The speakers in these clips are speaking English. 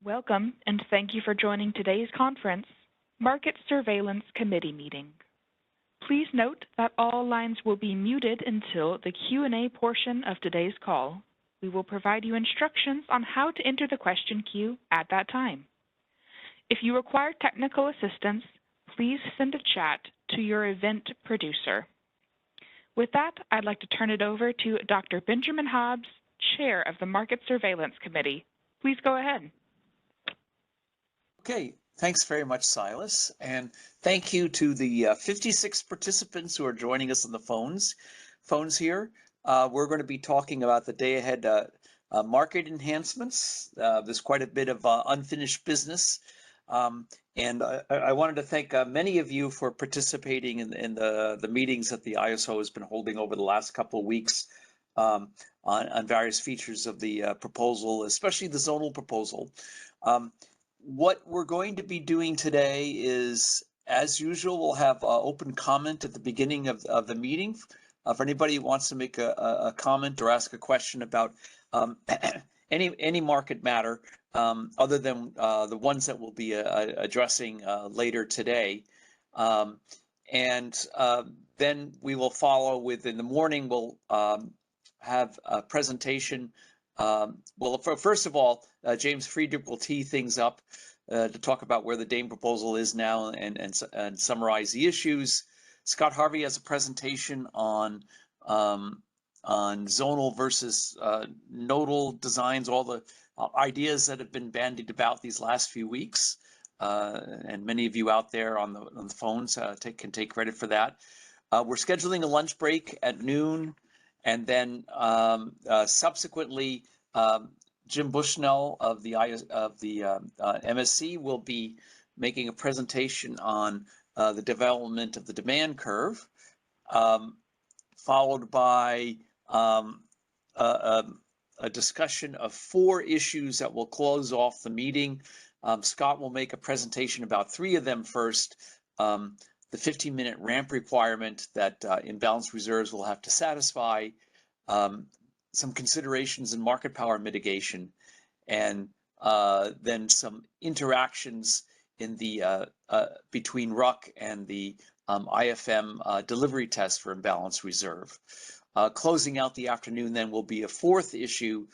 Welcome, and thank you for joining today's conference, Market Surveillance Committee meeting. Please note that all lines will be muted until the Q&A portion of today's call. We will provide you instructions on how to enter the question queue at that time. If you require technical assistance, please send a chat to your event producer. With that, I'd like to turn it over to Dr. Benjamin Hobbs, Chair of the Market Surveillance Committee. Please go ahead. Okay, thanks very much, Silas. And thank you to the 56 participants who are joining us on the phones here. We're going to be talking about the day ahead market enhancements. There's quite a bit of unfinished business. And I wanted to thank many of you for participating in the meetings that the ISO has been holding over the last couple of weeks on various features of the proposal, especially the zonal proposal. What we're going to be doing today is, as usual, we'll have open comment at the beginning of the meeting. For anybody who wants to make a comment or ask a question about any market matter, other than the ones that we'll be addressing later today. Then we will follow with, in the morning, we'll have a presentation. First of all, James Friedrich will tee things up to talk about where the DAME proposal is now and summarize the issues. Scott Harvey has a presentation on zonal versus nodal designs, all the ideas that have been bandied about these last few weeks. And many of you out there on the phones can take credit for that. We're scheduling a lunch break at noon. And then subsequently, Jim Bushnell of the MSC will be making a presentation on the development of the demand curve, followed by a discussion of 4 issues that will close off the meeting. Scott will make a presentation about 3 of them first. The 15-minute ramp requirement that imbalanced reserves will have to satisfy, some considerations in market power mitigation, and then some interactions in the between RUC and the IFM delivery test for imbalanced reserve. Closing out the afternoon then will be a 4th issue,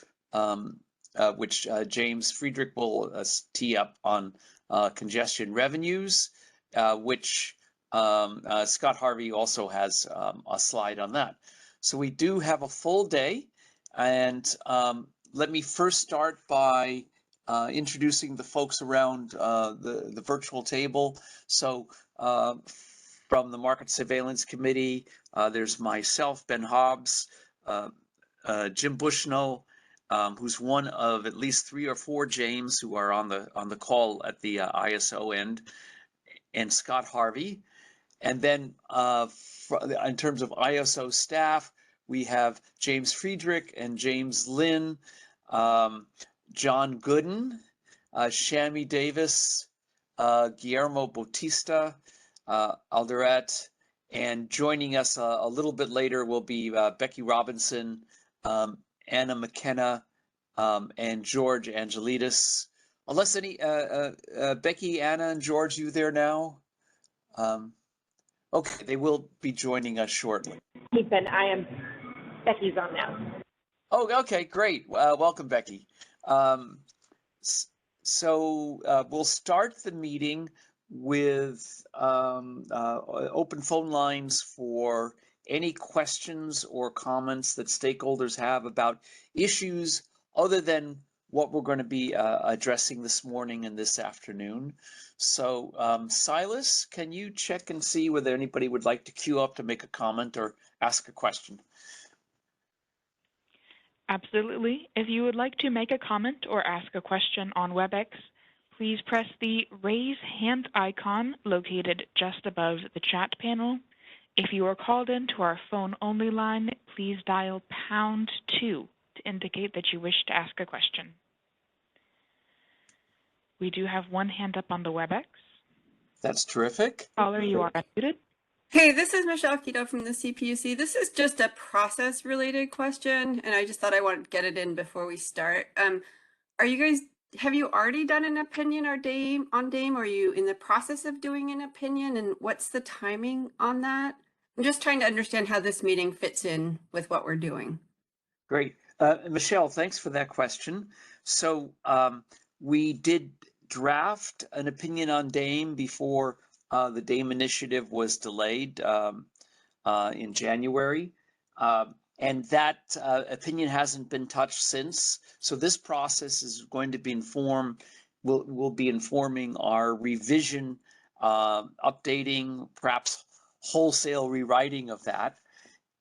which James Friedrich will tee up on congestion revenues, which Scott Harvey also has a slide on that. So we do have a full day, and let me first start by introducing the folks around the virtual table. So from the Market Surveillance Committee, there's myself, Ben Hobbs, Jim Bushnell, who's one of at least 3 or 4 James who are on the call at the ISO end, and Scott Harvey. And then in terms of ISO staff, we have James Friedrich and James Lynn, John Gooden, Shami Davis, Guillermo Bautista, Alderette, and joining us a little bit later will be Becky Robinson, Anna McKenna, and George Angelidis. Unless any, Becky, Anna, and George, you there now? Okay, they will be joining us shortly. Ethan, Becky's on now. Oh, okay, great. Welcome, Becky. So we'll start the meeting with open phone lines for any questions or comments that stakeholders have about issues other than what we're going to be addressing this morning and this afternoon. So Silas, can you check and see whether anybody would like to queue up to make a comment or ask a question? Absolutely. If you would like to make a comment or ask a question on WebEx, please press the raise hand icon located just above the chat panel. If you are called into our phone-only line, please dial #2 to indicate that you wish to ask a question. We do have one hand up on the WebEx. That's terrific. Caller, you are unmuted. Hey, this is Michelle Kito from the CPUC. This is just a process-related question, and I just thought I wanted to get it in before we start. Are you guys have you already done an opinion or on Dame? Or are you in the process of doing an opinion, and what's the timing on that? I'm just trying to understand how this meeting fits in with what we're doing. Great. Michelle, thanks for that question. So we did draft an opinion on Dame before the Dame initiative was delayed in January. And that opinion hasn't been touched since. So this process is going to be will be informing our revision, updating, perhaps wholesale rewriting of that.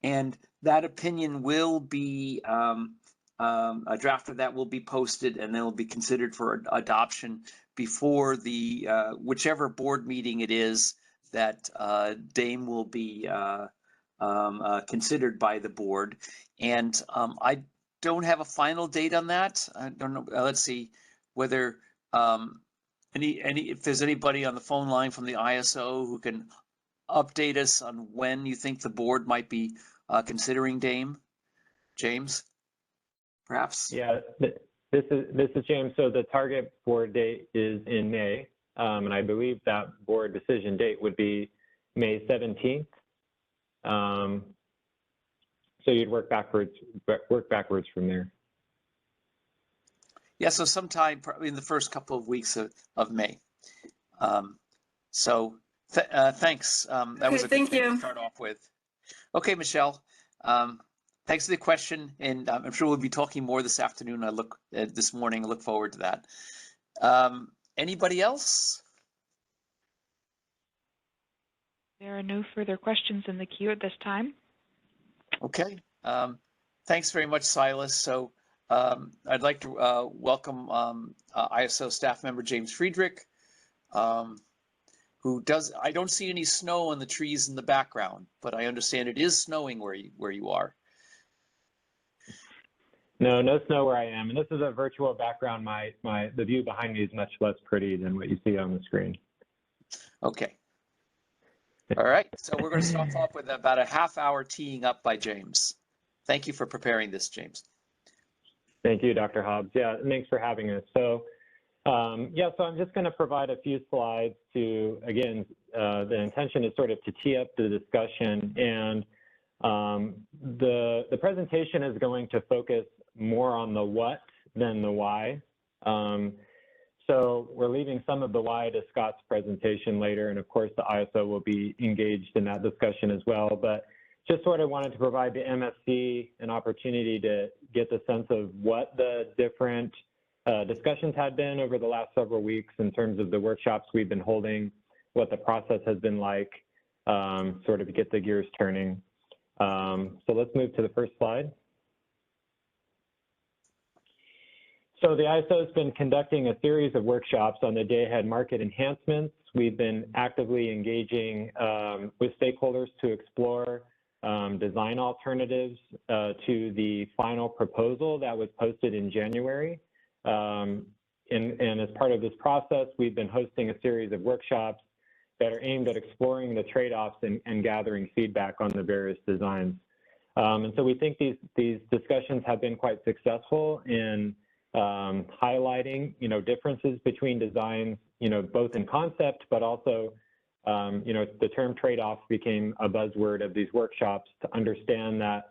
And that opinion will be, a draft of that will be posted and then will be considered for adoption before the, whichever board meeting it is that Dame will be considered by the board. And I don't have a final date on that. I don't know. Let's see whether if there's anybody on the phone line from the ISO who can update us on when you think the board might be considering Dame. James, perhaps? Yeah, this is James. So the target board date is in May, and I believe that board decision date would be May 17th. So you'd work backwards from there. Yeah, so sometime probably in the first couple of weeks of May. Thanks. That was a good thing to start off with. Okay, Michelle. Thanks for the question, and I'm sure we'll be talking more this afternoon. This morning. I look forward to that. Anybody else? There are no further questions in the queue at this time. Okay. Thanks very much, Silas. So I'd like to welcome ISO staff member James Friedrich, who I don't see any snow on the trees in the background, but I understand it is snowing where you are. No snow where I am, and this is a virtual background. The view behind me is much less pretty than what you see on the screen. Okay. All right, so we're going to start off with about a half-hour teeing up by James. Thank you for preparing this, James. Thank you, Dr. Hobbs. Yeah, thanks for having us. So, so I'm just going to provide a few slides to, again, the intention is sort of to tee up the discussion, and the presentation is going to focus more on the what than the why. So we're leaving some of the why to Scott's presentation later, and of course the ISO will be engaged in that discussion as well. But just sort of wanted to provide the MSC an opportunity to get the sense of what the different discussions had been over the last several weeks in terms of the workshops we've been holding, what the process has been like, sort of to get the gears turning. So let's move to the first slide. So the ISO has been conducting a series of workshops on the day-ahead market enhancements. We've been actively engaging with stakeholders to explore design alternatives to the final proposal that was posted in January. And as part of this process, we've been hosting a series of workshops that are aimed at exploring the trade-offs and gathering feedback on the various designs. And so we think these discussions have been quite successful in highlighting, differences between designs, both in concept, but also, the term trade-off became a buzzword of these workshops to understand that,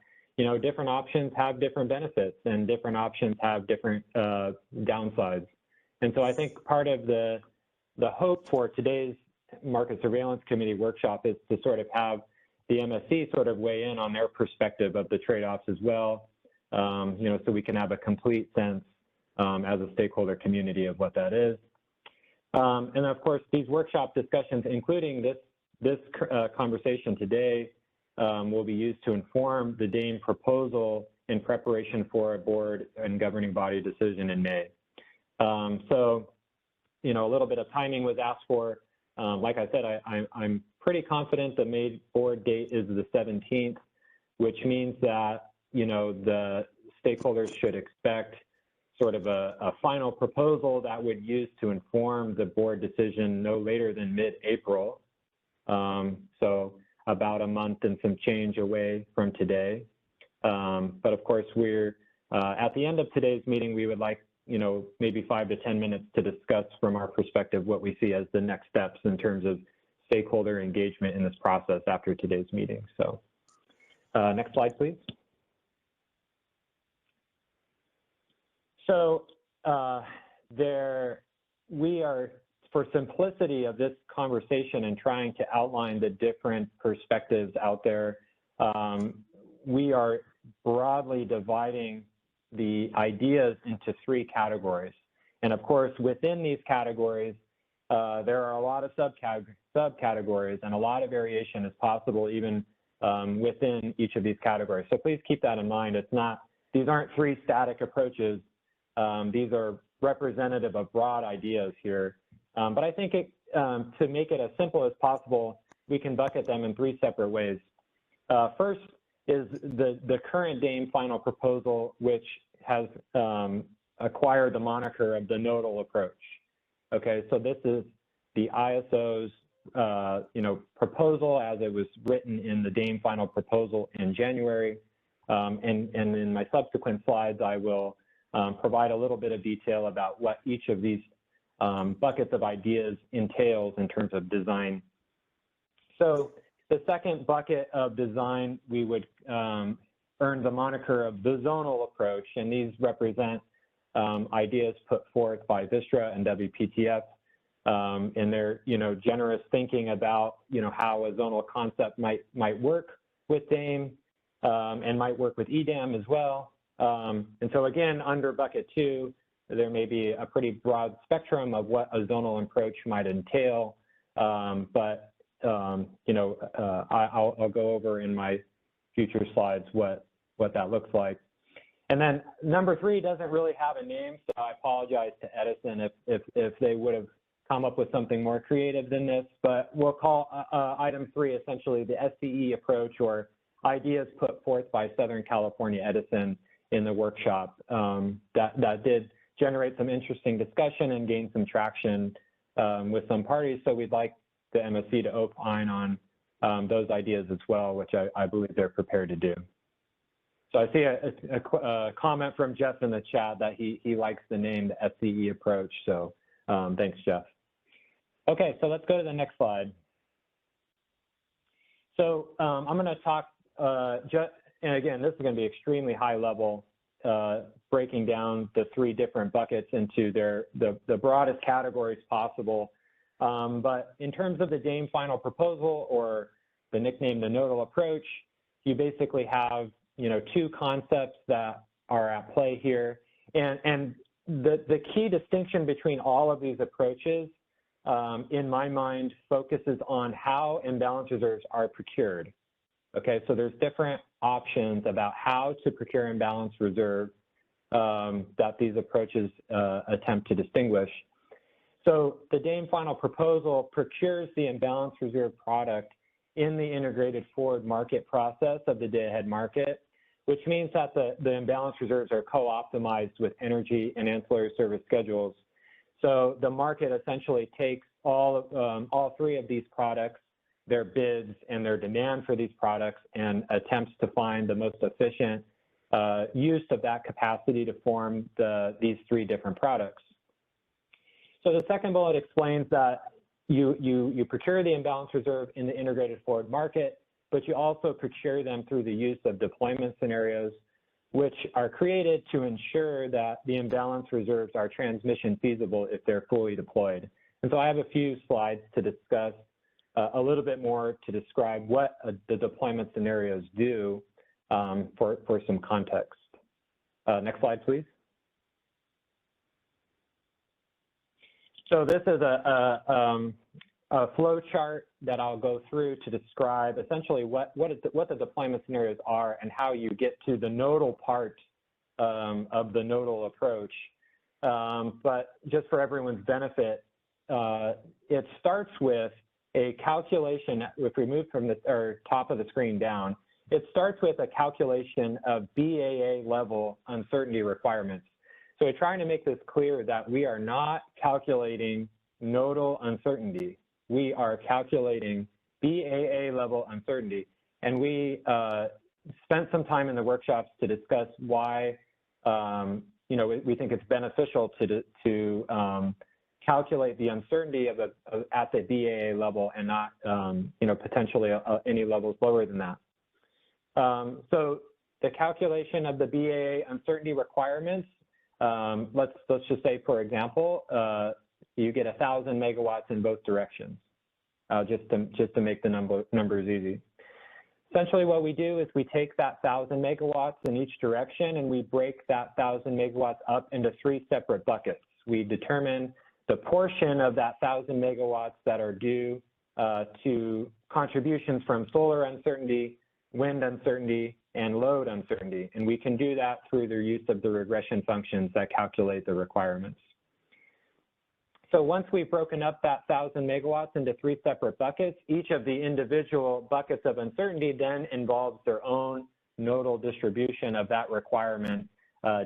different options have different benefits and different options have different downsides. And so I think part of the hope for today's Market Surveillance Committee workshop is to sort of have the MSC sort of weigh in on their perspective of the trade-offs as well, so we can have a complete sense as a stakeholder community of what that is. And of course, these workshop discussions, including this conversation today, will be used to inform the Dame proposal in preparation for a board and governing body decision in May. So, a little bit of timing was asked for. Like I said, I'm pretty confident the May board date is the 17th, which means that, the stakeholders should expect sort of a final proposal that would use to inform the board decision no later than mid-April. So about a month and some change away from today. But of course, we're at the end of today's meeting, we would like maybe 5 to 10 minutes to discuss from our perspective what we see as the next steps in terms of stakeholder engagement in this process after today's meeting. So next slide, please. So we are, for simplicity of this conversation and trying to outline the different perspectives out there, we are broadly dividing the ideas into 3 categories. And of course, within these categories, there are a lot of subcategories and a lot of variation is possible even within each of these categories. So please keep that in mind. These aren't 3 static approaches. These are representative of broad ideas here. But I think to make it as simple as possible, we can bucket them in 3 separate ways. First is the current DAME final proposal, which has acquired the moniker of the nodal approach. Okay, so this is the ISO's proposal as it was written in the DAME final proposal in January. And in my subsequent slides, I will provide a little bit of detail about what each of these buckets of ideas entails in terms of design. So the second bucket of design, we would earn the moniker of the zonal approach, and these represent ideas put forth by Vistra and WPTF in their generous thinking about how a zonal concept might work with DAME and might work with EDAM as well. And so again, under bucket 2, there may be a pretty broad spectrum of what a zonal approach might entail, but I'll go over in my future slides what that looks like. And then number 3 doesn't really have a name, so I apologize to Edison if they would have come up with something more creative than this, but we'll call item 3 essentially the SCE approach, or ideas put forth by Southern California Edison in the workshop. That did generate some interesting discussion and gain some traction with some parties, so we'd like the MSC to opine on those ideas as well, which I believe they're prepared to do. So I see a comment from Jeff in the chat that he likes the name, the SCE approach, so thanks, Jeff. Okay, so let's go to the next slide. So I'm going to talk, and again, this is going to be extremely high level, breaking down the 3 different buckets into the broadest categories possible. But in terms of the DAME final proposal, or the nickname, the nodal approach, you basically have 2 concepts that are at play here. And the key distinction between all of these approaches, in my mind, focuses on how imbalance reserves are procured. Okay, so there's different options about how to procure imbalance reserve that these approaches attempt to distinguish. So the DAME final proposal procures the imbalance reserve product in the integrated forward market process of the day-ahead market, which means that the imbalance reserves are co-optimized with energy and ancillary service schedules. So the market essentially takes all 3 of these products, their bids and their demand for these products, and attempts to find the most efficient use of that capacity to form these 3 different products. So the second bullet explains that you procure the imbalance reserve in the integrated forward market, but you also procure them through the use of deployment scenarios, which are created to ensure that the imbalance reserves are transmission feasible if they're fully deployed. And so I have a few slides to discuss a little bit more to describe what the deployment scenarios do for some context. Next slide, please. So this is a flow chart that I'll go through to describe essentially what the deployment scenarios are and how you get to the nodal part of the nodal approach. But just for everyone's benefit, it starts with a calculation. If we move from the top of the screen down, it starts with a calculation of BAA level uncertainty requirements. So we're trying to make this clear that we are not calculating nodal uncertainty. We are calculating BAA level uncertainty. And we spent some time in the workshops to discuss why, we think it's beneficial to calculate the uncertainty at the BAA level and not, potentially any levels lower than that. So the calculation of the BAA uncertainty requirements, let's just say, for example, you get 1,000 megawatts in both directions, just to make the numbers easy. Essentially what we do is we take that 1,000 megawatts in each direction and we break that 1,000 megawatts up into 3 separate buckets. We determine the portion of that 1,000 megawatts that are due to contributions from solar uncertainty, wind uncertainty, and load uncertainty. And we can do that through the use of the regression functions that calculate the requirements. So once we've broken up that 1,000 megawatts into 3 separate buckets, each of the individual buckets of uncertainty then involves their own nodal distribution of that requirement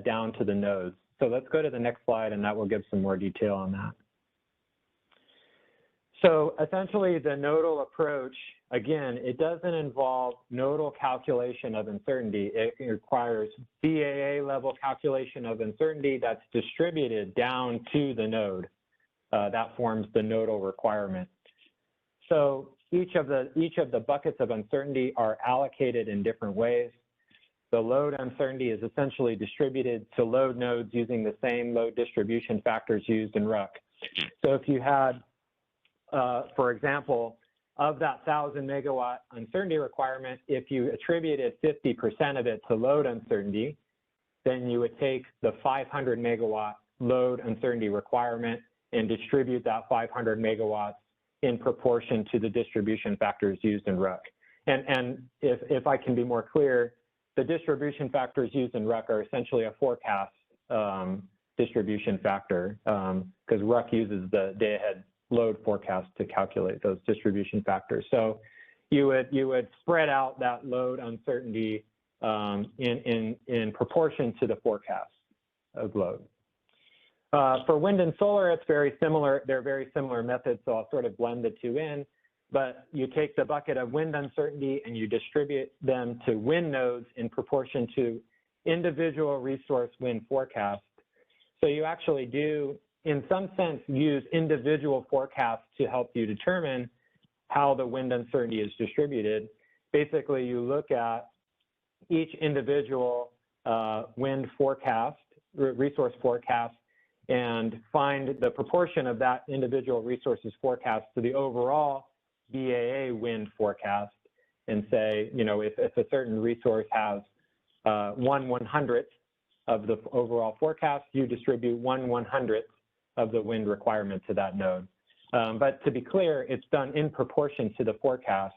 down to the nodes. So let's go to the next slide, and that will give some more detail on that. So essentially, the nodal approach, again, it doesn't involve nodal calculation of uncertainty. It requires BAA level calculation of uncertainty that's distributed down to the node. That forms the nodal requirement. So each of the buckets of uncertainty are allocated in different ways. The load uncertainty is essentially distributed to load nodes using the same load distribution factors used in RUC. So if you had, for example, of that 1,000 megawatt uncertainty requirement, if you attributed 50% of it to load uncertainty, then you would take the 500 megawatt load uncertainty requirement and distribute that 500 megawatts in proportion to the distribution factors used in RUC. And if I can be more clear, the distribution factors used in RUC are essentially a forecast distribution factor, because RUC uses the day-ahead load forecast to calculate those distribution factors. So you would spread out that load uncertainty in proportion to the forecast of load. For wind and solar, it's very similar. They're very similar methods, so I'll sort of blend the two in. But you take the bucket of wind uncertainty and you distribute them to wind nodes in proportion to individual resource wind forecasts. So you actually do, in some sense, use individual forecasts to help you determine how the wind uncertainty is distributed. Basically, you look at each individual wind forecast, resource forecast, and find the proportion of that individual resources forecast to the overall BAA wind forecast, and say, if a certain resource has 1/100th of the overall forecast, you distribute 1/100th of the wind requirement to that node. But to be clear, it's done in proportion to the forecast.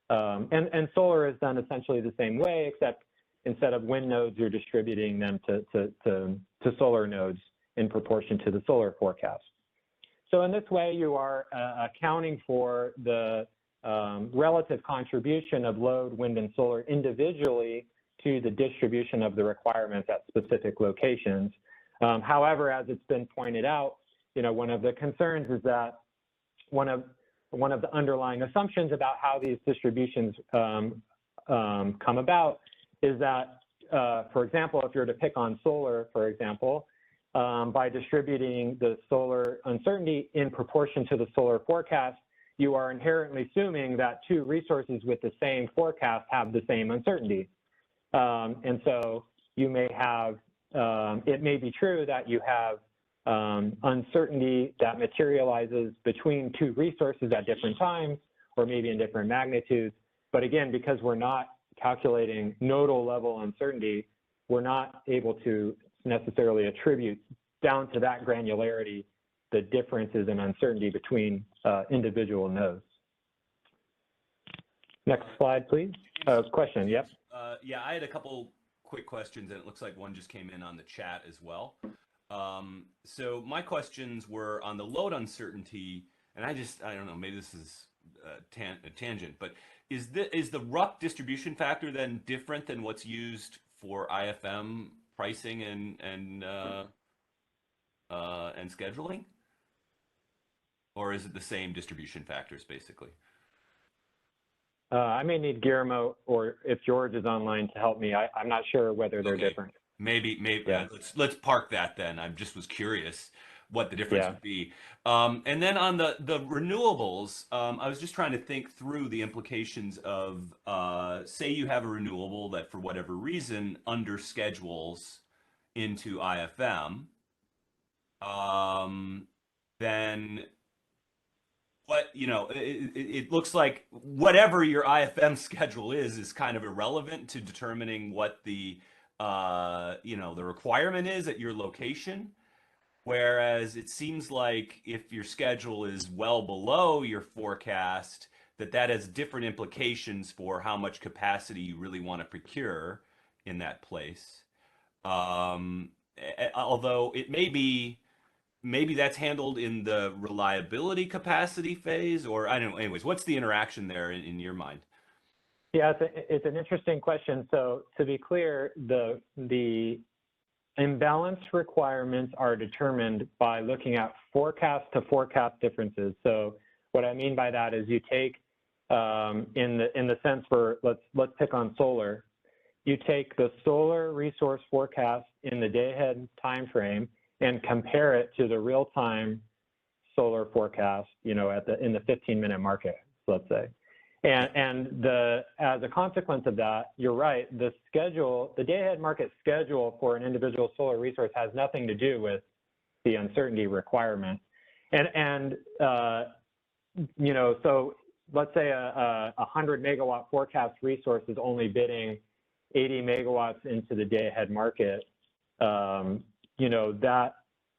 And solar is done essentially the same way, except instead of wind nodes, you're distributing them to solar nodes in proportion to the solar forecast. So in this way, you are accounting for the relative contribution of load, wind, and solar individually to the distribution of the requirements at specific locations. However, as it's been pointed out, one of the concerns is that one of the underlying assumptions about how these distributions come about is that, for example, if you're to pick on solar, for example, by distributing the solar uncertainty in proportion to the solar forecast, you are inherently assuming that 2 resources with the same forecast have the same uncertainty. And so you may have, it may be true that you have uncertainty that materializes between 2 resources at different times, or maybe in different magnitudes. But again, because we're not calculating nodal level uncertainty, we're not able to necessarily attribute down to that granularity the differences in uncertainty between individual nodes. Next slide, please. Question, yep. Yeah, I had a couple quick questions, and it looks like one just came in on the chat as well. So my questions were on the load uncertainty, and I don't know, maybe this is a tangent, but is the RUC distribution factor then different than what's used for IFM pricing and scheduling, or is it the same distribution factors basically? I may need Guillermo, or if George is online, to help me. I'm not sure whether they're different. Maybe Yeah. let's park that then. I just was curious what the difference Yeah. would be. And then on the renewables, I was just trying to think through the implications of say you have a renewable that for whatever reason under schedules into IFM, then what it looks like whatever your IFM schedule is kind of irrelevant to determining what the the requirement is at your location. Whereas it seems like if your schedule is well below your forecast, that has different implications for how much capacity you really want to procure in that place. Although it may be maybe that's handled in the reliability capacity phase, or I don't know. Anyways, what's the interaction there in your mind? Yeah, it's an interesting question. So to be clear, the imbalance requirements are determined by looking at forecast to forecast differences. So what I mean by that is you take in the sense for let's pick on solar. You take the solar resource forecast in the day-ahead time frame and compare it to the real-time solar forecast, in the 15-minute market, let's say. And as a consequence of that, you're right, the day-ahead market schedule for an individual solar resource has nothing to do with the uncertainty requirement. So let's say a 100 megawatt forecast resource is only bidding 80 megawatts into the day-ahead market.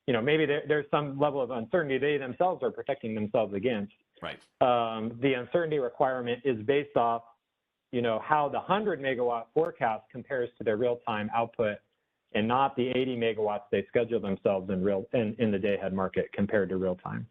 Maybe there's some level of uncertainty they themselves are protecting themselves against. Right. The uncertainty requirement is based off, how the 100 megawatt forecast compares to their real-time output, and not the 80 megawatts they schedule themselves in the day-ahead market compared to real-time.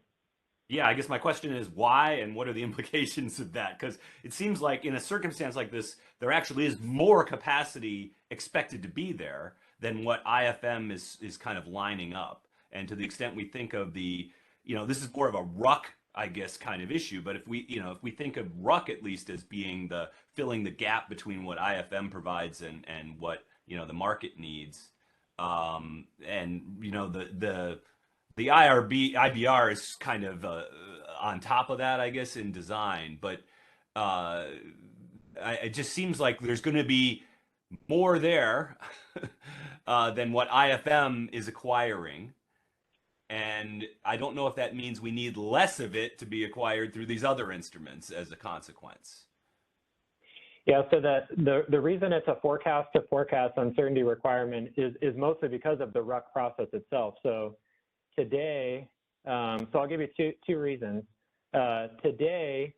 Yeah, I guess my question is why and what are the implications of that? Because it seems like in a circumstance like this, there actually is more capacity expected to be there than what IFM is kind of lining up. And to the extent we think of this is more of a RUC, I guess, kind of issue. But if we think of RUC at least as being filling the gap between what IFM provides and what the market needs, the IBR is kind of on top of that, I guess, in design. But it just seems like there's going to be more there than what IFM is acquiring. And I don't know if that means we need less of it to be acquired through these other instruments as a consequence. Yeah, so the reason it's a forecast to forecast uncertainty requirement is mostly because of the RUC process itself. So today, so I'll give you two reasons. Today,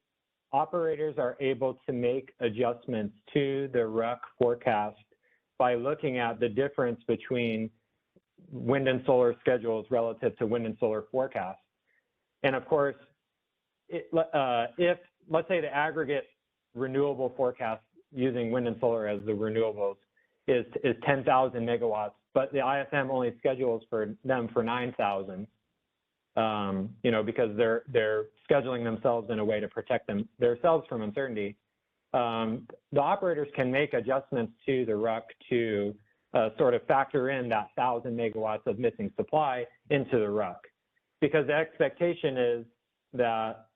operators are able to make adjustments to the RUC forecast by looking at the difference between wind and solar schedules relative to wind and solar forecasts. And of course, if let's say the aggregate renewable forecast using wind and solar as the renewables is 10,000 megawatts, but the IFM only schedules for them for 9,000, because they're scheduling themselves in a way to protect themselves from uncertainty. The operators can make adjustments to the RUC to sort of factor in that 1,000 megawatts of missing supply into the RUC, because the expectation is that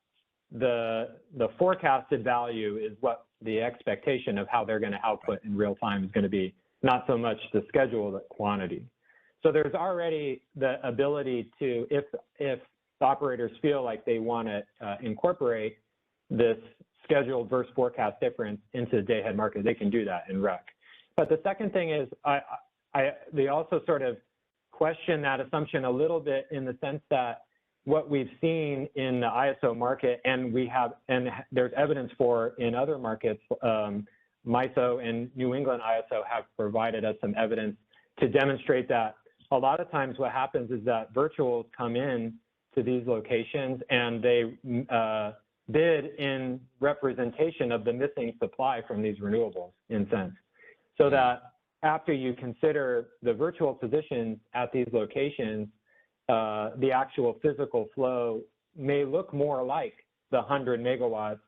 the forecasted value is what the expectation of how they're going to output in real time is going to be, not so much the scheduled quantity. So there's already the ability to, if the operators feel like they want to incorporate this scheduled versus forecast difference into the day-ahead market, they can do that in RUC. But the second thing is, they also sort of question that assumption a little bit in the sense that what we've seen in the ISO market, and there's evidence for in other markets, MISO and New England ISO have provided us some evidence to demonstrate that a lot of times what happens is that virtuals come in to these locations and they bid in representation of the missing supply from these renewables, in sense. So that after you consider the virtual positions at these locations, the actual physical flow may look more like the 100 megawatts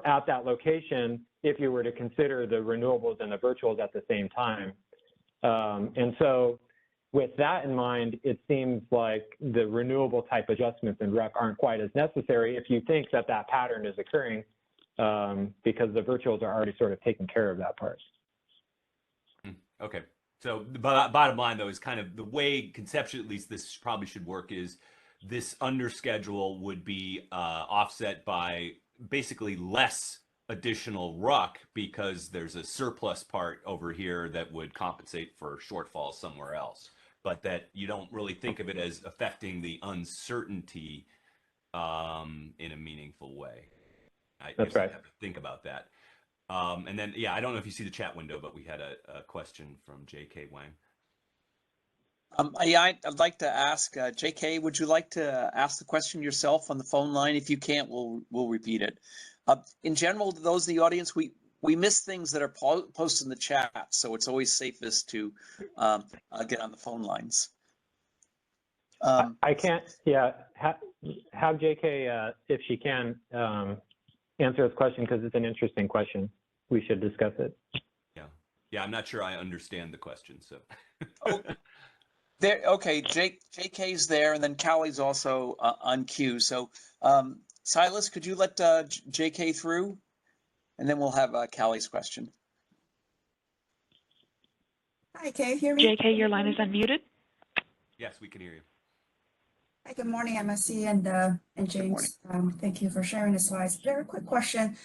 at that location if you were to consider the renewables and the virtuals at the same time. And so with that in mind, it seems like the renewable type adjustments in RUC aren't quite as necessary if you think that that pattern is occurring, because the virtuals are already sort of taking care of that part. Okay. So the bottom line, though, is kind of the way conceptually, at least this probably should work, is this under schedule would be offset by basically less additional RUC because there's a surplus part over here that would compensate for shortfalls somewhere else, but that you don't really think of it as affecting the uncertainty in a meaningful way. That's right. I have to think about that. And then, yeah, I don't know if you see the chat window, but we had a question from J.K. Wang. Yeah, I'd like to ask J.K., would you like to ask the question yourself on the phone line? If you can't, we'll repeat it. In general, to those in the audience, we miss things that are posted in the chat, so it's always safest to get on the phone lines. I can't, yeah, have JK, if she can, answer this question because it's an interesting question. We should discuss it. Yeah, I'm not sure I understand the question, so. Oh, there, okay, JK's there, and then Callie's also on queue. So, Silas, could you let JK through? And then we'll have Callie's question. Hi, can you hear me? JK, your line is unmuted. Yes, we can hear you. Hi, good morning, MSC and James. Thank you for sharing the slides. Very quick question.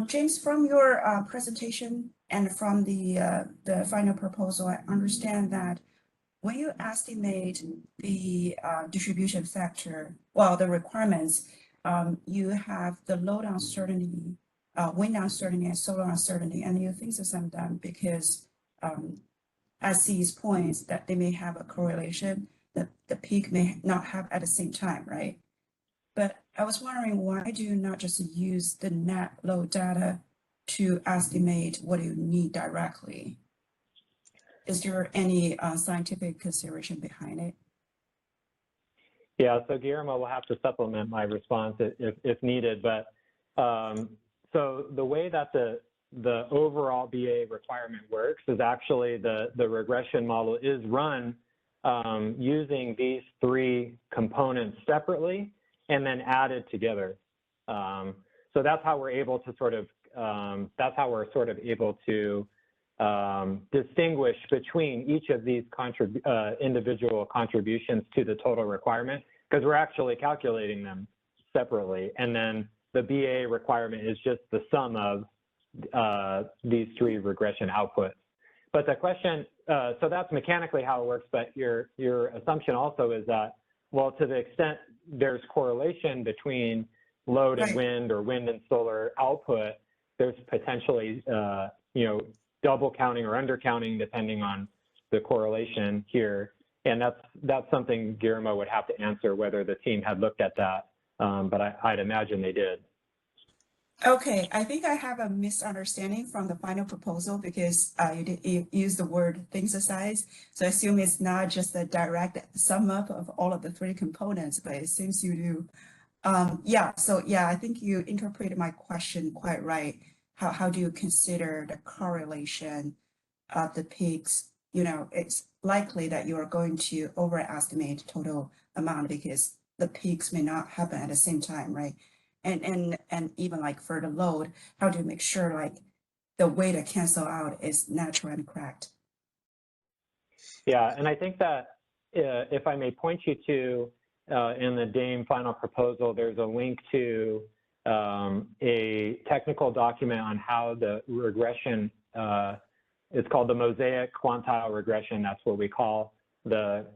James, from your presentation and from the final proposal, I understand that when you estimate the distribution factor, well, the requirements, you have the load uncertainty, wind uncertainty, and solar uncertainty, and you think some of them because as these points that they may have a correlation that the peak may not have at the same time, right? But I was wondering, why do you not just use the net load data to estimate what you need directly? Is there any scientific consideration behind it? Yeah, so Guillermo will have to supplement my response if needed, but so the way that the overall BA requirement works is actually the regression model is run using these three components separately and then added together. So that's how we're able to sort of able to distinguish between each of these individual contributions to the total requirement, because we're actually calculating them separately. And then the BA requirement is just the sum of these three regression outputs. But the question, so that's mechanically how it works, but your assumption also is that, well, to the extent there's correlation between load and wind or wind and solar output, there's potentially, double counting or undercounting depending on the correlation here. And that's something Guillermo would have to answer whether the team had looked at that, but I'd imagine they did. Okay, I think I have a misunderstanding from the final proposal because you use the word synthesize. So I assume it's not just a direct sum up of all of the three components, but it seems you do. I think you interpreted my question quite right. How do you consider the correlation of the peaks? It's likely that you are going to overestimate total amount because the peaks may not happen at the same time, right? And even like for the load, how do you make sure like the way to cancel out is natural and correct? Yeah, and I think that if I may point you to in the DAME final proposal, there's a link to a technical document on how the regression, it's called the mosaic quantile regression. That's what we call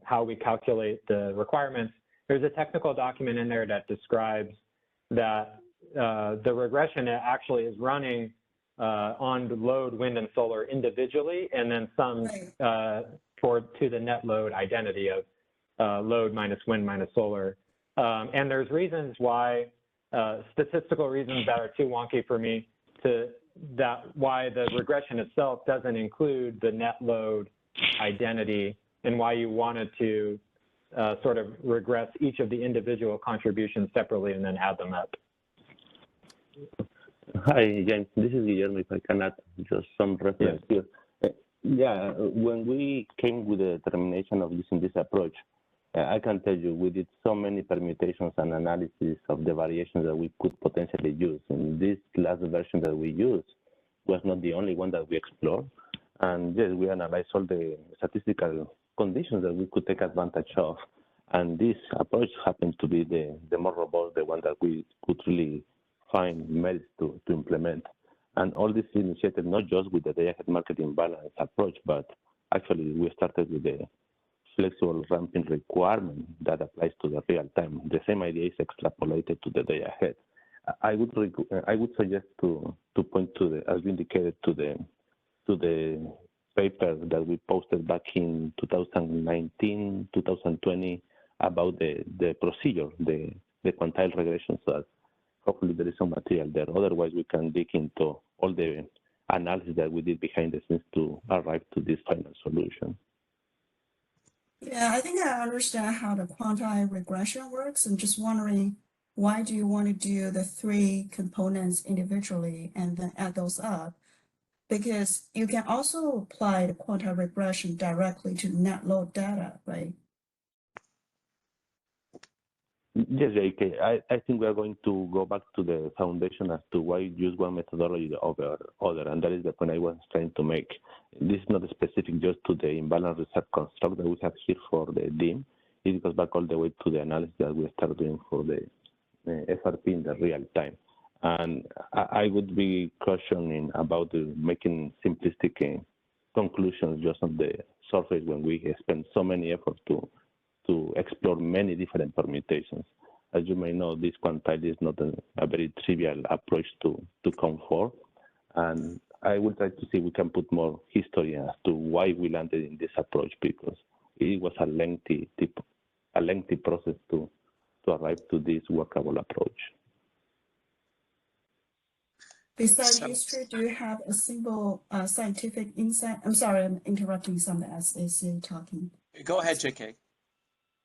how we calculate the requirements. There's a technical document in there that describes that the regression actually is running on the load, wind, and solar individually, and then sums to the net load identity of load minus wind minus solar. And there's reasons why, statistical reasons that are too wonky for me why the regression itself doesn't include the net load identity and why you wanted to sort of regress each of the individual contributions separately and then add them up. Hi, James. This is Guillermo. If I can add just some reference here. Yeah, when we came with the determination of using this approach, I can tell you we did so many permutations and analysis of the variations that we could potentially use. And this last version that we used was not the only one that we explored. And yes, we analyzed all the statistical conditions that we could take advantage of. And this approach happened to be the more robust, the one that we could really find merits to implement. And all this initiated not just with the day-ahead market imbalance approach, but actually we started with the flexible ramping requirement that applies to the real time. The same idea is extrapolated to the day ahead. I would suggest to point to the, as we indicated, to the paper that we posted back in 2019, 2020 about the procedure, the quantile regression. So that hopefully there is some material there. Otherwise, we can dig into all the analysis that we did behind the scenes to arrive to this final solution. Yeah, I think I understand how the quantile regression works. I'm just wondering, why do you want to do the 3 components individually and then add those up? Because you can also apply the quantile regression directly to net load data, right? Yes, JK. I think we are going to go back to the foundation as to why use one methodology over other, and that is the point I was trying to make. This is not specific just to the imbalance reserve construct that we have here for the DIM. It goes back all the way to the analysis that we start doing for the FRP in the real time. And I would be cautioning about making simplistic conclusions just on the surface when we spend so many efforts to explore many different permutations. As you may know, this quantile is not a very trivial approach to come for. And I will try to see if we can put more history as to why we landed in this approach, because it was a lengthy process to arrive to this workable approach. Besides history, do you have a single scientific insight? I'm sorry, I'm interrupting some of the SAC talking. Go ahead, JK.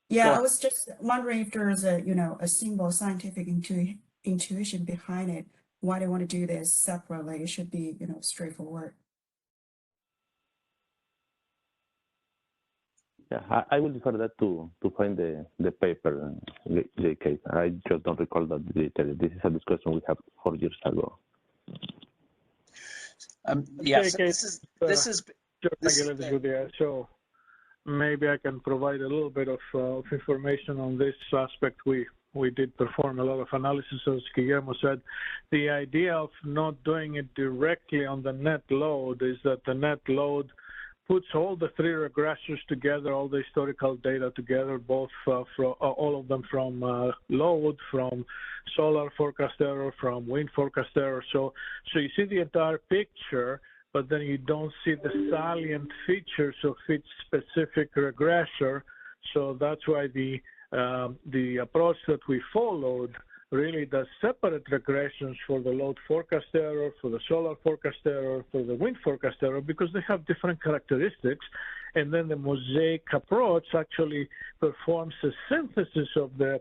Yeah, I was just wondering if there's a single scientific intuition behind it. Why they want to do this separately? It should be, straightforward. Yeah, I will defer that to find the paper, JK. I just don't recall that detail. This is a discussion we had 4 years ago. Yes, so maybe I can provide a little bit of information on this aspect. We did perform a lot of analysis, as Guillermo said. The idea of not doing it directly on the net load is that the net load puts all the 3 regressors together, all the historical data together, both all of them from load, from solar forecast error, from wind forecast error. So you see the entire picture, but then you don't see the salient features of each specific regressor. So that's why the approach that we followed really does separate regressions for the load forecast error, for the solar forecast error, for the wind forecast error, because they have different characteristics. And then the mosaic approach actually performs a synthesis of the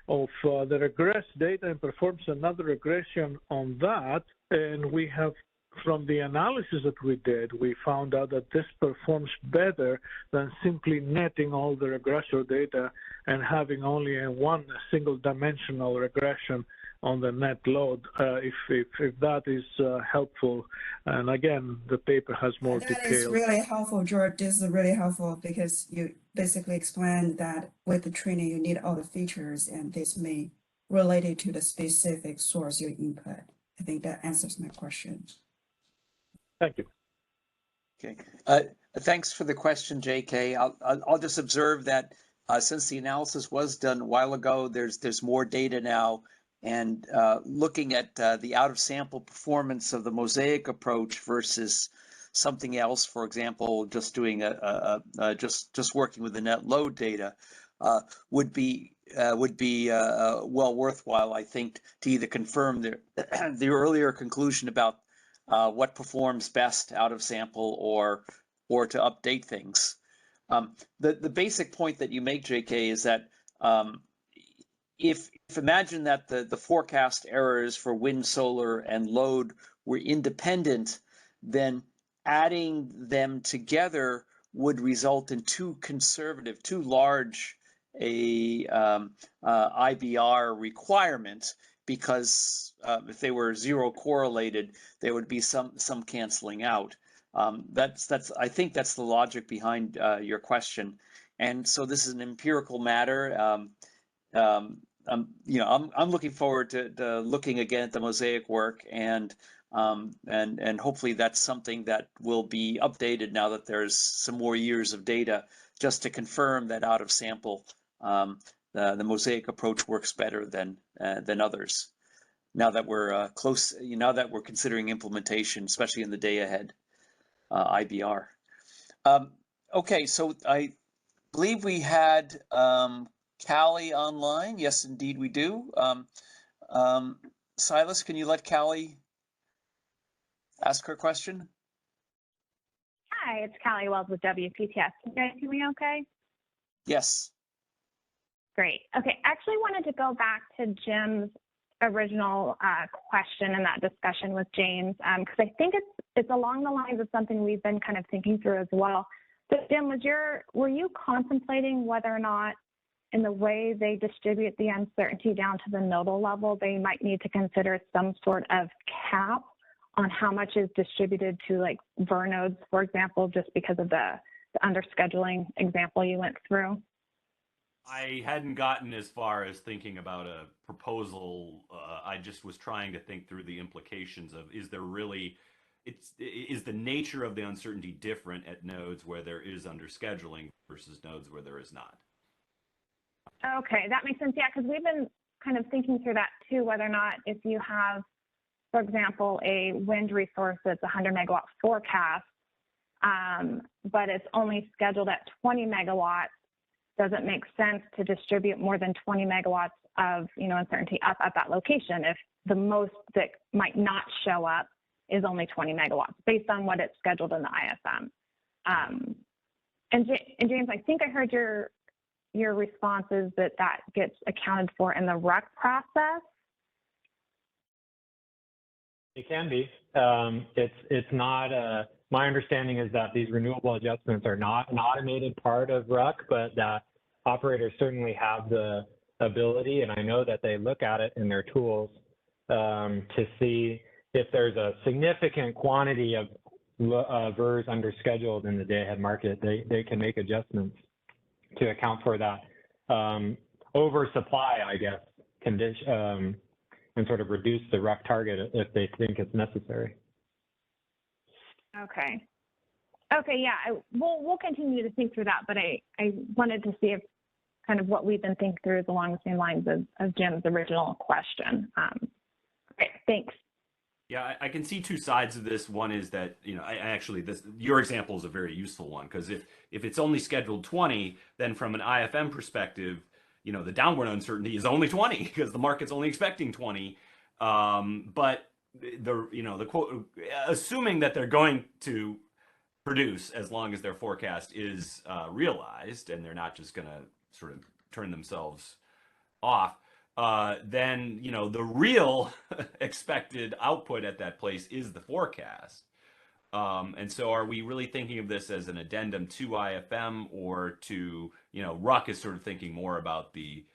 regressed data and performs another regression on that. And we have, from the analysis that we did, we found out that this performs better than simply netting all the regressor data and having only a single dimensional regression on the net load, if that is helpful. And again, the paper has more detail. That is really helpful, George. This is really helpful because you basically explained that with the training, you need all the features, and this may relate it to the specific source you input. I think that answers my question. Thank you. Okay. Thanks for the question, JK. I'll just observe that since the analysis was done a while ago, there's more data now, and looking at the out-of-sample performance of the mosaic approach versus something else, for example, just doing just working with the net load data, would be well worthwhile, I think, to either confirm the earlier conclusion about what performs best out of sample or to update things. The basic point that you make, JK, is that if imagine that the forecast errors for wind, solar, and load were independent, then adding them together would result in too large a IBR requirement, because if they were zero correlated, there would be some canceling out. I think that's the logic behind your question. And so this is an empirical matter. I'm looking forward to looking again at the Mosaic work, and hopefully that's something that will be updated now that there's some more years of data, just to confirm that out of sample, the Mosaic approach works better than others. Now that we're now that we're considering implementation, especially in the day ahead IBR. Okay, so I believe we had Callie online. Yes, indeed we do. Silas, can you let Callie ask her question? Hi, it's Callie Wells with WPTF. Can you guys hear me okay? Yes. Great. Okay, actually wanted to go back to Jim's original question in that discussion with James, because I think it's along the lines of something we've been kind of thinking through as well. So Jim, were you contemplating whether or not in the way they distribute the uncertainty down to the nodal level, they might need to consider some sort of cap on how much is distributed to like VER nodes, for example, just because of the underscheduling example you went through? I hadn't gotten as far as thinking about a proposal. I just was trying to think through the implications of, is there really, is the nature of the uncertainty different at nodes where there is underscheduling versus nodes where there is not? Okay, that makes sense. Yeah, because we've been kind of thinking through that too, whether or not if you have, for example, a wind resource that's 100 megawatt forecast, but it's only scheduled at 20 megawatts, does it make sense to distribute more than 20 megawatts of uncertainty up at that location if the most that might not show up is only 20 megawatts based on what it's scheduled in the ISM? And James, I think I heard your response is that gets accounted for in the RUC process. It can be. It's not. My understanding is that these renewable adjustments are not an automated part of RUC, but that operators certainly have the ability, and I know that they look at it in their tools to see if there's a significant quantity of VERs underscheduled in the day-ahead market. They can make adjustments to account for that oversupply, I guess, condition, and sort of reduce the RUC target if they think it's necessary. Okay. Okay, yeah, we'll continue to think through that, but I wanted to see if kind of what we've been thinking through is along the same lines of Jim's original question. Great, thanks. Yeah, I can see two sides of this. One is that, your example is a very useful one, because if it's only scheduled 20, then from an IFM perspective, the downward uncertainty is only 20 because the market's only expecting 20. But the quote, assuming that they're going to produce as long as their forecast is realized, and they're not just going to sort of turn themselves off, then the real expected output at that place is the forecast. And so are we really thinking of this as an addendum to IFM, or to, RUC is sort of thinking more about the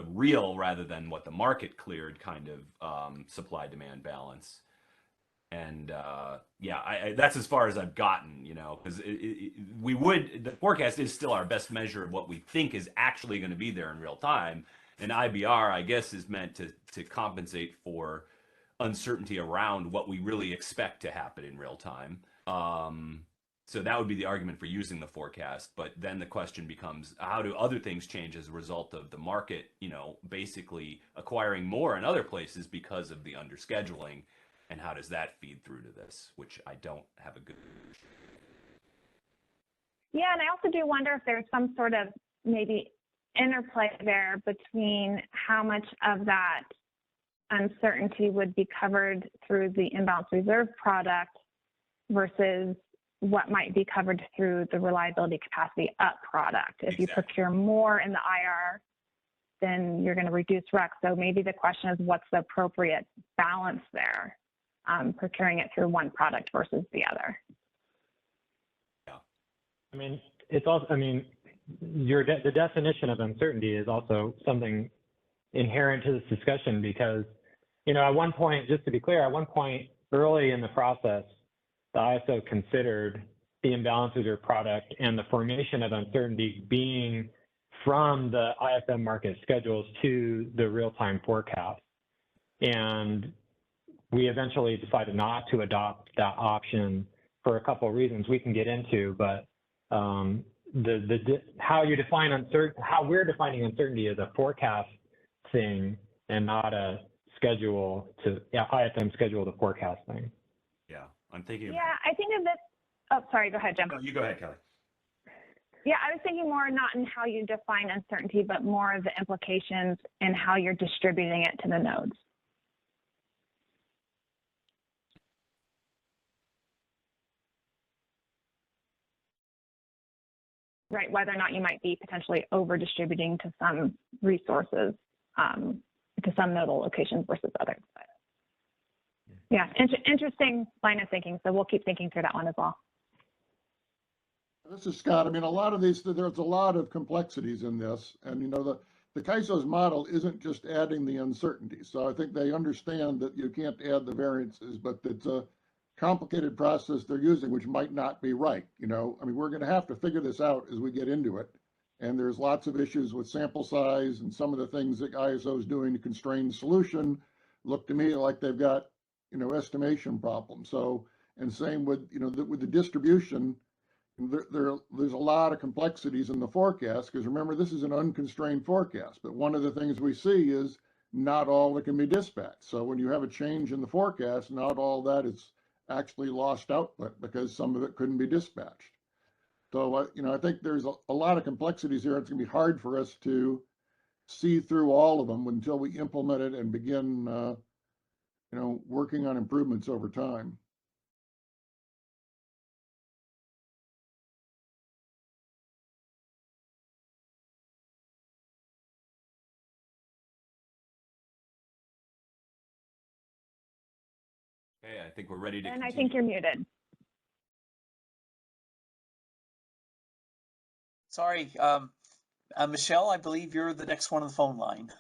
real rather than what the market cleared kind of supply demand balance? And that's as far as I've gotten, because the forecast is still our best measure of what we think is actually going to be there in real time. And IBR, I guess, is meant to compensate for uncertainty around what we really expect to happen in real time. So that would be the argument for using the forecast. But then the question becomes, how do other things change as a result of the market, basically acquiring more in other places because of the underscheduling? And how does that feed through to this, which I don't have a good. Yeah, and I also do wonder if there's some sort of maybe interplay there between how much of that uncertainty would be covered through the imbalance reserve product versus what might be covered through the reliability capacity up product. If you procure more in the IR, then you're going to reduce RUC. So maybe the question is, what's the appropriate balance there, procuring it through one product versus the other? I mean, it's also, I mean, the definition of uncertainty is also something inherent to this discussion because, you know, at one point, just to be clear, at one point early in the process, the ISO considered the imbalance of your product and the formation of uncertainty being from the IFM market schedules to the real-time forecast. And we eventually decided not to adopt that option for a couple of reasons we can get into, but how we're defining uncertainty as a forecast thing and not a IFM schedule to forecast thing. Yeah, I'm thinking. Yeah, I think of this. Oh, sorry. Go ahead, Jim. No, you go ahead, Kelly. Yeah, I was thinking more not in how you define uncertainty, but more of the implications and how you're distributing it to the nodes. Right, whether or not you might be potentially over distributing to some resources, to some nodal locations versus others. But yeah, interesting line of thinking. So we'll keep thinking through that one as well. This is Scott. I mean, a lot of these, there's a lot of complexities in this. And, you know, the CAISO's model isn't just adding the uncertainty. So I think they understand that you can't add the variances, but it's a complicated process they're using, which might not be right. You know, I mean, we're going to have to figure this out as we get into it. And there's lots of issues with sample size and some of the things that ISO is doing to constrain the solution look to me like they've got, you know, estimation problems. So, and same with, you know, with the distribution, there's a lot of complexities in the forecast, because remember, this is an unconstrained forecast, but one of the things we see is not all that can be dispatched. So when you have a change in the forecast, not all that is actually lost output because some of it couldn't be dispatched. So, you know, I think there's a lot of complexities here. It's going to be hard for us to see through all of them until we implement it and begin, you know, working on improvements over time. Okay, I think we're ready to And continue. I think you're muted. Sorry, Michelle, I believe you're the next one on the phone line.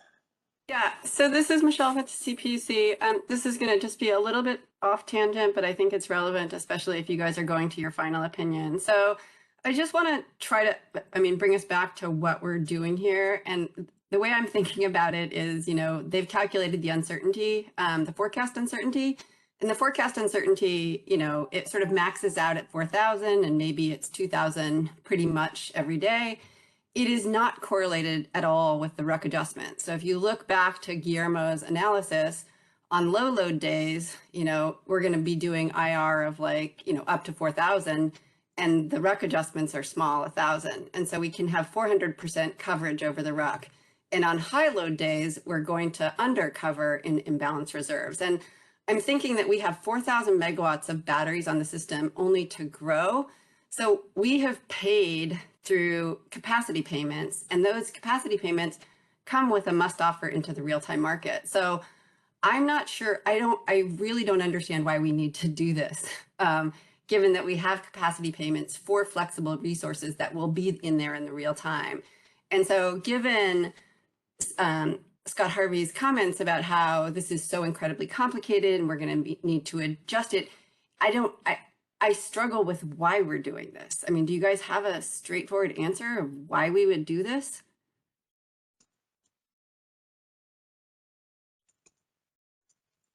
Yeah, so this is Michelle with CPUC. This is going to just be a little bit off tangent, but I think it's relevant, especially if you guys are going to your final opinion. So I just want to try to, bring us back to what we're doing here. And the way I'm thinking about it is, you know, they've calculated the uncertainty, the forecast uncertainty. And the forecast uncertainty, you know, it sort of maxes out at 4,000 and maybe it's 2,000 pretty much every day. It is not correlated at all with the RUC adjustment. So if you look back to Guillermo's analysis on low load days, you know, we're going to be doing IR of like, you know, up to 4,000 and the RUC adjustments are small, 1,000. And so we can have 400% coverage over the RUC. And on high load days, we're going to undercover in imbalance reserves. And I'm thinking that we have 4,000 megawatts of batteries on the system only to grow. So we have paid through capacity payments, and those capacity payments come with a must offer into the real-time market. So I'm not sure, I really don't understand why we need to do this, given that we have capacity payments for flexible resources that will be in there in the real time. And so given Scott Harvey's comments about how this is so incredibly complicated and we're going to need to adjust it, I struggle with why we're doing this. I mean, do you guys have a straightforward answer of why we would do this?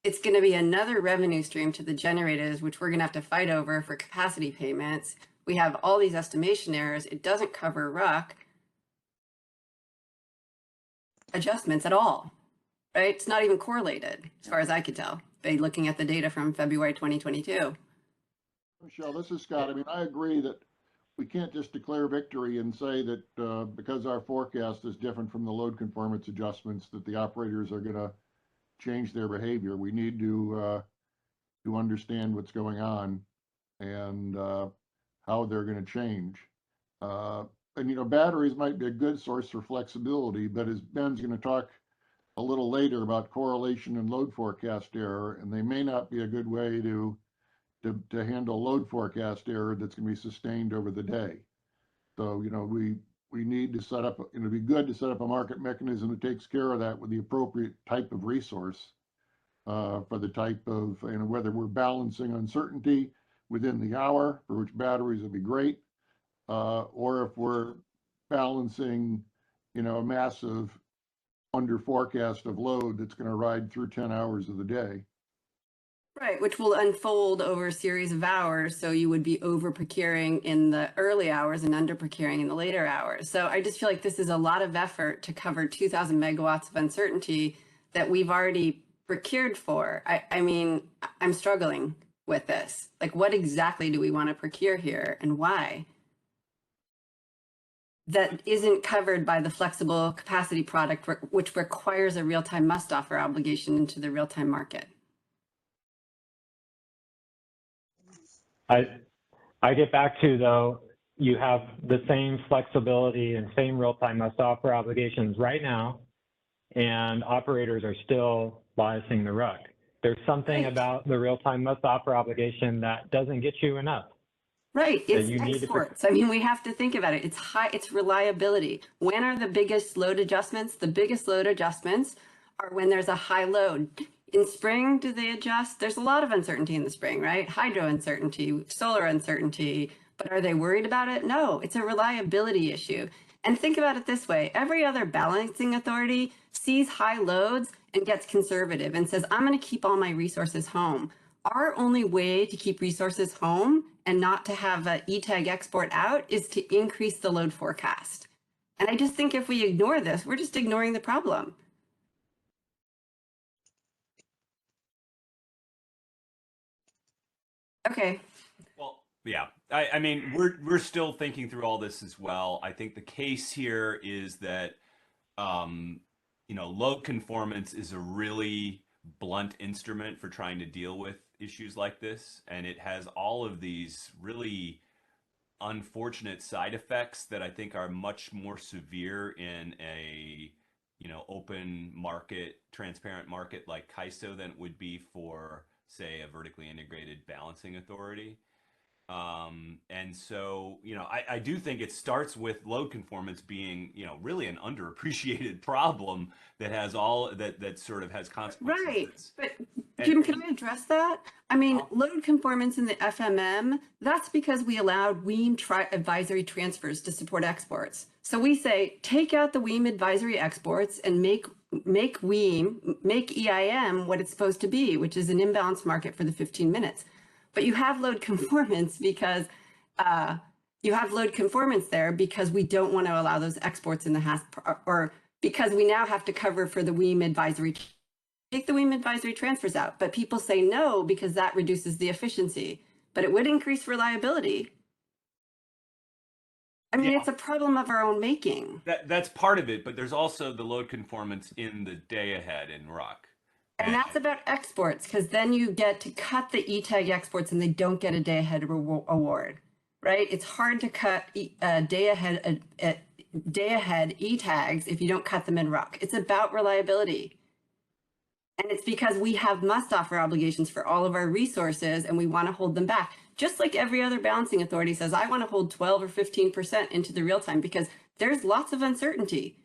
It's going to be another revenue stream to the generators, which we're going to have to fight over for capacity payments. We have all these estimation errors. It doesn't cover RUC adjustments at all, right? It's not even correlated as far as I could tell by looking at the data from February 2022. Michelle, this is Scott. I mean, I agree that we can't just declare victory and say that because our forecast is different from the load conformance adjustments that the operators are going to change their behavior. We need to understand what's going on and how they're going to change. And, you know, batteries might be a good source for flexibility, but as Ben's going to talk a little later about correlation and load forecast error, and they may not be a good way to handle load forecast error that's going to be sustained over the day. So, we need to set up, it'd be good to set up a market mechanism that takes care of that with the appropriate type of resource for the type of, whether we're balancing uncertainty within the hour, for which batteries would be great, or if we're balancing, a massive under forecast of load that's going to ride through 10 hours of the day. Right, which will unfold over a series of hours. So you would be over procuring in the early hours and under procuring in the later hours. So I just feel like this is a lot of effort to cover 2,000 megawatts of uncertainty that we've already procured for. I mean, I'm struggling with this. Like, what exactly do we want to procure here and why? That isn't covered by the flexible capacity product, which requires a real-time must-offer obligation into the real-time market. I get back to, though, you have the same flexibility and same real-time must-offer obligations right now, and operators are still biasing the ruck. There's something about the real-time must-offer obligation that doesn't get you enough. Right, it's exports. I mean, we have to think about it. It's reliability. When are the biggest load adjustments? The biggest load adjustments are when there's a high load. In spring, do they adjust? There's a lot of uncertainty in the spring, right? Hydro uncertainty, solar uncertainty, but are they worried about it? No, it's a reliability issue. And think about it this way. Every other balancing authority sees high loads and gets conservative and says, I'm going to keep all my resources home. Our only way to keep resources home and not to have an ETAG export out is to increase the load forecast. And I just think if we ignore this, we're just ignoring the problem. Okay. Well, yeah. I mean, we're still thinking through all this as well. I think the case here is that, load conformance is a really blunt instrument for trying to deal with issues like this, and it has all of these really unfortunate side effects that I think are much more severe in a open market, transparent market like CAISO than it would be for, say, a vertically integrated balancing authority. And so, I do think it starts with load conformance being, really an underappreciated problem that has that sort of has consequences. Right. But Jim, can I address that? I mean, load conformance in the FMM, that's because we allowed WEAM advisory transfers to support exports. So we say, take out the WEAM advisory exports and make EIM what it's supposed to be, which is an imbalanced market for the 15 minutes. But you have load conformance because there because we don't want to allow those exports in the HASP, or because we now have to cover for the WEAM advisory. Take the WEAM advisory transfers out, but people say no because that reduces the efficiency, but it would increase reliability. I mean, it's a problem of our own making. That's part of it, but there's also the load conformance in the day ahead in RUC. And that's about exports, because then you get to cut the ETAG exports and they don't get a day ahead award, right? It's hard to cut day ahead ETAGs if you don't cut them in RUC. It's about reliability. And it's because we have must offer obligations for all of our resources and we want to hold them back. Just like every other balancing authority says, I want to hold 12 or 15% into the real time because there's lots of uncertainty.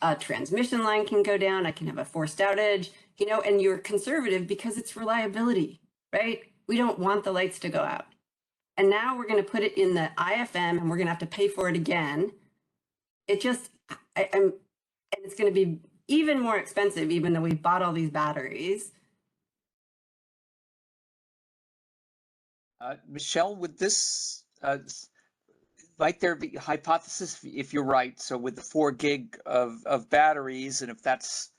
A transmission line can go down, I can have a forced outage, and you're conservative because it's reliability, right? We don't want the lights to go out. And now we're going to put it in the IFM and we're going to have to pay for it again. It just, and it's going to be even more expensive, even though we bought all these batteries. Michelle, would this, might there be hypothesis, if you're right, so with the 4 gig of batteries, and if that's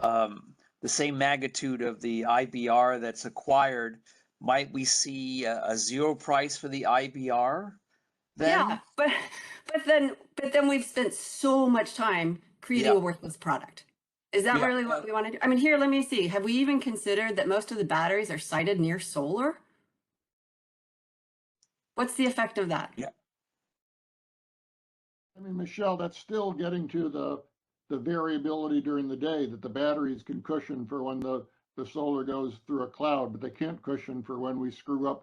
the same magnitude of the IBR that's acquired, might we see a zero price for the IBR then? Yeah, but then we've spent so much time creating a worthless product. Is that really what we want to do? I mean, here, let me see. Have we even considered that most of the batteries are sited near solar? What's the effect of that? Yeah. I mean, Michelle, that's still getting to the variability during the day that the batteries can cushion for when the solar goes through a cloud, but they can't cushion for when we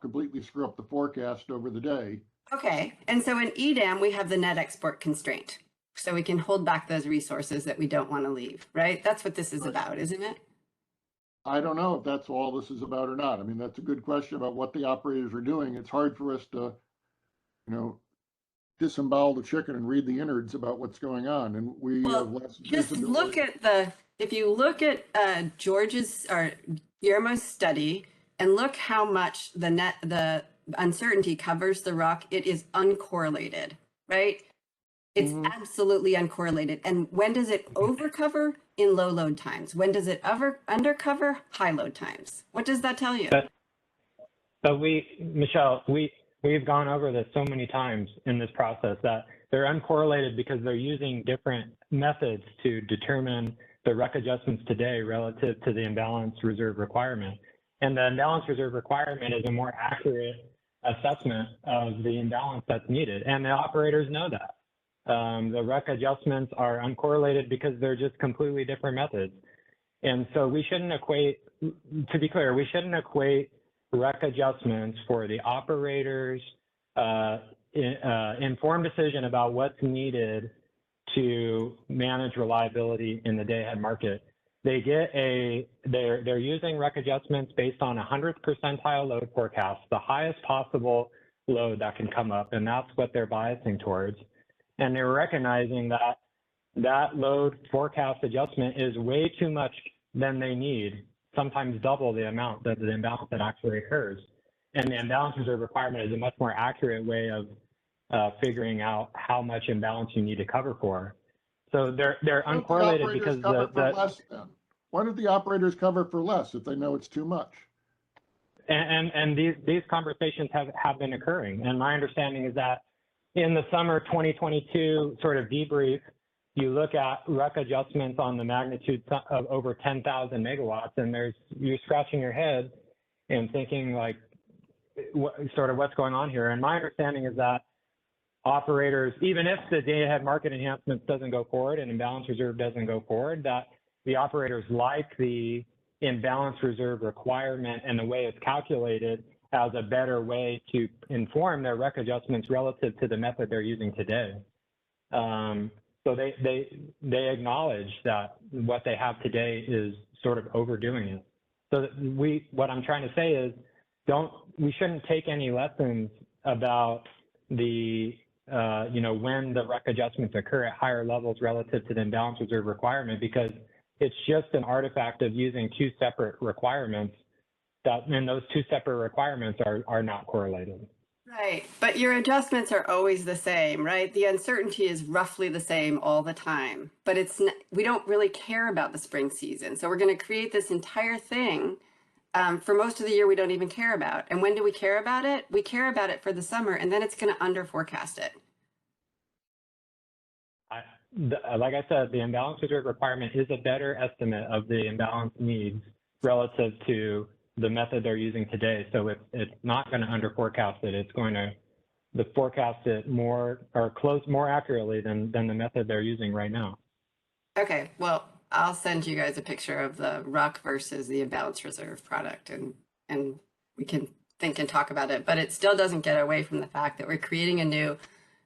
completely screw up the forecast over the day. Okay, and so in EDAM, we have the net export constraint. So we can hold back those resources that we don't want to leave, right? That's what this is about, isn't it? I don't know if that's all this is about or not. I mean, that's a good question about what the operators are doing. It's hard for us to, disembowel the chicken and read the innards about what's going on. And we have less Just visibility. look at if you look at George's or Guillermo's study and look how much the uncertainty covers the rock, it is uncorrelated, right? It's absolutely uncorrelated. And when does it overcover? In low load times. When does it undercover? High load times. What does that tell you? But Michelle, we've gone over this so many times in this process that they're uncorrelated because they're using different methods to determine the REC adjustments today relative to the imbalance reserve requirement. And the imbalance reserve requirement is a more accurate assessment of the imbalance that's needed. And the operators know that. The REC adjustments are uncorrelated because they're just completely different methods. And so we shouldn't equate, to be clear, we shouldn't equate REC adjustments for the operators' informed decision about what's needed to manage reliability in the day-ahead market. They're using REC adjustments based on 100th percentile load forecast, the highest possible load that can come up, and that's what they're biasing towards. And they're recognizing that that load forecast adjustment is way too much than they need, sometimes double the amount that the imbalance that actually occurs. And the imbalance reserve requirement is a much more accurate way of figuring out how much imbalance you need to cover for. So they're uncorrelated because why don't the operators cover for less if they know it's too much? And these conversations have been occurring. And my understanding is that in the summer 2022 sort of debrief, you look at REC adjustments on the magnitude of over 10,000 megawatts, and you're scratching your head and thinking like, what's going on here? And my understanding is that operators, even if the day-ahead market enhancements doesn't go forward and imbalance reserve doesn't go forward, that the operators like the imbalance reserve requirement and the way it's calculated as a better way to inform their REC adjustments relative to the method they're using today. So they acknowledge that what they have today is sort of overdoing it. So what I'm trying to say is, we shouldn't take any lessons about the when the REC adjustments occur at higher levels relative to the imbalance reserve requirement, because it's just an artifact of using two separate requirements and those two separate requirements are not correlated. Right, but your adjustments are always the same, right? The uncertainty is roughly the same all the time, but we don't really care about the spring season. So we're going to create this entire thing for most of the year we don't even care about. And when do we care about it? We care about it for the summer, and then it's going to under forecast it. Like I said, the imbalance reserve requirement is a better estimate of the imbalance needs relative to the method they're using today. So it's not going to under forecast it. It's going to forecast it more accurately than the method they're using right now. Okay, well, I'll send you guys a picture of the RUC versus the imbalance reserve product, and we can think and talk about it, but it still doesn't get away from the fact that we're creating a new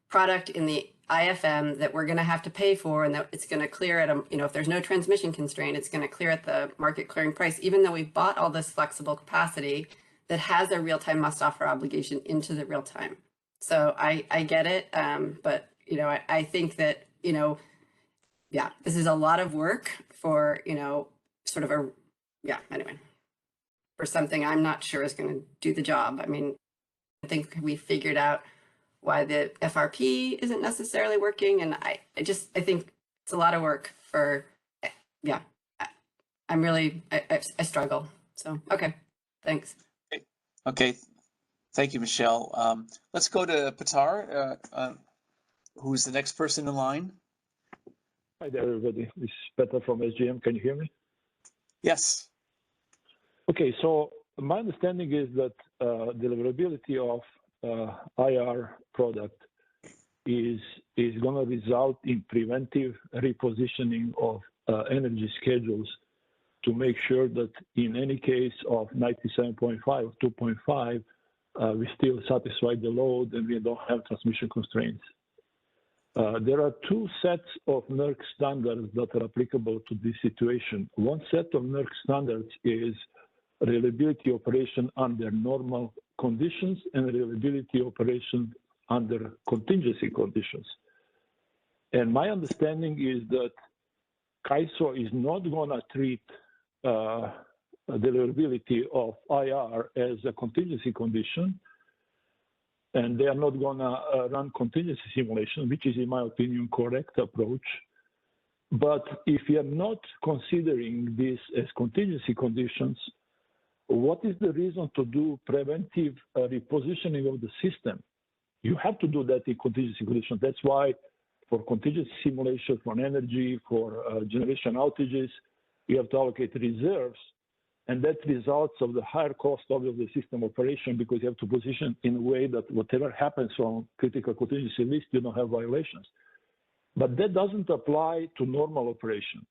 product in the IFM that we're going to have to pay for, and that it's going to clear at if there's no transmission constraint, it's going to clear at the market clearing price, even though we've bought all this flexible capacity that has a real-time must-offer obligation into the real-time. So I get it, but I think that this is a lot of work for anyway, for something I'm not sure is going to do the job. I mean, I think we figured out why the FRP isn't necessarily working. And I think it's a lot of work for, I struggle. So, okay, thanks. Okay, thank you, Michelle. Let's go to Petar, who's the next person in line. Hi there, everybody. This is Petar from SGM. Can you hear me? Yes. Okay, so my understanding is that deliverability of IR product is going to result in preventive repositioning of energy schedules to make sure that in any case of 97.5 or 2.5, we still satisfy the load and we don't have transmission constraints. There are two sets of NERC standards that are applicable to this situation. One set of NERC standards is reliability operation under normal conditions and reliability operation under contingency conditions. And my understanding is that CAISO is not going to treat the reliability of IR as a contingency condition, and they are not going to run contingency simulation, which is, in my opinion, correct approach. But if you are not considering this as contingency conditions, what is the reason to do preventive repositioning of the system? You have to do that in contingency conditions. That's why for contingency simulation, for energy, for generation outages, you have to allocate reserves, and that results of the higher cost of the system operation because you have to position in a way that whatever happens from critical contingency list, you don't have violations. But that doesn't apply to normal operation.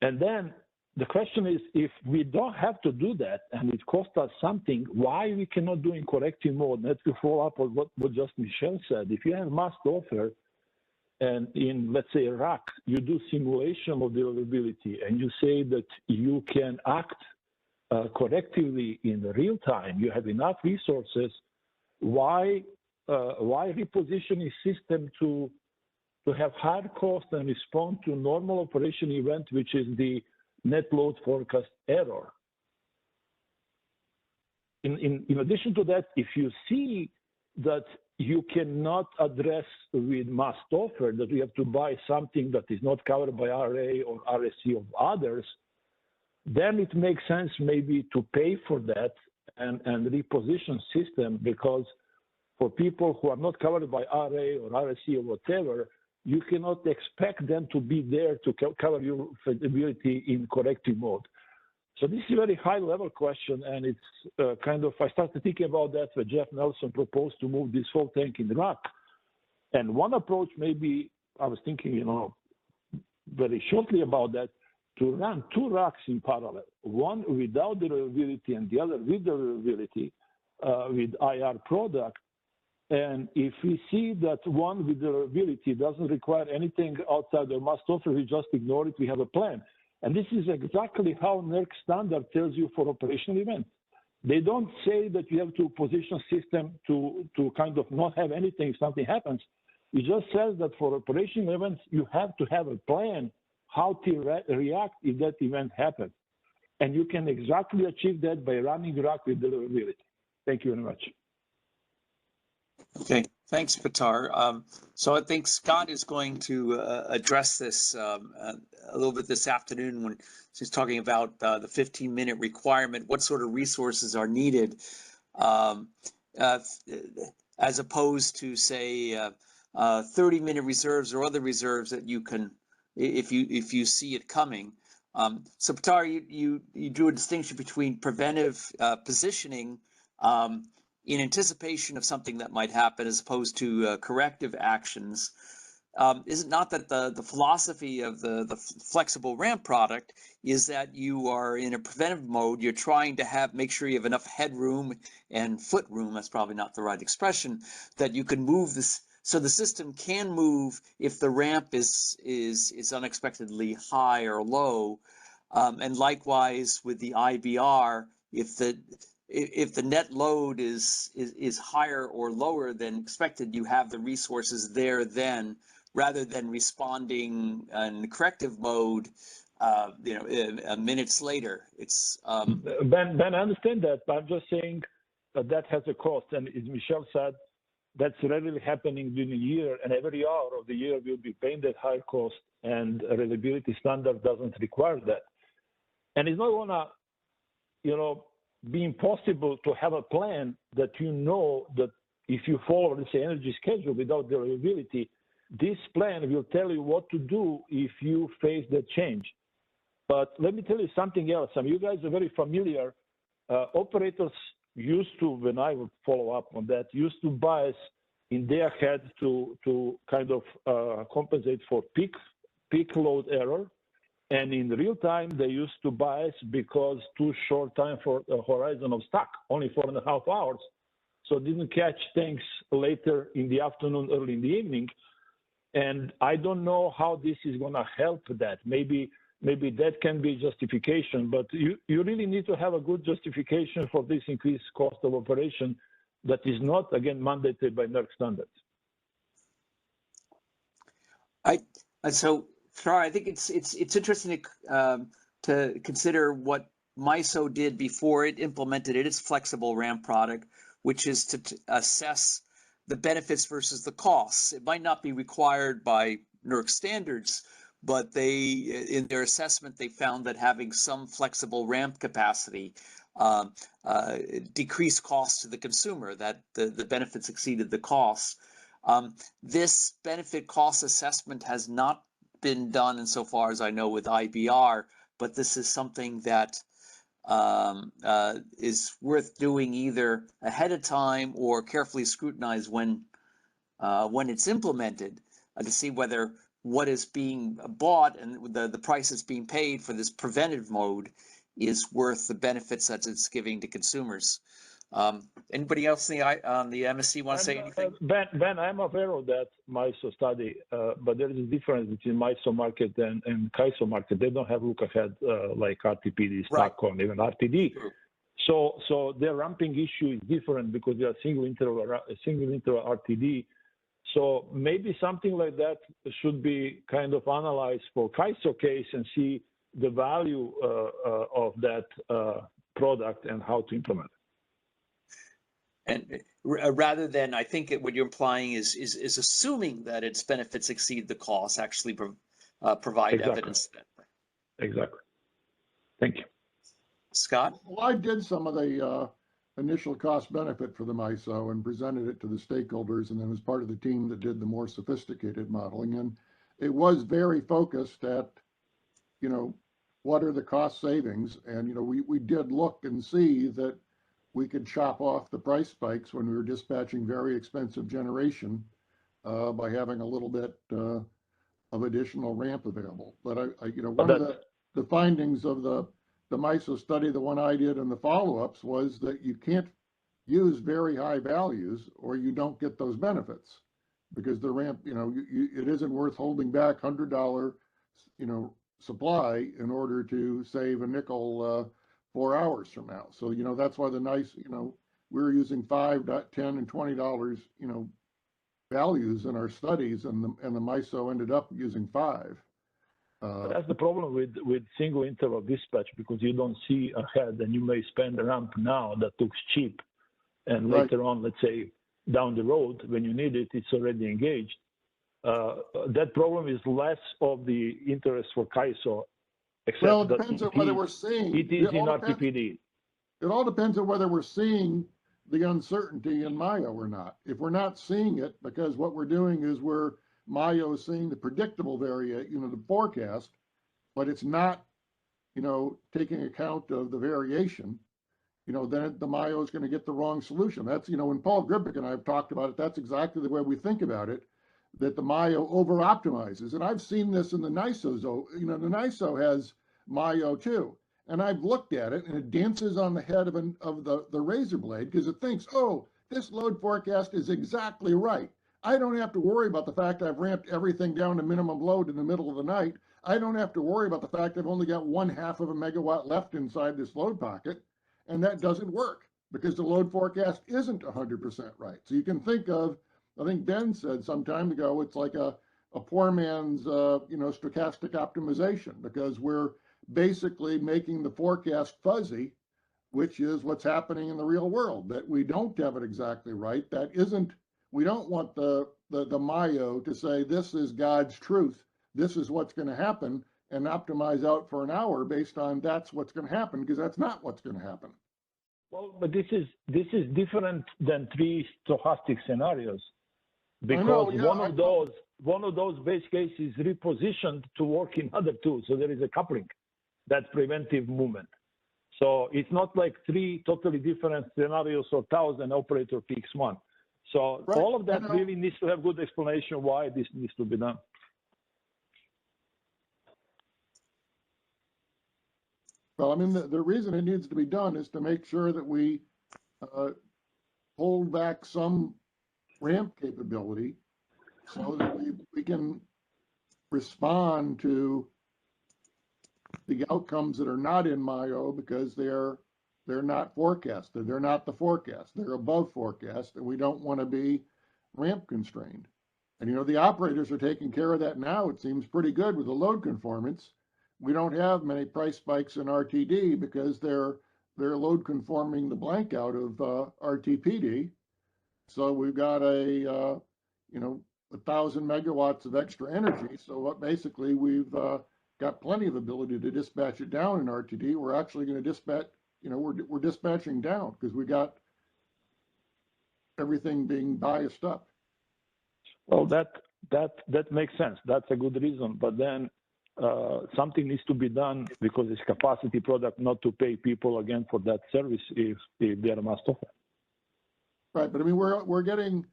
And then the question is, if we don't have to do that and it costs us something, why we cannot do in corrective mode? That will follow up on what just Michelle said. If you have must offer, and in, let's say, RAC, you do simulation of the reliability, and you say that you can act correctively in real time, you have enough resources, why repositioning system to have higher cost and respond to normal operation event, which is the net load forecast error? In addition to that, if you see that you cannot address with must offer, that you have to buy something that is not covered by RA or RSC of others, then it makes sense maybe to pay for that and reposition system, because for people who are not covered by RA or RSC or whatever, you cannot expect them to be there to cover your feasibility in corrective mode. So this is a very high-level question, and it's kind of, I started thinking about that when Jeff Nelson proposed to move this whole tank in RAC. And one approach, maybe I was thinking, very shortly about that, to run two racks in parallel, one without the reliability and the other with the reliability with IR product. And if we see that one with the reliability doesn't require anything outside the must offer, we just ignore it, we have a plan. And this is exactly how NERC standard tells you for operational events. They don't say that you have to position system to kind of not have anything if something happens. It just says that for operational events, you have to have a plan how to react if that event happens. And you can exactly achieve that by running RAC with deliverability. Thank you very much. Okay, thanks, Petar. So I think Scott is going to address this a little bit this afternoon when she's talking about the 15-minute requirement, what sort of resources are needed, as opposed to, say, 30-minute reserves or other reserves that you can, if you see it coming. So Petar, you drew a distinction between preventive positioning in anticipation of something that might happen, as opposed to corrective actions. Is it not that the philosophy of the flexible ramp product is that you are in a preventive mode, you're trying to make sure you have enough headroom and foot room, that's probably not the right expression, that you can move this, so the system can move if the ramp is unexpectedly high or low. And likewise with the IBR, if the net load is higher or lower than expected, you have the resources there then, rather than responding in corrective mode, minutes later. It's Ben, I understand that, but I'm just saying that has a cost, and as Michelle said, that's rarely happening during the year, and every hour of the year will be paying that high cost, and a reliability standard doesn't require that. And it's not gonna, be impossible to have a plan that that if you follow, let's say, energy schedule without the reliability, this plan will tell you what to do if you face that change. But let me tell you something else. You guys are very familiar. Operators used to, when I would follow up on that, used to bias in their head to kind of compensate for peak load error. And in real time, they used to bias because too short time for a horizon of stock, only 4.5 hours. So didn't catch things later in the afternoon, early in the evening. And I don't know how this is going to help that. Maybe that can be justification, but you really need to have a good justification for this increased cost of operation that is not, again, mandated by NERC standards. So, Farah, I think it's interesting to consider what MISO did before it implemented its flexible ramp product, which is to assess the benefits versus the costs. It might not be required by NERC standards, but in their assessment, they found that having some flexible ramp capacity decreased costs to the consumer, that the benefits exceeded the costs. This benefit cost assessment has not been done insofar as I know with IBR, but this is something that is worth doing either ahead of time or carefully scrutinized when it's implemented to see whether what is being bought and the price that's being paid for this preventive mode is worth the benefits that it's giving to consumers. Anybody else on the MSC want to say anything? Ben, I'm aware of that MISO study, but there is a difference between MISO market and CAISO market. They don't have look ahead like RTPD, STATCOM, even RTD. So their ramping issue is different because they are single interval RTD. So maybe something like that should be kind of analyzed for CAISO case and see the value of that product and how to implement it. And rather than, I think what you're implying is assuming that its benefits exceed the costs, actually provide evidence. Exactly. Thank you. Scott? Well, I did some of the initial cost benefit for the MISO and presented it to the stakeholders, and then was part of the team that did the more sophisticated modeling. And it was very focused at, what are the cost savings? And, we did look and see that we could chop off the price spikes when we were dispatching very expensive generation by having a little bit of additional ramp available. But one of the findings of the MISO study, the one I did and the follow-ups, was that you can't use very high values or you don't get those benefits because the ramp, it isn't worth holding back $100, supply in order to save a nickel 4 hours from now. So, that's why we're using $5, $10, and $20, values in our studies, and the MISO ended up using 5. That's the problem with single interval dispatch, because you don't see ahead, and you may spend a ramp now that looks cheap, and later on, let's say down the road when you need it, it's already engaged. That problem is less of the interest for CAISO. Well, it depends on whether we're seeing it is in RTPD. It all depends on whether we're seeing the uncertainty in MIO or not. If we're not seeing it, because what we're doing is MIO is seeing the predictable variation, the forecast, but it's not, taking account of the variation, then the MIO is going to get the wrong solution. That's, when Paul Gribik and I have talked about it, that's exactly the way we think about it, that the MIO over optimizes. And I've seen this in the NISO. The NISO has MIO too. And I've looked at it and it dances on the head of the razor blade because it thinks, oh, this load forecast is exactly right. I don't have to worry about the fact I've ramped everything down to minimum load in the middle of the night. I don't have to worry about the fact I've only got 1/2 of a megawatt left inside this load pocket. And that doesn't work because the load forecast isn't 100% right. So you can think of, I think Ben said some time ago, it's like a poor man's, stochastic optimization, because we're basically making the forecast fuzzy, which is what's happening in the real world, that we don't have it exactly right. That isn't, we don't want the MIO to say, this is God's truth, this is what's going to happen, and optimize out for an hour based on that's what's going to happen, because that's not what's going to happen. Well, but this is different than 3 stochastic scenarios. Because one of those base cases is repositioned to work in other 2. So there is a coupling, that preventive movement. So it's not like 3 totally different scenarios or 1,000 operator picks one. So all of that really needs to have good explanation why this needs to be done. Well, I mean, the reason it needs to be done is to make sure that we hold back some ramp capability so that we can respond to the outcomes that are not in MIO because they're not forecasted. They're not the forecast. They're above forecast, and we don't want to be ramp constrained. And, you know, the operators are taking care of that now. It seems pretty good with the load conformance. We don't have many price spikes in RTD because they're load conforming the blank out of RTPD. So we've got a 1,000 megawatts of extra energy. So what basically we've got plenty of ability to dispatch it down in RTD. We're actually going to dispatch, we're dispatching down because we got everything being biased up. Well, that makes sense. That's a good reason. But then something needs to be done because it's capacity product not to pay people again for that service if they're must offer. Right, but I mean we're getting.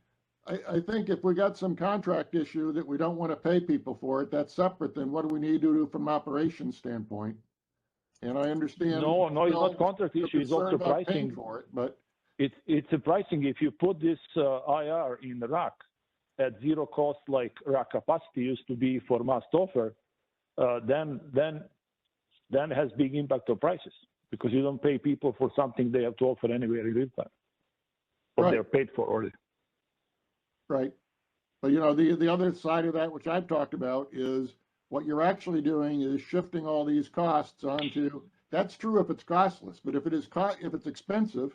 I think if we got some contract issue that we don't want to pay people for it, that's separate than what do we need to do from an operations standpoint. And I understand. No, it's not contract issue. It's also pricing for it, but it's a pricing. If you put this IR in the rack at zero cost, like rack capacity used to be for must offer, then it has big impact on prices because you don't pay people for something they have to offer anywhere in real time, or they're paid for already. Right. But, you know, the other side of that, which I've talked about, is what you're actually doing is shifting all these costs onto, that's true if it's costless, but if it's expensive,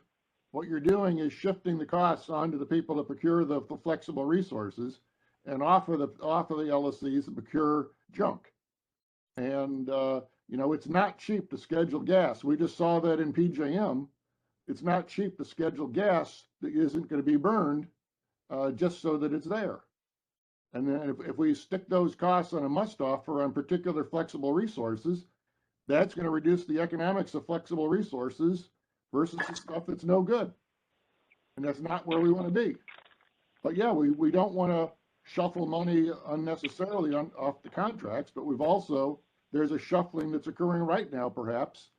what you're doing is shifting the costs onto the people that procure the flexible resources and offer the LSCs to procure junk. And, you know, it's not cheap to schedule gas. We just saw that in PJM. It's not cheap to schedule gas that isn't going to be burned just so that it's there. And then if we stick those costs on a must offer on particular flexible resources, that's going to reduce the economics of flexible resources versus the stuff that's no good. And that's not where we want to be. But yeah, we don't want to shuffle money unnecessarily off the contracts, but there's a shuffling that's occurring right now, perhaps,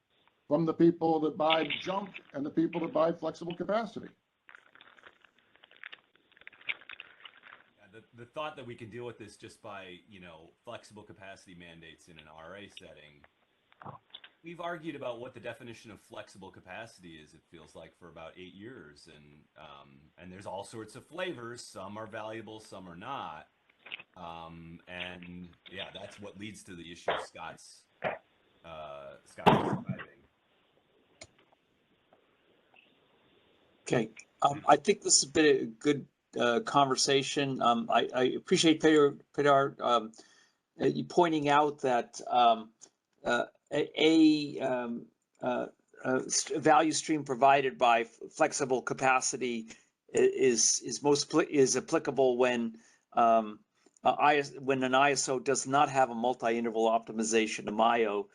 from the people that buy junk and the people that buy flexible capacity. The thought that we can deal with this just by, flexible capacity mandates in an RA setting. We've argued about what the definition of flexible capacity is, it feels like, for about 8 years. And there's all sorts of flavors. Some are valuable, some are not. And yeah, that's what leads to the issue Scott's describing. Okay. I think this has been a good conversation. I appreciate Pedar you pointing out that a value stream provided by flexible capacity is applicable when an ISO does not have a multi-interval optimization to MIO.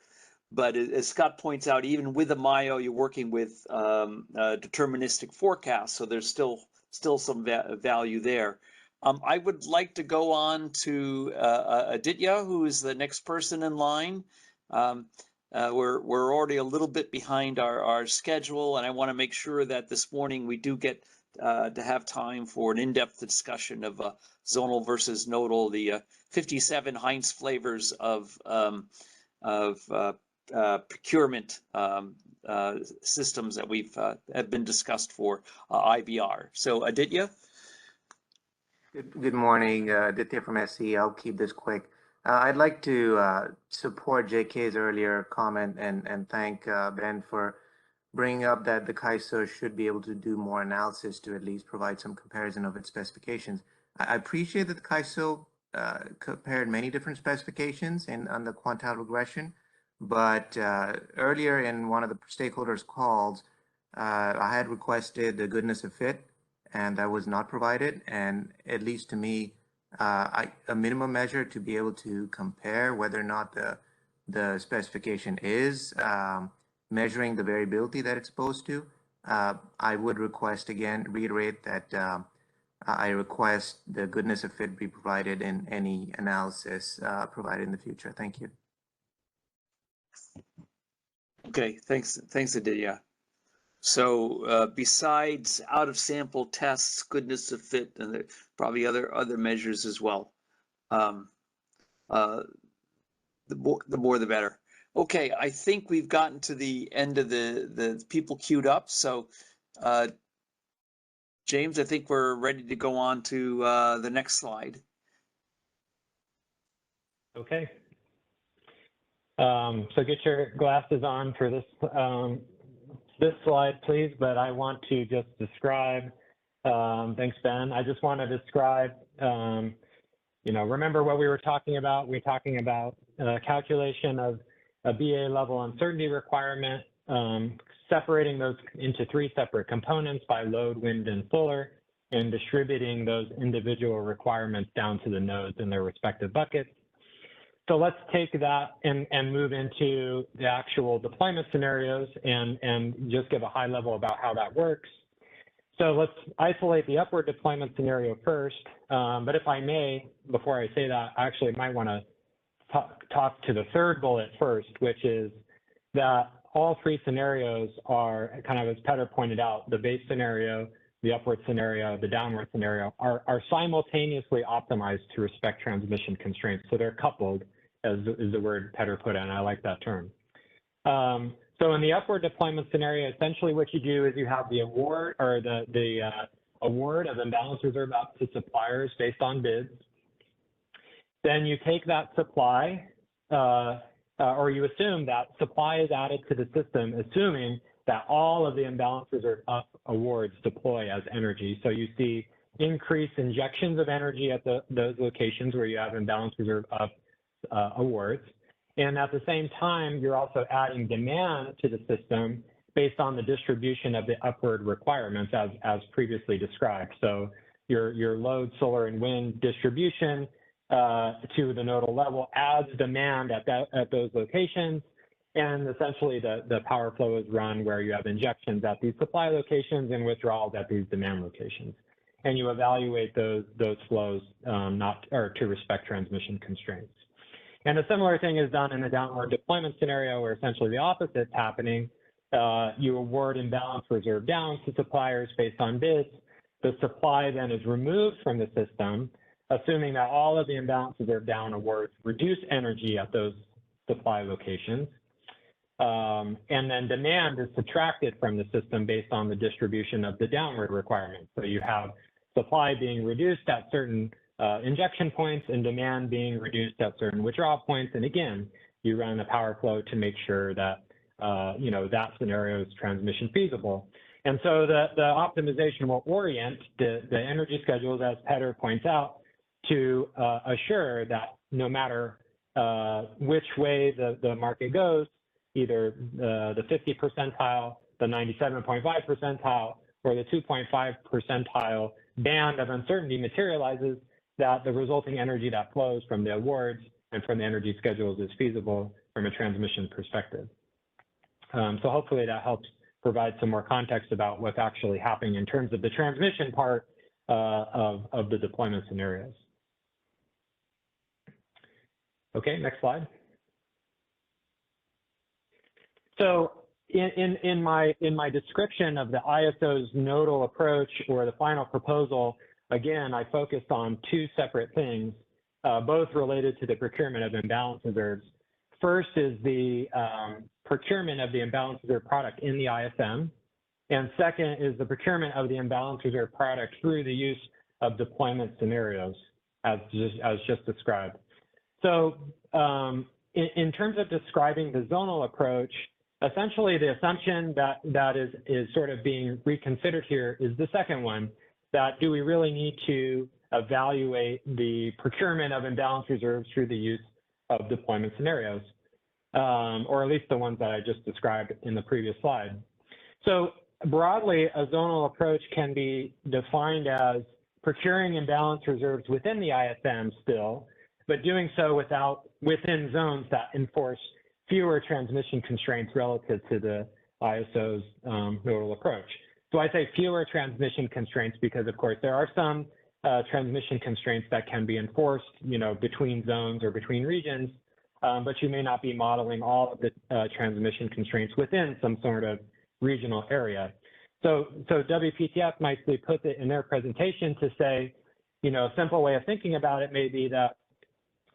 But as Scott points out, even with a MIO, you're working with deterministic forecasts, so there's still some value there. I would like to go on to Aditya, who is the next person in line. We're already a little bit behind our schedule, and I want to make sure that this morning we do get to have time for an in-depth discussion of zonal versus nodal, the 57 Heinz flavors of procurement systems that have been discussed for IBR. So Aditya? Good morning, Aditya from SE. I'll keep this quick. I'd like to support JK's earlier comment and thank Ben for bringing up that the CAISO should be able to do more analysis to at least provide some comparison of its specifications. I appreciate that the CAISO compared many different specifications on the quantile regression, but earlier in one of the stakeholders' calls, I had requested the goodness of fit, and that was not provided. And at least to me, a minimum measure to be able to compare whether or not the specification is measuring the variability that it's supposed to. I would reiterate that I request the goodness of fit be provided in any analysis provided in the future. Thank you. Okay, thanks, Aditya. So besides out of sample tests, goodness of fit, and there probably other measures as well. The more the better. Okay, I think we've gotten to the end of the people queued up. So James, I think we're ready to go on to the next slide. Okay. So get your glasses on for this slide, please. But I want to just describe. Thanks, Ben. I just want to describe. Remember what we were talking about? We're talking about calculation of a BA level uncertainty requirement, separating those into 3 separate components by load, wind, and solar, and distributing those individual requirements down to the nodes in their respective buckets. So let's take that and move into the actual deployment scenarios and just give a high level about how that works. So let's isolate the upward deployment scenario first. But if I may, before I say that, I actually might want to talk to the third bullet first, which is that all 3 scenarios are kind of, as Petter pointed out, the base scenario, the upward scenario, the downward scenario are simultaneously optimized to respect transmission constraints. So they're coupled, as is the word Petter put in. I like that term. So in the upward deployment scenario, essentially what you do is you have the award or the award of imbalance reserve up to suppliers based on bids. Then you take that supply, or you assume that supply is added to the system, assuming that all of the imbalance reserve up awards deploy as energy. So you see increased injections of energy at those locations where you have imbalance reserve up awards. And at the same time, you're also adding demand to the system based on the distribution of the upward requirements as previously described. So your load, solar, and wind distribution to the nodal level adds demand at those locations. And essentially the power flow is run where you have injections at these supply locations and withdrawals at these demand locations. And you evaluate those flows to respect transmission constraints. And a similar thing is done in a downward deployment scenario where essentially the opposite is happening. You award imbalance reserve down to suppliers based on bids. The supply then is removed from the system, assuming that all of the imbalance reserve down awards reduce energy at those supply locations. And then demand is subtracted from the system based on the distribution of the downward requirements. So you have supply being reduced at certain injection points and demand being reduced at certain withdrawal points. And again, you run the power flow to make sure that, that scenario is transmission feasible. And so the optimization will orient the energy schedules, as Petter points out, to assure that no matter which way the market goes, either the 50 percentile, the 97.5 percentile, or the 2.5 percentile band of uncertainty materializes, that the resulting energy that flows from the awards and from the energy schedules is feasible from a transmission perspective. So hopefully that helps provide some more context about what's actually happening in terms of the transmission part of the deployment scenarios. Okay, next slide. So in my description of the ISO's nodal approach or the final proposal, again, I focused on 2 separate things, both related to the procurement of imbalance reserves. First is the procurement of the imbalance reserve product in the ISM. And second is the procurement of the imbalance reserve product through the use of deployment scenarios, as just described. So in terms of describing the zonal approach, essentially the assumption that is sort of being reconsidered here is the second one, that do we really need to evaluate the procurement of imbalance reserves through the use of deployment scenarios, or at least the ones that I just described in the previous slide. So broadly, a zonal approach can be defined as procuring imbalance reserves within the ISM still, but doing so within zones that enforce fewer transmission constraints relative to the ISO's nodal approach. So I say fewer transmission constraints because, of course, there are some transmission constraints that can be enforced, between zones or between regions. but you may not be modeling all of the transmission constraints within some sort of regional area. So WPTF nicely puts it in their presentation to say, you know, a simple way of thinking about it may be that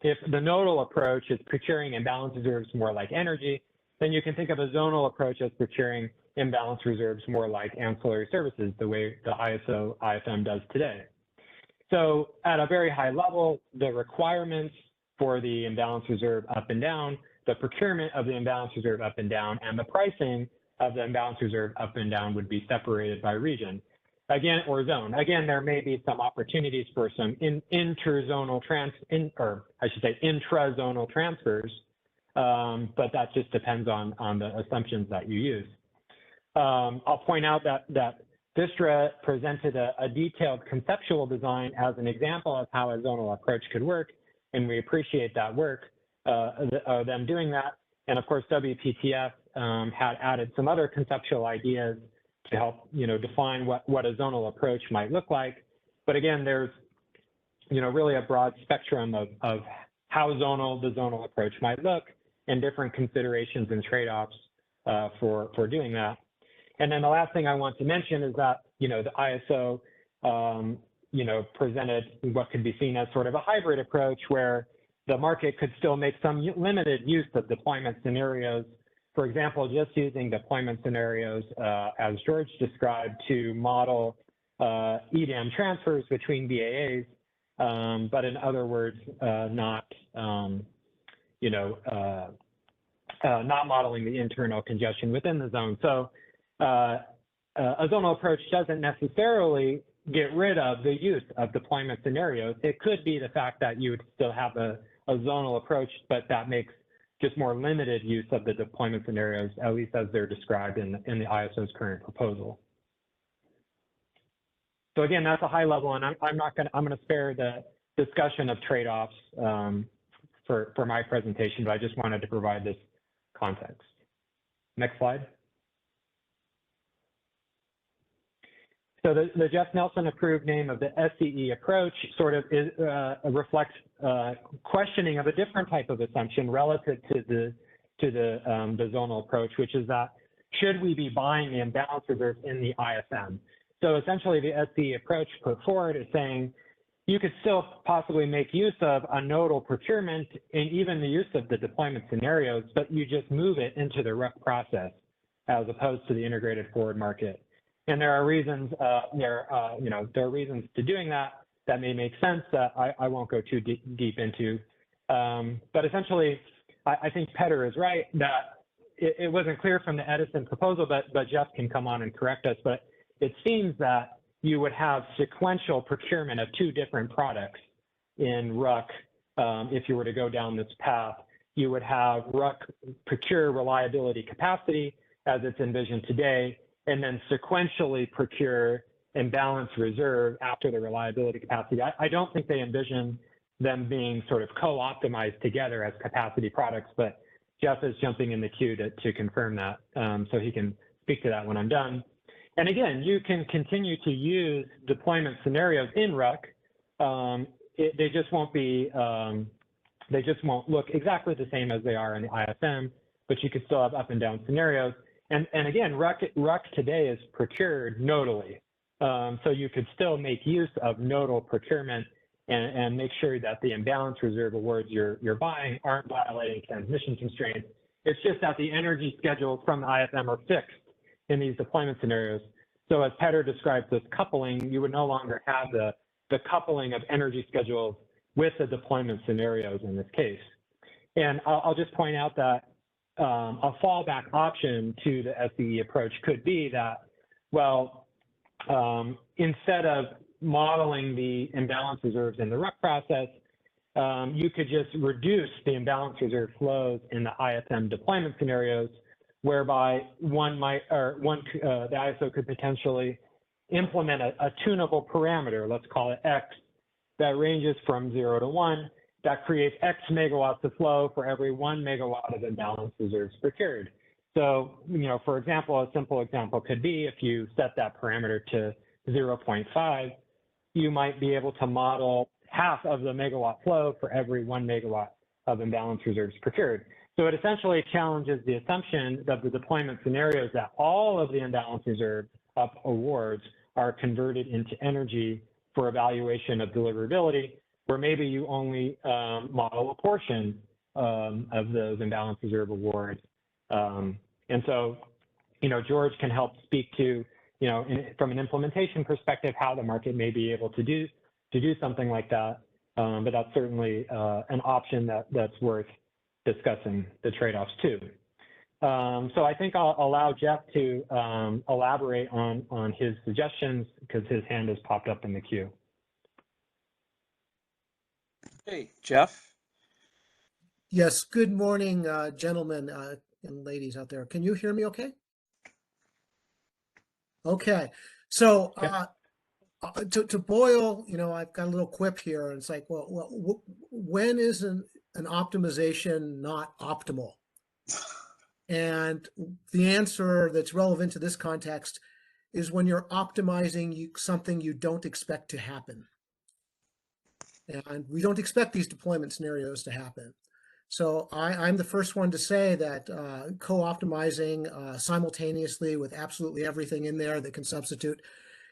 if the nodal approach is procuring imbalance reserves more like energy, then you can think of a zonal approach as procuring imbalance reserves more like ancillary services, the way the ISO IFM does today. So at a very high level, the requirements for the imbalance reserve up and down, the procurement of the imbalance reserve up and down, and the pricing of the imbalance reserve up and down would be separated by region. Again, or zone. Again, there may be some opportunities for some intrazonal intrazonal transfers, but that just depends on the assumptions that you use. I'll point out that Vistra presented a detailed conceptual design as an example of how a zonal approach could work, and we appreciate that work, them doing that. And of course, WPTF had added some other conceptual ideas to help, you know, define what a zonal approach might look like. But again, there's, you know, really a broad spectrum of how the zonal approach might look and different considerations and trade-offs for doing that. And then the last thing I want to mention is that, you know, the ISO, you know, presented what could be seen as sort of a hybrid approach where the market could still make some limited use of deployment scenarios. For example, just using deployment scenarios, as George described, to model EDAM transfers between BAAs, but in other words, not, you know, not modeling the internal congestion within the zone. So a zonal approach doesn't necessarily get rid of the use of deployment scenarios. It could be the fact that you would still have a zonal approach, but that makes just more limited use of the deployment scenarios, at least as they're described in the ISO's current proposal. So again, that's a high level, and I'm gonna spare the discussion of trade-offs for my presentation, but I just wanted to provide this context. Next slide. So the Jeff Nelson approved name of the SCE approach sort of reflects questioning of a different type of assumption relative to the zonal approach, which is that should we be buying the imbalance reserves in the IFM? So essentially the SCE approach put forward is saying you could still possibly make use of a nodal procurement and even the use of the deployment scenarios, but you just move it into the RUC process as opposed to the integrated forward market. And there are reasons, there are reasons to doing that may make sense that I won't go too deep into. But essentially, I think Petter is right that it wasn't clear from the Edison proposal, but Jeff can come on and correct us. But it seems that you would have sequential procurement of two different products in RUC if you were to go down this path. You would have RUC procure reliability capacity as it's envisioned today, and then sequentially procure imbalance reserve after the reliability capacity. I don't think they envision them being sort of co-optimized together as capacity products, but Jeff is jumping in the queue to confirm that, so he can speak to that when I'm done. And again, you can continue to use deployment scenarios in RUC. They just won't be, they just won't look exactly the same as they are in the IFM, but you could still have up and down scenarios. And again, RUC today is procured nodally. So you could still make use of nodal procurement and make sure that the imbalance reserve awards you're buying aren't violating transmission constraints. It's just that the energy schedules from the IFM are fixed in these deployment scenarios. So as Petter describes this coupling, you would no longer have the coupling of energy schedules with the deployment scenarios in this case. And I'll just point out that a fallback option to the SCE approach could be that, well, instead of modeling the imbalance reserves in the RUC process, you could just reduce the imbalance reserve flows in the IFM deployment scenarios, whereby the ISO could potentially implement a tunable parameter, let's call it X, that ranges from 0 to 1, that creates X megawatts of flow for every 1 megawatt of imbalance reserves procured. So, for example, a simple example could be if you set that parameter to 0.5, you might be able to model half of the megawatt flow for every 1 megawatt of imbalance reserves procured. So it essentially challenges the assumption of the deployment scenarios that all of the imbalance reserve awards are converted into energy for evaluation of deliverability, where maybe you only model a portion of those imbalance reserve awards. And so, George can help speak to, from an implementation perspective, how the market may be able to do something like that. But that's certainly an option that's worth discussing the trade-offs too. So I think I'll allow Jeff to elaborate on his suggestions because his hand has popped up in the queue. Hey, Jeff. Yes, good morning, gentlemen and ladies out there. Can you hear me okay? Okay, so to boil, I've got a little quip here, and it's like, well when is an optimization not optimal? And the answer that's relevant to this context is when you're optimizing something you don't expect to happen. And we don't expect these deployment scenarios to happen. So I'm the first one to say that co-optimizing simultaneously with absolutely everything in there that can substitute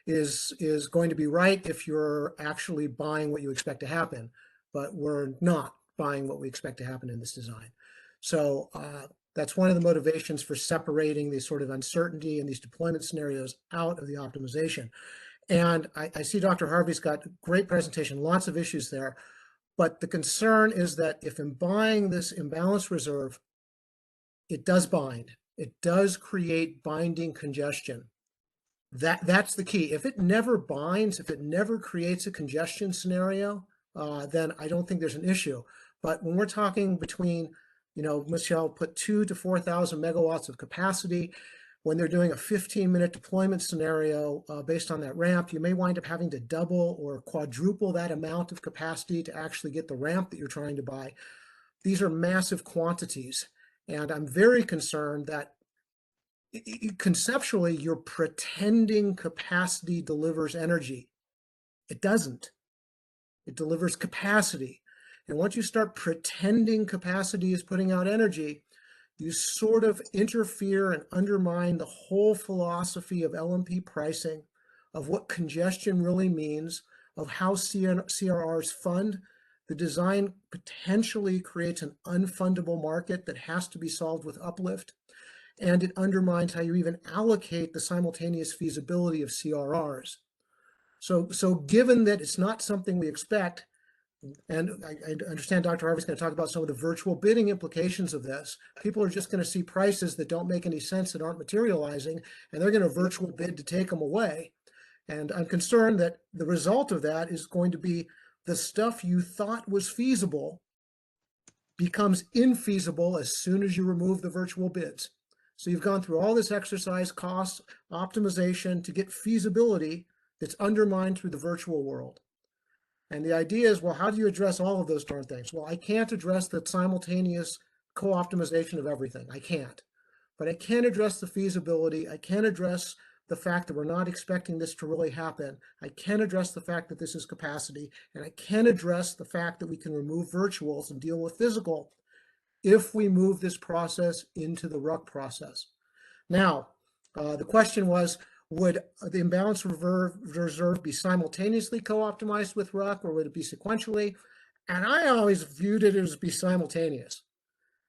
is going to be right if you're actually buying what you expect to happen, but we're not buying what we expect to happen in this design. So that's one of the motivations for separating these sort of uncertainty and these deployment scenarios out of the optimization. And I see Dr. Harvey's got a great presentation, lots of issues there. But the concern is that if I'm buying this imbalance reserve, it does bind. It does create binding congestion. That's the key. If it never binds, if it never creates a congestion scenario, then I don't think there's an issue. But when we're talking between, Michelle put 2,000 to 4,000 megawatts of capacity, when they're doing a 15-minute deployment scenario based on that ramp, you may wind up having to double or quadruple that amount of capacity to actually get the ramp that you're trying to buy. These are massive quantities. And I'm very concerned that conceptually, you're pretending capacity delivers energy. It doesn't. It delivers capacity. And once you start pretending capacity is putting out energy, you sort of interfere and undermine the whole philosophy of LMP pricing, of what congestion really means, of how CRRs fund. The design potentially creates an unfundable market that has to be solved with uplift, and it undermines how you even allocate the simultaneous feasibility of CRRs. So given that it's not something we expect, and I understand Dr. Harvey's going to talk about some of the virtual bidding implications of this. People are just going to see prices that don't make any sense, that aren't materializing, and they're going to virtual bid to take them away. And I'm concerned that the result of that is going to be the stuff you thought was feasible becomes infeasible as soon as you remove the virtual bids. So you've gone through all this exercise, cost, optimization to get feasibility that's undermined through the virtual world. And the idea is, well, how do you address all of those darn things? Well, I can't address the simultaneous co-optimization of everything. I can't. But I can address the feasibility. I can address the fact that we're not expecting this to really happen. I can address the fact that this is capacity. And I can address the fact that we can remove virtuals and deal with physical if we move this process into the RUC process. Now, the question was, would the imbalance reserve be simultaneously co-optimized with RUC, or would it be sequentially? And I always viewed it as be simultaneous.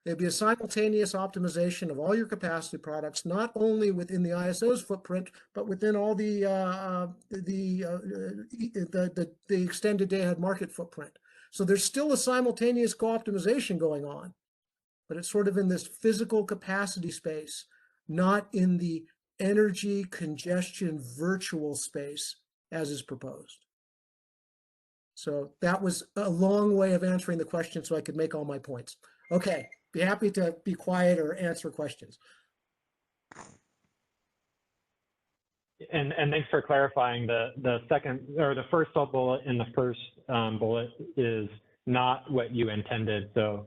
It'd be a simultaneous optimization of all your capacity products, not only within the ISO's footprint, but within all the extended day-ahead market footprint. So there's still a simultaneous co-optimization going on, but it's sort of in this physical capacity space, not in the energy congestion virtual space as is proposed. So that was a long way of answering the question so I could make all my points. Okay, be happy to be quiet or answer questions. And thanks for clarifying the second or the first bullet in the first bullet is not what you intended. So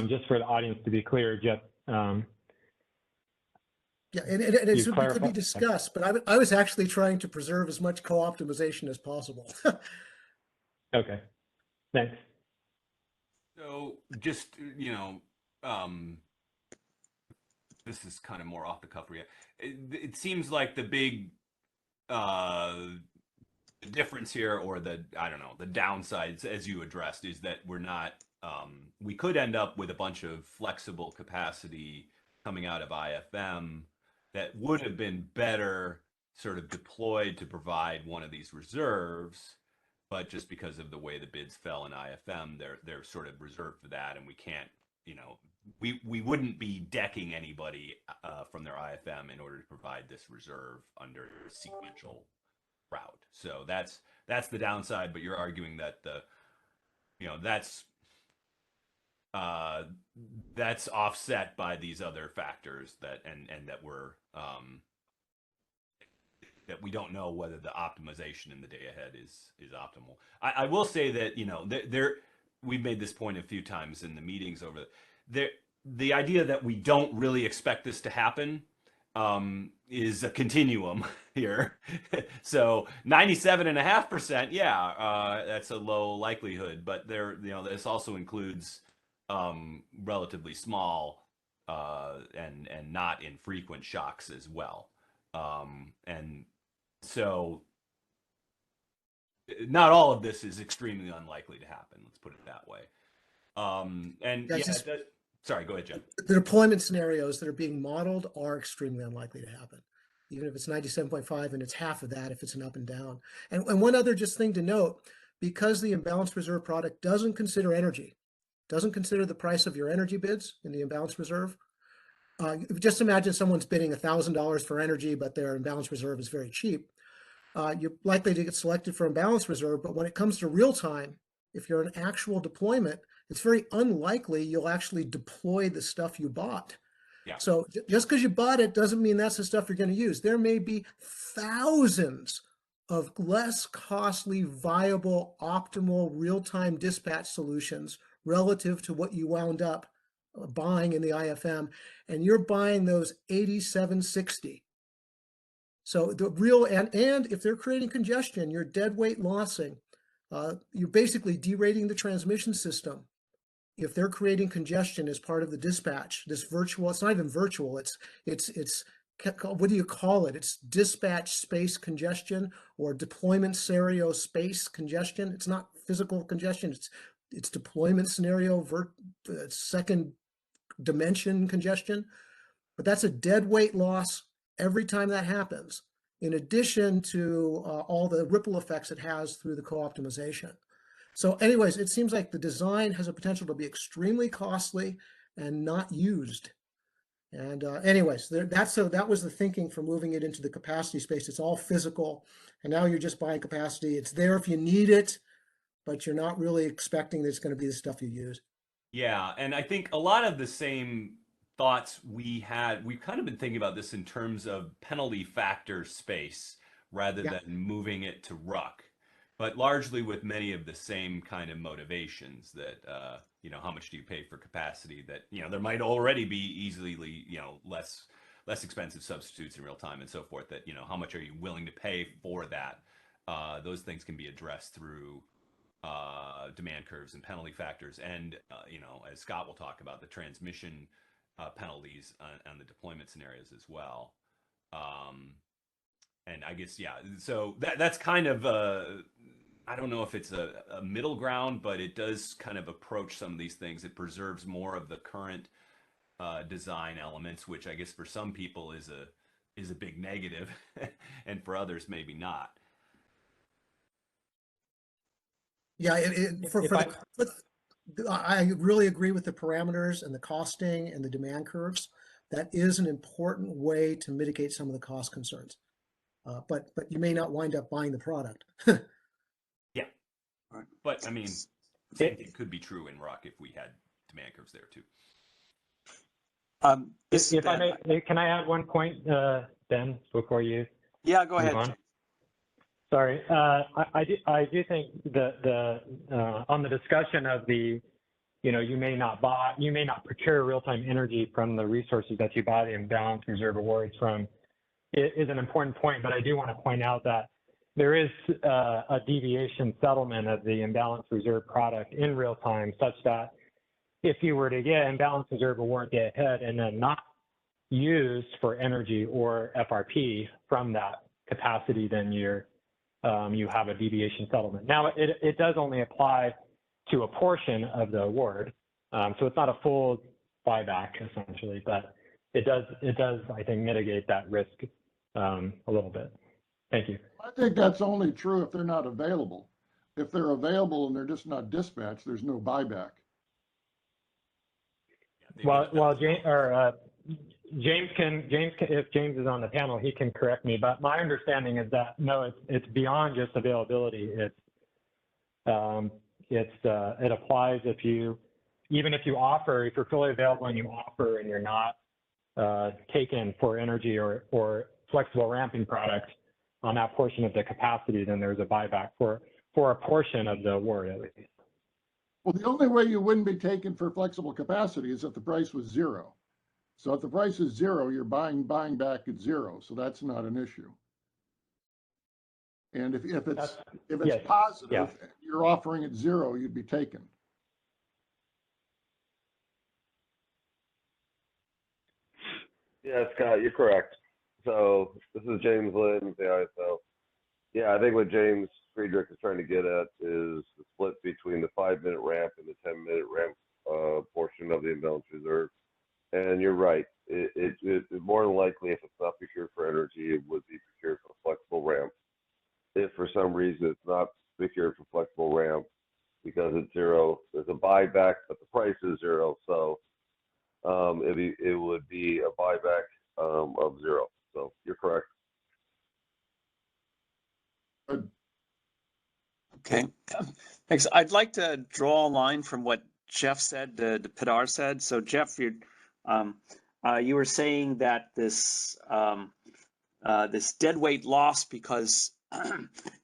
just for the audience to be clear, Jeff, yeah, and it could be discussed, but I was actually trying to preserve as much co-optimization as possible. Okay, thanks. So just, this is kind of more off the cuff. It seems like the big difference here, or the, I don't know, the downsides, as you addressed, is that we're not, we could end up with a bunch of flexible capacity coming out of IFM that would have been better sort of deployed to provide one of these reserves, but just because of the way the bids fell in IFM, they're sort of reserved for that, and we can't, we wouldn't be decking anybody from their IFM in order to provide this reserve under a sequential route. So that's the downside, but you're arguing that that's offset by these other factors that that we're that we don't know whether the optimization in the day ahead is optimal. I will say that we've made this point a few times in the meetings over there. The idea that we don't really expect this to happen is a continuum here. So 97.5%, yeah, that's a low likelihood, but this also includes relatively small and not infrequent shocks as well. And so not all of this is extremely unlikely to happen. Let's put it that way. Sorry, go ahead, Jim. The deployment scenarios that are being modeled are extremely unlikely to happen, even if it's 97.5 and it's half of that if it's an up and down. And one other just thing to note, because the imbalance reserve product doesn't consider energy, doesn't consider the price of your energy bids in the imbalance reserve. Just imagine someone's bidding $1,000 for energy, but their imbalance reserve is very cheap. You're likely to get selected for imbalance reserve, but when it comes to real time, if you're an actual deployment, it's very unlikely you'll actually deploy the stuff you bought. Yeah. So just because you bought it doesn't mean that's the stuff you're going to use. There may be thousands of less costly, viable, optimal real-time dispatch solutions relative to what you wound up buying in the IFM, and you're buying those 8760. So the real, and if they're creating congestion, you're dead weight lossing. You're basically derating the transmission system. If they're creating congestion as part of the dispatch, this virtual, it's not even virtual, it's what do you call it? It's dispatch space congestion or deployment scenario space congestion. It's not physical congestion, it's deployment scenario, second dimension congestion. But that's a dead weight loss every time that happens, in addition to all the ripple effects it has through the co-optimization. So anyways, it seems like the design has a potential to be extremely costly and not used. And anyways, that was the thinking for moving it into the capacity space. It's all physical, and now you're just buying capacity. It's there if you need it, but you're not really expecting that it's going to be the stuff you use. Yeah, and I think a lot of the same thoughts we've kind of been thinking about this in terms of penalty factor space rather than moving it to RUC, but largely with many of the same kind of motivations that, how much do you pay for capacity that, there might already be easily, less expensive substitutes in real time and so forth, that, how much are you willing to pay for that? Those things can be addressed through demand curves and penalty factors. And, as Scott will talk about, the transmission penalties on the deployment scenarios as well. And I guess, so that's kind of, I don't know if it's a middle ground, but it does kind of approach some of these things. It preserves more of the current design elements, which I guess for some people is a big negative, and for others, maybe not. Yeah, I really agree with the parameters and the costing and the demand curves. That is an important way to mitigate some of the cost concerns. But you may not wind up buying the product. Yeah, right. But I mean, same thing could be true in RUC if we had demand curves there too. If I may, can I add one point, Ben, before you? Yeah, go ahead. Sorry, I do think the on the discussion of the, you may not procure real-time energy from the resources that you buy the imbalance reserve awards from, is an important point. But I do want to point out that there is a deviation settlement of the imbalance reserve product in real time, such that if you were to get imbalance reserve award day ahead and then not used for energy or FRP from that capacity, then you have a deviation settlement. Now, it does only apply to a portion of the award, so it's not a full buyback essentially, but it does, I think, mitigate that risk a little bit. Thank you. I think that's only true if they're not available. If they're available and they're just not dispatched, there's no buyback. Well, James can, if James is on the panel, he can correct me. But my understanding is that no, it's beyond just availability. It applies even if you're fully available and you offer and you're not taken for energy or flexible ramping products on that portion of the capacity, then there's a buyback for a portion of the award at least. Well, the only way you wouldn't be taken for flexible capacity is if the price was zero. So if the price is zero, you're buying back at zero. So that's not an issue. And if it's yes, positive, yeah, you're offering at zero, you'd be taken. Yeah, Scott, you're correct. So this is James Lynn with the ISO. Yeah, I think what James Friedrich is trying to get at is the split between the 5-minute ramp and the 10-minute ramp portion of the imbalance reserve. And you're right. It more than likely, if it's not procured for energy, it would be procured for flexible ramp. If for some reason it's not procured for flexible ramp because it's zero, there's a buyback, but the price is zero. So it would be a buyback of zero. So you're correct. Okay, thanks. I'd like to draw a line from what Jeff said to Pilar said. So Jeff, you were saying that this this deadweight loss because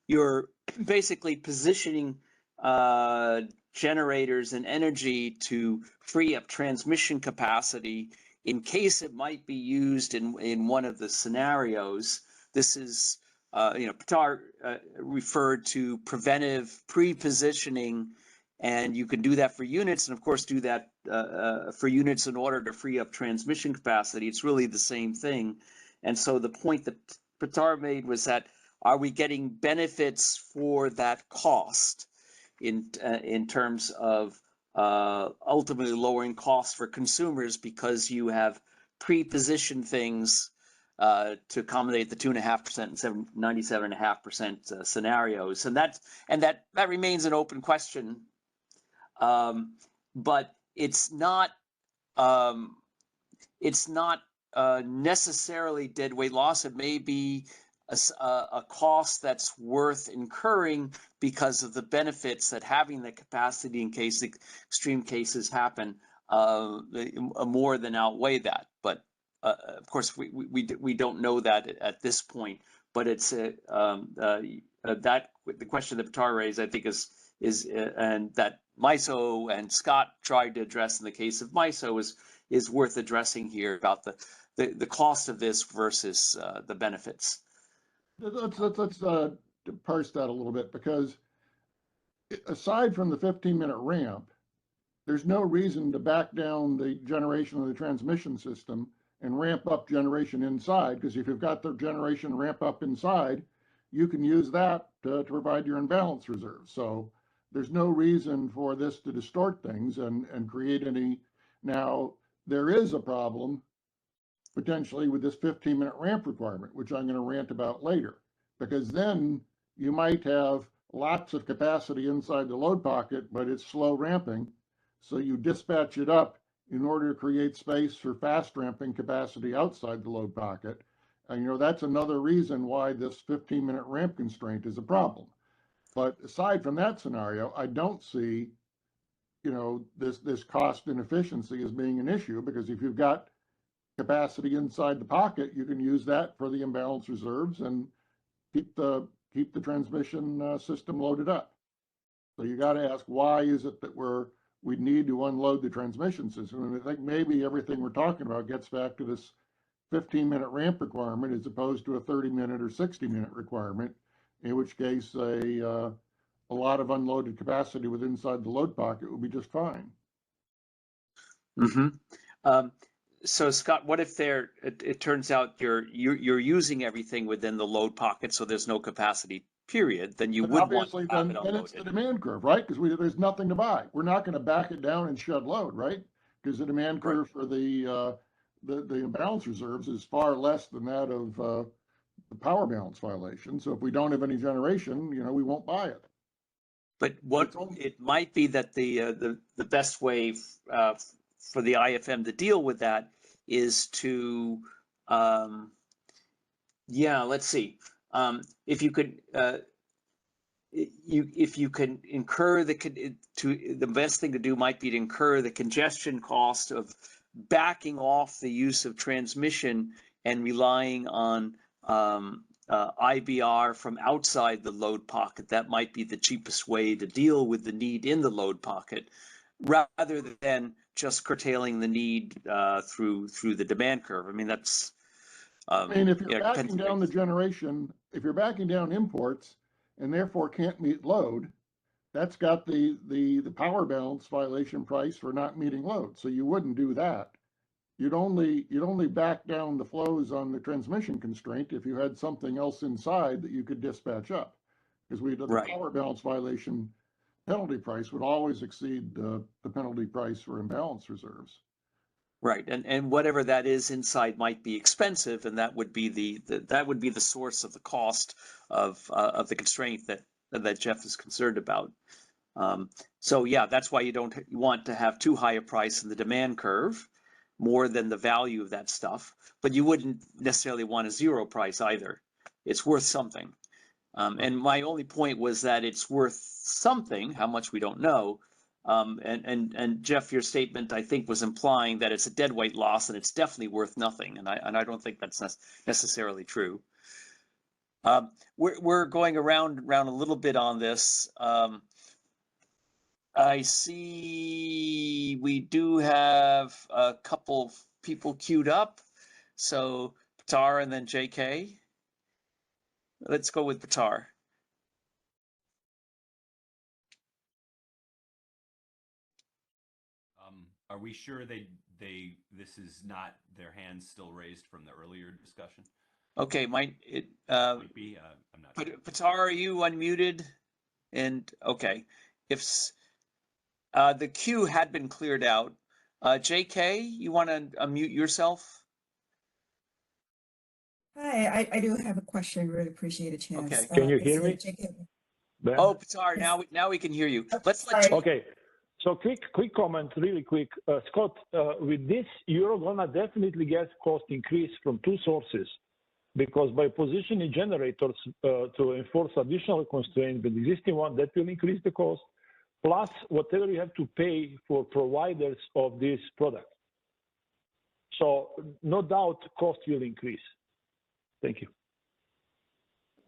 you're basically positioning generators and energy to free up transmission capacity in case it might be used in one of the scenarios. This is, Pilar referred to preventive pre-positioning, and you can do that for units, and of course do that for units in order to free up transmission capacity. It's really the same thing. And so the point that Pilar made was that, are we getting benefits for that cost in terms of ultimately lowering costs for consumers because you have pre-positioned things to accommodate the 2.5% and 97.5% scenarios, and that remains an open question, but it's not necessarily deadweight loss. It may be a cost that's worth incurring because of the benefits that having the capacity in case extreme cases happen more than outweigh that. But of course, we don't know that at this point. But it's that the question that Pilar raised, I think, is and that MISO and Scott tried to address in the case of MISO is worth addressing here about the cost of this versus the benefits. Let's parse that a little bit, because aside from the 15-minute ramp, there's no reason to back down the generation of the transmission system and ramp up generation inside, because if you've got the generation ramp up inside, you can use that to provide your imbalance reserve. So there's no reason for this to distort things and create any. Now, there is a problem potentially with this 15-minute ramp requirement, which I'm going to rant about later, because then you might have lots of capacity inside the load pocket, but it's slow ramping. So you dispatch it up in order to create space for fast ramping capacity outside the load pocket. And, that's another reason why this 15-minute ramp constraint is a problem. But aside from that scenario, I don't see, this cost inefficiency as being an issue, because if you've got capacity inside the pocket, you can use that for the imbalance reserves and keep the transmission system loaded up. So you got to ask, why is it that we need to unload the transmission system? And I think maybe everything we're talking about gets back to this 15-minute ramp requirement as opposed to a 30-minute or 60-minute requirement, in which case a lot of unloaded capacity with inside the load pocket would be just fine. Mm-hmm. So Scott, what if it turns out you're using everything within the load pocket, so there's no capacity, period, then you But would want obviously, to have then, it then it's the unloaded. demand curve, right? Because there's nothing to buy. We're not going to back it down and shed load, right? Because the demand curve for the imbalance reserves is far less than that of the power balance violation. So if we don't have any generation, we won't buy it. But it might be that the best way for the IFM to deal with that is to, let's see, if you could, if you can incur the best thing to do might be to incur the congestion cost of backing off the use of transmission and relying on IBR from outside the load pocket. That might be the cheapest way to deal with the need in the load pocket, rather than just curtailing the need through the demand curve. I mean, that's. If you're backing down the generation, if you're backing down imports and therefore can't meet load, that's got the power balance violation price for not meeting load. So you wouldn't do that. You'd only back down the flows on the transmission constraint if you had something else inside that you could dispatch up, because the power balance violation penalty price would always exceed the penalty price for imbalance reserves. Right, and whatever that is inside might be expensive, and that would be the source of the cost of the constraint that Jeff is concerned about. So yeah, that's why you don't want to have too high a price in the demand curve, more than the value of that stuff. But you wouldn't necessarily want a zero price either. It's worth something. And my only point was that it's worth something. How much we don't know. And Jeff, your statement, I think, was implying that it's a dead weight loss and it's definitely worth nothing. And I don't think that's necessarily true. We're going around a little bit on this. I see we do have a couple of people queued up. So Pitar and then JK. Let's go with Pitar. Are we sure this is not their hands still raised from the earlier discussion? Okay, might be. I'm not sure. Pitar, are you unmuted? And okay, if the queue had been cleared out, JK, you want to unmute yourself? Hi, I do have a question. Really appreciate a chance. Okay. Can you hear me? Oh, Pitar, now we can hear you. Let's let you. Okay. So quick comment, really quick. Scott, with this, you're gonna definitely get cost increase from two sources, because by positioning generators to enforce additional constraints with the existing one, that will increase the cost, plus whatever you have to pay for providers of this product. So no doubt cost will increase. Thank you.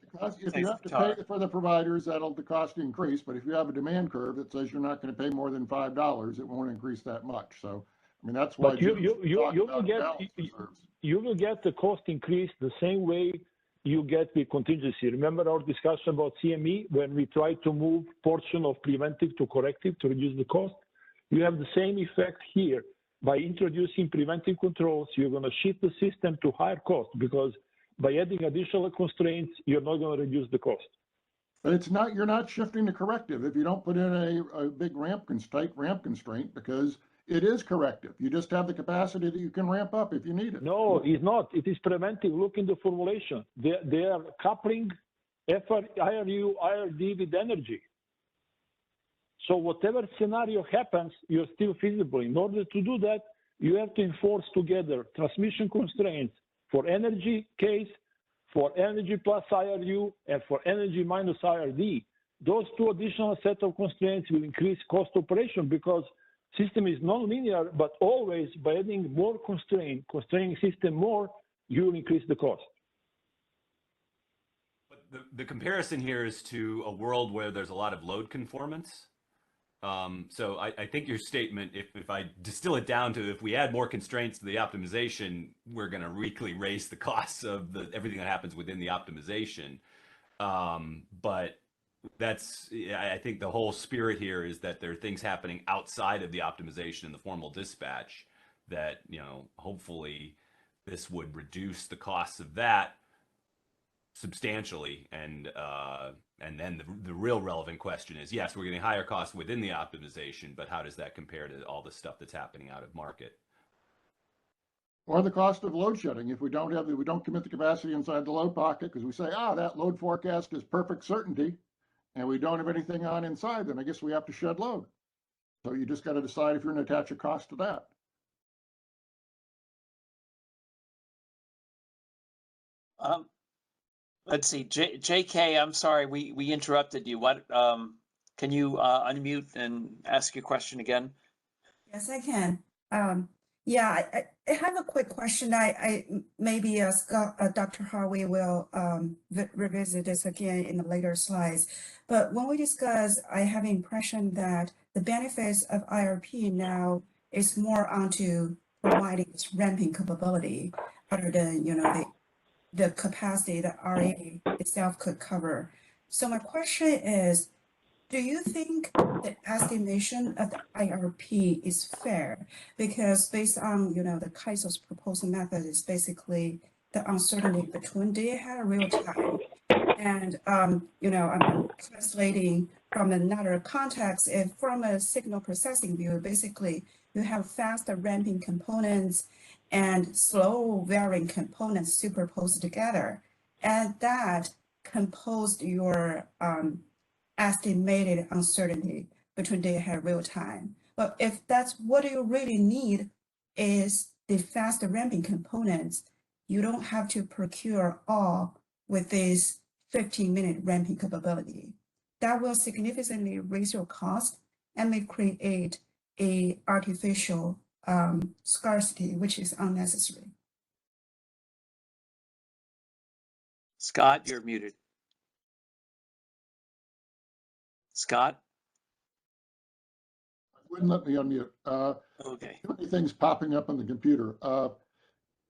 Because if you have to pay for the providers, that'll the cost increase. But if you have a demand curve that says you're not going to pay more than $5, it won't increase that much. So, I mean, that's why you will get the cost increase the same way you get the contingency. Remember our discussion about CME when we try to move portion of preventive to corrective to reduce the cost? You have the same effect here. By introducing preventive controls, you're going to shift the system to higher cost, because by adding additional constraints, you're not going to reduce the cost. But you're not shifting to corrective if you don't put in a big ramp constraint, because it is corrective. You just have the capacity that you can ramp up if you need it. No, it's not. It is preventive. Look in the formulation. They are coupling IRU, IRD with energy. So whatever scenario happens, you're still feasible. In order to do that, you have to enforce together transmission constraints for energy case, for energy plus IRU, and for energy minus IRD. Those two additional set of constraints will increase cost operation, because system is non-linear, but always by adding more constraining system more, you will increase the cost. But the comparison here is to a world where there's a lot of load conformance. So I think your statement, if I distill it down to, if we add more constraints to the optimization, we're going to really raise the costs of everything that happens within the optimization. But That's, I think the whole spirit here is that there are things happening outside of the optimization and the formal dispatch that, hopefully this would reduce the costs of that substantially. And then the real relevant question is, yes, we're getting higher costs within the optimization, but how does that compare to all the stuff that's happening out of market? Or the cost of load shedding. If we don't commit the capacity inside the load pocket because we say, that load forecast is perfect certainty, and we don't have anything on inside, then I guess we have to shed load. So you just got to decide if you're going to attach a cost to that. Let's see, JK, I'm sorry, we interrupted you. What, can you unmute and ask your question again? Yes, I can. Yeah, I have a quick question. I maybe Scott, Dr. Harvey will revisit this again in the later slides. But when we discuss, I have the impression that the benefits of IRP now is more onto providing this ramping capability other than, the capacity that RA itself could cover. So my question is, do you think the estimation of the IRP is fair? Because based on, the CAISO's proposal method is basically the uncertainty between day ahead and real time. And, I'm translating from another context. If from a signal processing view, basically you have faster ramping components and slow varying components superposed together. And that composed your estimated uncertainty between day ahead and real time. But if that's what you really need is the faster ramping components, you don't have to procure all with this 15-minute ramping capability. That will significantly raise your cost and may create a artificial scarcity, which is unnecessary. Scott, you're muted. Scott? Wouldn't let me unmute. Okay. Too many things popping up on the computer.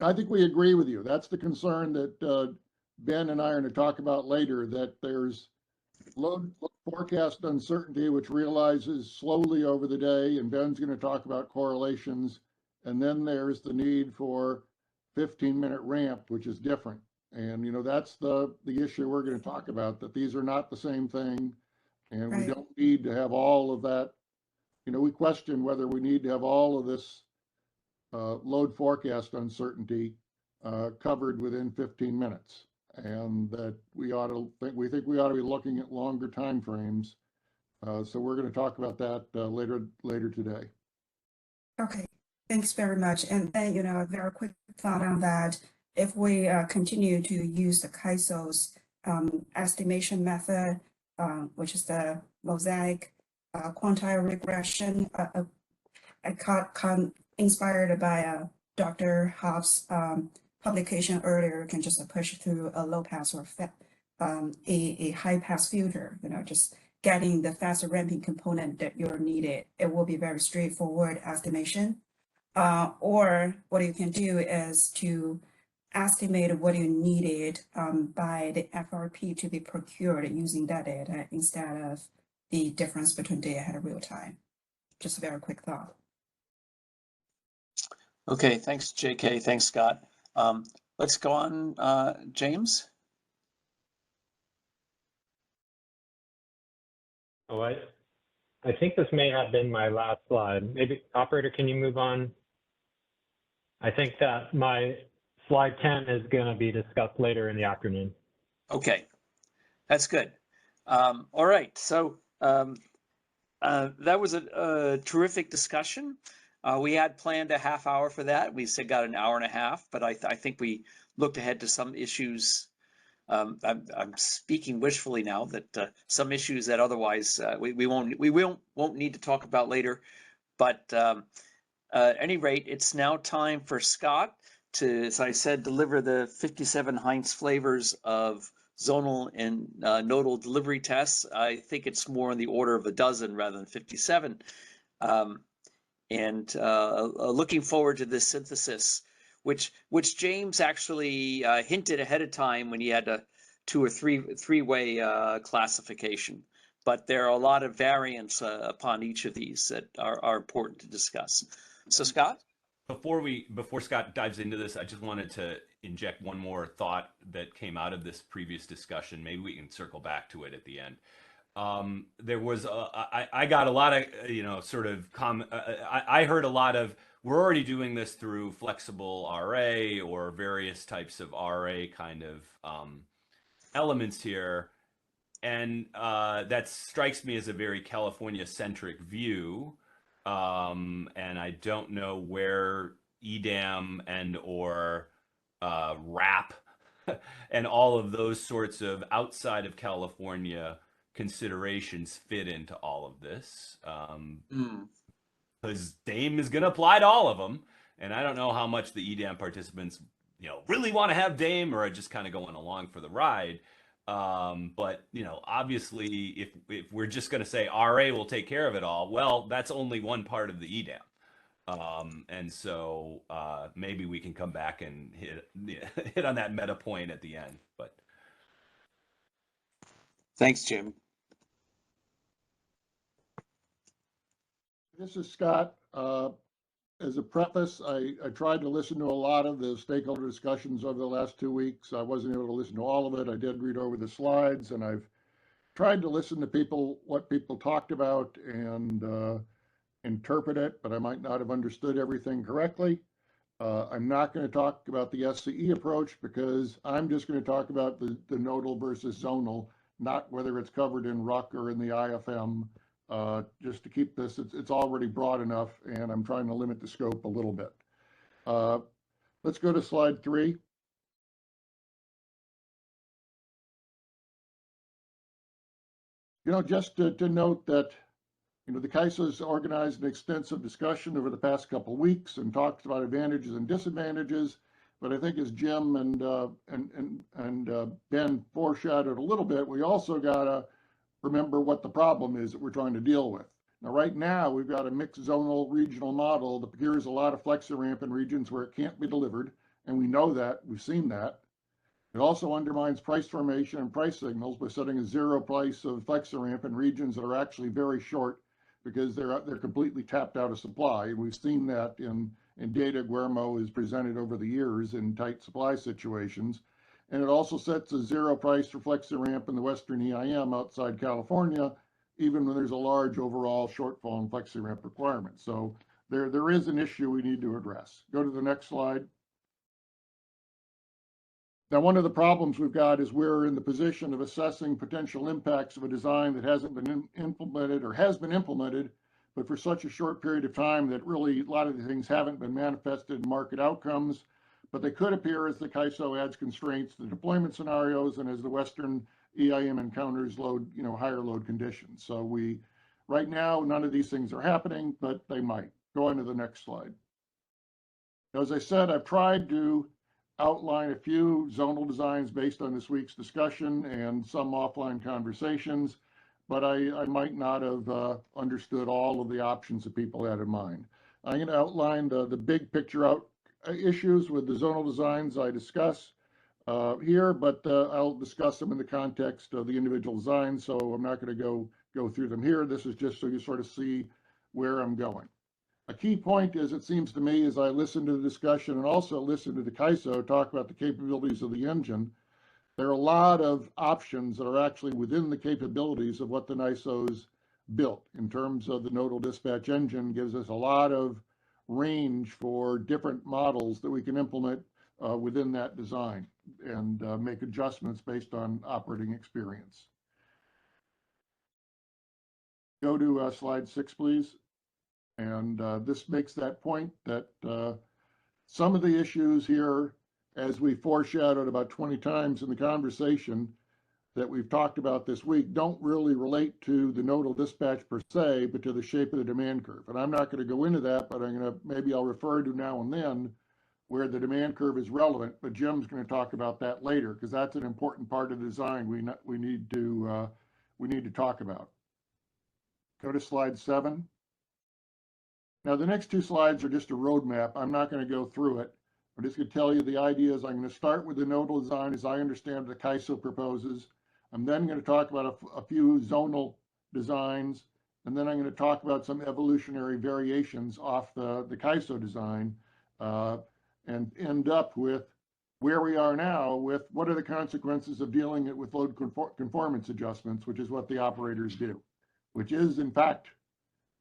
I think we agree with you. That's the concern that Ben and I are going to talk about later, that there's load forecast uncertainty, which realizes slowly over the day, and Ben's going to talk about correlations. And then there's the need for 15-minute ramp, which is different. And, that's the issue we're going to talk about, that these are not the same thing. And Right. We don't need to have all of that. We question whether we need to have all of this load forecast uncertainty covered within 15 minutes. And that we think we ought to be looking at longer timeframes. So we're going to talk about that later today. Okay, thanks very much. And then, a very quick thought on that. If we continue to use the CAISO's estimation method, which is the mosaic quantile regression, inspired by Dr. Hobbs' publication earlier, can just push through a low pass or a high pass filter, just getting the faster ramping component that you're needed. It will be very straightforward estimation. Or what you can do is to estimate what you needed by the FRP to be procured using that data instead of the difference between day ahead and real time. Just a very quick thought. Okay, thanks, JK. Thanks, Scott. Let's go on, James. Oh, I think this may have been my last slide. Maybe, operator, can you move on? I think that my slide 10 is going to be discussed later in the afternoon. Okay, that's good. All right, so that was a terrific discussion. We had planned a half hour for that. We said got an hour and a half, but I think we looked ahead to some issues. I'm speaking wishfully now that some issues that otherwise we won't need to talk about later. But at any rate, it's now time for Scott to, as I said, deliver the 57 Heinz flavors of zonal and nodal delivery tests. I think it's more in the order of a dozen rather than 57. And looking forward to this synthesis, which James actually hinted ahead of time when he had to two or three-way classification. But there are a lot of variants upon each of these that are important to discuss. So Scott? Before Scott dives into this, I just wanted to inject one more thought that came out of this previous discussion. Maybe we can circle back to it at the end. There was I got a lot of I heard a lot of, we're already doing this through flexible RA or various types of RA kind of elements here, and that strikes me as a very California-centric view. And I don't know where EDAM and or RAP and all of those sorts of outside of California considerations fit into all of this. Because DAME is going to apply to all of them. And I don't know how much the EDAM participants, really want to have DAME or are just kind of going along for the ride. But obviously if we're just going to say RA will take care of it all, well, that's only one part of the EDAM. And so maybe we can come back and hit on that meta point at the end. But thanks, Jim. This is Scott. As a preface, I tried to listen to a lot of the stakeholder discussions over the last 2 weeks. I wasn't able to listen to all of it. I did read over the slides, and I've tried to listen to what people talked about and interpret it, but I might not have understood everything correctly. I'm not going to talk about the SCE approach because I'm just going to talk about the nodal versus zonal, not whether it's covered in RUC or in the IFM. Just to keep this, it's already broad enough, and I'm trying to limit the scope a little bit. Let's go to slide 3. Just to note that, the CAISO's organized an extensive discussion over the past couple of weeks and talked about advantages and disadvantages. But I think as Jim and Ben foreshadowed a little bit, we also got to remember what the problem is that we're trying to deal with. Now, right now, we've got a mixed zonal regional model that procures a lot of FlexiRamp in regions where it can't be delivered, and we know that, we've seen that. It also undermines price formation and price signals by setting a zero price of FlexiRamp in regions that are actually very short because they're completely tapped out of supply. We've seen that in data Guillermo has presented over the years in tight supply situations. And it also sets a zero price for FlexiRamp in the Western EIM outside California, even when there's a large overall shortfall in FlexiRamp requirements. So there is an issue we need to address. Go to the next slide. Now, one of the problems we've got is we're in the position of assessing potential impacts of a design that hasn't been implemented or has been implemented, but for such a short period of time that really a lot of the things haven't been manifested in market outcomes. But they could appear as the CAISO adds constraints to deployment scenarios and as the Western EIM encounters higher load conditions. So right now, none of these things are happening, but they might. Go on to the next slide. As I said, I've tried to outline a few zonal designs based on this week's discussion and some offline conversations, but I might not have understood all of the options that people had in mind. I'm going to outline the big picture issues with the zonal designs I discuss here, but I'll discuss them in the context of the individual designs, so I'm not going to go through them here. This is just so you sort of see where I'm going. A key point is, it seems to me, as I listen to the discussion and also listen to the CAISO talk about the capabilities of the engine, there are a lot of options that are actually within the capabilities of what the NISO's built in terms of the nodal dispatch engine. Gives us a lot of range for different models that we can implement within that design and make adjustments based on operating experience. Go to slide 6, please. And this makes that point that some of the issues here, as we foreshadowed about 20 times in the conversation that we've talked about this week, don't really relate to the nodal dispatch per se, but to the shape of the demand curve. And I'm not going to go into that, but maybe I'll refer to now and then where the demand curve is relevant. But Jim's going to talk about that later because that's an important part of the design we need to talk about. Go to slide 7. Now, the next 2 slides are just a roadmap. I'm not going to go through it. I'm just going to tell you the ideas. I'm going to start with the nodal design as I understand the CAISO proposes. I'm then going to talk about a few zonal designs, and then I'm going to talk about some evolutionary variations off the CAISO design, and end up with where we are now with what are the consequences of dealing with load conformance adjustments, which is what the operators do, which is in fact,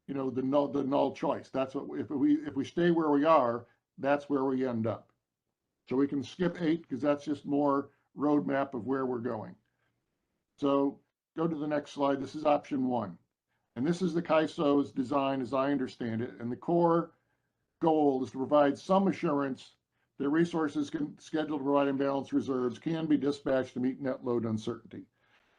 you know, the null choice. That's what, if we stay where we are, that's where we end up. So we can skip 8 because that's just more roadmap of where we're going. So go to the next slide. This is option 1. And this is the CAISO's design as I understand it. And the core goal is to provide some assurance that resources scheduled to provide imbalanced reserves can be dispatched to meet net load uncertainty.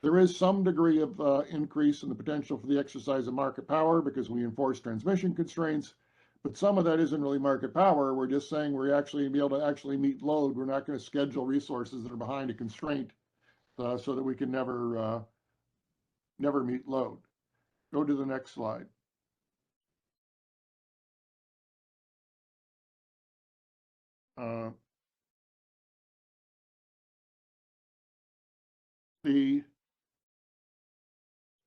There is some degree of increase in the potential for the exercise of market power because we enforce transmission constraints, but some of that isn't really market power. We're just saying we're actually be able to actually meet load. We're not going to schedule resources that are behind a constraint so that we can never meet load. Go to the next slide. The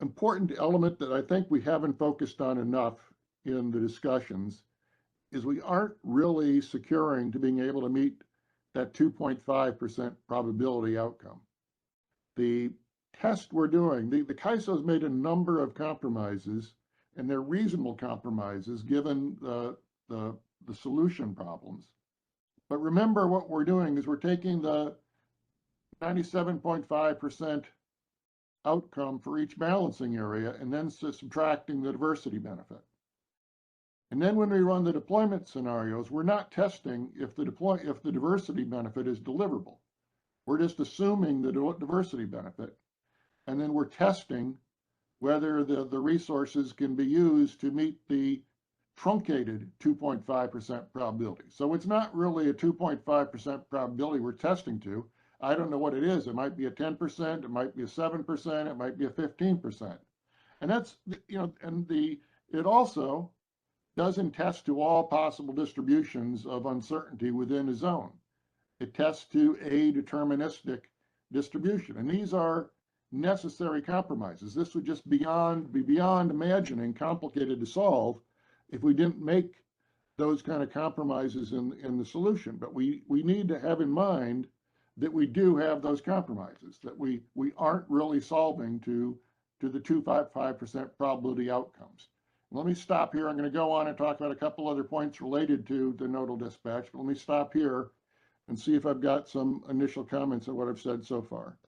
important element that I think we haven't focused on enough in the discussions is we aren't really securing to being able to meet that 2.5% probability outcome. The test we're doing, the CAISO's made a number of compromises, and they're reasonable compromises given the solution problems. But remember, what we're doing is we're taking the 97.5% outcome for each balancing area and then subtracting the diversity benefit. And then when we run the deployment scenarios, we're not testing if the diversity benefit is deliverable. We're just assuming the diversity benefit, and then we're testing whether the resources can be used to meet the truncated 2.5% probability. So it's not really a 2.5% probability we're testing to. I don't know what it is. It might be a 10%, it might be a 7%, it might be a 15%. And that's, you know, and it also doesn't test to all possible distributions of uncertainty within a zone. It tests to a deterministic distribution. And these are necessary compromises. This would just be beyond imagining complicated to solve if we didn't make those kind of compromises in the solution. But we need to have in mind that we do have those compromises, that we aren't really solving to the 2.5% probability outcomes. Let me stop here. I'm going to go on and talk about a couple other points related to the nodal dispatch, but let me stop here and see if I've got some initial comments on what I've said so far.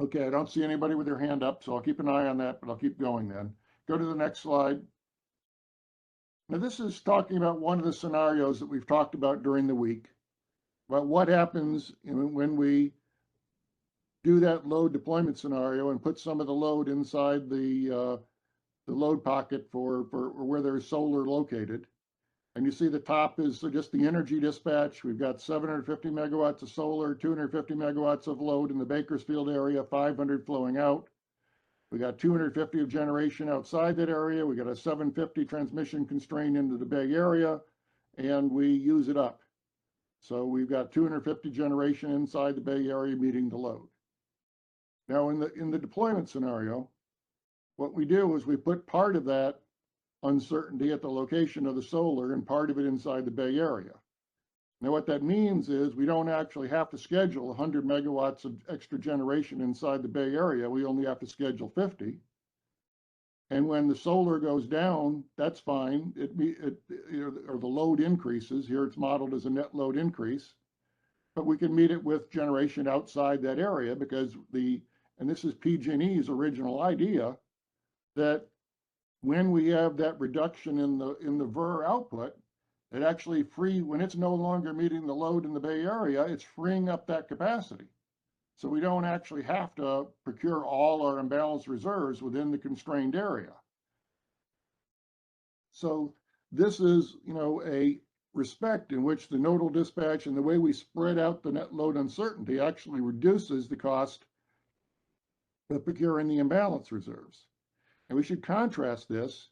Okay, I don't see anybody with their hand up, so I'll keep an eye on that, but I'll keep going then. Go to the next slide. Now, this is talking about one of the scenarios that we've talked about during the week, about what happens when we do that load deployment scenario and put some of the load inside the load pocket for where there's solar located. And you see the top is just the energy dispatch. We've got 750 megawatts of solar, 250 megawatts of load in the Bakersfield area, 500 flowing out. We got 250 of generation outside that area. We got a 750 transmission constraint into the Bay Area, and we use it up. So we've got 250 generation inside the Bay Area meeting the load. Now in the deployment scenario, what we do is we put part of that uncertainty at the location of the solar and part of it inside the Bay Area. Now what that means is we don't actually have to schedule 100 megawatts of extra generation inside the Bay Area. We only have to schedule 50. And when the solar goes down, that's fine. Or the load increases. Here it's modeled as a net load increase. But we can meet it with generation outside that area because and this is PG&E's original idea, that when we have that reduction in the VER output, it actually when it's no longer meeting the load in the Bay Area, it's freeing up that capacity. So we don't actually have to procure all our imbalanced reserves within the constrained area. So this is, a respect in which the nodal dispatch and the way we spread out the net load uncertainty actually reduces the cost of procuring the imbalance reserves. And we should contrast this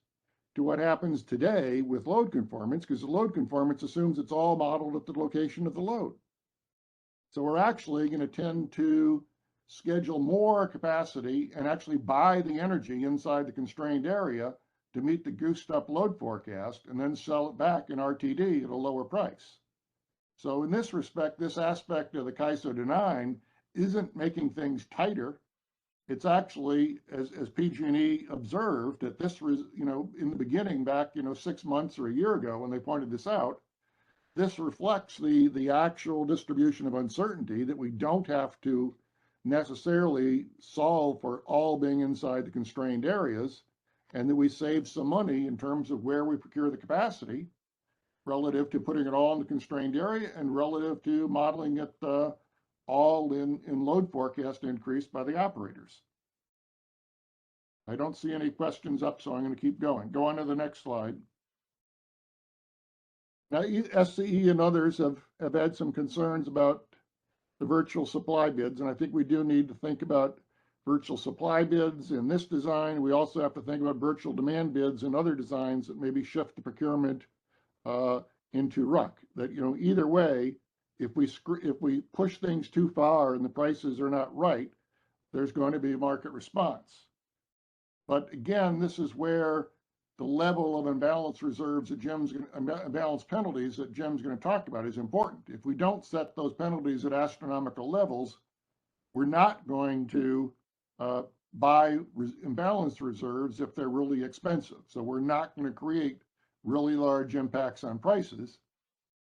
to what happens today with load conformance, because the load conformance assumes it's all modeled at the location of the load. So we're actually going to tend to schedule more capacity and actually buy the energy inside the constrained area to meet the goosed up load forecast and then sell it back in RTD at a lower price. So in this respect, this aspect of the CAISO design isn't making things tighter. It's actually, as PG&E observed, that this was, in the beginning back, 6 months or a year ago when they pointed this out, this reflects the actual distribution of uncertainty that we don't have to necessarily solve for all being inside the constrained areas, and that we save some money in terms of where we procure the capacity relative to putting it all in the constrained area and relative to modeling it all in load forecast increase by the operators. I don't see any questions up, so I'm going to keep going. Go on to the next slide. Now, SCE and others have had some concerns about the virtual supply bids, and I think we do need to think about virtual supply bids in this design. We also have to think about virtual demand bids and other designs that maybe shift the procurement into RUC. That, either way, if we push things too far and the prices are not right, there's going to be a market response. But again, this is where the level of imbalance reserves that imbalance penalties that Jim's going to talk about is important. If we don't set those penalties at astronomical levels, we're not going to buy imbalance reserves if they're really expensive. So we're not going to create really large impacts on prices.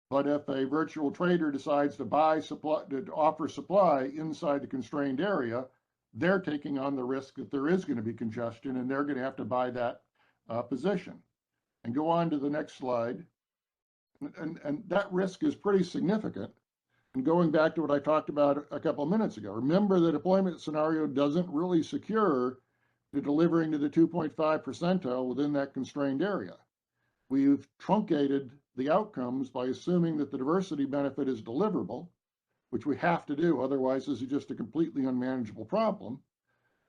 But if a virtual trader decides to offer supply inside the constrained area, they're taking on the risk that there is going to be congestion, and they're going to have to buy that position. And go on to the next slide. And that risk is pretty significant. And going back to what I talked about a couple of minutes ago, remember the deployment scenario doesn't really secure the delivering to the 2.5 percentile within that constrained area. We've truncated the outcomes by assuming that the diversity benefit is deliverable, which we have to do, otherwise this is just a completely unmanageable problem.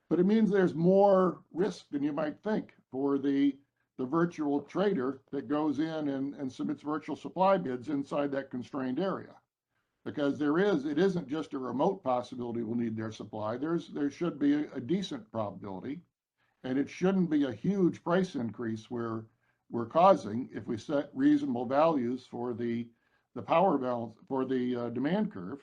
But it means there's more risk than you might think for the virtual trader that goes in and submits virtual supply bids inside that constrained area. Because it isn't just a remote possibility we'll need their supply. There should be a decent probability, and it shouldn't be a huge price increase we're causing if we set reasonable values for the power balance, for the demand curve,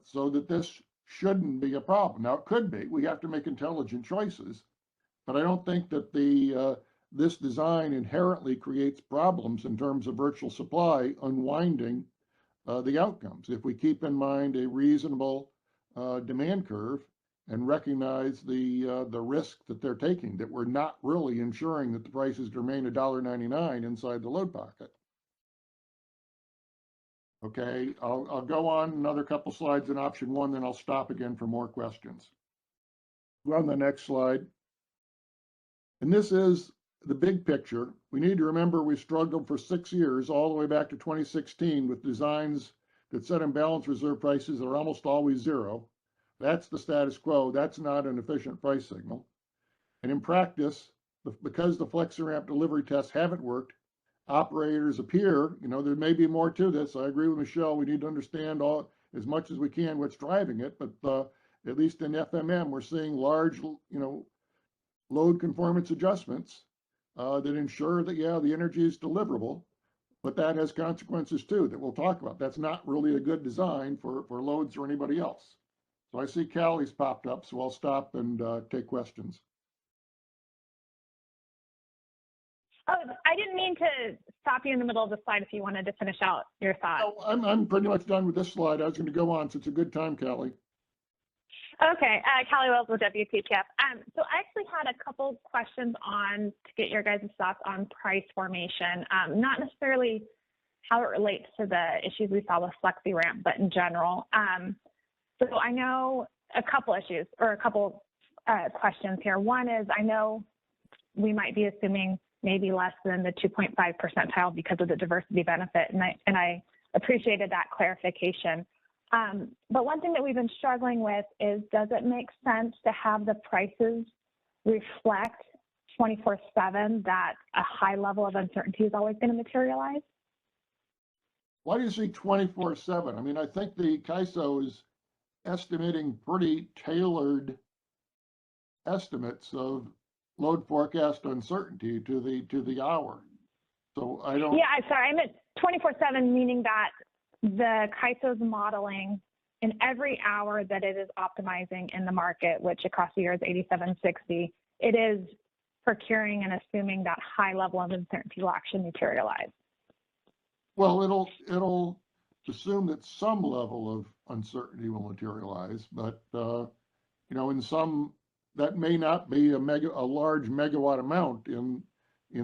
so that this shouldn't be a problem. Now, it could be. We have to make intelligent choices, but I don't think that this design inherently creates problems in terms of virtual supply unwinding the outcomes. If we keep in mind a reasonable demand curve and recognize the risk that they're taking, that we're not really ensuring that the prices remain $1.99 inside the load pocket. Okay, I'll go on another couple slides in option one, then I'll stop again for more questions. Go on the next slide. And this is the big picture. We need to remember we struggled for 6 years, all the way back to 2016, with designs that set imbalance reserve prices that are almost always zero. That's the status quo. That's not an efficient price signal. And in practice, because the FlexiRamp delivery tests haven't worked, operators appear, there may be more to this. I agree with Michelle. We need to understand as much as we can what's driving it. But at least in FMM, we're seeing large, load conformance adjustments that ensure that, the energy is deliverable, but that has consequences too that we'll talk about. That's not really a good design for loads or anybody else. So I see Callie's popped up, so I'll stop and take questions. Oh, I didn't mean to stop you in the middle of the slide if you wanted to finish out your thought. No, I'm pretty much done with this slide. I was going to go on, so it's a good time, Callie. Okay, Callie Wells with WPTF. So I actually had a couple questions to get your guys' thoughts on price formation, not necessarily how it relates to the issues we saw with FlexiRamp, but in general. So I know a couple issues or a couple questions here. One is, I know we might be assuming maybe less than the 2.5 percentile because of the diversity benefit, and I appreciated that clarification. But one thing that we've been struggling with is, does it make sense to have the prices reflect 24/7 that a high level of uncertainty is always going to materialize? Why do you say 24/7? I mean, I think the CAISO is estimating pretty tailored estimates of load forecast uncertainty to the hour. So I don't. Yeah, I'm sorry. I meant 24/7, meaning that the CAISO's modeling in every hour that it is optimizing in the market, which across the year is 8760, it is procuring and assuming that high level of uncertainty will actually materialize. Well, it'll assume that some level of uncertainty will materialize, but you know, in some that may not be a large megawatt amount in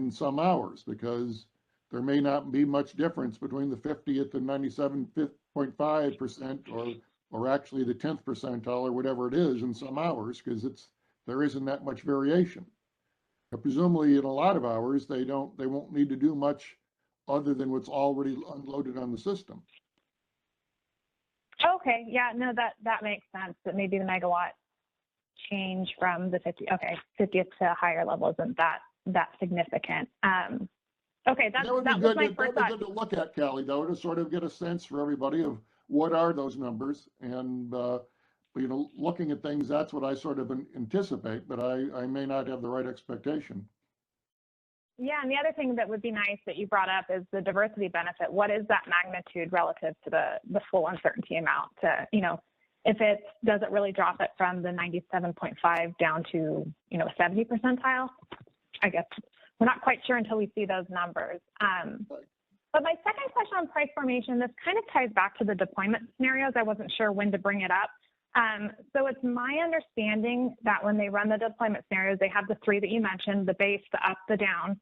some hours, because there may not be much difference between the 50th and 97.5% or actually the 10th percentile or whatever it is in some hours, because there isn't that much variation. But presumably in a lot of hours they won't need to do much other than what's already unloaded on the system. Okay, yeah, no, that makes sense. That maybe the megawatt change from the 50th to a higher level isn't that significant. Okay, that was my first thought. That would be good to look at, Callie, though, to sort of get a sense for everybody of what are those numbers. And, you know, looking at things, that's what I sort of anticipate, but I may not have the right expectation. Yeah, and the other thing that would be nice that you brought up is the diversity benefit. What is that magnitude relative to the full uncertainty amount? To, you know, if it doesn't really drop it from the 97.5 down to, you know, 70 percentile, I guess we're not quite sure until we see those numbers. But my second question on price formation, this kind of ties back to the deployment scenarios. I wasn't sure when to bring it up. So it's my understanding that when they run the deployment scenarios, they have the three that you mentioned, the base, the up, the down.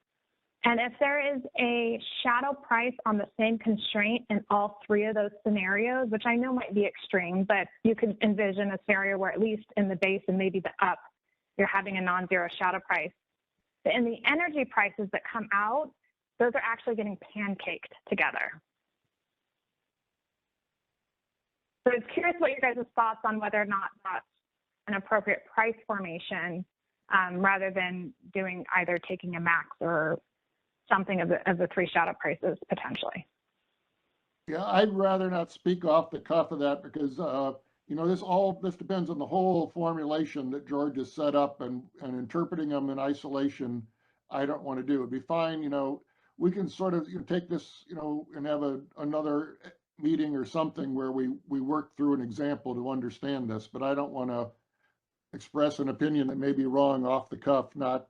And if there is a shadow price on the same constraint in all three of those scenarios, which I know might be extreme, but you could envision a scenario where at least in the base and maybe the up, you're having a non-zero shadow price. And the energy prices that come out, those are actually getting pancaked together. So I was curious what your guys' thoughts on whether or not that's an appropriate price formation, rather than doing either taking a max or something of the three shadow prices potentially. Yeah, I'd rather not speak off the cuff of that because, you know, this depends on the whole formulation that George has set up, and interpreting them in isolation, I don't want to do. It'd be fine, you know, we can sort of take this, you know, and have another meeting or something where we work through an example to understand this, but I don't want to express an opinion that may be wrong off the cuff, not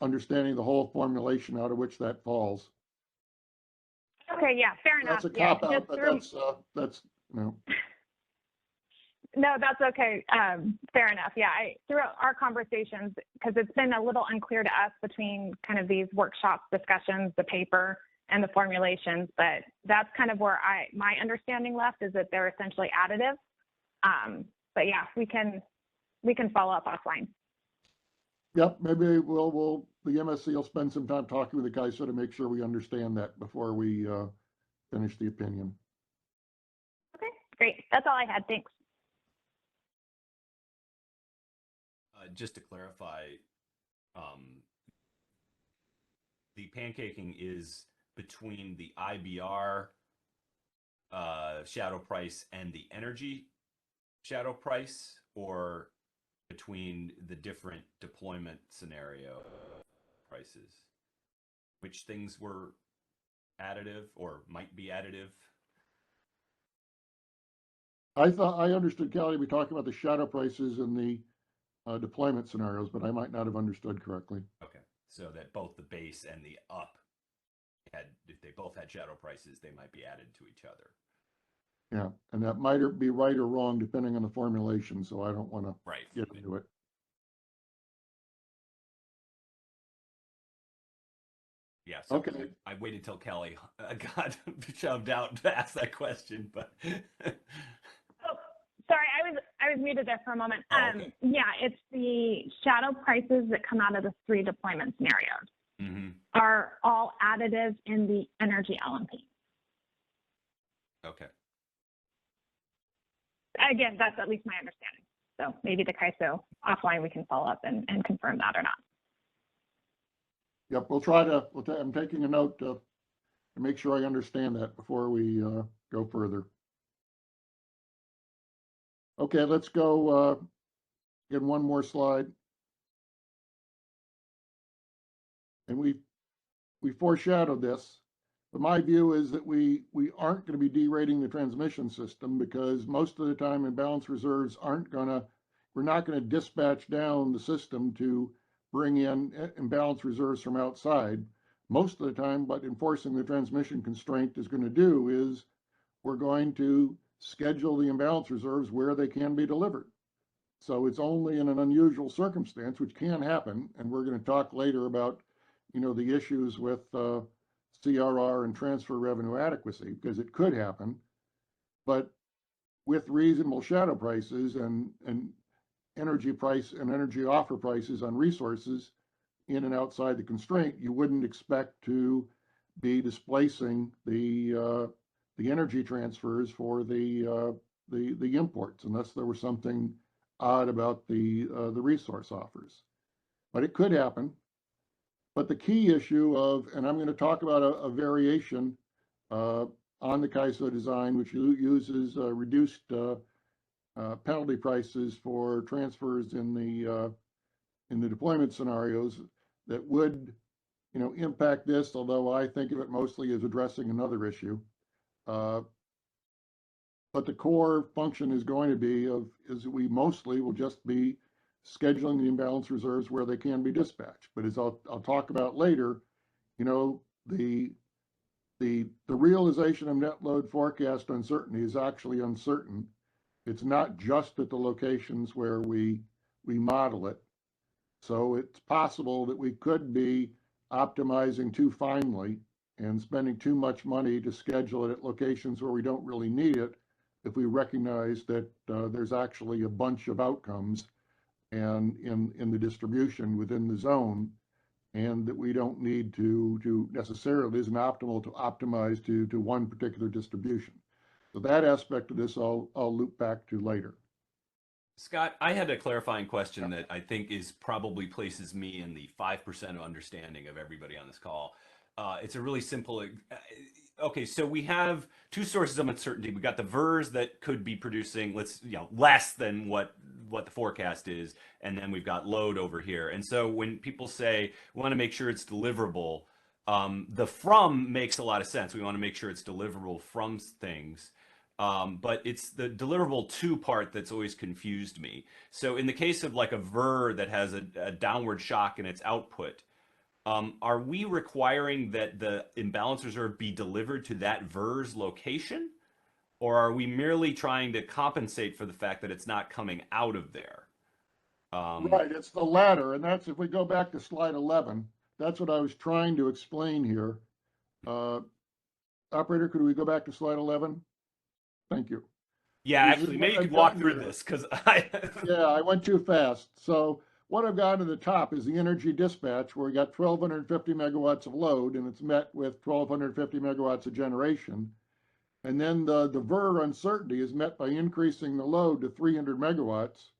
understanding the whole formulation out of which that falls. Okay, yeah, fair enough. That's a cop out, but that's you know. No, that's okay. Fair enough. Yeah, throughout our conversations, because it's been a little unclear to us between kind of these workshop discussions, the paper, and the formulations, but that's kind of where my understanding left, is that they're essentially additive. But yeah, we can follow up offline. Yep, maybe the MSC will spend some time talking with the guys so to make sure we understand that before we finish the opinion. Okay, great. That's all I had. Thanks. Just to clarify, the pancaking is between the IBR shadow price and the energy shadow price, or between the different deployment scenario prices? Which things were additive or might be additive? I understood, Kelly, to be talking about the shadow prices and the deployment scenarios, but I might not have understood correctly. Okay, so that both the base and the up if they both had shadow prices, they might be added to each other. Yeah, and that might be right or wrong depending on the formulation, so I don't want to get into it. Yeah, so okay. I waited till Kelly got shoved out to ask that question, but sorry, I was muted there for a moment. Okay. Yeah, it's the shadow prices that come out of the three deployment scenarios are all additive in the energy LMP. Okay. Again, that's at least my understanding. So maybe the CAISO offline we can follow up and confirm that or not. Yep, I'm taking a note to make sure I understand that before we go further. Okay, let's go get one more slide. And we foreshadowed this, but my view is that we aren't going to be derating the transmission system, because most of the time imbalance reserves we're not going to dispatch down the system to bring in imbalance reserves from outside. Most of the time, what enforcing the transmission constraint is going to do is we're going to schedule the imbalance reserves where they can be delivered. So it's only in an unusual circumstance, which can happen, and we're going to talk later about, the issues with CRR and transfer revenue adequacy, because it could happen. But with reasonable shadow prices and energy price and energy offer prices on resources in and outside the constraint, you wouldn't expect to be displacing the energy transfers for the imports, unless there was something odd about the resource offers. But it could happen. But the key issue and I'm going to talk about a variation on the CAISO design, which uses reduced penalty prices for transfers in the deployment scenarios that would, impact this, although I think of it mostly as addressing another issue. But the core function is going to be is we mostly will just be scheduling the imbalance reserves where they can be dispatched. But as I'll talk about later, the realization of net load forecast uncertainty is actually uncertain. It's not just at the locations where we model it. So it's possible that we could be optimizing too finely and spending too much money to schedule it at locations where we don't really need it, if we recognize that there's actually a bunch of outcomes and in the distribution within the zone, and that we don't need to necessarily, isn't optimal to optimize to one particular distribution. So that aspect of this I'll loop back to later. Scott, I had a clarifying question that I think probably places me in the 5% of understanding of everybody on this call. It's a really simple. Okay, so we have two sources of uncertainty. We got the VERS that could be producing less than what the forecast is, and then we've got load over here. And so when people say we want to make sure it's deliverable, the from makes a lot of sense. We want to make sure it's deliverable from things. But it's the deliverable to part that's always confused me. So in the case of like a VER that has a downward shock in its output, are we requiring that the imbalance reserve be delivered to that VER's location? Or are we merely trying to compensate for the fact that it's not coming out of there? Right, it's the latter. And that's, if we go back to slide 11, that's what I was trying to explain here. Operator, could we go back to slide 11? Thank you. Yeah, actually, maybe you could walk through this, because yeah, I went too fast. So what I've got at the top is the energy dispatch, where we got 1,250 megawatts of load, and it's met with 1,250 megawatts of generation. And then the VER uncertainty is met by increasing the load to 300 megawatts.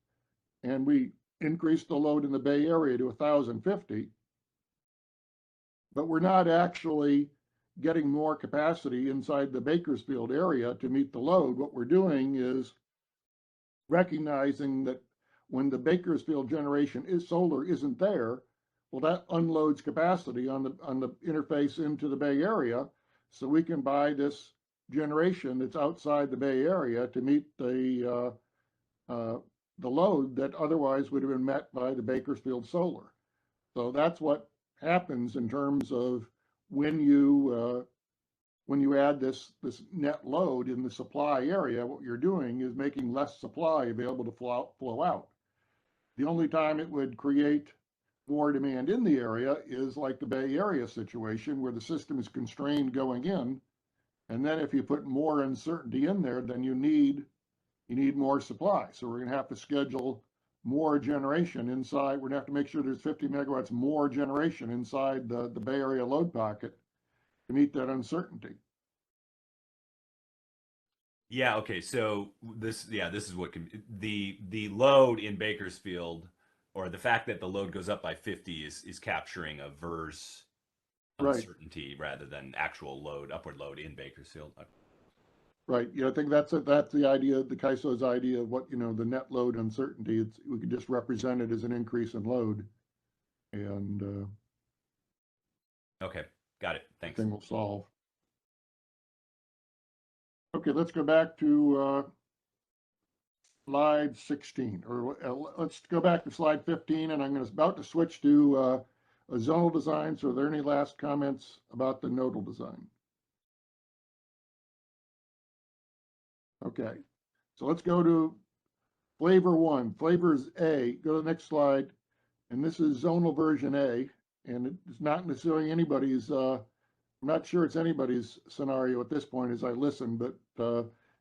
And we increased the load in the Bay Area to 1,050. But we're not actually getting more capacity inside the Bakersfield area to meet the load. What we're doing is recognizing that when the Bakersfield generation solar isn't there, well, that unloads capacity on the interface into the Bay Area, so we can buy this generation that's outside the Bay Area to meet the load that otherwise would have been met by the Bakersfield solar. So that's what happens in terms of when you add this net load in the supply area. What you're doing is making less supply available to flow out. The only time it would create more demand in the area is like the Bay Area situation, where the system is constrained going in, and then if you put more uncertainty in there, then you need more supply. So we're going to have to schedule more generation inside. We're going to have to make sure there's 50 megawatts more generation inside the Bay Area load pocket to meet that uncertainty. Yeah, okay, so this is what the load in Bakersfield, or the fact that the load goes up by 50 is capturing a VERS Right. uncertainty rather than actual load, upward load in Bakersfield. Right. Yeah, I think that's the idea, the CAISO's idea of what, the net load uncertainty. We could just represent it as an increase in load, and Okay, got it. Thanks. thing will solve. Okay, let's go back to slide 16, or let's go back to slide 15, and I'm about to switch to a zonal design. So are there any last comments about the nodal design? Okay, so let's go to flavor 1. Flavor is A. Go to the next slide, and this is zonal version A, and it's not necessarily anybody's, I'm not sure it's anybody's scenario at this point as I listen, but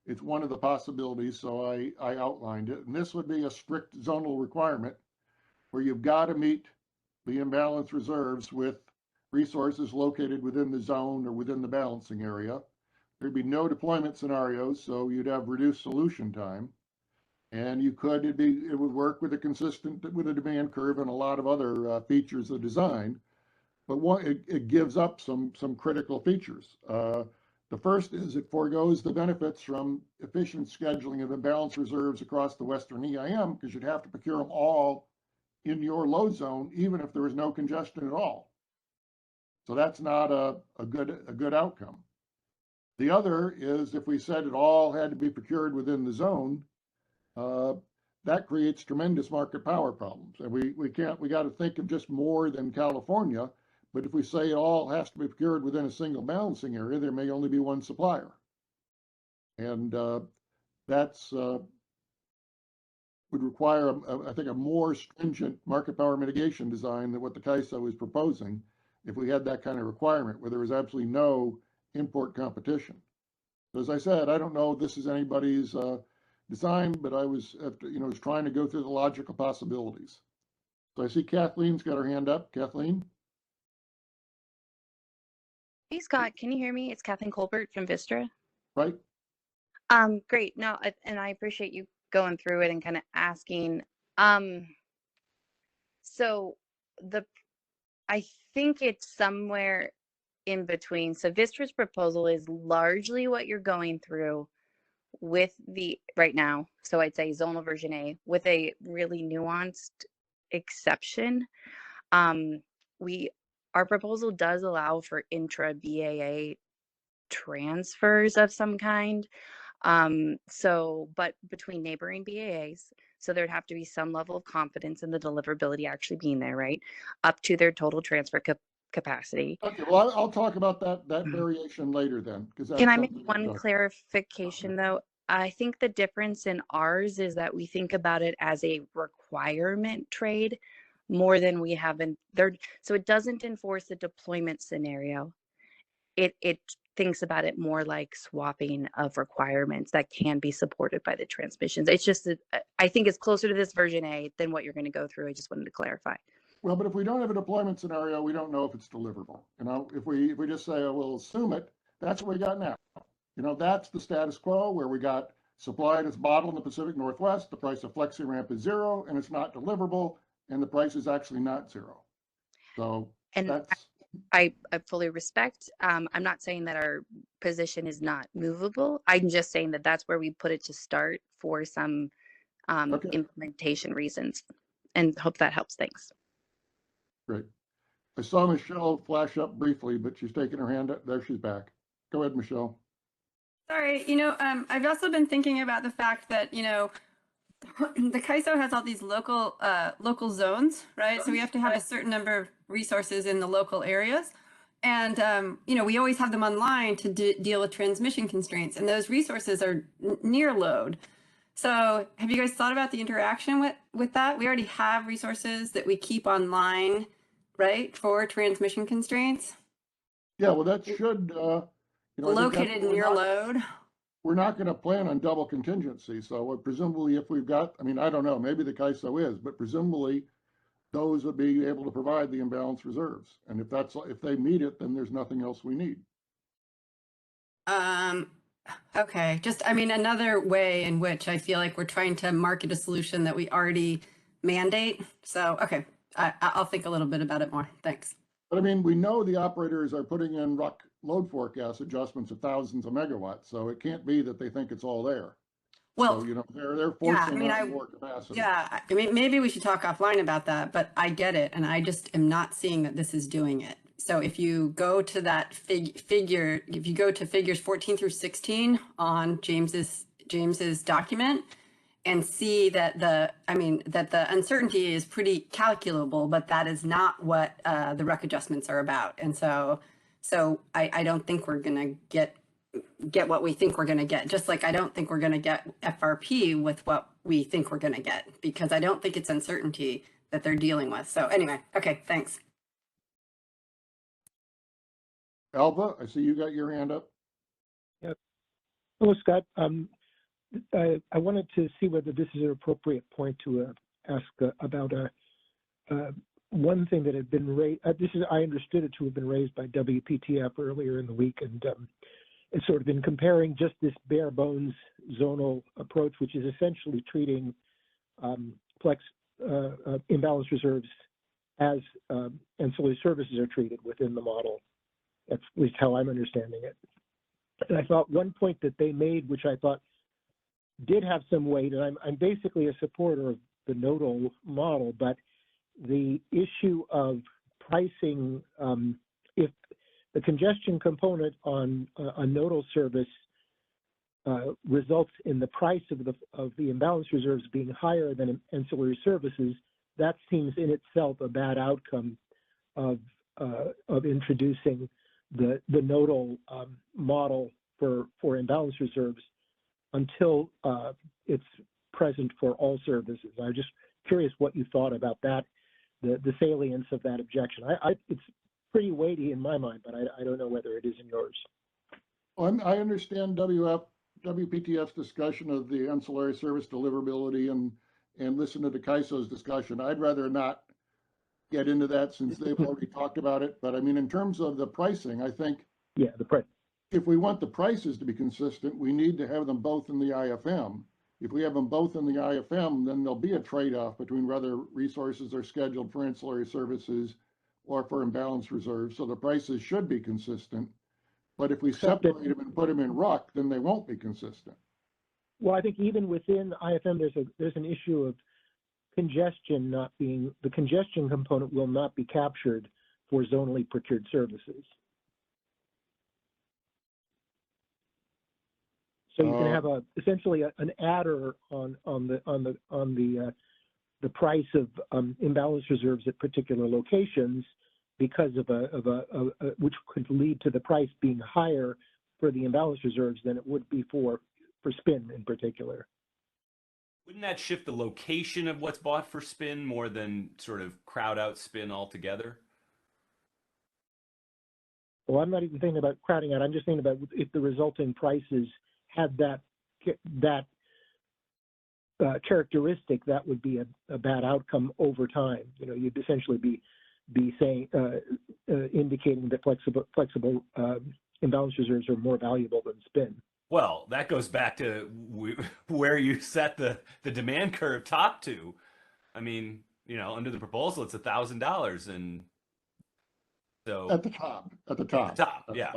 it's one of the possibilities, so I outlined it. And this would be a strict zonal requirement where you've got to meet the imbalance reserves with resources located within the zone or within the balancing area. There'd be no deployment scenarios, so you'd have reduced solution time. And it would work with a demand curve and a lot of other features of design. But it gives up some critical features. The first is it foregoes the benefits from efficient scheduling of imbalance reserves across the Western EIM, because you'd have to procure them all in your load zone, even if there was no congestion at all. So that's not a good outcome. The other is if we said it all had to be procured within the zone, that creates tremendous market power problems. And we got to think of just more than California. But if we say it all has to be procured within a single balancing area, there may only be one supplier. And that's would require, I think, a more stringent market power mitigation design than what the CAISO is proposing if we had that kind of requirement where there was absolutely no import competition. So as I said, I don't know if this is anybody's design, but I was trying to go through the logical possibilities. So I see Kathleen's got her hand up. Kathleen? Hey, Scott, can you hear me? It's Kathleen Colbert from Vistra. Right. Great. No, and I appreciate you going through it and kind of asking. So I think it's somewhere in between. So Vistra's proposal is largely what you're going through with the right now. So I'd say zonal version A with a really nuanced exception. Our proposal does allow for intra BAA transfers of some kind. But between neighboring BAAs, so there'd have to be some level of confidence in the deliverability actually being there, right? Up to their total transfer capacity. Okay, well, I'll talk about that variation later then. Can I make one clarification though? I think the difference in ours is that we think about it as a requirement trade more than we have in there. So it doesn't enforce the deployment scenario. It thinks about it more like swapping of requirements that can be supported by the transmissions. It's just that I think it's closer to this version A than what you're going to go through. I just wanted to clarify. Well, but if we don't have a deployment scenario, we don't know if it's deliverable. If we just say, oh, we'll assume it, that's what we got now. That's the status quo where we got supply that's bottled in the Pacific Northwest. The price of FlexiRamp is 0 and it's not deliverable, and the price is actually not 0. So that's. I fully respect. I'm not saying that our position is not movable. I'm just saying that that's where we put it to start for some implementation reasons, and hope that helps. Thanks. Great. I saw Michelle flash up briefly, but she's taking her hand up. There, she's back. Go ahead, Michelle. Sorry, I've also been thinking about the fact that, the CAISO has all these local zones, right? So we have to have a certain number of resources in the local areas. And, we always have them online to deal with transmission constraints, and those resources are near load. So have you guys thought about the interaction with that? We already have resources that we keep online, right, for transmission constraints. Yeah, well, that should, located near load. We're not going to plan on double contingency. So presumably if we've got, I don't know, maybe the CAISO is, but presumably those would be able to provide the imbalance reserves. And if they meet it, then there's nothing else we need. Okay. Just, another way in which I feel like we're trying to market a solution that we already mandate. So, okay, I'll think a little bit about it more. Thanks. But I mean, we know the operators are putting in RUC load forecast adjustments of thousands of megawatts, so it can't be that they think it's all there. Well, So, you know, they're yeah, forcing out more capacity. yeah, I mean, maybe we should talk offline about that, but I get it. And I just am not seeing that this is doing it. So if you go to that figure, if you go to figures 14 through 16 on James's document and see that the uncertainty is pretty calculable, but that is not what the RUC adjustments are about. And so I don't think we're going to get what we think we're going to get, just like I don't think we're going to get FRP with what we think we're going to get, because I don't think it's uncertainty that they're dealing with. So anyway, okay, thanks. Alva, I see you got your hand up. Yep. Hello, Scott. I wanted to see whether this is an appropriate point to ask about one thing that had been raised. I understood it to have been raised by WPTF earlier in the week, and it's sort of been comparing just this bare bones zonal approach, which is essentially treating imbalance reserves as ancillary services are treated within the model. That's at least how I'm understanding it. And I thought one point that they made, which I thought did have some weight, and I'm basically a supporter of the nodal model, but the issue of pricing, if the congestion component on a nodal service results in the price of the imbalance reserves being higher than ancillary services, that seems in itself a bad outcome of introducing the nodal model for imbalance reserves until it's present for all services. I'm just curious what you thought about that, the salience of that objection. It's pretty weighty in my mind, but I don't know whether it is in yours. Well, I understand WPTF's discussion of the ancillary service deliverability and listen to the CAISO's discussion. I'd rather not get into that since they've already talked about it. But I mean, in terms of the pricing, I think the price. If we want the prices to be consistent, we need to have them both in the IFM. If we have them both in the IFM, then there'll be a trade-off between whether resources are scheduled for ancillary services or for imbalance reserves. So the prices should be consistent. But if we separate them and put them in RUC, then they won't be consistent. Well, I think even within IFM, there's an issue of congestion not being, the congestion component will not be captured for zonally procured services. So you can have essentially an adder on the price of imbalance reserves at particular locations because of which could lead to the price being higher for the imbalance reserves than it would be for spin in particular. Wouldn't that shift the location of what's bought for spin more than sort of crowd out spin altogether? Well, I'm not even thinking about crowding out. I'm just thinking about if the resulting prices had that characteristic, that would be a bad outcome over time. You know, you'd essentially be saying indicating that flexible imbalance reserves are more valuable than spin. Well, that goes back to where you set the demand curve top to. I mean, you know, under the proposal, it's $1,000, and so at the top, yeah.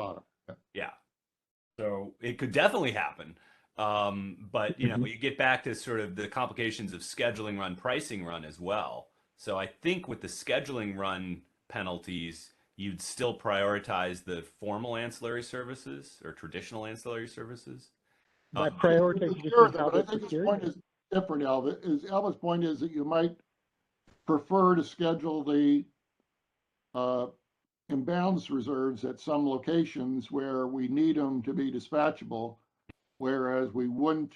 So it could definitely happen, but you know, you get back to sort of the complications of scheduling run, pricing run as well. So I think with the scheduling run penalties, you'd still prioritize the formal ancillary services or traditional ancillary services. By prioritization, I think his point is different, Alva. Alva's point is that you might prefer to schedule the imbalance reserves at some locations where we need them to be dispatchable, whereas we wouldn't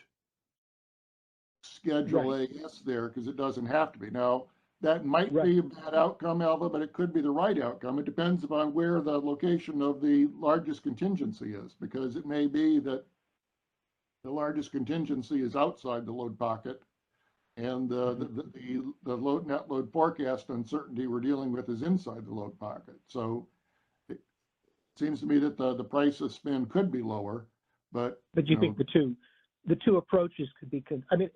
schedule AS there because it doesn't have to be. Now, that might be a bad outcome, Alva, but it could be the right outcome. It depends upon where the location of the largest contingency is, because it may be that the largest contingency is outside the load pocket, and the load net load forecast uncertainty we're dealing with is inside the load pocket. So it seems to me that the price of spin could be lower, but you think the two approaches could be. I mean,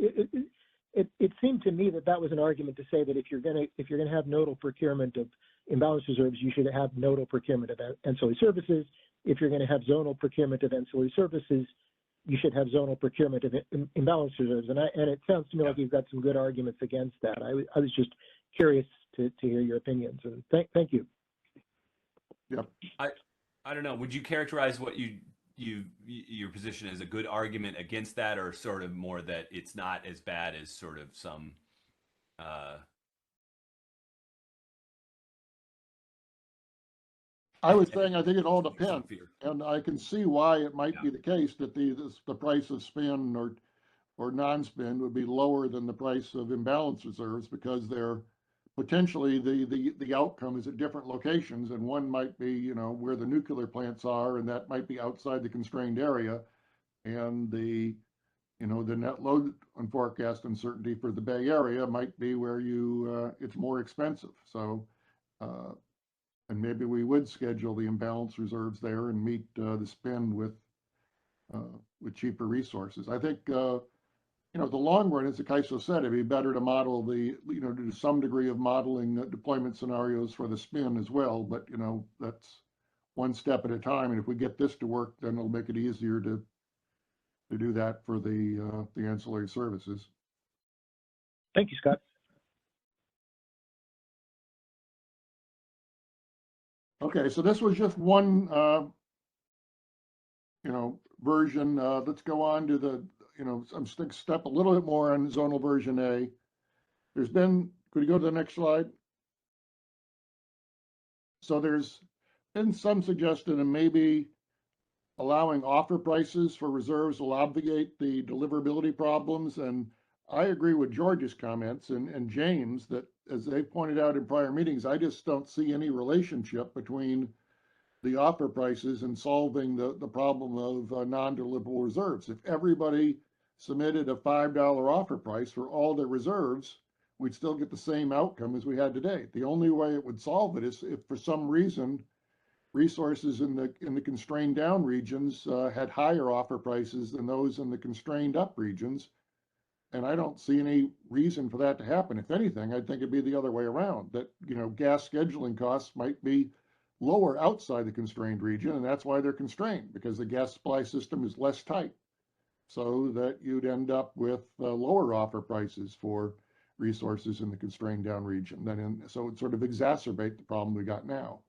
it seemed to me that that was an argument to say that if you're gonna have nodal procurement of imbalance reserves, you should have nodal procurement of ancillary services. If you're going to have zonal procurement of ancillary services, you should have zonal procurement of imbalance reserves. And it sounds to me like you've got some good arguments against that. I was just curious to hear your opinions, and thank you. Yeah. I don't know. Would you characterize what your position as a good argument against that, or sort of more that it's not as bad as sort of some I was saying I think it all depends, and I can see why it might be the case that the price of spin or non-spin would be lower than the price of imbalance reserves, because they're potentially the outcome is at different locations, and one might be, you know, where the nuclear plants are, and that might be outside the constrained area, and the net load and forecast uncertainty for the Bay Area might be where it's more expensive. So and maybe we would schedule the imbalance reserves there and meet the spend with cheaper resources. I think the long run, as Kaiso said, it'd be better to model do some degree of modeling deployment scenarios for the spin as well. But that's one step at a time. And if we get this to work, then it'll make it easier to do that for the ancillary services. Thank you, Scott. Okay, so this was just one, version. Let's go on to the, step a little bit more on zonal version A. Could you go to the next slide? So there's been some suggestion and maybe allowing offer prices for reserves will obviate the deliverability problems. And I agree with George's comments and James that, as they pointed out in prior meetings, I just don't see any relationship between the offer prices and solving the problem of non-deliverable reserves. If everybody submitted a $5 offer price for all their reserves, we'd still get the same outcome as we had today. The only way it would solve it is if for some reason resources in the constrained down regions had higher offer prices than those in the constrained up regions. And I don't see any reason for that to happen. If anything, I think it'd be the other way around, that, gas scheduling costs might be lower outside the constrained region, and that's why they're constrained, because the gas supply system is less tight. So that you'd end up with lower offer prices for resources in the constrained down region. So it would sort of exacerbate the problem we got now.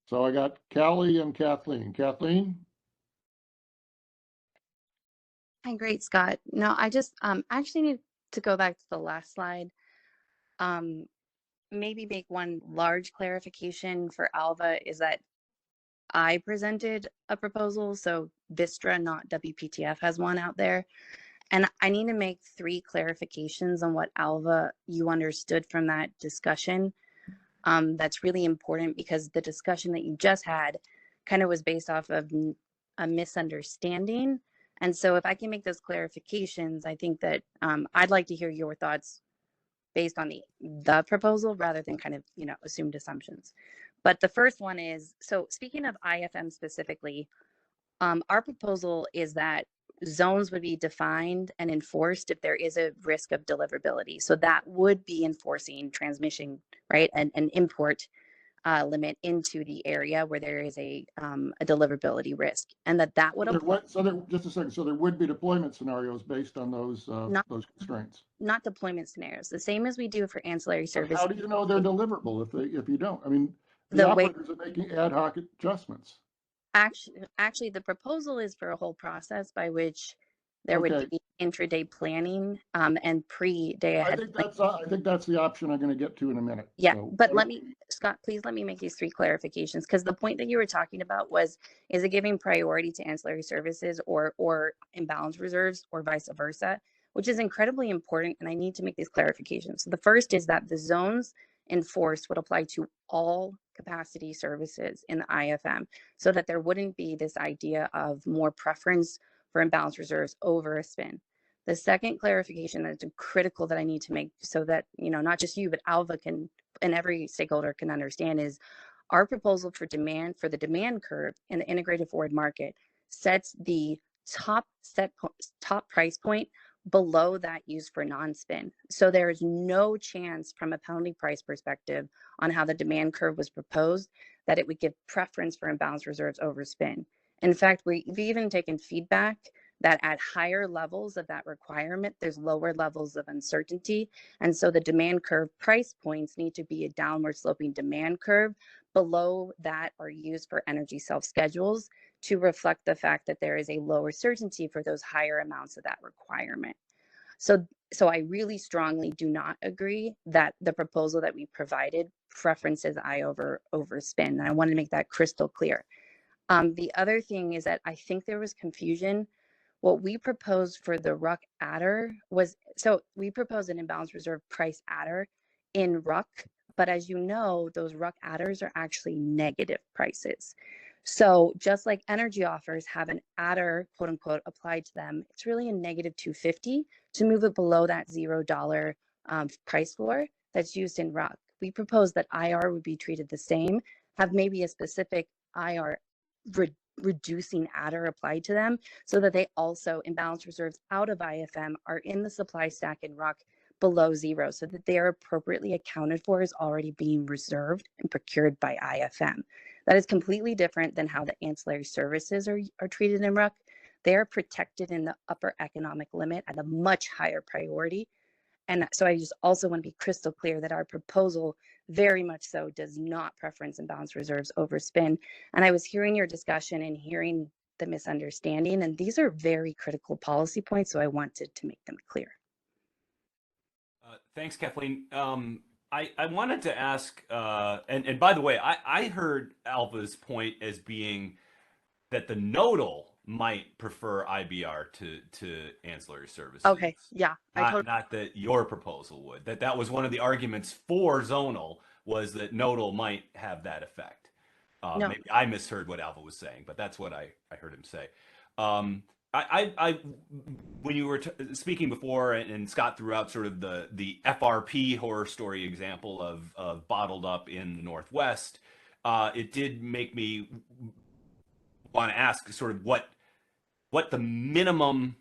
So I got Callie and Kathleen. Kathleen? Hi, great, Scott. No, I just actually need to go back to the last slide. Maybe make one large clarification for Alva is that I presented a proposal, so Vistra, not WPTF, has one out there. And I need to make 3 clarifications on what Alva you understood from that discussion. That's really important because the discussion that you just had kind of was based off of a misunderstanding. And so if I can make those clarifications, I think that I'd like to hear your thoughts based on the proposal rather than kind of, assumed assumptions. But the first one is, so speaking of IFM specifically, our proposal is that zones would be defined and enforced if there is a risk of deliverability. So that would be enforcing transmission, right, and an import limit into the area where there is a deliverability risk, and that would apply. Just a second. So there would be deployment scenarios based on those constraints. Not deployment scenarios. The same as we do for ancillary services. How do you know they're deliverable if you don't? I mean, the operators are making ad hoc adjustments. Actually, the proposal is for a whole process by which there would be intraday planning and pre-day ahead. I think that's the option I'm going to get to in a minute. Yeah, so, but Scott, please let me make these 3 clarifications, because the point that you were talking about was, is it giving priority to ancillary services or imbalance reserves or vice versa, which is incredibly important, and I need to make these clarifications. So the first is that the zones enforced would apply to all capacity services in the IFM, so that there wouldn't be this idea of more preference for imbalance reserves over a spin. The second clarification that's critical that I need to make, so that not just you but Alva can and every stakeholder can understand, is our proposal for the demand curve in the integrated forward market sets the top price point below that used for non-spin. So there is no chance from a penalty price perspective on how the demand curve was proposed that it would give preference for imbalanced reserves over spin. In fact, we've even taken feedback that at higher levels of that requirement, there's lower levels of uncertainty. And so the demand curve price points need to be a downward sloping demand curve. Below that are used for energy self-schedules to reflect the fact that there is a lower certainty for those higher amounts of that requirement. So I really strongly do not agree that the proposal that we provided preferences I over spin. And I want to make that crystal clear. The other thing is that I think there was confusion. What we proposed for the RUC adder was, so we proposed an imbalanced reserve price adder in RUC, but as you know, those RUC adders are actually negative prices. So just like energy offers have an adder, quote unquote, applied to them, it's really a negative 250 to move it below that $0 price floor that's used in RUC. We proposed that IR would be treated the same, have maybe a specific IR reducing adder applied to them so that they also, imbalanced reserves out of IFM, are in the supply stack in RUC below zero so that they are appropriately accounted for as already being reserved and procured by IFM. That is completely different than how the ancillary services are treated in RUC. They are protected in the upper economic limit at a much higher priority. And so I just also want to be crystal clear that our proposal very much so does not preference imbalanced reserves over spin. And I was hearing your discussion and hearing the misunderstanding, and these are very critical policy points, so I wanted to make them clear. Thanks, Kathleen. I wanted to ask, and by the way, I heard Alva's point as being that the nodal might prefer IBR to ancillary services. Okay, yeah. Not that your proposal would. That was one of the arguments for zonal, was that nodal might have that effect. No. Maybe I misheard what Alva was saying, but that's what I heard him say. When you were speaking before, and Scott threw out sort of the FRP horror story example of bottled up in the Northwest, it did make me want to ask sort of what the minimum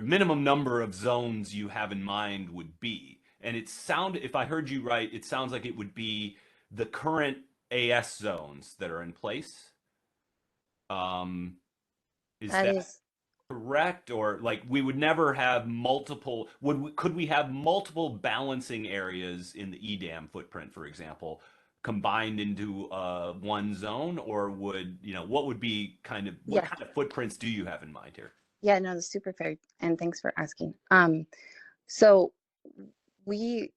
number of zones you have in mind would be. And if I heard you right, it sounds like it would be the current AS zones that are in place. Is that correct? Or like we would never have multiple, could we have multiple balancing areas in the EDAM footprint, for example, combined into one zone? Or what would be kind of footprints do you have in mind here? Yeah, no, that's super fair. And thanks for asking. So we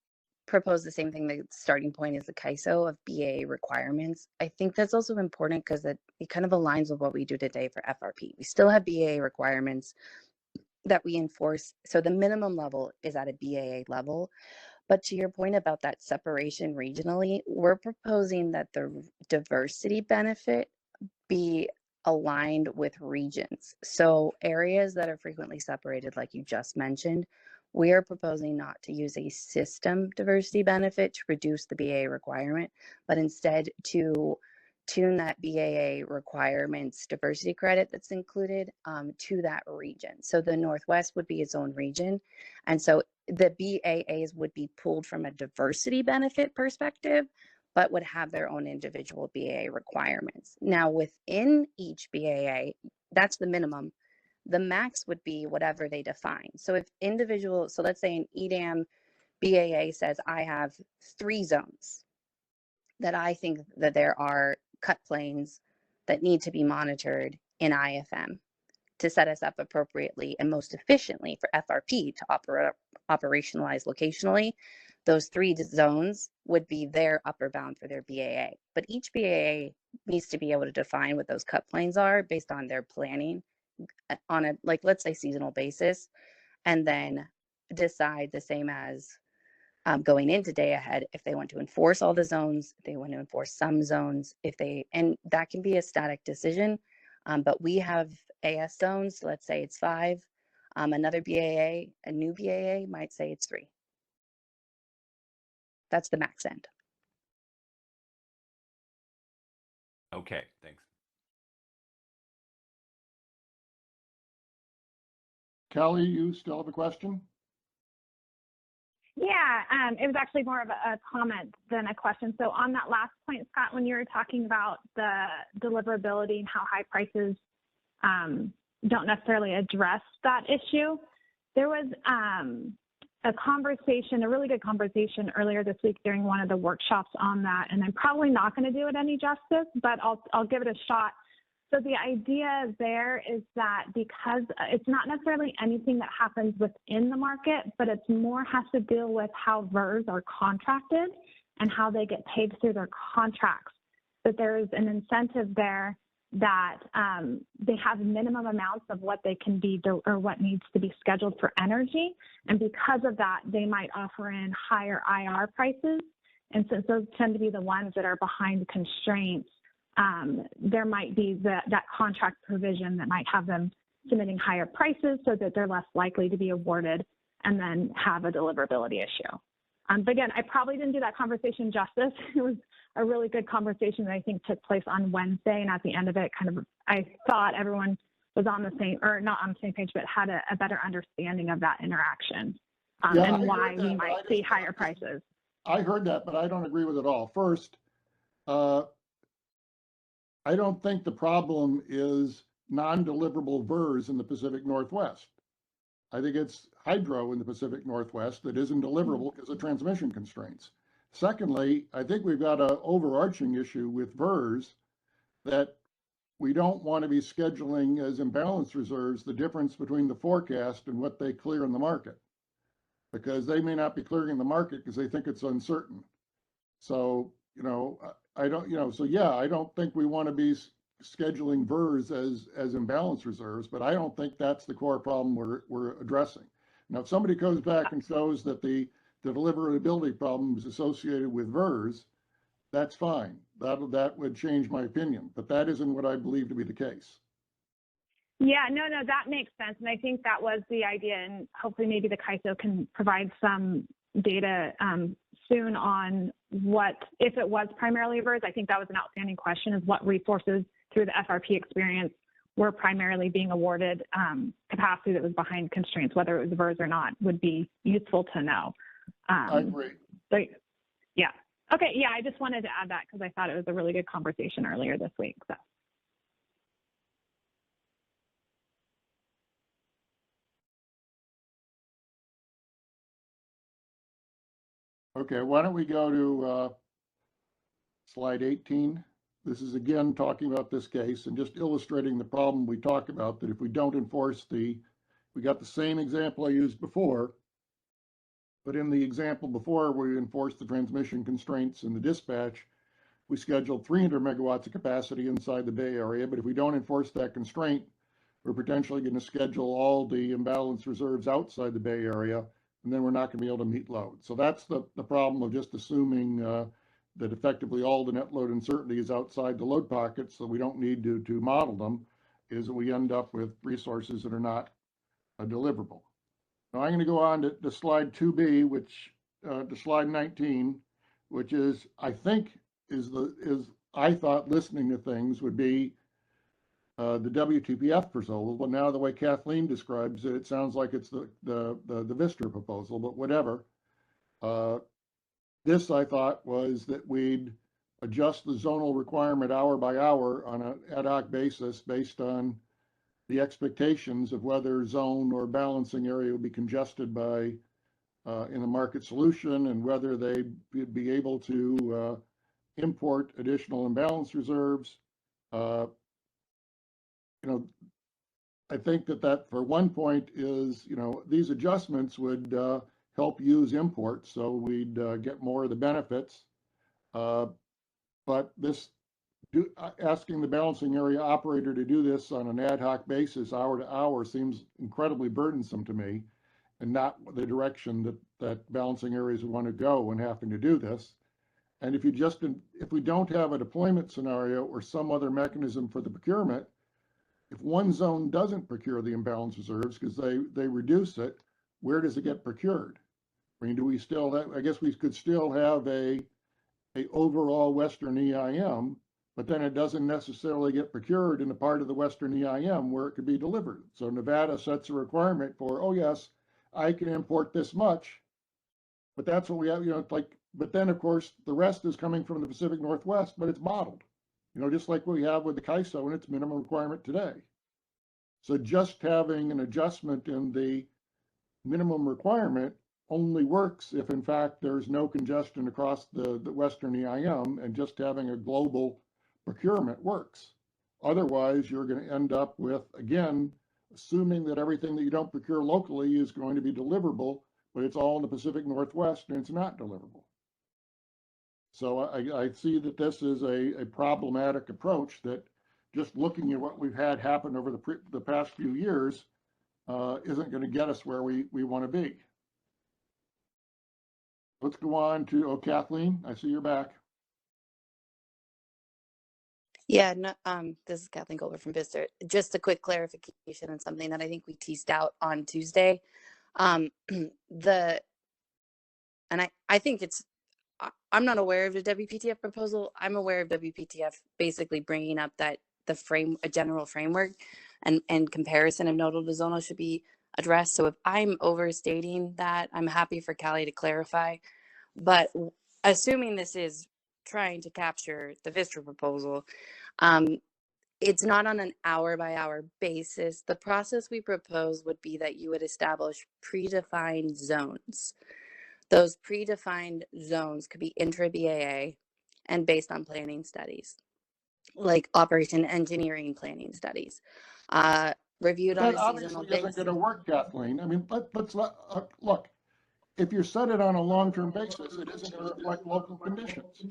propose the same thing. The starting point is the CAISO of BAA requirements. I think that's also important because it kind of aligns with what we do today for FRP. We still have BAA requirements that we enforce. So the minimum level is at a BAA level. But to your point about that separation regionally, we're proposing that the diversity benefit be aligned with regions. So areas that are frequently separated, like you just mentioned, we are proposing not to use a system diversity benefit to reduce the BAA requirement, but instead to tune that BAA requirements diversity credit that's included to that region. So the Northwest would be its own region. And so the BAAs would be pulled from a diversity benefit perspective, but would have their own individual BAA requirements. Now within each BAA, that's the minimum. The max would be whatever they define. So if so let's say an EDAM BAA says I have 3 zones that I think that there are cut planes that need to be monitored in IFM to set us up appropriately and most efficiently for FRP to operationalize locationally. Those 3 zones would be their upper bound for their BAA. But each BAA needs to be able to define what those cut planes are based on their planning on a, like, let's say seasonal basis, and then decide the same as going into day ahead if they want to enforce all the zones, if they want to enforce some zones, and that can be a static decision. But we have AS zones, let's say it's 5. Another BAA, a new BAA might say it's 3. That's the max end. Okay, thanks. Kelly, you still have a question? Yeah, it was actually more of a comment than a question. So on that last point, Scott, when you were talking about the deliverability and how high prices don't necessarily address that issue, there was a conversation, a really good conversation earlier this week during one of the workshops on that, and I'm probably not going to do it any justice, but I'll give it a shot. So the idea there is that because it's not necessarily anything that happens within the market, but it's more has to deal with how VERS are contracted and how they get paid through their contracts. That there's an incentive there that they have minimum amounts of what they can be or what needs to be scheduled for energy. And because of that, they might offer in higher IR prices. And since those tend to be the ones that are behind constraints, there might be that contract provision that might have them submitting higher prices so that they're less likely to be awarded and then have a deliverability issue. But again, I probably didn't do that conversation justice. It was a really good conversation that I think took place on Wednesday. And at the end of it, I thought everyone was on the same, or not on the same page, but had a better understanding of that interaction and why we might see higher prices. I heard that, but I don't agree with it all. First, I don't think the problem is non-deliverable VERS in the Pacific Northwest. I think it's hydro in the Pacific Northwest that isn't deliverable because of transmission constraints. Secondly, I think we've got an overarching issue with VERS that we don't want to be scheduling as imbalance reserves the difference between the forecast and what they clear in the market, because they may not be clearing the market because they think it's uncertain. So, I don't, so yeah, I don't think we want to be scheduling VERS as imbalance reserves, but I don't think that's the core problem we're addressing. Now, if somebody comes back and shows that the deliverability problem is associated with VERS, that's fine. That would change my opinion, but that isn't what I believe to be the case. Yeah, no, that makes sense. And I think that was the idea, and hopefully maybe the CAISO can provide some data soon on what, if it was primarily VERS. I think that was an outstanding question, is what resources through the FRP experience were primarily being awarded capacity that was behind constraints, whether it was VERS or not, would be useful to know. I agree. So, yeah. Okay, yeah, I just wanted to add that because I thought it was a really good conversation earlier this week. So. Okay, why don't we go to slide 18. This is again talking about this case and just illustrating the problem we talked about, that if we don't enforce we got the same example I used before, but in the example before where we enforced the transmission constraints in the dispatch, we scheduled 300 megawatts of capacity inside the Bay Area, but if we don't enforce that constraint, we're potentially going to schedule all the imbalance reserves outside the Bay Area, and then we're not going to be able to meet load. So that's the problem of just assuming that effectively all the net load uncertainty is outside the load pockets, so we don't need to model them, is that we end up with resources that are not deliverable. Now I'm going to go on to slide 2B, which to slide 19, which is, I think, I thought listening to things would be the WTPF proposal, but now the way Kathleen describes it, it sounds like it's the Vistra proposal, but whatever. This, I thought, was that we'd adjust the zonal requirement hour by hour on an ad hoc basis based on the expectations of whether zone or balancing area would be congested by in a market solution, and whether they'd be able to import additional imbalance reserves. I think that for one point is, these adjustments would help use imports, so we'd get more of the benefits. But asking the balancing area operator to do this on an ad hoc basis, hour to hour, seems incredibly burdensome to me, and not the direction that balancing areas want to go when having to do this. And if we don't have a deployment scenario or some other mechanism for the procurement, if one zone doesn't procure the imbalance reserves because they reduce it, where does it get procured? I mean, do we still have, I guess we could still have a overall Western EIM, but then it doesn't necessarily get procured in a part of the Western EIM where it could be delivered. So Nevada sets a requirement for, oh yes, I can import this much, but that's what we have, it's like, but then of course, the rest is coming from the Pacific Northwest, but it's modeled, just like we have with the CAISO and its minimum requirement today. So just having an adjustment in the minimum requirement only works if in fact there's no congestion across the Western EIM, and just having a global procurement works. Otherwise, you're going to end up with, again, assuming that everything that you don't procure locally is going to be deliverable, but it's all in the Pacific Northwest and it's not deliverable. So I see that this is a problematic approach, that just looking at what we've had happen over the past few years isn't going to get us where we want to be. Let's go on to, Kathleen, I see you're back. Yeah, no, this is Kathleen Goldberg from Vista. Just a quick clarification on something that I think we teased out on Tuesday. I think I'm not aware of the WPTF proposal. I'm aware of WPTF basically bringing up that a general framework and comparison of nodal to zonal should be addressed. So if I'm overstating that, I'm happy for Callie to clarify. But assuming this is trying to capture the Vistra proposal, it's not on an hour-by-hour basis. The process we propose would be that you would establish predefined zones. Those predefined zones could be intra-BAA and based on planning studies, like operation engineering planning studies, reviewed on a seasonal basis. That obviously isn't going to work, Kathleen. I mean, let's look. If you set it on a long-term basis, it isn't going to reflect local conditions.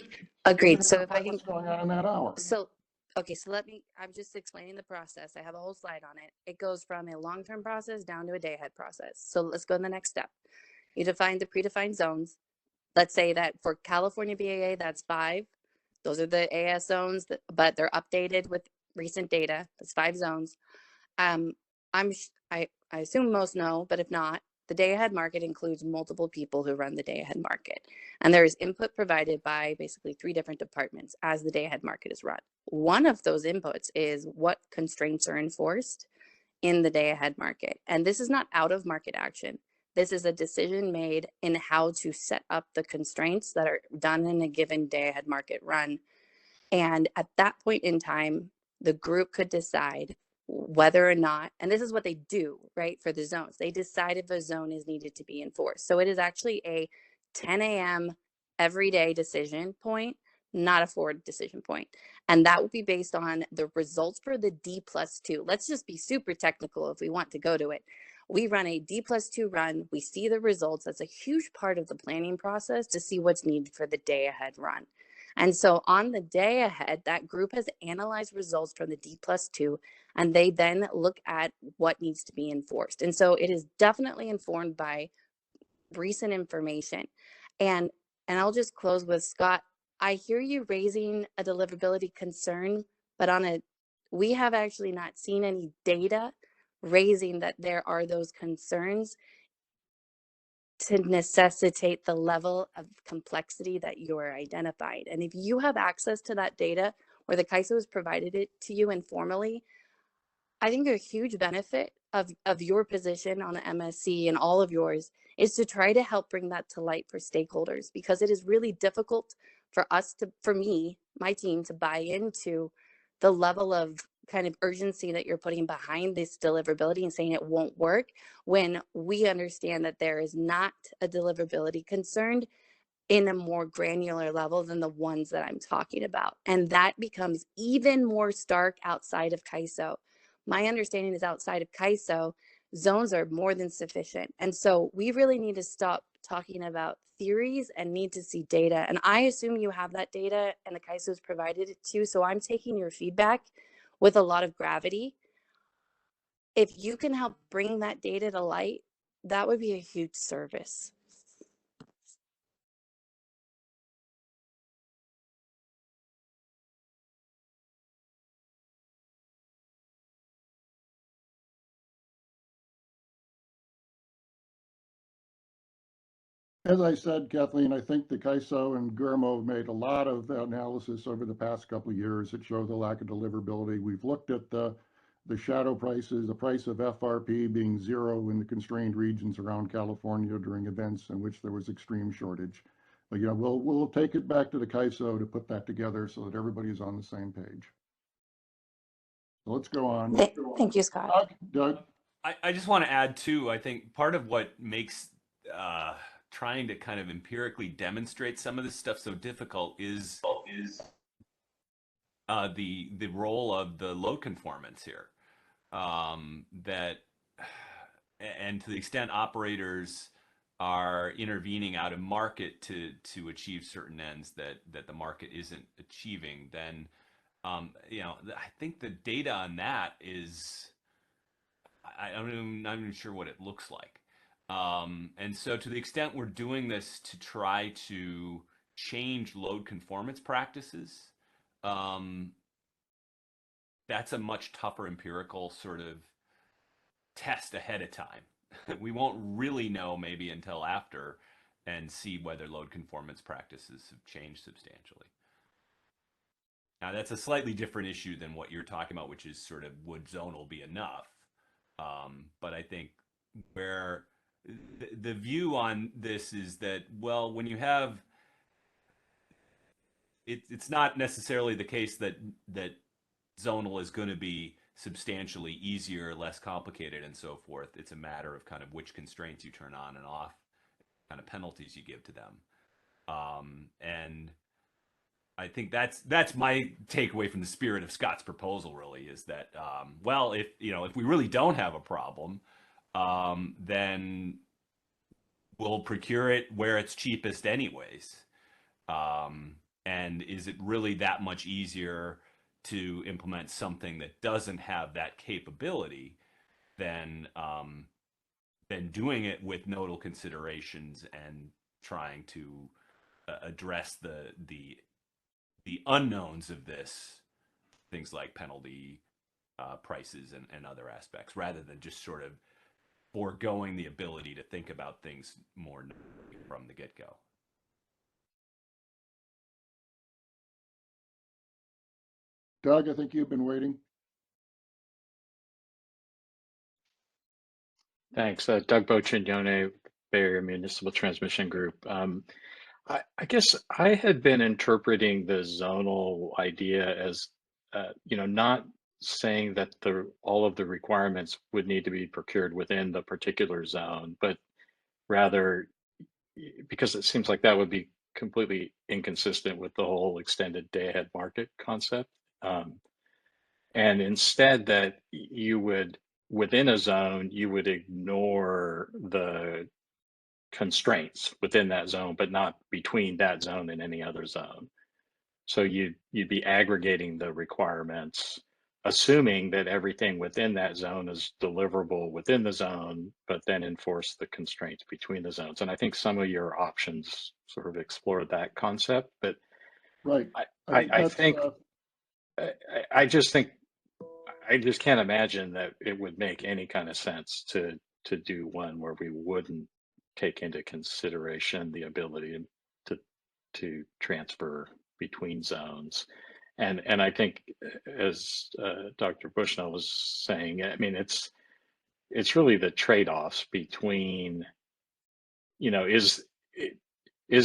Agreed. So if I can, what's going on in that hour? So, okay, so I'm just explaining the process. I have a whole slide on it. It goes from a long-term process down to a day-ahead process. So let's go to the next step. You define the predefined zones. Let's say that for California BAA, that's 5. Those are the AS zones, but they're updated with recent data. That's 5 zones. I assume most know, but if not, the day-ahead market includes multiple people who run the day-ahead market. And there is input provided by basically 3 different departments as the day-ahead market is run. One of those inputs is what constraints are enforced in the day-ahead market. And this is not out-of-market action. This is a decision made in how to set up the constraints that are done in a given day-ahead market run. And at that point in time, the group could decide whether or not, and this is what they do, right, for the zones. They decide if a zone is needed to be enforced. So it is actually a 10 a.m. everyday decision point, not a forward decision point. And that would be based on the results for the D+2. Let's just be super technical if we want to go to it. We run a D+2 run. We see the results. That's a huge part of the planning process to see what's needed for the day ahead run. And so on the day ahead, that group has analyzed results from the D+2, and they then look at what needs to be enforced. And so it is definitely informed by recent information. And I'll just close with Scott. I hear you raising a deliverability concern, but we have actually not seen any data raising that there are those concerns to necessitate the level of complexity that you're identified. And if you have access to that data or the CAISO has provided it to you informally, I think a huge benefit of your position on the MSC and all of yours is to try to help bring that to light for stakeholders, because it is really difficult for me, my team, to buy into the level of kind of urgency that you're putting behind this deliverability and saying it won't work when we understand that there is not a deliverability concern in a more granular level than the ones that I'm talking about. And that becomes even more stark outside of CAISO. My understanding is outside of CAISO, zones are more than sufficient. And so we really need to stop talking about theories and need to see data. And I assume you have that data and the CAISO has provided it to you. So I'm taking your feedback with a lot of gravity. If you can help bring that data to light, that would be a huge service. As I said, Kathleen, I think the CAISO and Guillermo have made a lot of analysis over the past couple of years that show the lack of deliverability. We've looked at the shadow prices, the price of FRP being zero in the constrained regions around California during events in which there was extreme shortage. But we'll take it back to the CAISO to put that together so that everybody's on the same page. So let's go on. Thank you, Scott. Doug? I just want to add too, I think part of what makes trying to kind of empirically demonstrate some of this stuff so difficult is the role of the load conformance here. That, and to the extent operators are intervening out of market to achieve certain ends that the market isn't achieving, then I think the data on that is, I'm not even sure what it looks like. And so to the extent we're doing this to try to change load conformance practices, that's a much tougher empirical sort of test ahead of time. We won't really know maybe until after and see whether load conformance practices have changed substantially. Now that's a slightly different issue than what you're talking about, which is sort of would zonal be enough? But I think where the view on this is that, well, when you have, it's not necessarily the case that zonal is going to be substantially easier, less complicated, and so forth. It's a matter of kind of which constraints you turn on and off, kind of penalties you give to them. And I think that's my takeaway from the spirit of Scott's proposal, really, is that, well, if we really don't have a problem, then we'll procure it where it's cheapest anyways. And is it really that much easier to implement something that doesn't have that capability than doing it with nodal considerations and trying to address the unknowns of this, things like penalty prices and other aspects, rather than just sort of foregoing the ability to think about things more from the get-go. Doug, I think you've been waiting. Thanks. Doug Boccignone, Bay Area Municipal Transmission Group. I guess I had been interpreting the zonal idea as, not saying that all of the requirements would need to be procured within the particular zone, but rather, because it seems like that would be completely inconsistent with the whole extended day-ahead market concept. And instead that you would, within a zone, you would ignore the constraints within that zone, but not between that zone and any other zone. So you'd be aggregating the requirements, assuming that everything within that zone is deliverable within the zone, but then enforce the constraints between the zones. And I think some of your options sort of explore that concept, but right. I just can't imagine that it would make any kind of sense to do one where we wouldn't take into consideration the ability to transfer between zones. And I think, as Dr. Bushnell was saying, I mean, it's really the trade-offs between, is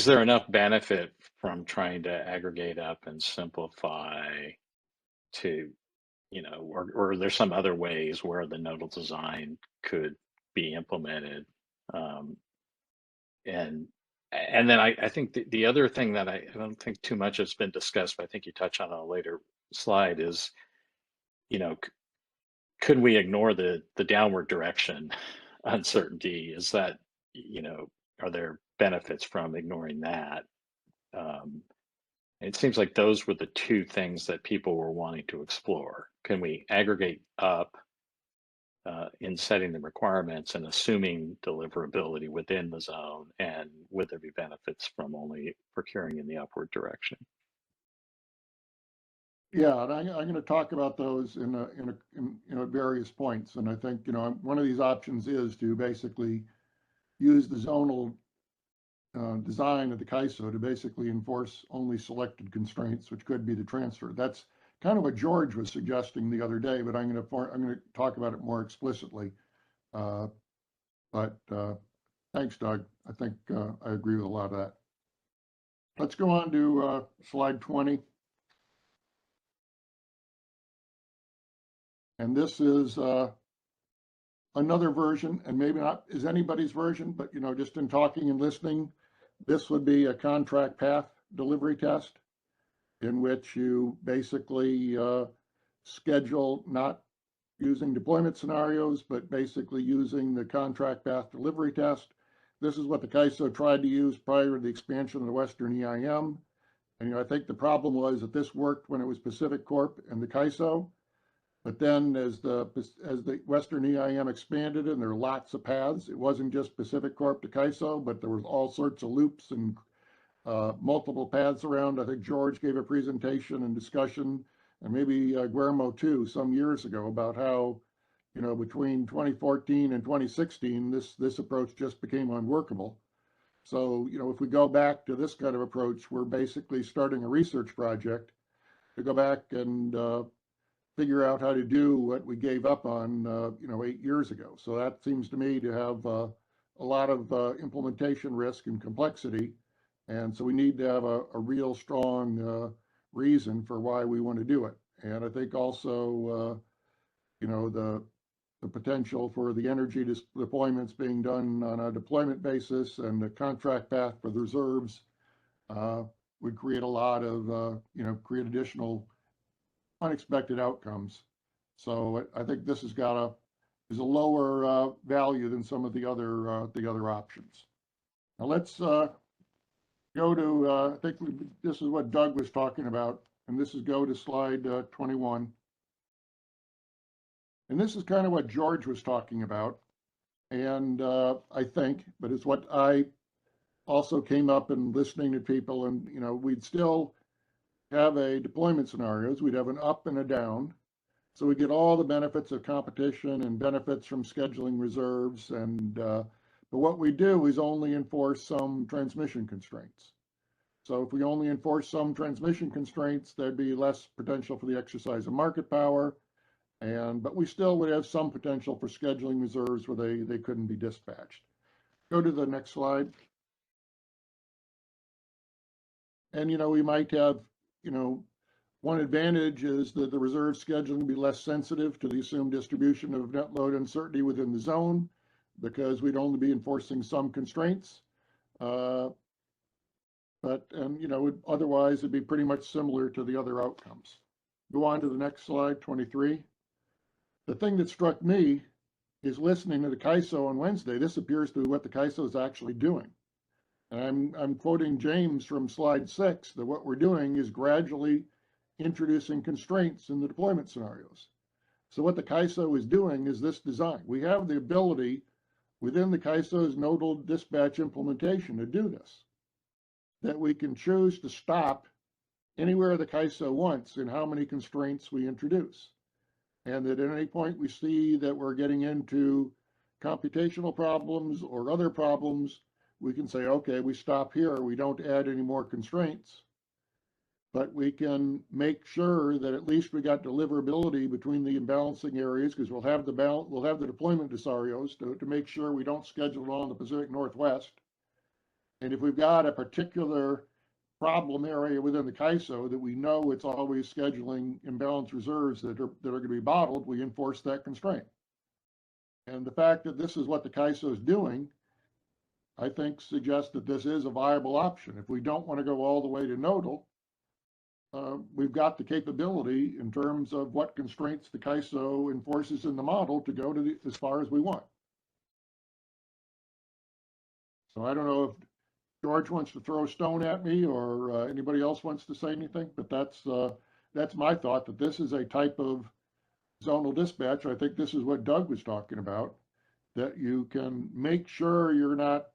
there enough benefit from trying to aggregate up and simplify to, or there's some other ways where the nodal design could be implemented. And then I think the other thing that I don't think too much has been discussed, but I think you touch on a later slide is, could we ignore the downward direction uncertainty? Is that, are there benefits from ignoring that? It seems like those were the two things that people were wanting to explore. Can we aggregate up in setting the requirements and assuming deliverability within the zone, and would there be benefits from only procuring in the upward direction? Yeah, and I'm going to talk about those in various points. And I think one of these options is to basically use the zonal design of the CAISO to basically enforce only selected constraints, which could be the transfer. That's kind of what George was suggesting the other day, but I'm going to talk about it more explicitly. But thanks, Doug. I think I agree with a lot of that. Let's go on to slide 20. And this is another version, and maybe not is anybody's version, but just in talking and listening, this would be a contract path delivery test in which you basically schedule, not using deployment scenarios, but basically using the contract path delivery test. This is what the CAISO tried to use prior to the expansion of the Western EIM. And I think the problem was that this worked when it was Pacific Corp and the CAISO. But then as the Western EIM expanded and there are lots of paths, it wasn't just Pacific Corp to CAISO, but there was all sorts of loops and multiple paths around. I think George gave a presentation and discussion, and maybe Guillermo too, some years ago about how, between 2014 and 2016, this approach just became unworkable. So, if we go back to this kind of approach, we're basically starting a research project to go back and figure out how to do what we gave up on, 8 years ago. So that seems to me to have a lot of implementation risk and complexity. And so we need to have a real strong reason for why we want to do it. And I think also, the potential for the energy deployments being done on a deployment basis and the contract path for the reserves would create a lot of, create additional unexpected outcomes. So I think this is a lower value than some of the other options. Now let's go to, I think this is what Doug was talking about, and this is go to slide 21. And this is kind of what George was talking about. And I think, but it's what I also came up and listening to people, and we'd still have a deployment scenarios. We'd have an up and a down. So we get all the benefits of competition and benefits from scheduling reserves. And but what we do is only enforce some transmission constraints. So if we only enforce some transmission constraints, there'd be less potential for the exercise of market power. But we still would have some potential for scheduling reserves where they couldn't be dispatched. Go to the next slide. And, we might have, one advantage is that the reserve scheduling will be less sensitive to the assumed distribution of net load uncertainty within the zone because we'd only be enforcing some constraints. Otherwise it'd be pretty much similar to the other outcomes. Go on to the next slide, 23. The thing that struck me is listening to the CAISO on Wednesday, this appears to be what the CAISO is actually doing. And I'm quoting James from slide 6, that what we're doing is gradually introducing constraints in the deployment scenarios. So what the CAISO is doing is this design. We have the ability within the CAISO's nodal dispatch implementation to do this, that we can choose to stop anywhere the CAISO wants in how many constraints we introduce. And that at any point we see that we're getting into computational problems or other problems, we can say, okay, we stop here, we don't add any more constraints, but we can make sure that at least we got deliverability between the imbalancing areas, because we'll have the deployment scenarios to make sure we don't schedule it all in the Pacific Northwest. And if we've got a particular problem area within the CAISO that we know it's always scheduling imbalanced reserves that are going to be bottled, we enforce that constraint. And the fact that this is what the CAISO is doing, I think suggests that this is a viable option. If we don't want to go all the way to nodal, we've got the capability in terms of what constraints the CAISO enforces in the model to go to as far as we want. So I don't know if George wants to throw a stone at me or anybody else wants to say anything, but that's my thought, that this is a type of zonal dispatch. I think this is what Doug was talking about, that you can make sure you're not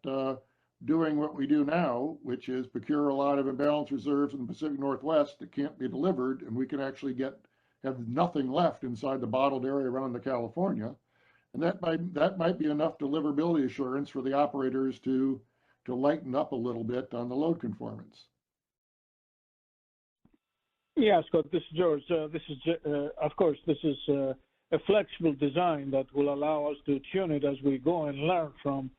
doing what we do now, which is procure a lot of imbalanced reserves in the Pacific Northwest that can't be delivered, and we can actually have nothing left inside the bottled area around the California. And that might be enough deliverability assurance for the operators to to lighten up a little bit on the load conformance. Yeah, Scott, this is George. Of course, this is a flexible design that will allow us to tune it as we go and learn from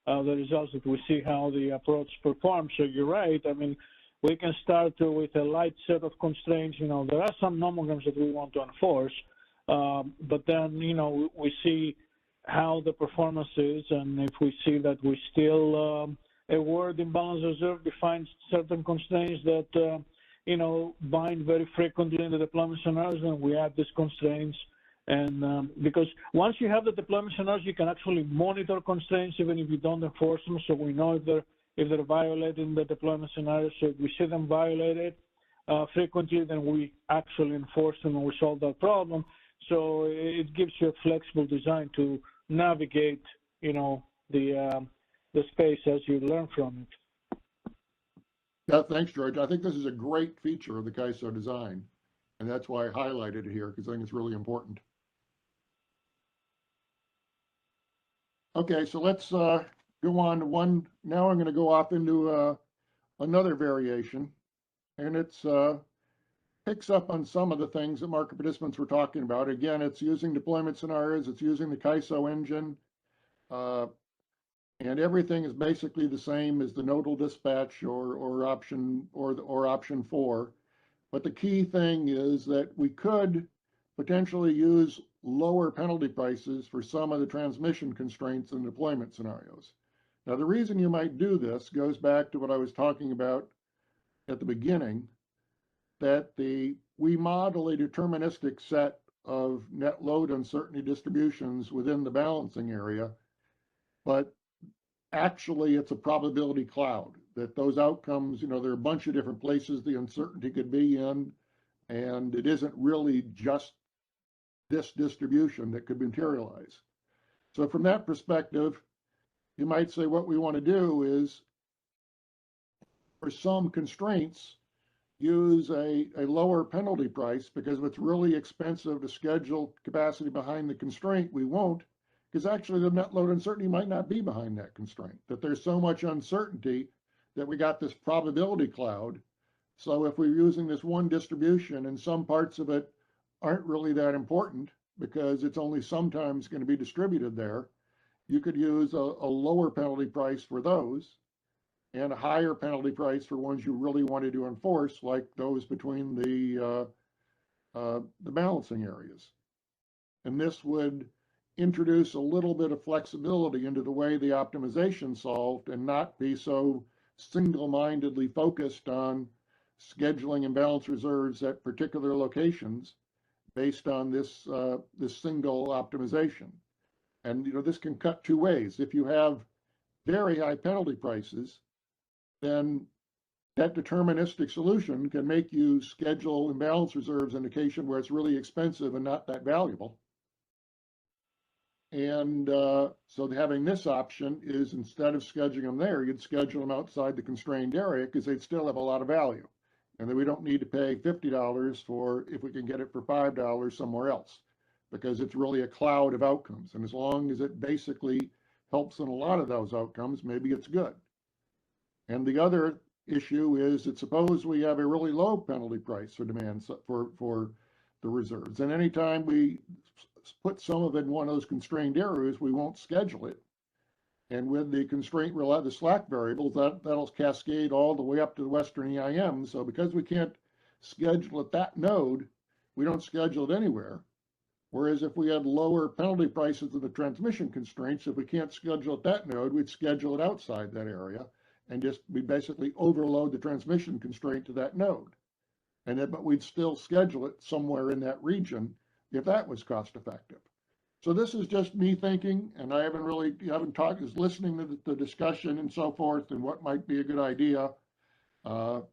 the results that we see how the approach performs. So you're right. I mean, we can start with a light set of constraints. You know, there are some nomograms that we want to enforce, but then, you know, we see how the performance is, and if we see that we still, a word imbalance reserve defines certain constraints that, you know, bind very frequently in the deployment scenarios, and we add these constraints. And because once you have the deployment scenarios, you can actually monitor constraints even if you don't enforce them. So we know if they're violating the deployment scenarios. So if we see them violated frequently, then we actually enforce them and we solve that problem. So it gives you a flexible design to navigate, you know, the space as you learn from it. Yeah, thanks, George. I think this is a great feature of the CAISO design, and that's why I highlighted it here, because I think it's really important. Okay, so let's go on to one. Now I'm going to go off into another variation, and it's picks up on some of the things that market participants were talking about. Again, it's using deployment scenarios, it's using the CAISO engine, and everything is basically the same as the nodal dispatch or option 4. But the key thing is that we could potentially use lower penalty prices for some of the transmission constraints in deployment scenarios. Now, the reason you might do this goes back to what I was talking about at the beginning, that we model a deterministic set of net load uncertainty distributions within the balancing area, but actually it's a probability cloud, that those outcomes, you know, there are a bunch of different places the uncertainty could be in, and it isn't really just this distribution that could materialize. So from that perspective, you might say what we want to do is, for some constraints, use a lower penalty price, because if it's really expensive to schedule capacity behind the constraint, we won't, because actually the net load uncertainty might not be behind that constraint, that there's so much uncertainty that we got this probability cloud. So if we're using this one distribution and some parts of it aren't really that important because it's only sometimes going to be distributed there, you could use a lower penalty price for those and a higher penalty price for ones you really wanted to enforce, like those between the balancing areas. And this would introduce a little bit of flexibility into the way the optimization solved and not be so single-mindedly focused on scheduling imbalance reserves at particular locations based on this single optimization. And you know, this can cut two ways. If you have very high penalty prices, then that deterministic solution can make you schedule imbalance reserves in occasion where it's really expensive and not that valuable. And so having this option is, instead of scheduling them there, you'd schedule them outside the constrained area because they'd still have a lot of value. And then we don't need to pay $50 for, if we can get it for $5 somewhere else, because it's really a cloud of outcomes. And as long as it basically helps in a lot of those outcomes, maybe it's good. And the other issue is that suppose we have a really low penalty price for demand for the reserves. And anytime we put some of it in one of those constrained areas, we won't schedule it. And with the constraint, the slack variables, that'll cascade all the way up to the Western EIM. So because we can't schedule at that node, we don't schedule it anywhere. Whereas if we had lower penalty prices of the transmission constraints, if we can't schedule at that node, we'd schedule it outside that area. And we basically overload the transmission constraint to that node. And then, but we'd still schedule it somewhere in that region if that was cost effective. So this is just me thinking, and I haven't talked, is listening to the discussion and so forth and what might be a good idea. But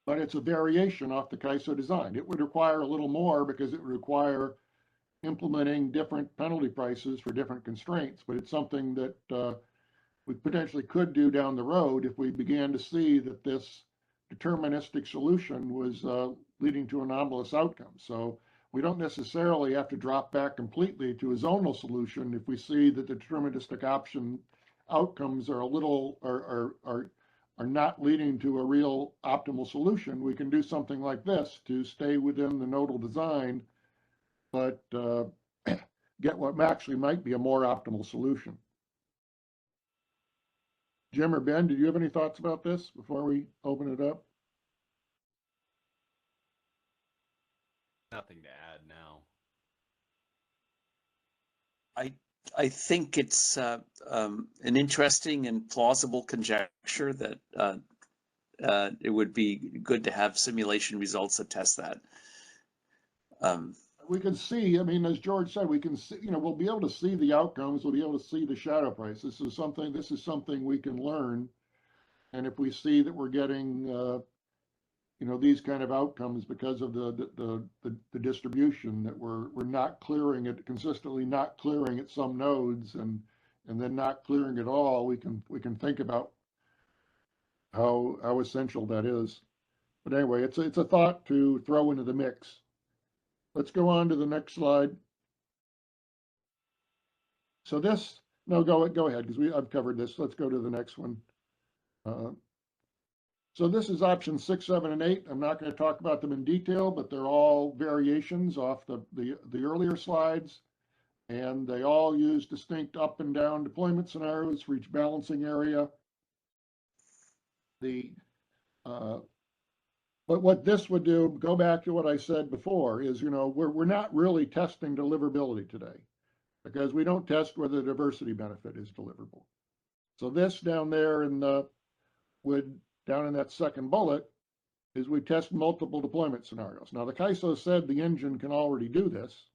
it's a variation off the CAISO design. It would require a little more because it would require implementing different penalty prices for different constraints, but it's something that we potentially could do down the road if we began to see that this deterministic solution was leading to anomalous outcomes. So we don't necessarily have to drop back completely to a zonal solution if we see that the deterministic option outcomes are a little, are not leading to a real optimal solution, we can do something like this to stay within the nodal design, but get what actually might be a more optimal solution. Jim or Ben, did you have any thoughts about this before we open it up? Nothing to add now. I think it's an interesting and plausible conjecture that it would be good to have simulation results that test that. We can see, I mean, as George said, we can see, you know, we'll be able to see the outcomes, we'll be able to see the shadow price. This is something we can learn. And if we see that we're getting, you know, these kind of outcomes because of the distribution, that we're not clearing it consistently, not clearing at some nodes, and then not clearing at all, we can think about how essential that is. But anyway, it's a thought to throw into the mix. Let's go on to the next slide. So this, no, go ahead, because I've covered this. Let's go to the next one. So this is options 6, 7, and 8. I'm not going to talk about them in detail, but they're all variations off the earlier slides, and they all use distinct up and down deployment scenarios for each balancing area. But what this would do, go back to what I said before, is, you know, we're not really testing deliverability today, because we don't test whether the diversity benefit is deliverable. So this down there in the down in that second bullet is we test multiple deployment scenarios. Now the CAISO said the engine can already do this.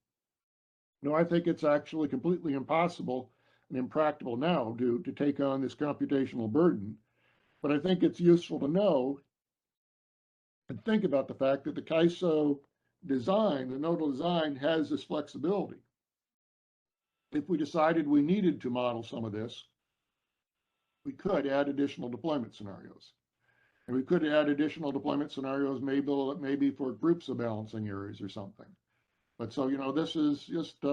No, I think it's actually completely impossible and impractical now to take on this computational burden. But I think it's useful to know and think about the fact that the CAISO design, the nodal design, has this flexibility. If we decided we needed to model some of this, we could add additional deployment scenarios. And we could add additional deployment scenarios, maybe for groups of balancing areas or something. But so, you know, this is just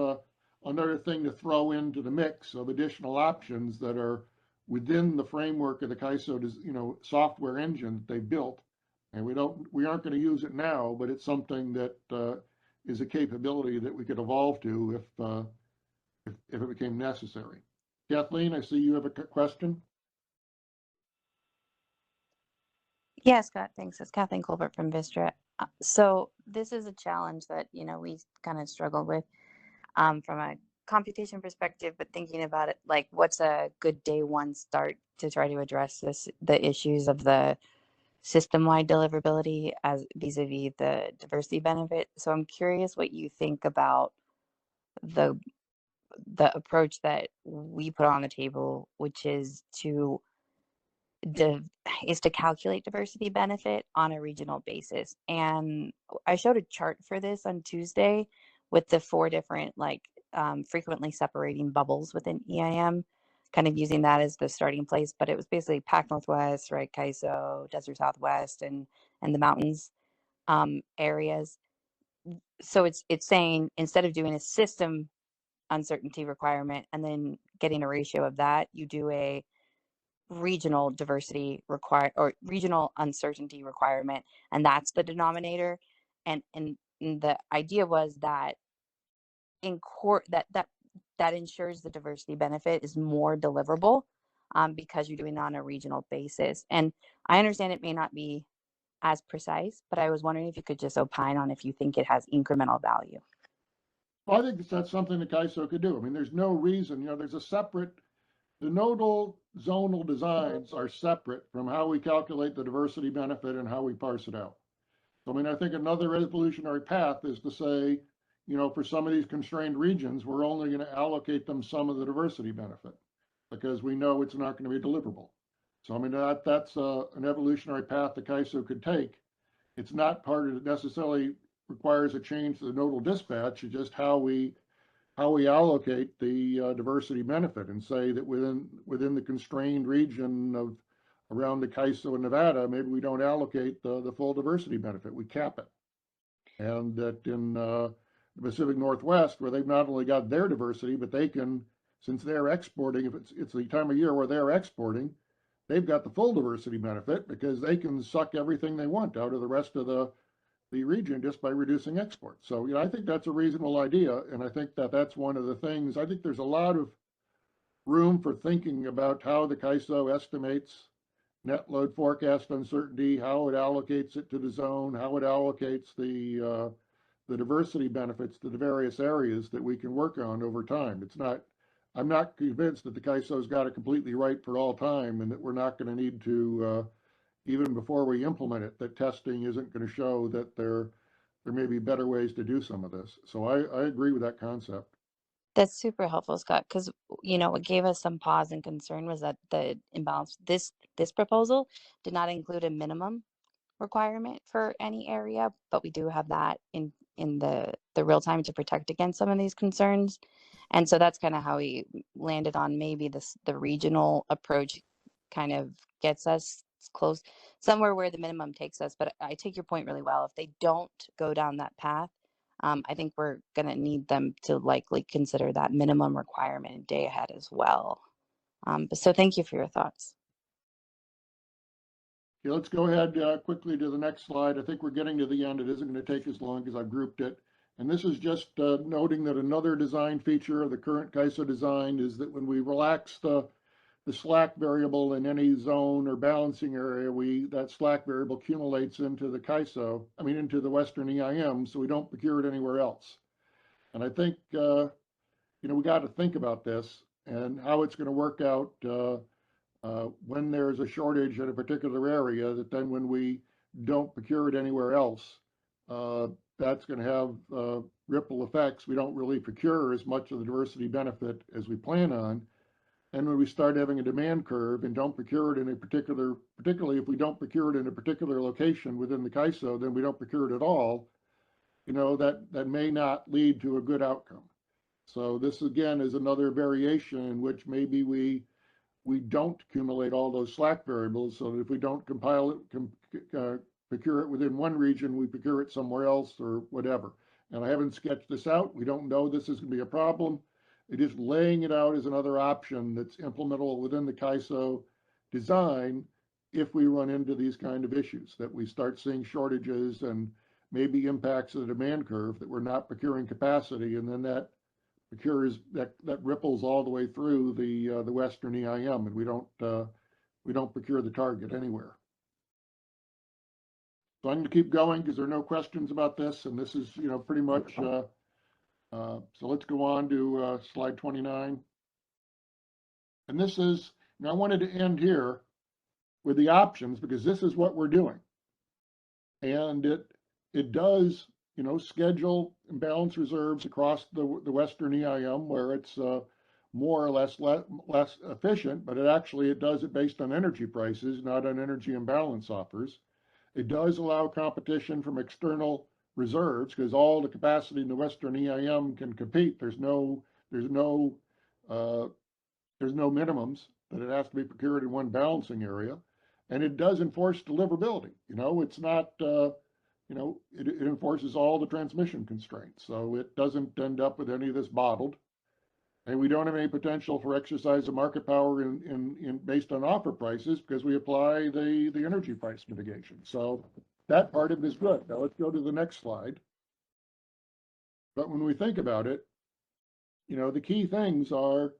another thing to throw into the mix of additional options that are within the framework of the CAISO, you know, software engine that they built. And we aren't going to use it now, but it's something that is a capability that we could evolve to if it became necessary. Kathleen, I see you have a question. Yeah, Scott, thanks. It's Kathleen Colbert from Vistra. So this is a challenge that, you know, we kind of struggle with from a computation perspective, but thinking about it, like what's a good day one start to try to address the issues of the system-wide deliverability as vis-a-vis the diversity benefit. So I'm curious what you think about the approach that we put on the table, which is to calculate diversity benefit on a regional basis. And I showed a chart for this on Tuesday with the 4 different frequently separating bubbles within EIM, kind of using that as the starting place. But it was basically Pac Northwest, right, CAISO, Desert Southwest, and the mountains areas. So it's saying instead of doing a system uncertainty requirement and then getting a ratio of that, you do a regional diversity or regional uncertainty requirement, and that's the denominator. And the idea was that that ensures the diversity benefit is more deliverable because you're doing it on a regional basis. And I understand it may not be as precise, but I was wondering if you could just opine on if you think it has incremental value. Well, I think that's something the CAISO could do. I mean, there's no reason, you know, there's a separate, the nodal zonal designs are separate from how we calculate the diversity benefit and how we parse it out. So, I mean, I think another evolutionary path is to say, you know, for some of these constrained regions, we're only going to allocate them some of the diversity benefit because we know it's not going to be deliverable. So, I mean, that's an evolutionary path the CAISO could take. It's not part of it necessarily requires a change to the nodal dispatch. It's just how we allocate the diversity benefit and say that within the constrained region of around the CAISO in Nevada, maybe we don't allocate the full diversity benefit. We cap it. And that in the Pacific Northwest, where they've not only got their diversity, but they can since they're exporting, if it's the time of year where they're exporting, they've got the full diversity benefit because they can suck everything they want out of the rest of the region just by reducing exports. So, I think that's a reasonable idea. And I think that that's one of the things, I think there's a lot of room for thinking about how the CAISO estimates net load forecast uncertainty, how it allocates it to the zone, how it allocates the diversity benefits to the various areas that we can work on over time. I'm not convinced that the CAISO's got it completely right for all time and that we're not going to need to, even before we implement it, that testing isn't going to show that there may be better ways to do some of this. So I agree with that concept. That's super helpful, Scott, because what gave us some pause and concern was that the imbalance, this proposal did not include a minimum requirement for any area, but we do have that in the real time to protect against some of these concerns. And so that's kind of how we landed on maybe the regional approach kind of gets us close somewhere where the minimum takes us. But I take your point really well. If they don't go down that path, I think we're going to need them to likely consider that minimum requirement in day ahead as well. So thank you for your thoughts. Okay, let's go ahead quickly to the next slide. I think we're getting to the end. It isn't going to take as long because I've grouped it. And this is just noting that another design feature of the current CAISO design is that when we relax the slack variable in any zone or balancing area, that slack variable accumulates into the CAISO, into the Western EIM, so we don't procure it anywhere else. And I think, we got to think about this and how it's going to work out when there's a shortage in a particular area, that then when we don't procure it anywhere else, that's going to have ripple effects. We don't really procure as much of the diversity benefit as we plan on. And when we start having a demand curve and don't procure it in a particularly if we don't procure it in a particular location within the CAISO, then we don't procure it at all, that may not lead to a good outcome. So this again is another variation in which maybe we don't accumulate all those slack variables, so that if we don't procure it within one region, we procure it somewhere else or whatever. And I haven't sketched this out. We don't know this is going to be a problem. It is laying it out as another option that's implementable within the CAISO design if we run into these kind of issues, that we start seeing shortages and maybe impacts of the demand curve, that we're not procuring capacity, and then that ripples all the way through the Western EIM, and we don't procure the target anywhere. So I'm going to keep going because there are no questions about this, and this is pretty much. So let's go on to slide 29. And this is, I wanted to end here with the options because this is what we're doing. And it does, schedule imbalance reserves across the Western EIM where it's more or less efficient, but it does it based on energy prices, not on energy imbalance offers. It does allow competition from external reserves because all the capacity in the Western EIM can compete. There's no minimums that it has to be procured in one balancing area, and it does enforce deliverability. It's not it enforces all the transmission constraints, so it doesn't end up with any of this bottled. And we don't have any potential for exercise of market power in based on offer prices because we apply the energy price mitigation. So that part of it is good. Now let's go to the next slide. But when we think about it, the key things are,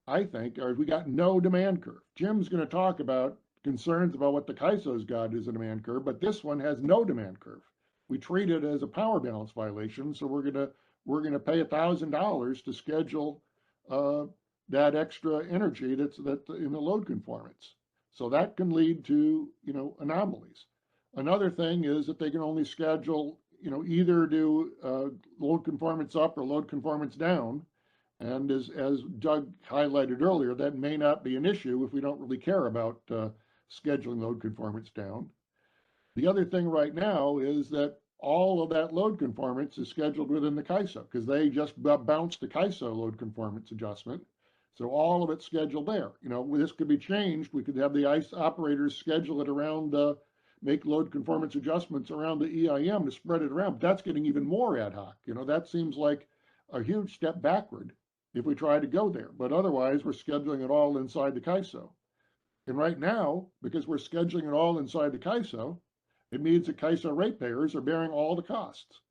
I think, we got no demand curve. Jim's going to talk about concerns about what the CAISO's got as a demand curve, but this one has no demand curve. We treat it as a power balance violation, so we're going to pay $1,000 to schedule that extra energy that's in the load conformance. So that can lead to anomalies. Another thing is that they can only schedule either do load conformance up or load conformance down. And as Doug highlighted earlier, that may not be an issue if we don't really care about scheduling load conformance down. The other thing right now is that all of that load conformance is scheduled within the CAISO because they just bounced the CAISO load conformance adjustment. So all of it's scheduled there. This could be changed. We could have the ICE operators schedule it around, make load conformance adjustments around the EIM to spread it around. But that's getting even more ad hoc. That seems like a huge step backward if we try to go there. But otherwise, we're scheduling it all inside the CAISO. And right now, because we're scheduling it all inside the CAISO, it means that CAISO ratepayers are bearing all the costs.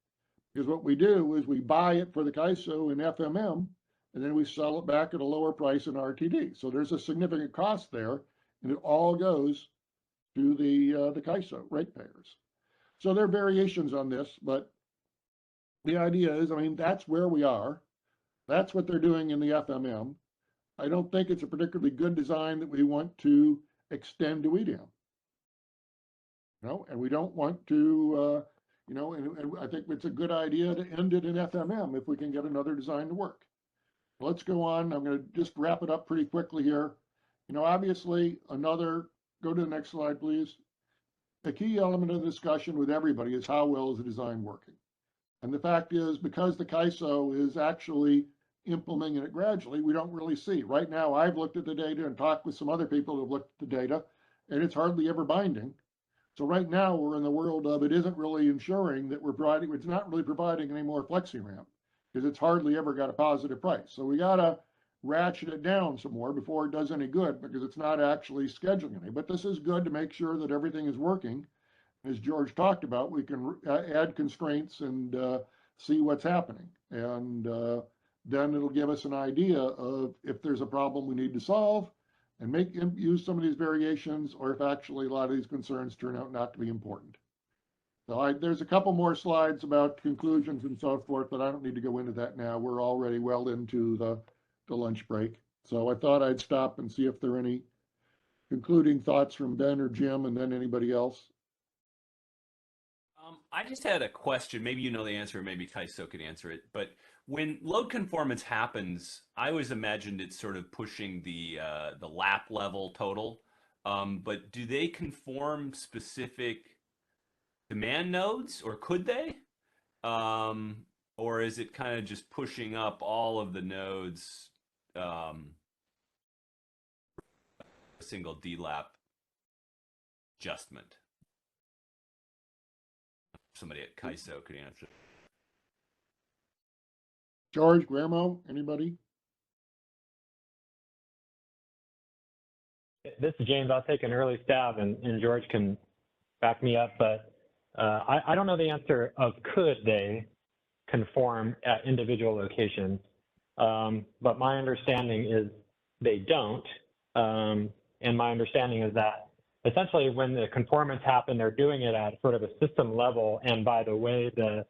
Because what we do is we buy it for the CAISO in FMM, and then we sell it back at a lower price in RTD. So there's a significant cost there, and it all goes to the CAISO ratepayers. So there are variations on this, but the idea is, I mean, that's where we are. That's what they're doing in the FMM. I don't think it's a particularly good design that we want to extend to EDAM. And we don't want to, and I think it's a good idea to end it in FMM if we can get another design to work. Let's go on. I'm going to just wrap it up pretty quickly here. Obviously, go to the next slide, please. A key element of the discussion with everybody is how well is the design working? And the fact is, because the CAISO is actually implementing it gradually, we don't really see. Right now, I've looked at the data and talked with some other people who have looked at the data, and it's hardly ever binding. So right now, we're in the world of it isn't really ensuring that it's not really providing any more FlexiRamp, because it's hardly ever got a positive price. So we got to ratchet it down some more before it does any good, because it's not actually scheduling any. But this is good to make sure that everything is working. As George talked about, we can add constraints and see what's happening. And then it'll give us an idea of if there's a problem we need to solve and use some of these variations, or if actually a lot of these concerns turn out not to be important. So there's a couple more slides about conclusions and so forth, but I don't need to go into that now. We're already well into the lunch break. So I thought I'd stop and see if there are any concluding thoughts from Ben or Jim, and then anybody else. I just had a question. Maybe you know the answer, or maybe CAISO could answer it. But when load conformance happens, I always imagined it's sort of pushing the lap level total. But do they conform specific demand nodes, or could they? Or is it kind of just pushing up all of the nodes, a single DLAP adjustment? Somebody at CAISO could answer. George, Guillermo, anybody? This is James. I'll take an early stab, and George can back me up. But I don't know the answer of could they conform at individual locations. But my understanding is they don't. And my understanding is that essentially when the conformance happen, they're doing it at sort of a system level. And by the way the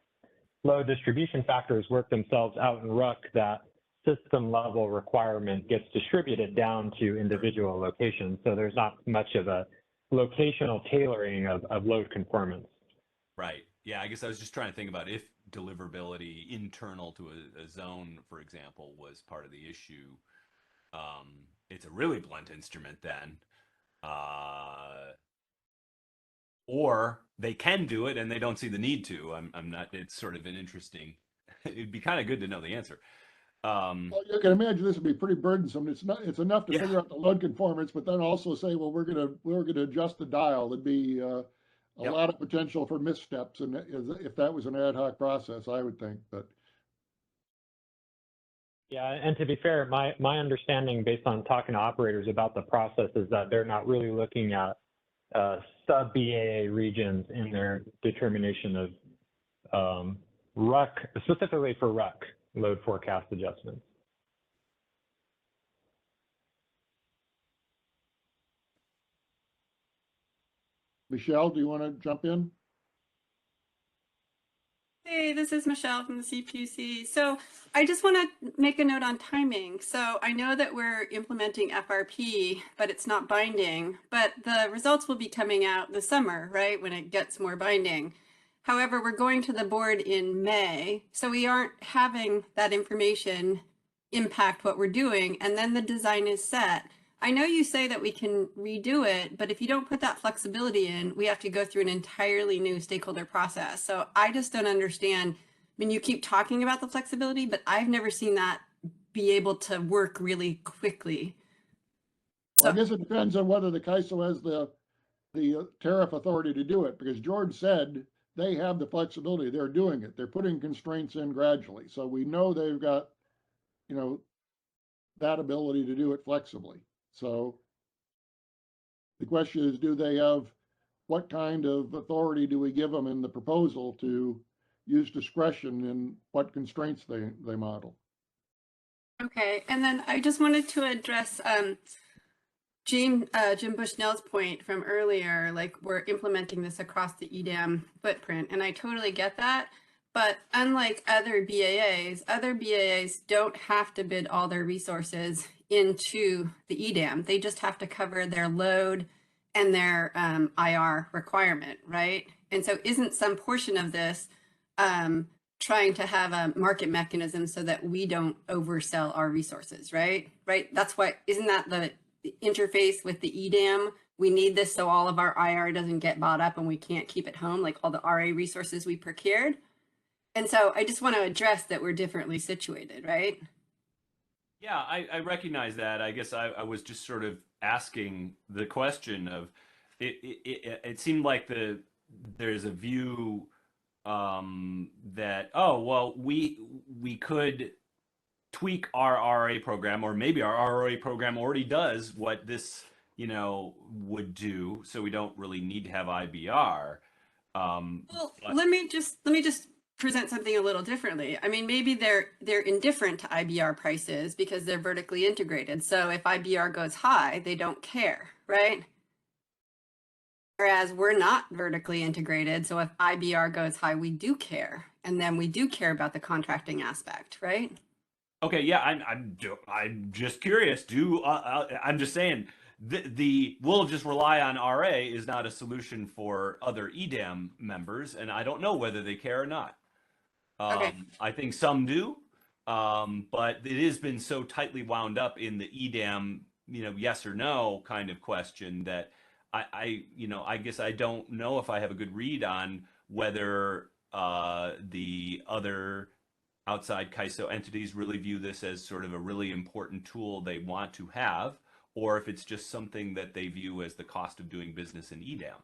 load distribution factors work themselves out in RUC, that system level requirement gets distributed down to individual locations. So there's not much of a locational tailoring of load conformance. Right. Yeah, I guess I was just trying to think about if deliverability internal to a zone, for example, was part of the issue. It's a really blunt instrument then. Or they can do it and they don't see the need to. I'm not, it's sort of an interesting, it'd be kind of good to know the answer. Well, you can imagine this would be pretty burdensome. It's enough to figure out the load conformance, but then also say, well, we're gonna adjust the dial. It'd be a lot of potential for missteps, and if that was an ad hoc process, I would think. But yeah, and to be fair, my understanding based on talking to operators about the process is that they're not really looking at sub-BAA regions in their determination of RUC, specifically for RUC load forecast adjustments. Michelle, do you want to jump in? Hey, this is Michelle from the CPUC. So I just want to make a note on timing. So I know that we're implementing FRP, but it's not binding, but the results will be coming out this summer, right? When it gets more binding. However, we're going to the board in May, so we aren't having that information impact what we're doing. And then the design is set. I know you say that we can redo it, but if you don't put that flexibility in, we have to go through an entirely new stakeholder process. So I just don't understand. I mean, you keep talking about the flexibility, but I've never seen that be able to work really quickly. So I guess it depends on whether the CAISO has the tariff authority to do it, because George said they have the flexibility. They're doing it. They're putting constraints in gradually. So we know they've got, that ability to do it flexibly. So the question is, do they have, what kind of authority do we give them in the proposal to use discretion in what constraints they model? Okay, and then I just wanted to address Jim Bushnell's point from earlier, like we're implementing this across the EDAM footprint, and I totally get that. But unlike other BAAs don't have to bid all their resources into the EDAM. They just have to cover their load and their IR requirement, right? And so isn't some portion of this trying to have a market mechanism so that we don't oversell our resources, right? Right. That's why, isn't that the interface with the EDAM? We need this so all of our IR doesn't get bought up and we can't keep it home, like all the RA resources we procured. And so I just want to address that we're differently situated, right? Yeah, I recognize that. I guess I was just sort of asking the question of, it seemed like there's a view that, oh, well, we could tweak our RA program, or maybe our RA program already does what this, would do, so we don't really need to have IBR. Well, let me just present something a little differently. I mean, maybe they're indifferent to IBR prices because they're vertically integrated. So if IBR goes high, they don't care, right? Whereas we're not vertically integrated. So if IBR goes high, we do care. And then we do care about the contracting aspect, right? Okay, yeah, I'm just curious. I'm just saying we'll just rely on RA is not a solution for other EDAM members, and I don't know whether they care or not. Okay. I think some do, but it has been so tightly wound up in the EDAM, yes or no kind of question that I guess I don't know if I have a good read on whether the other outside CAISO entities really view this as sort of a really important tool they want to have, or if it's just something that they view as the cost of doing business in EDAM.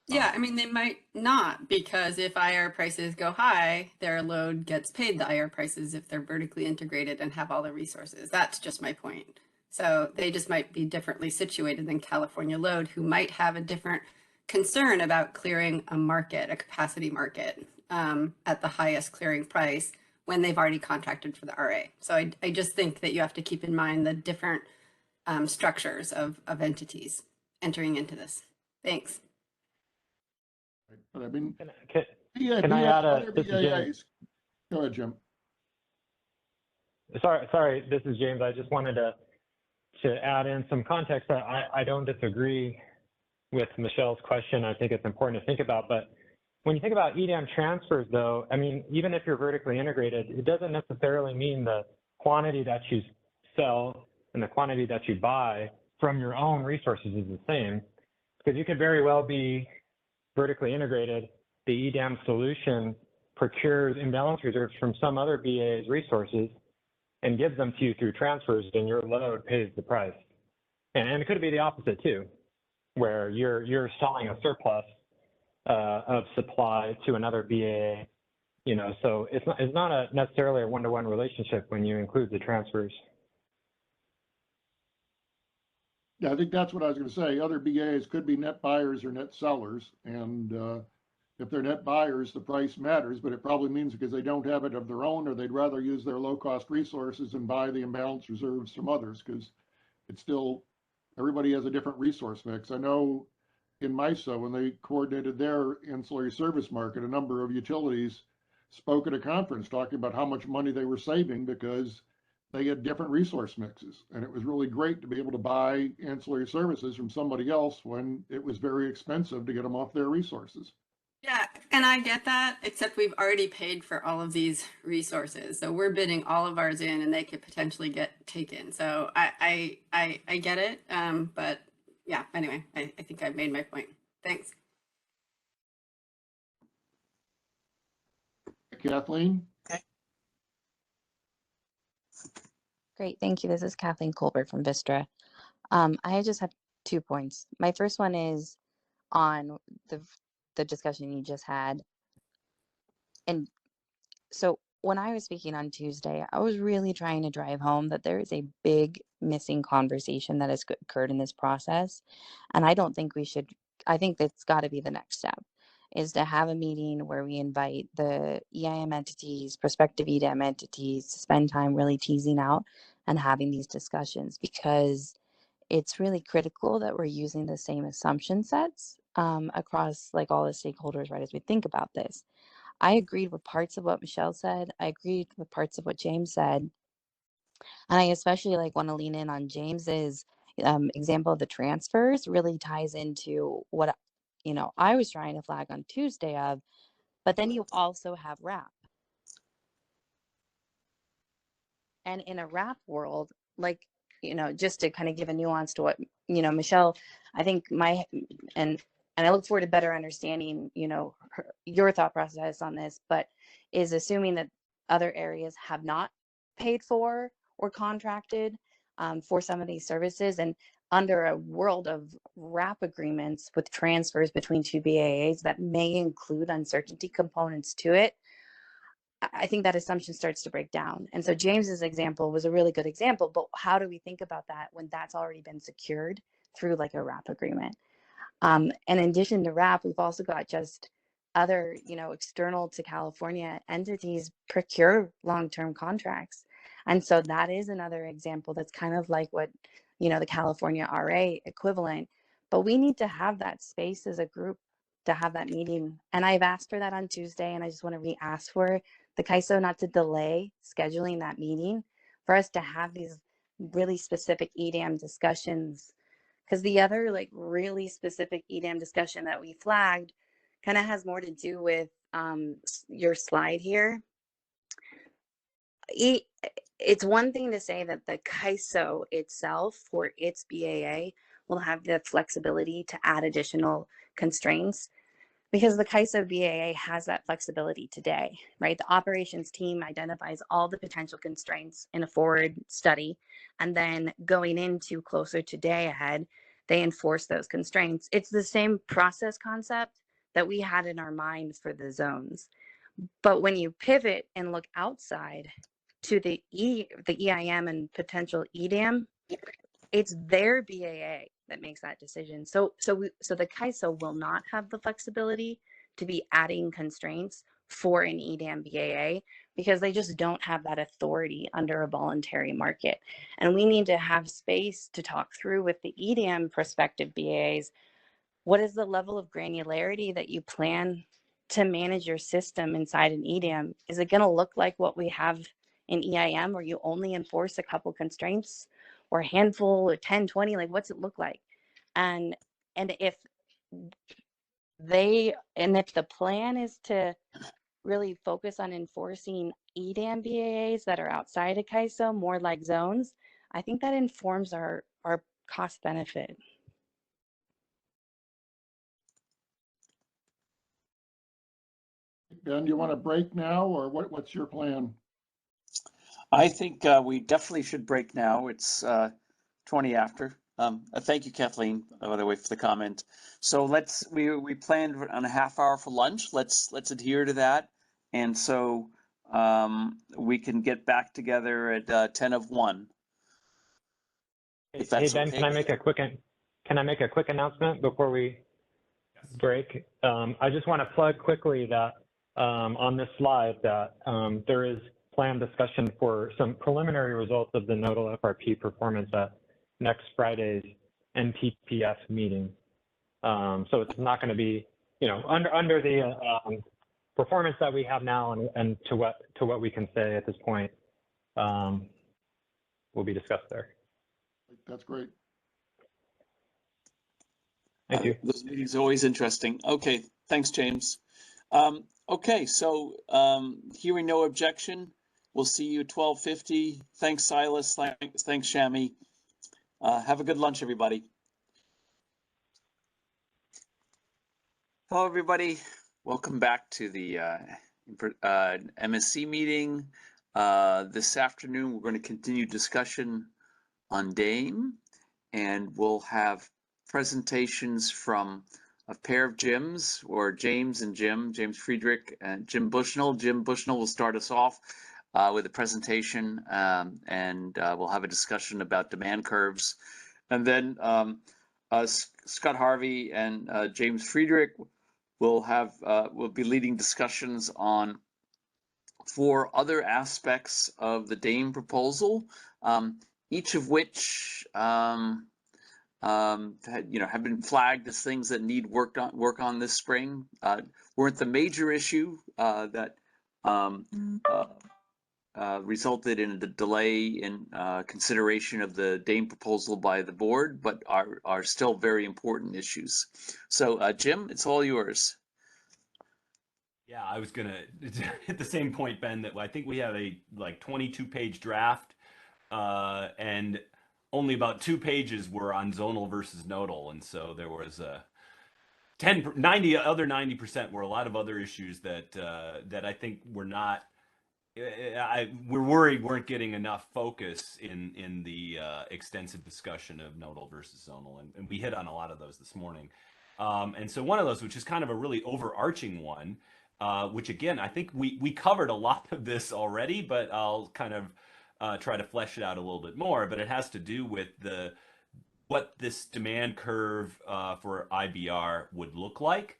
Yeah, I mean, they might not, because if IR prices go high, their load gets paid the IR prices if they're vertically integrated and have all the resources. That's just my point. So they just might be differently situated than California Load, who might have a different concern about clearing a market, a capacity market, at the highest clearing price when they've already contracted for the RA. So I just think that you have to keep in mind the different structures of entities entering into this. Thanks. But I mean, can I add this is James. Go ahead, Jim. Sorry, this is James. I just wanted to add in some context. I don't disagree with Michelle's question. I think it's important to think about, but when you think about EDAM transfers, though, I mean, even if you're vertically integrated, it doesn't necessarily mean the quantity that you sell and the quantity that you buy from your own resources is the same, because you could very well be vertically integrated. The EDAM solution procures imbalance reserves from some other BA's resources and gives them to you through transfers, and your load pays the price. And it could be the opposite too, where you're selling a surplus of supply to another BA, so it's not necessarily a one-to-one relationship when you include the transfers. Yeah, I think that's what I was going to say. Other BAs could be net buyers or net sellers, and if they're net buyers, the price matters, but it probably means because they don't have it of their own, or they'd rather use their low-cost resources and buy the imbalance reserves from others, because it's still, everybody has a different resource mix. I know in MISO, when they coordinated their ancillary service market, a number of utilities spoke at a conference talking about how much money they were saving because they had different resource mixes. And it was really great to be able to buy ancillary services from somebody else when it was very expensive to get them off their resources. Yeah, and I get that, except we've already paid for all of these resources. So we're bidding all of ours in and they could potentially get taken. So I get it. But yeah, anyway, I think I've made my point. Thanks. Kathleen? Great, thank you. This is Kathleen Colbert from Vistra. I just have 2 points. My first one is on the discussion you just had. And so when I was speaking on Tuesday, I was really trying to drive home that there is a big missing conversation that has occurred in this process. And I don't think we should, I think that's got to be the next step, is to have a meeting where we invite the EIM entities, prospective EDAM entities, to spend time really teasing out and having these discussions, because it's really critical that we're using the same assumption sets across like all the stakeholders, right, as we think about this. I agreed with parts of what Michelle said. I agreed with parts of what James said. And I especially like want to lean in on James's example of the transfers. Really ties into what, you know, I was trying to flag on Tuesday of, but then you also have RAP. And in a RAP world, like, you know, just to kind of give a nuance to what, you know, Michelle, I think and I look forward to better understanding, you know, your thought process on this, but is assuming that other areas have not paid for or contracted for some of these services. And under a world of RAP agreements with transfers between two BAAs that may include uncertainty components to it, I think that assumption starts to break down. And so James's example was a really good example, but how do we think about that when that's already been secured through like a RAP agreement? And in addition to RAP, we've also got just other, you know, external to California entities procure long-term contracts. And so that is another example that's kind of like what, you know, the California RA equivalent, but we need to have that space as a group to have that meeting. And I've asked for that on Tuesday, and I just want to re-ask for the CAISO not to delay scheduling that meeting for us to have these really specific EDAM discussions. Because the other like really specific EDAM discussion that we flagged kind of has more to do with your slide here. It's one thing to say that the CAISO itself for its BAA will have the flexibility to add additional constraints, because the CAISO BAA has that flexibility today, right? The operations team identifies all the potential constraints in a forward study, and then going into closer to day ahead, they enforce those constraints. It's the same process concept that we had in our minds for the zones. But when you pivot and look outside to the EIM and potential EDAM, it's their BAA that makes that decision. So the CAISO will not have the flexibility to be adding constraints for an EDAM BAA because they just don't have that authority under a voluntary market. And we need to have space to talk through with the EDAM prospective BAAs. What is the level of granularity that you plan to manage your system inside an EDAM? Is it going to look like what we have in EIM, where you only enforce a couple constraints, or a handful, or 10, 20, like what's it look like? And if the plan is to really focus on enforcing EDAM BAAs that are outside of CAISO, more like zones, I think that informs our cost benefit. Ben, you want to break now, or what's your plan? I think we definitely should break now. It's 20 after. Thank you, Kathleen, by the way, for the comment. So we planned on a half hour for lunch. Let's adhere to that. And so we can get back together at 10 of 1. If that's Hey Ben, okay. can I make a quick announcement before we break? I just want to plug quickly that on this slide that there is planned discussion for some preliminary results of the nodal FRP performance at next Friday's NPPF meeting. So it's not going to be, you know, under the performance that we have now and to what we can say at this point will be discussed there. That's great. Thank you. Those meetings are always interesting. Okay, thanks, James. Okay, so hearing no objection, we'll see you at 12:50. Thanks, Silas. Thanks, Shami. Have a good lunch, everybody. Hello, everybody. Welcome back to the MSC meeting. This afternoon, we're going to continue discussion on DAME, and we'll have presentations from pair of Jims, or James and Jim, James Friedrich and Jim Bushnell. Jim Bushnell will start us off with a presentation, and we'll have a discussion about demand curves. And then Scott Harvey and James Friedrich will be leading discussions on 4 other aspects of the DAME proposal, each of which have been flagged as things that need work on this spring. Weren't the major issue that resulted in a delay in consideration of the DAME proposal by the board, but are still very important issues. So Jim, it's all yours. Yeah, I was gonna hit the same point, Ben, that I think we have a 22-page draft, and only about 2 pages were on zonal versus nodal, and so there was 90% were a lot of other issues that I think were not. We're worried weren't getting enough focus in the extensive discussion of nodal versus zonal, and we hit on a lot of those this morning. And so one of those, which is kind of a really overarching one, which again, I think we covered a lot of this already, but I'll kind of try to flesh it out a little bit more. But it has to do with what this demand curve for IBR would look like.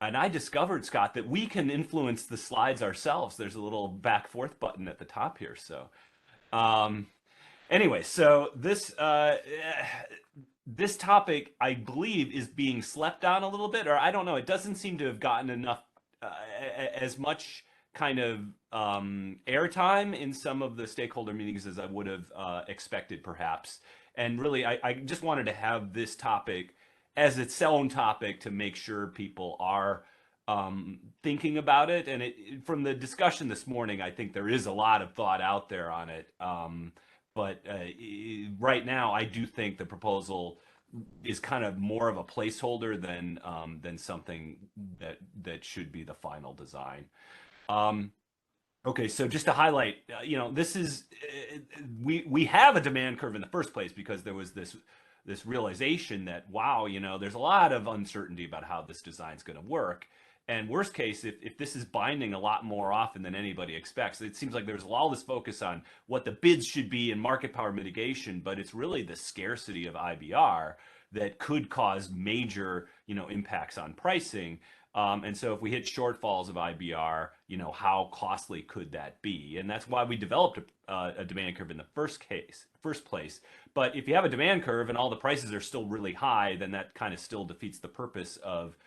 And I discovered, Scott, that we can influence the slides ourselves. There's a little back forth button at the top here. So anyway, so this topic, I believe, is being slept on a little bit, or I don't know. It doesn't seem to have gotten enough, as much kind of airtime in some of the stakeholder meetings as I would have expected, perhaps. And really, I just wanted to have this topic as its own topic to make sure people are thinking about it. And from the discussion this morning, I think there is a lot of thought out there on it. But right now, I do think the proposal is kind of more of a placeholder than something that should be the final design. Okay, so just to highlight, this is we have a demand curve in the first place because there was this realization that, wow, there's a lot of uncertainty about how this design is going to work. And worst case, if this is binding a lot more often than anybody expects, it seems like there's all this focus on what the bids should be in market power mitigation, but it's really the scarcity of IBR that could cause major, impacts on pricing. And so if we hit shortfalls of IBR, how costly could that be? And that's why we developed a demand curve in the first place. But if you have a demand curve and all the prices are still really high, then that kind of still defeats the purpose of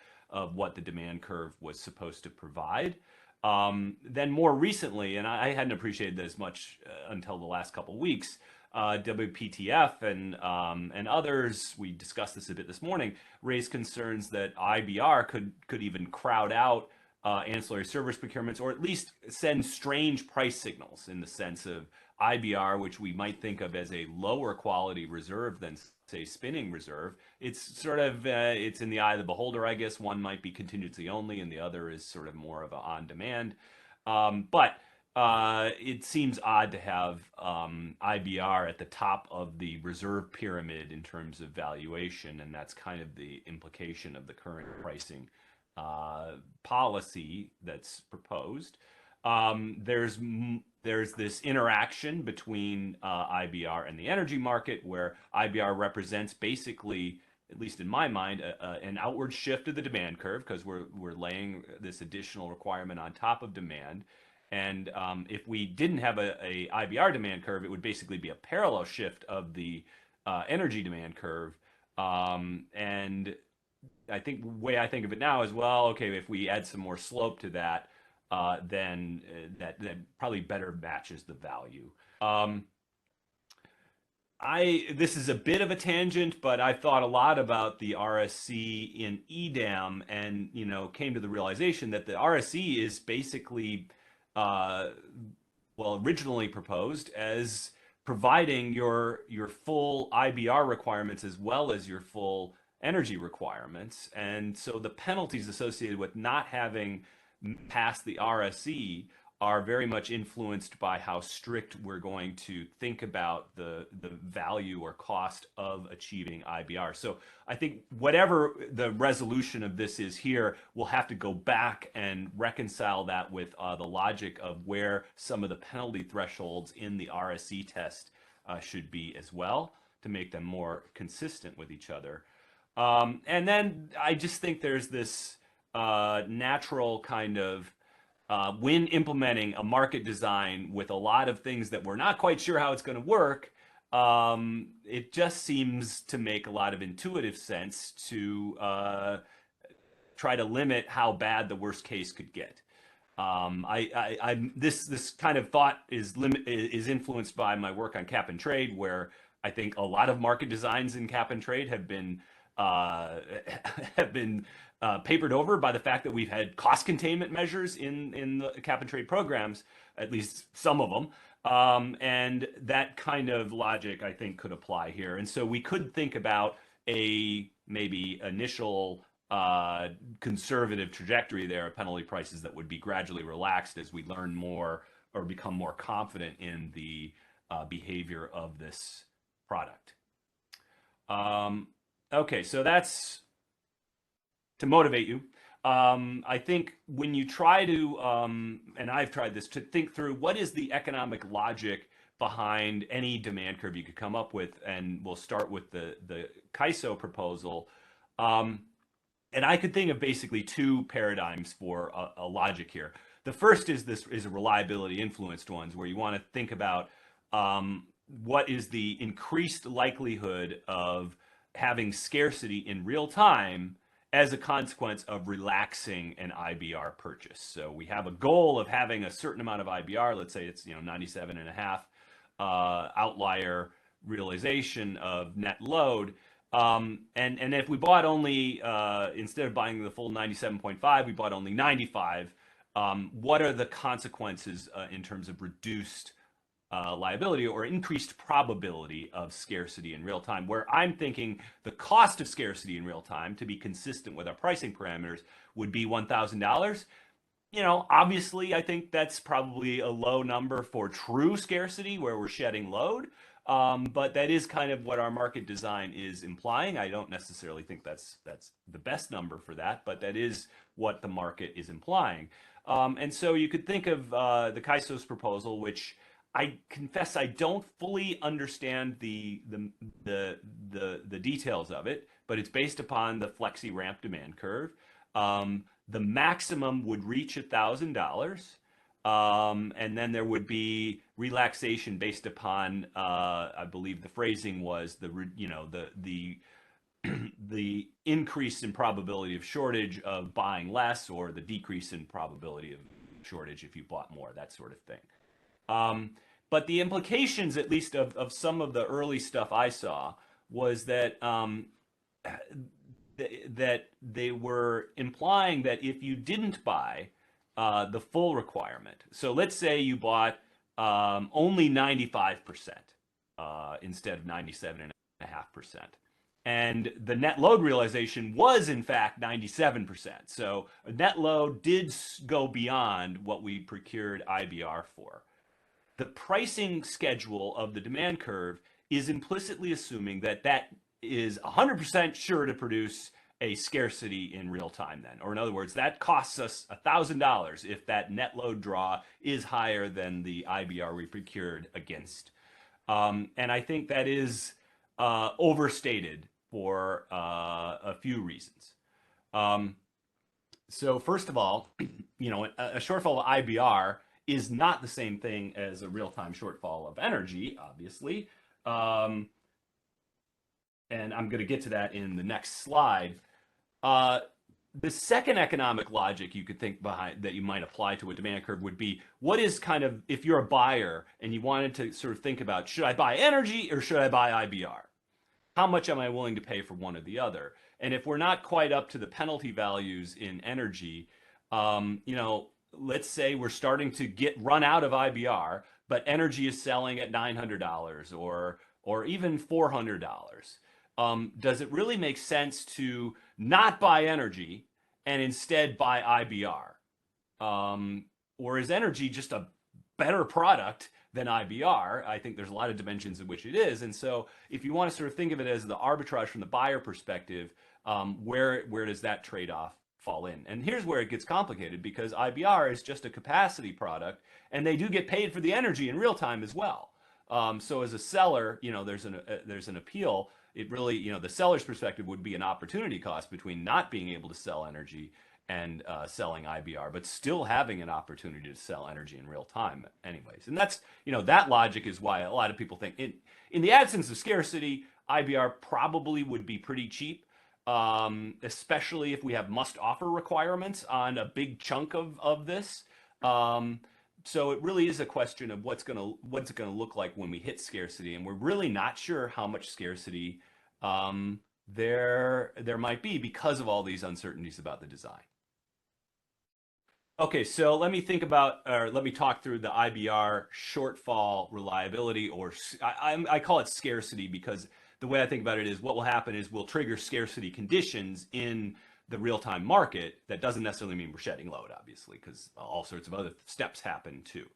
what the demand curve was supposed to provide. Then more recently, and I hadn't appreciated this much until the last couple of weeks, WPTF and others, we discussed this a bit this morning, raised concerns that IBR could even crowd out ancillary service procurements, or at least send strange price signals in the sense of IBR, which we might think of as a lower quality reserve than, say, spinning reserve. It's sort of, it's in the eye of the beholder, I guess. One might be contingency only, and the other is sort of more of a on-demand. But it seems odd to have IBR at the top of the reserve pyramid in terms of valuation, and that's kind of the implication of the current pricing policy that's proposed. There's this interaction between IBR and the energy market, where IBR represents basically, at least in my mind, an outward shift of the demand curve, because we're laying this additional requirement on top of demand. And if we didn't have a IBR demand curve, it would basically be a parallel shift of the energy demand curve. And I think the way I think of it now is, well, okay, if we add some more slope to that, then that probably better matches the value. This is a bit of a tangent, but I thought a lot about the RSC in EDAM, and came to the realization that the RSC is basically originally proposed as providing your full IBR requirements as well as your full energy requirements. And so the penalties associated with not having passed the RSC are very much influenced by how strict we're going to think about the value or cost of achieving IBR. So I think whatever the resolution of this is here, we'll have to go back and reconcile that with the logic of where some of the penalty thresholds in the RSE test should be as well, to make them more consistent with each other. And then I just think there's this natural kind of when implementing a market design with a lot of things that we're not quite sure how it's going to work, it just seems to make a lot of intuitive sense to try to limit how bad the worst case could get. This kind of thought is influenced by my work on cap and trade, where I think a lot of market designs in cap and trade have been papered over by the fact that we've had cost containment measures in the cap and trade programs, at least some of them. And that kind of logic, I think, could apply here. And so we could think about a maybe initial conservative trajectory there of penalty prices that would be gradually relaxed as we learn more or become more confident in the behavior of this product. Okay, so that's to motivate you. I think when you try to, and I've tried this, to think through what is the economic logic behind any demand curve you could come up with, and we'll start with the CAISO proposal. And I could think of basically two paradigms for a logic here. The first is a reliability influenced ones, where you want to think about what is the increased likelihood of having scarcity in real time as a consequence of relaxing an IBR purchase. So we have a goal of having a certain amount of IBR, let's say it's 97.5 outlier realization of net load. And if we bought only, instead of buying the full 97.5, we bought only 95, what are the consequences in terms of reduced liability or increased probability of scarcity in real time, where I'm thinking the cost of scarcity in real time, to be consistent with our pricing parameters, would be $1,000. Obviously, I think that's probably a low number for true scarcity where we're shedding load. But that is kind of what our market design is implying. I don't necessarily think that's the best number for that, but that is what the market is implying. And so you could think of the CAISO's proposal, which I confess I don't fully understand the details of it, but it's based upon the flexi ramp demand curve. The maximum would reach $1,000. And then there would be relaxation based upon, I believe the phrasing was the increase in probability of shortage of buying less, or the decrease in probability of shortage if you bought more, that sort of thing. But the implications, at least of some of the early stuff I saw, was that that they were implying that if you didn't buy the full requirement. So let's say you bought only 95% instead of 97.5%. And the net load realization was in fact 97%. So net load did go beyond what we procured IBR for. The pricing schedule of the demand curve is implicitly assuming that that is 100% sure to produce a scarcity in real time then. Or in other words, that costs us $1,000 if that net load draw is higher than the IBR we procured against. And I think that is overstated for a few reasons. So first of all, a shortfall of IBR is not the same thing as a real-time shortfall of energy, obviously. And I'm going to get to that in the next slide. The second economic logic you could think behind that you might apply to a demand curve would be, what is kind of, if you're a buyer and you wanted to sort of think about, should I buy energy or should I buy IBR? How much am I willing to pay for one or the other? And if we're not quite up to the penalty values in energy, let's say we're starting to run out of IBR, but energy is selling at $900 or even $400. Does it really make sense to not buy energy and instead buy IBR? or is energy just a better product than IBR? I think there's a lot of dimensions in which it is. And so if you want to sort of think of it as the arbitrage from the buyer perspective, where does that trade-off fall in? And here's where it gets complicated, because IBR is just a capacity product, and they do get paid for the energy in real time as well. So as a seller, there's an appeal. It really, the seller's perspective would be an opportunity cost between not being able to sell energy and selling IBR, but still having an opportunity to sell energy in real time anyways. And that's, that logic is why a lot of people think in the absence of scarcity, IBR probably would be pretty cheap, especially if we have must offer requirements on a big chunk of this. So it really is a question of what's it gonna look like when we hit scarcity, and we're really not sure how much scarcity there might be because of all these uncertainties about the design. Okay, so let me talk through the IBR shortfall reliability, or I call it scarcity, because the way I think about it is what will happen is we'll trigger scarcity conditions in the real-time market. That doesn't necessarily mean we're shedding load, obviously, because all sorts of other steps happen too.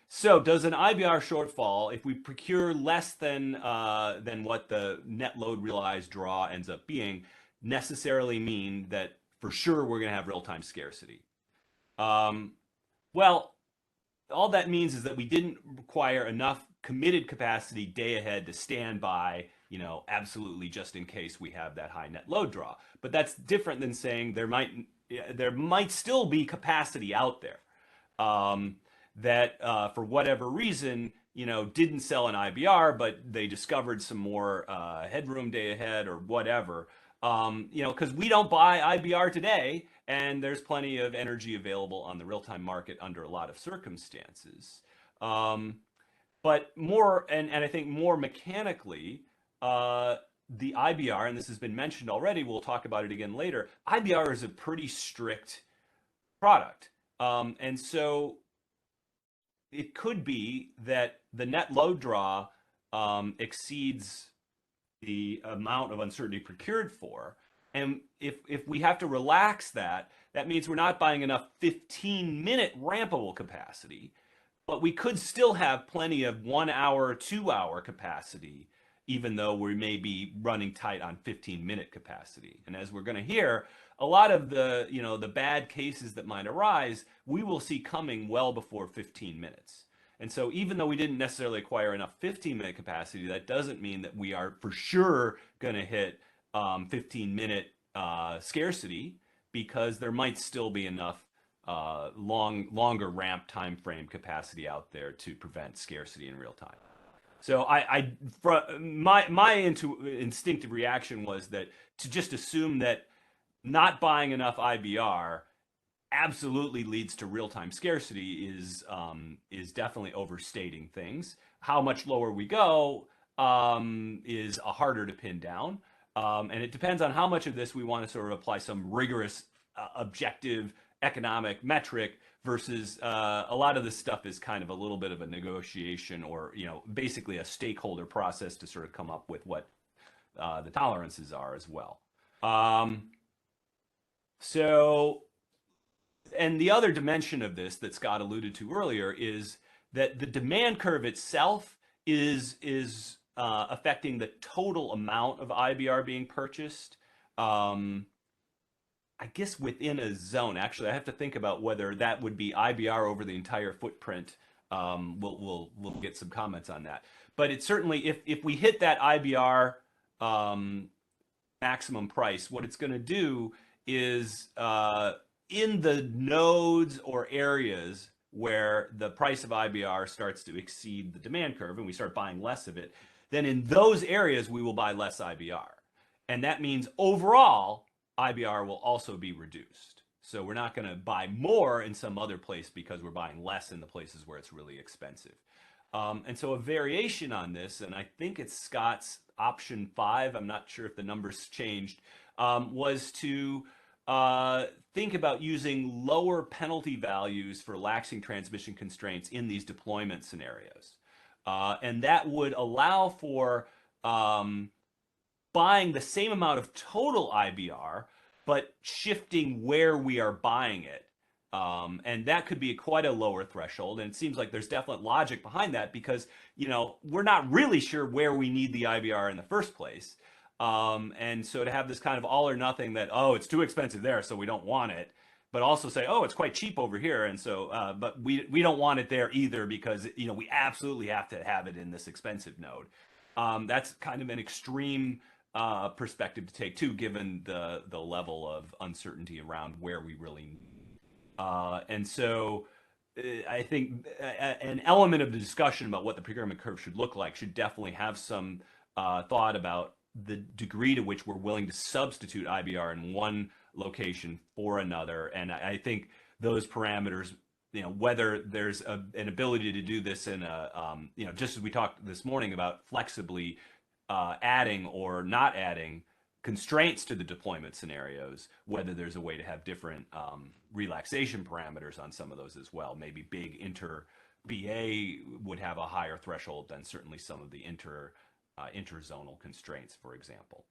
So does an IBR shortfall, if we procure less than what the net load realized draw ends up being, necessarily mean that for sure we're going to have real-time scarcity? Well, all that means is that we didn't require enough committed capacity day ahead to stand by, absolutely just in case we have that high net load draw. But that's different than saying there might still be capacity out there that for whatever reason, didn't sell an IBR, but they discovered some more headroom day ahead or whatever. Because we don't buy IBR today, and there's plenty of energy available on the real-time market under a lot of circumstances. But more, and I think more mechanically, the IBR, and this has been mentioned already, we'll talk about it again later, IBR is a pretty strict product. And so it could be that the net load draw exceeds the amount of uncertainty procured for. And if we have to relax that, that means we're not buying enough 15-minute rampable capacity, but we could still have plenty of 1 hour, 2 hour capacity, even though we may be running tight on 15-minute capacity. And as we're going to hear, a lot of the, the bad cases that might arise, we will see coming well before 15 minutes. And so even though we didn't necessarily acquire enough 15-minute capacity, that doesn't mean that we are for sure going to hit 15-minute scarcity, because there might still be enough longer ramp time frame capacity out there to prevent scarcity in real time. So my instinctive reaction was that to just assume that not buying enough IBR absolutely leads to real-time scarcity is definitely overstating things. How much lower we go is harder to pin down. And it depends on how much of this we want to sort of apply some rigorous objective economic metric versus a lot of this stuff is kind of a little bit of a negotiation, or basically a stakeholder process to sort of come up with what the tolerances are as well. And the other dimension of this that Scott alluded to earlier is that the demand curve itself is affecting the total amount of IBR being purchased. I guess within a zone. Actually, I have to think about whether that would be IBR over the entire footprint. We'll get some comments on that. But it's certainly, if we hit that IBR maximum price, what it's going to do is in the nodes or areas where the price of IBR starts to exceed the demand curve and we start buying less of it, then in those areas we will buy less IBR. And that means overall, IBR will also be reduced. So we're not going to buy more in some other place because we're buying less in the places where it's really expensive. And so a variation on this, and I think it's Scott's option 5, I'm not sure if the numbers changed, was to think about using lower penalty values for laxing transmission constraints in these deployment scenarios. And that would allow for buying the same amount of total IBR, but shifting where we are buying it And that could be quite a lower threshold. And it seems like there's definite logic behind that because, you know, we're not really sure where we need the IBR in the first place. And so to have this kind of all or nothing that, oh, it's too expensive there, so we don't want it, but also say, oh, it's quite cheap over here. And so, but we don't want it there either because, you know, we absolutely have to have it in this expensive node. That's kind of an extreme perspective to take too, given the level of uncertainty around where we really need. And so I think an element of the discussion about what the procurement curve should look like should definitely have some thought about the degree to which we're willing to substitute IBR in one location for another. And I think those parameters, you know, whether there's an ability to do this in a, you know, just as we talked this morning about flexibly adding or not adding constraints to the deployment scenarios, whether there's a way to have different relaxation parameters on some of those as well. Maybe big inter BA would have a higher threshold than certainly some of the interzonal constraints, for example.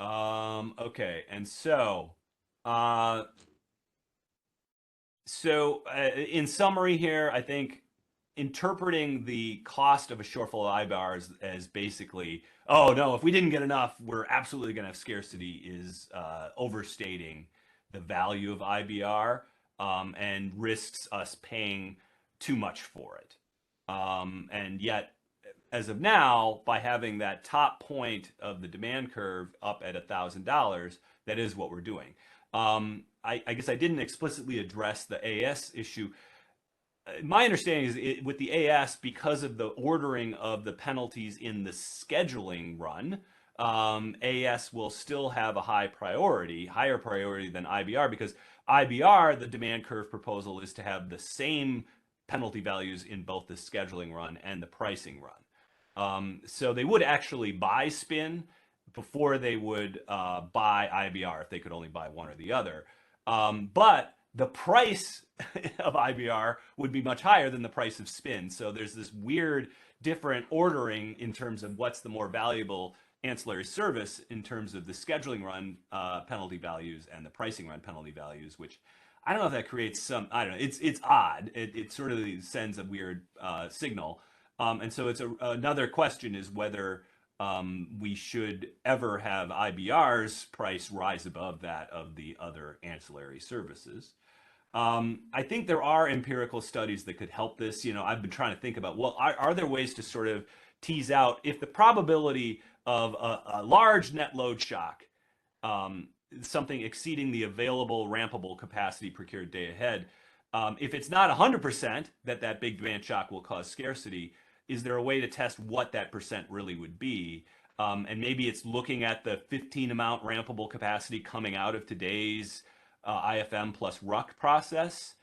Okay, and so in summary here, I think interpreting the cost of a shortfall of IBR as basically, oh no, if we didn't get enough, we're absolutely going to have scarcity is overstating the value of IBR and risks us paying too much for it. And yet, as of now, by having that top point of the demand curve up at $1,000, that is what we're doing. I guess I didn't explicitly address the AS issue. My understanding is with the AS, because of the ordering of the penalties in the scheduling run, AS will still have a higher priority than IBR, because IBR, the demand curve proposal, is to have the same penalty values in both the scheduling run and the pricing run. So they would actually buy spin before they would buy IBR if they could only buy one or the other. But the price of IBR would be much higher than the price of spin. So there's this weird different ordering in terms of what's the more valuable ancillary service in terms of the scheduling run penalty values and the pricing run penalty values, which I don't know if that creates some, I don't know, it's odd. It sort of sends a weird signal. And so it's another question is whether we should ever have IBR's price rise above that of the other ancillary services. I think there are empirical studies that could help this. You know, I've been trying to think about, well, are there ways to sort of tease out if the probability of a large net load shock, something exceeding the available rampable capacity procured day ahead, if it's not 100% that big demand shock will cause scarcity, is there a way to test what that percent really would be? And maybe it's looking at the 15 amount rampable capacity coming out of today's IFM plus RUC process.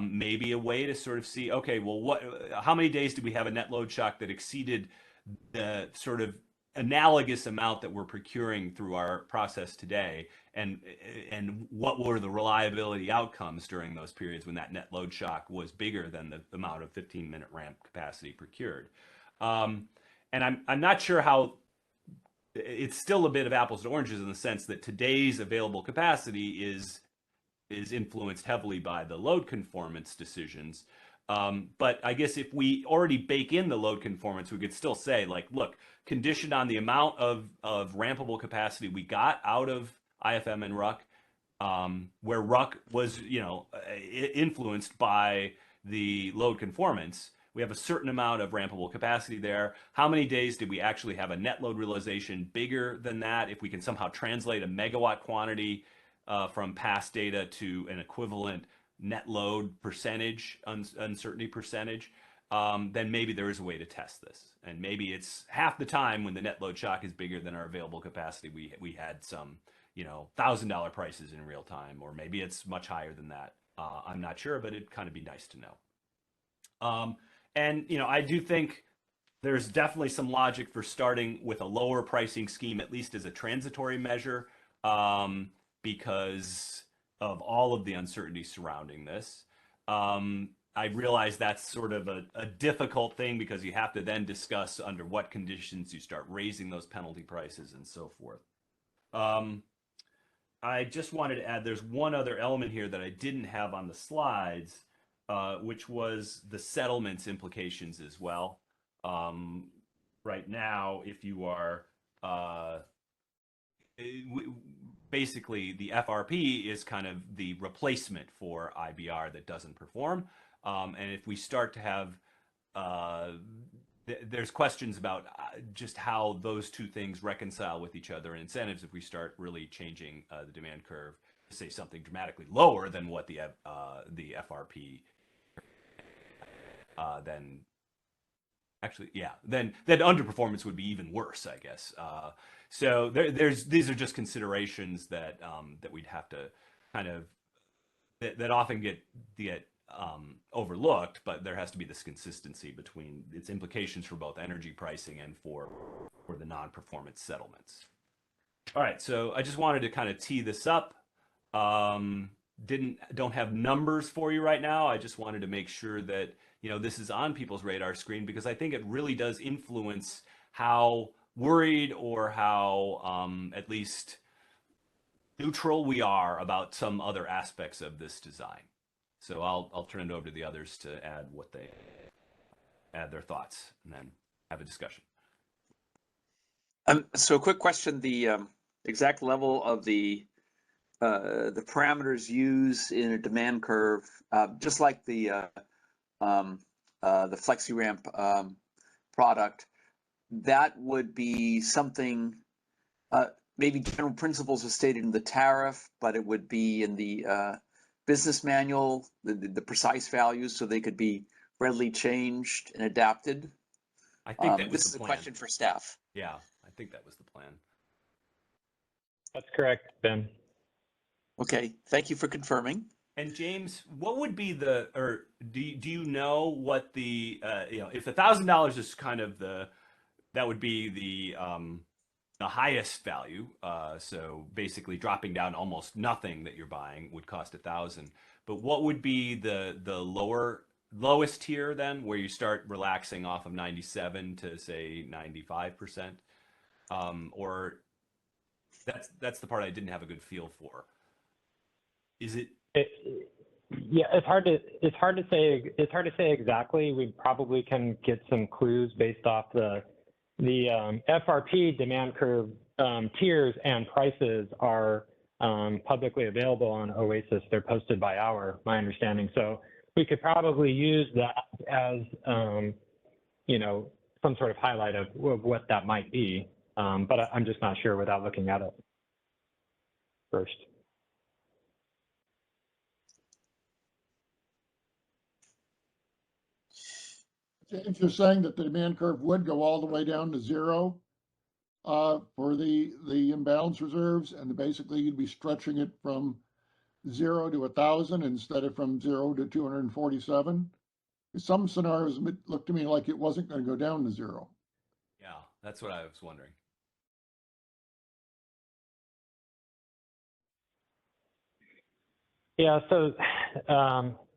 Maybe a way to sort of see, okay, well, how many days did we have a net load shock that exceeded the sort of analogous amount that we're procuring through our process today, and what were the reliability outcomes during those periods when that net load shock was bigger than the amount of 15-minute ramp capacity procured. And I'm not sure how, it's still a bit of apples to oranges in the sense that today's available capacity is influenced heavily by the load conformance decisions. But I guess if we already bake in the load conformance, we could still say, like, look, conditioned on the amount of rampable capacity we got out of IFM and RUC, where RUC was, you know, influenced by the load conformance, we have a certain amount of rampable capacity there. How many days did we actually have a net load realization bigger than that? If we can somehow translate a megawatt quantity from past data to an equivalent net load percentage, uncertainty percentage, then maybe there is a way to test this. And maybe it's half the time when the net load shock is bigger than our available capacity, we had some, you know, $1,000 prices in real time, or maybe it's much higher than that. I'm not sure, but it'd kind of be nice to know. And, you know, I do think there's definitely some logic for starting with a lower pricing scheme, at least as a transitory measure, because of all of the uncertainty surrounding this. I realize that's sort of a difficult thing because you have to then discuss under what conditions you start raising those penalty prices and so forth. I just wanted to add, there's one other element here that I didn't have on the slides, which was the settlements implications as well. Right now, if you are basically the FRP is kind of the replacement for IBR that doesn't perform. And if we start to have, there's questions about just how those two things reconcile with each other and incentives if we start really changing the demand curve to say something dramatically lower than what the FRP then actually, yeah, then underperformance would be even worse, I guess. So these are just considerations that that we'd have to kind of that often get overlooked, but there has to be this consistency between its implications for both energy pricing and for the non-performance settlements. All right, so I just wanted to kind of tee this up. Don't have numbers for you right now. I just wanted to make sure that this is on people's radar screen, because I think it really does influence how worried or how at least neutral we are about some other aspects of this design. So I'll turn it over to the others to add their thoughts and then have a discussion. So a quick question, the exact level of the parameters used in a demand curve, just like the FlexiRamp product, that would be something, maybe general principles are stated in the tariff, but it would be in the business manual, the precise values, so they could be readily changed and adapted. I think that was this is the a plan. question for staff. Yeah, I think that was the plan. That's correct, Ben. Okay, thank you for confirming. And James, what would be the, or do you know what the, if $1,000 is kind of that would be the highest value. So basically dropping down almost nothing that you're buying would cost $1,000. But what would be the lowest tier then, where you start relaxing off of 97 to say 95%? Or that's the part I didn't have a good feel for. Is it? Yeah, it's hard to say exactly. We probably can get some clues based off the FRP demand curve tiers and prices are publicly available on Oasis. They're posted by hour, my understanding. So we could probably use that as some sort of highlight of what that might be. But I'm just not sure without looking at it first. James, you're saying that the demand curve would go all the way down to zero for the imbalance reserves, and basically you'd be stretching it from 0 to 1,000 instead of from 0 to 247. Some scenarios looked to me like it wasn't going to go down to 0. Yeah, that's what I was wondering. Yeah, so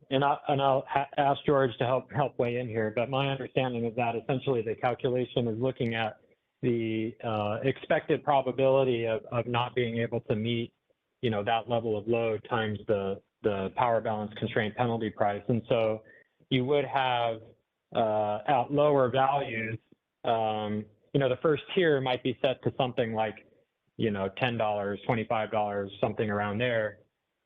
and I'll ask George to help weigh in here, but my understanding is that essentially the calculation is looking at the expected probability of not being able to meet, that level of load times the power balance constraint penalty price. And so you would have at lower values, the first tier might be set to something like, $10, $25, something around there.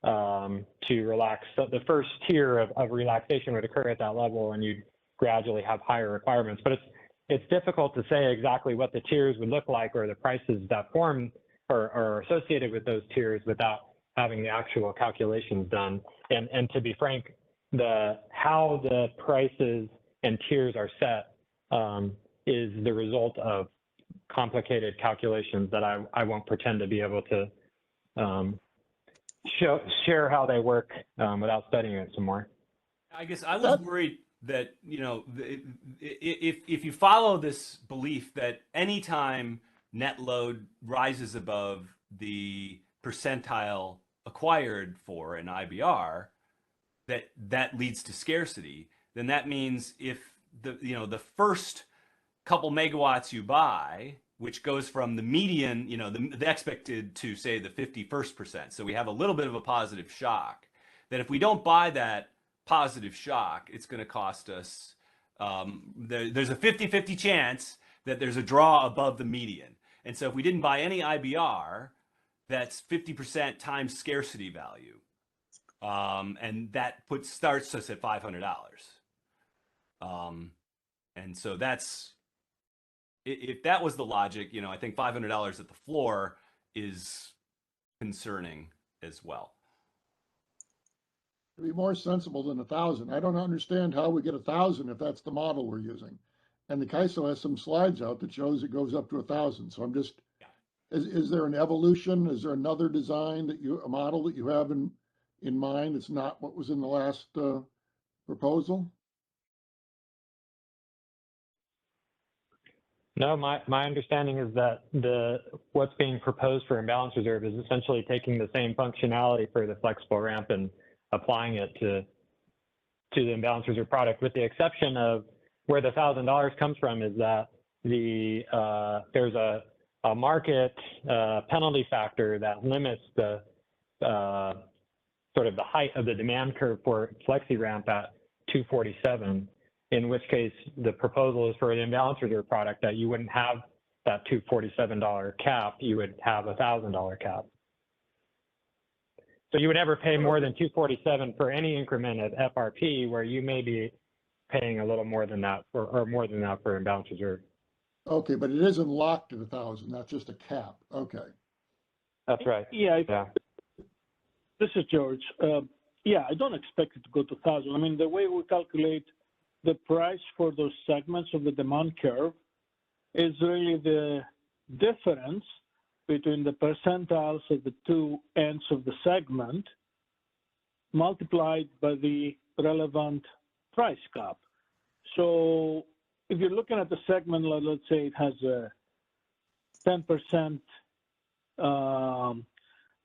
To relax. So the first tier of relaxation would occur at that level, and you'd gradually have higher requirements. But it's difficult to say exactly what the tiers would look like or the prices that form or are associated with those tiers without having the actual calculations done. And to be frank, how the prices and tiers are set is the result of complicated calculations that I won't pretend to be able to share how they work without studying it some more. I guess I was worried that, if you follow this belief that anytime net load rises above the percentile acquired for an IBR, that leads to scarcity, then that means if the first couple megawatts you buy which goes from the median, you know, the expected to say the 51st percent. So we have a little bit of a positive shock. That if we don't buy that positive shock, it's going to cost us, there's a 50-50 chance that there's a draw above the median. And so if we didn't buy any IBR, that's 50% times scarcity value. And that starts us at $500. And so that's, if that was the logic, you know, I think $500 at the floor is concerning as well. It'd be more sensible than 1,000. I don't understand how we get 1,000 if that's the model we're using. And the CAISO has some slides out that shows it goes up to 1,000. So I'm just, is there an evolution? Is there another design that a model that you have in mind? It's not what was in the last proposal? No, my understanding is that what's being proposed for imbalance reserve is essentially taking the same functionality for the flexible ramp and applying it to the imbalance reserve product, with the exception of where the $1,000 comes from is that there's a market penalty factor that limits the sort of the height of the demand curve for flexi ramp at 247. In which case, the proposal is for an imbalance reserve product that you wouldn't have that $247 cap, you would have a $1,000 cap. So you would never pay more than $247 for any increment at FRP, where you may be paying a little more than that, or more than that for imbalance reserve. Okay, but it isn't locked at 1,000. That's just a cap. Okay. That's right. Yeah. This is George. Yeah, I don't expect it to go to 1,000. I mean, the way we calculate the price for those segments of the demand curve is really the difference between the percentiles of the two ends of the segment multiplied by the relevant price cap. So if you're looking at the segment, let's say it has a 10%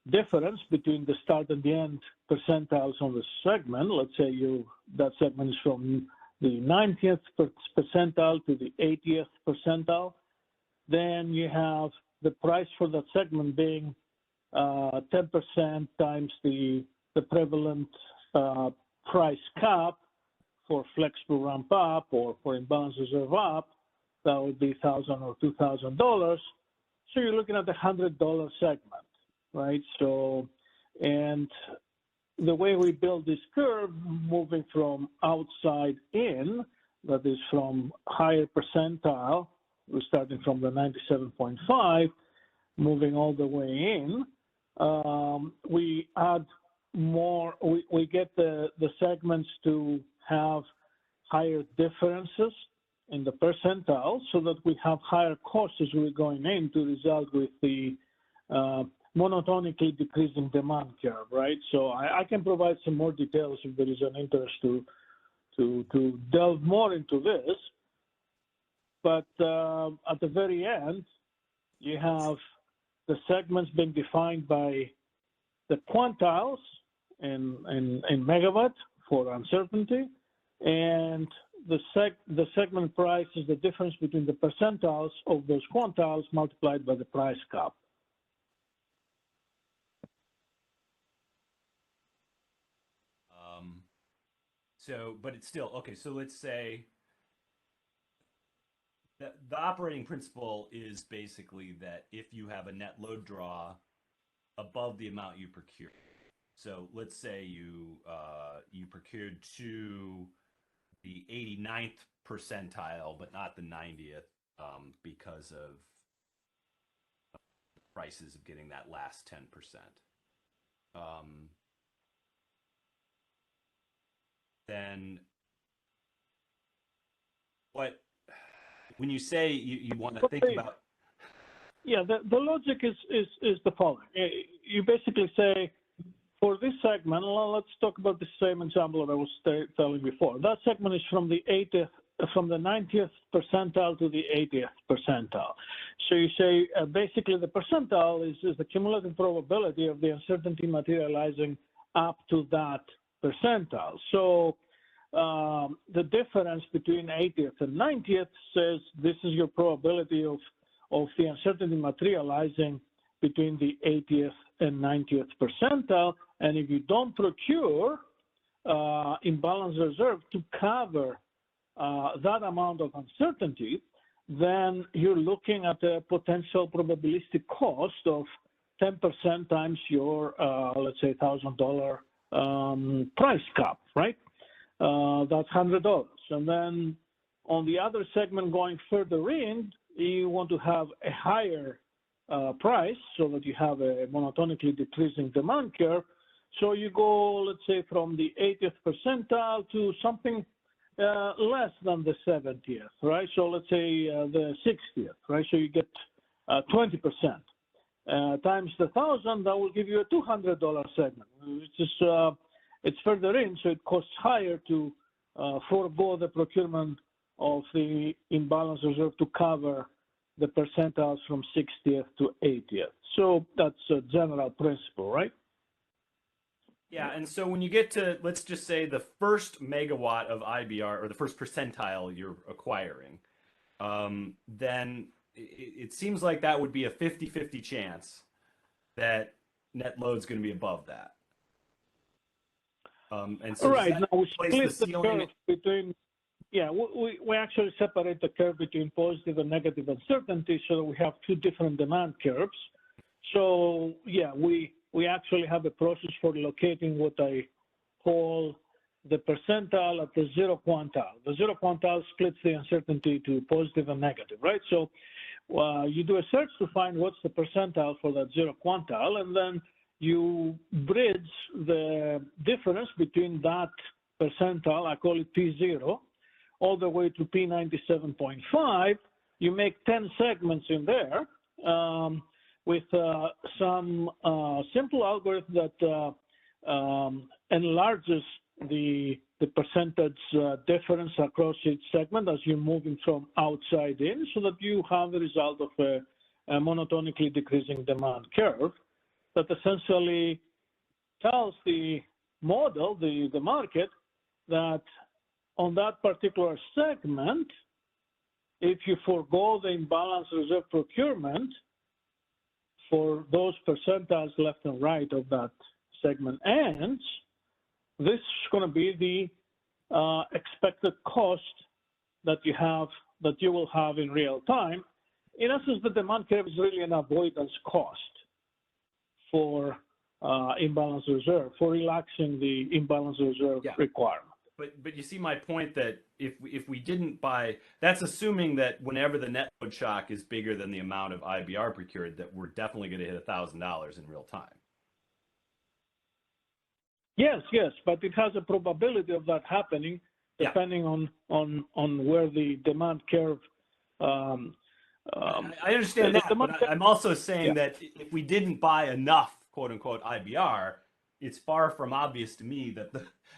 difference between the start and the end percentiles on the segment. Let's say that segment is from the 90th percentile to the 80th percentile, then you have the price for that segment being 10% times the prevalent price cap for flexible ramp up or for imbalance reserve up. That would be $1,000 or $2,000. So you're looking at the $100 segment, right? So, and the way we build this curve, moving from outside in, that is from higher percentile, we're starting from the 97.5, moving all the way in, we add more, we get the segments to have higher differences in the percentile so that we have higher costs as we're going in to result with the monotonically decreasing demand curve, right? So I can provide some more details if there is an interest to delve more into this. But at the very end, you have the segments being defined by the quantiles in megawatt for uncertainty, and the segment price is the difference between the percentiles of those quantiles multiplied by the price cap. So, but it's still, okay, so let's say that the operating principle is basically that if you have a net load draw above the amount you procure. So let's say you procured to the 89th percentile, but not the 90th because of prices of getting that last 10%. Then what, when you say you want to think about? Yeah, the logic is the following. You basically say, for this segment, let's talk about the same example that I was telling before. That segment is from the 90th percentile to the 80th percentile. So you say basically the percentile is the cumulative probability of the uncertainty materializing up to that percentile. So the difference between 80th and 90th says this is your probability of of the uncertainty materializing between the 80th and 90th percentile. And if you don't procure imbalance reserve to cover that amount of uncertainty, then you're looking at a potential probabilistic cost of 10% times your, let's say, $1,000 price cap, right? That's $100. And then on the other segment going further in, you want to have a higher price so that you have a monotonically decreasing demand curve. So you go, let's say, from the 80th percentile to something less than the 70th, right? So let's say the 60th, right? So you get 20%. Times the 1,000, that will give you a $200 segment. It's further in, so it costs higher to forego the procurement of the imbalance reserve to cover the percentiles from 60th to 80th. So that's a general principle, right? Yeah, and so when you get to, let's just say, the first megawatt of IBR, or the first percentile you're acquiring, then it seems like that would be a 50-50 chance that net load's going to be above that. And so right, now we split the ceiling curve between, yeah, we actually separate the curve between positive and negative uncertainty so that we have two different demand curves. So yeah, we actually have a process for locating what I call the percentile at the zero quantile. The zero quantile splits the uncertainty to positive and negative, right? So you do a search to find what's the percentile for that zero quantile, and then you bridge the difference between that percentile, I call it P0, all the way to P97.5. You make 10 segments in there with some simple algorithm that enlarges the percentage difference across each segment as you're moving from outside in, so that you have the result of a monotonically decreasing demand curve that essentially tells the model, the market, that on that particular segment, if you forego the imbalance reserve procurement for those percentiles left and right of that segment ends, this is going to be the expected cost that you will have in real time. In essence, the demand curve is really an avoidance cost for imbalance reserve, for relaxing the imbalance reserve requirement. But you see my point that if we didn't buy, that's assuming that whenever the net load shock is bigger than the amount of IBR procured, that we're definitely going to hit $1,000 in real time. Yes, but it has a probability of that happening depending on where the demand curve. I understand that, but I'm also saying that if we didn't buy enough, quote unquote, IBR, it's far from obvious to me that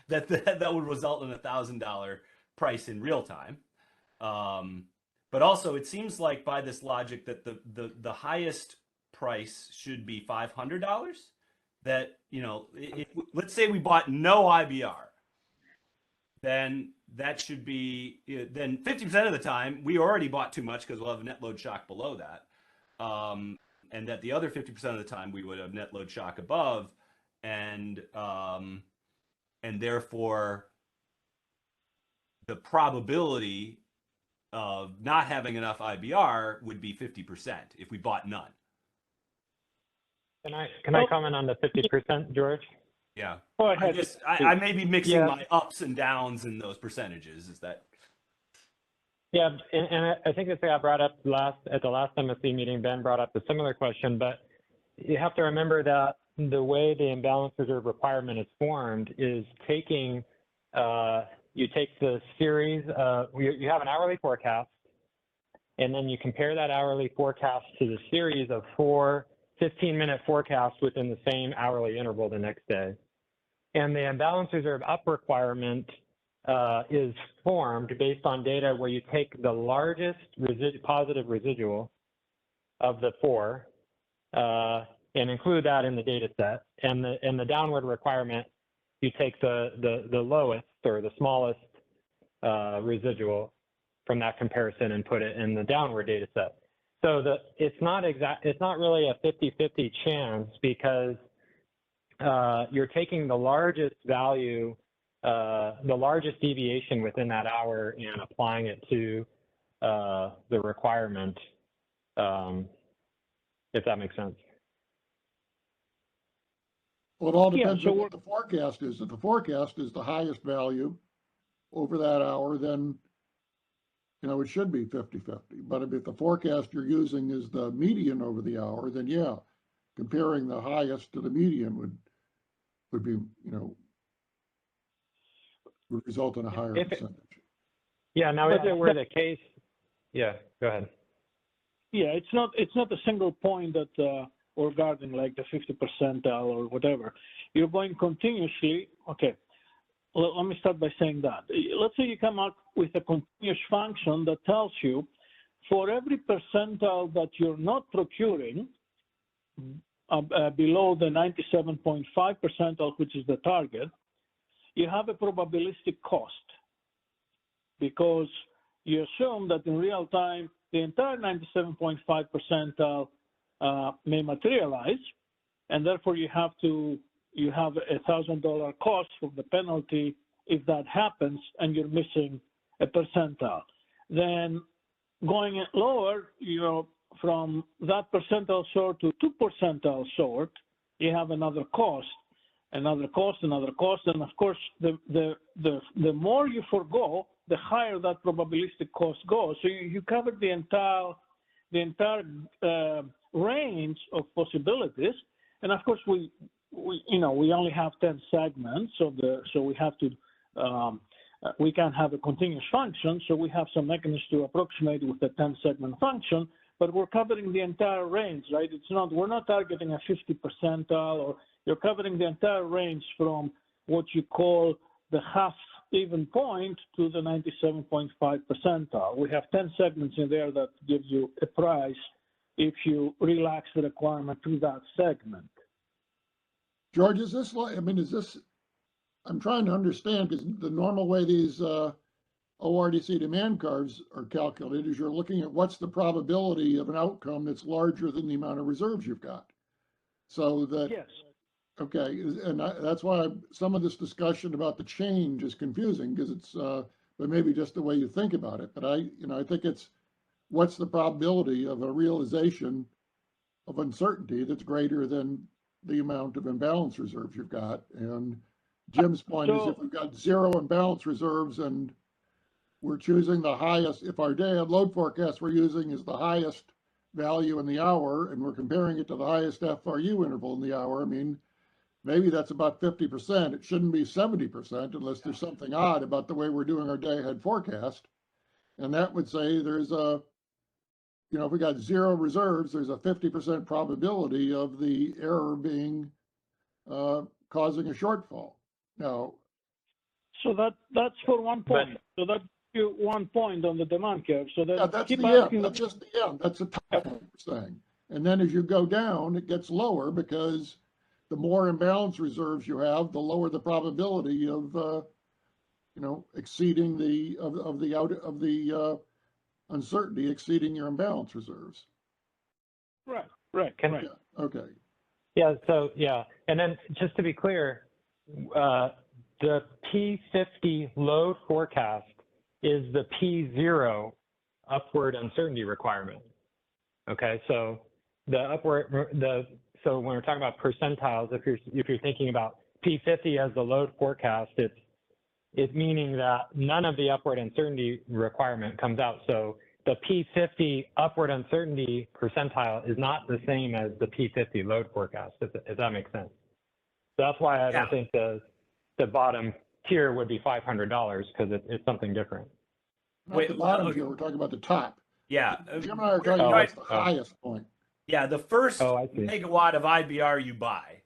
that would result in $1,000 price in real time. But also, it seems like by this logic that the highest price should be $500. That, you know, let's say we bought no IBR, then that should be, then 50% of the time we already bought too much because we'll have a net load shock below that, and that the other 50% of the time we would have net load shock above, and therefore the probability of not having enough IBR would be 50% if we bought none. Can I comment on the 50%, George? Yeah. Go ahead. I may be mixing my ups and downs in those percentages. Is that? Yeah, and I think this got brought up at the last MSC meeting. Ben brought up a similar question, but you have to remember that the way the imbalance reserve requirement is formed is taking, you take the series, you have an hourly forecast, and then you compare that hourly forecast to the series of 4 15-minute forecasts within the same hourly interval the next day. And the imbalance reserve up requirement is formed based on data where you take the largest positive residual of the 4 and include that in the data set. And the downward requirement, you take the lowest or the smallest residual from that comparison and put it in the downward data set. So it's not really a 50-50 chance because you're taking the largest value, the largest deviation within that hour and applying it to the requirement, if that makes sense. Well, it all depends on what the forecast is. If the forecast is the highest value over that hour, then, you know, it should be 50-50. But if the forecast you're using is the median over the hour, then yeah, comparing the highest to the median would be, you know, would result in a higher percentage. Yeah, now if it were the case, yeah, go ahead. Yeah, it's not a single point that or regarding like the 50 percentile or whatever. You're going continuously. Okay, let me start by saying that. Let's say you come up with a continuous function that tells you for every percentile that you're not procuring below the 97.5 percentile, which is the target, you have a probabilistic cost because you assume that in real time the entire 97.5 percentile may materialize, and therefore you have $1,000 cost for the penalty if that happens and you're missing a percentile. Then going lower, you know, from that percentile sort to 2 percentile sort, you have another cost, and of course, the more you forgo, the higher that probabilistic cost goes. So you cover the entire range of possibilities, and of course we only have 10 segments, so we have to we can't have a continuous function, so we have some mechanisms to approximate with the 10 segment function, but we're covering the entire range, right? We're not targeting a 50 percentile, or you're covering the entire range from what you call the half even point to the 97.5 percentile. We have 10 segments in there that gives you a price if you relax the requirement to that segment. George, is this like, I mean, I'm trying to understand, because the normal way these ORDC demand curves are calculated is you're looking at what's the probability of an outcome that's larger than the amount of reserves you've got. So that, yes. Okay, and that's why some of this discussion about the change is confusing, because it's, but maybe just the way you think about it. But I think it's what's the probability of a realization of uncertainty that's greater than the amount of imbalance reserves you've got. And Jim's point is if we've got 0 imbalance reserves and we're choosing the highest, if our day of load forecast we're using is the highest value in the hour and we're comparing it to the highest FRU interval in the hour, I mean, maybe that's about 50%. It shouldn't be 70% unless there's something odd about the way we're doing our day ahead forecast. And that would say there's a, if we got 0 reserves, there's a 50% probability of the error being causing a shortfall. Now, so that's for 1 point. So that's 1 point on the demand curve. So then that's the end. That's just the end. That's the top point we're saying. And then as you go down, it gets lower because the more imbalance reserves you have, the lower the probability of exceeding the uncertainty exceeding your imbalance reserves. Right. Okay. Yeah. So yeah, and then just to be clear, the P50 load forecast is the P0 upward uncertainty requirement. Okay. So so when we're talking about percentiles, if you're thinking about P50 as the load forecast, it's meaning that none of the upward uncertainty requirement comes out. So the P50 upward uncertainty percentile is not the same as the P50 load forecast, if that makes sense. So that's why I don't think the bottom tier would be $500 because it's something different. Not the bottom tier, we're talking about the top. Yeah. Jim and I are talking about the highest point. Yeah, the first megawatt of IBR you buy.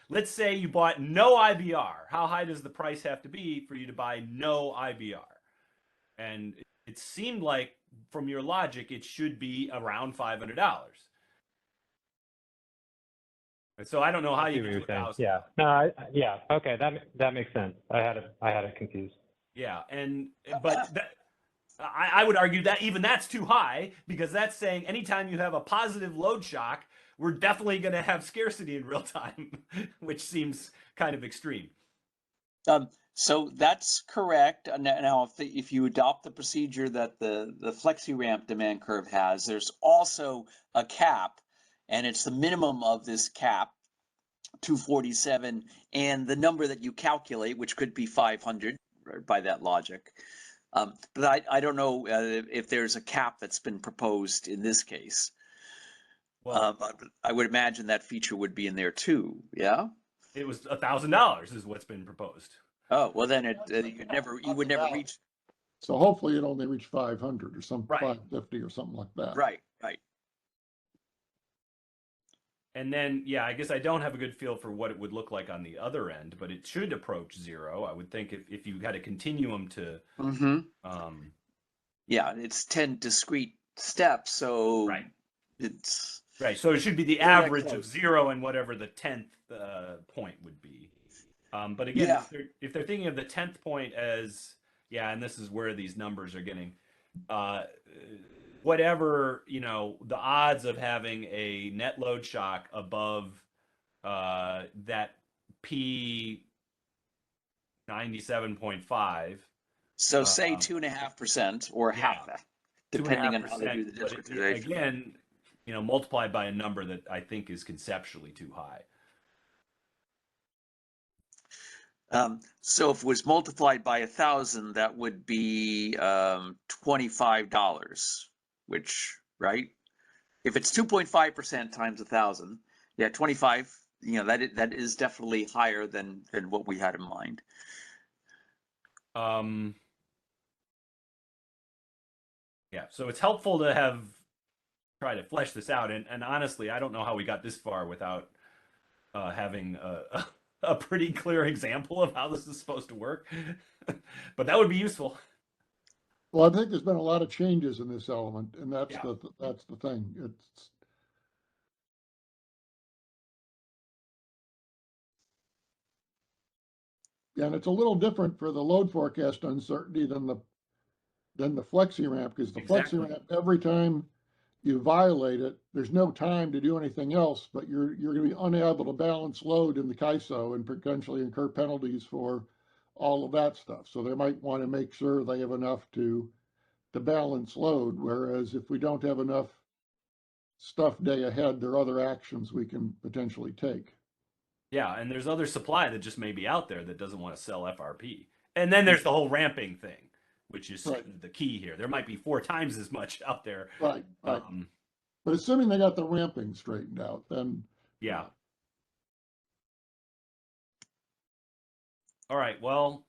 Let's say you bought no IBR. How high does the price have to be for you to buy no IBR? And it seemed like, from your logic, it should be around $500. And so I don't know how you get to 1,000. Yeah. No. Yeah. Okay. That makes sense. I had it confused. Yeah. I would argue that even that's too high, because that's saying anytime you have a positive load shock, we're definitely going to have scarcity in real time, which seems kind of extreme. So that's correct. Now, if you adopt the procedure that the FlexiRamp demand curve has, there's also a cap, and it's the minimum of this cap, 247, and the number that you calculate, which could be 500 by that logic. But I don't know if there's a cap that's been proposed in this case. Well, but I would imagine that feature would be in there too. Yeah. It was $1,000 is what's been proposed. Oh, well, then you would never reach. So hopefully it only reach 500 or some Right. 550 or something like that. Right. And then, yeah, I guess I don't have a good feel for what it would look like on the other end, but it should approach zero. I would think if you had a continuum to, yeah, it's 10 discrete steps, so right. It's right. So it should be the average of zero and whatever the 10th point would be. But again, Yeah. if they're thinking of the 10th point as, yeah, and this is where these numbers are getting, whatever, the odds of having a net load shock above that P 97.5. So say 2.5% or half that, depending on how they do the 2.5%, but discretization. again, multiplied by a number that I think is conceptually too high. So if it was multiplied by 1,000, that would be $25, which, right? If it's 2.5% times 1,000, yeah, 25. That is definitely higher than what we had in mind. Yeah, so it's helpful to have try to flesh this out, and honestly, I don't know how we got this far without having a pretty clear example of how this is supposed to work. But that would be useful. Well, I think there's been a lot of changes in this element, and that's the thing. And it's a little different for the load forecast uncertainty than the FlexiRamp, because the FlexiRamp, every time you violate it, there's no time to do anything else, but you're going to be unable to balance load in the CAISO and potentially incur penalties for all of that stuff. So they might want to make sure they have enough to balance load, whereas if we don't have enough stuff day ahead, there are other actions we can potentially take. Yeah, and there's other supply that just may be out there that doesn't want to sell FRP. And then there's the whole ramping thing, which is the key here. There might be 4 times as much out there. Right. But assuming they got the ramping straightened out, then yeah. All right. Well,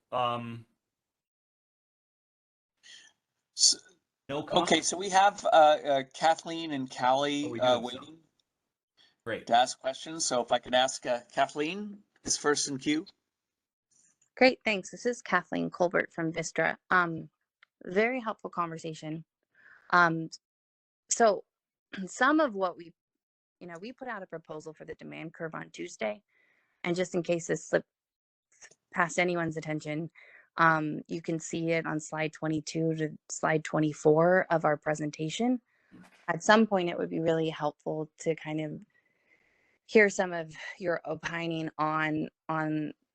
Okay, so we have Kathleen and Callie waiting. Great. To ask questions. So if I could ask Kathleen is first in queue. Great, thanks. This is Kathleen Colbert from Vistra. Very helpful conversation. So some of what we put out a proposal for the demand curve on Tuesday, and just in case this slipped past anyone's attention, you can see it on slide 22 to slide 24 of our presentation. At some point, it would be really helpful to kind of hear some of your opining on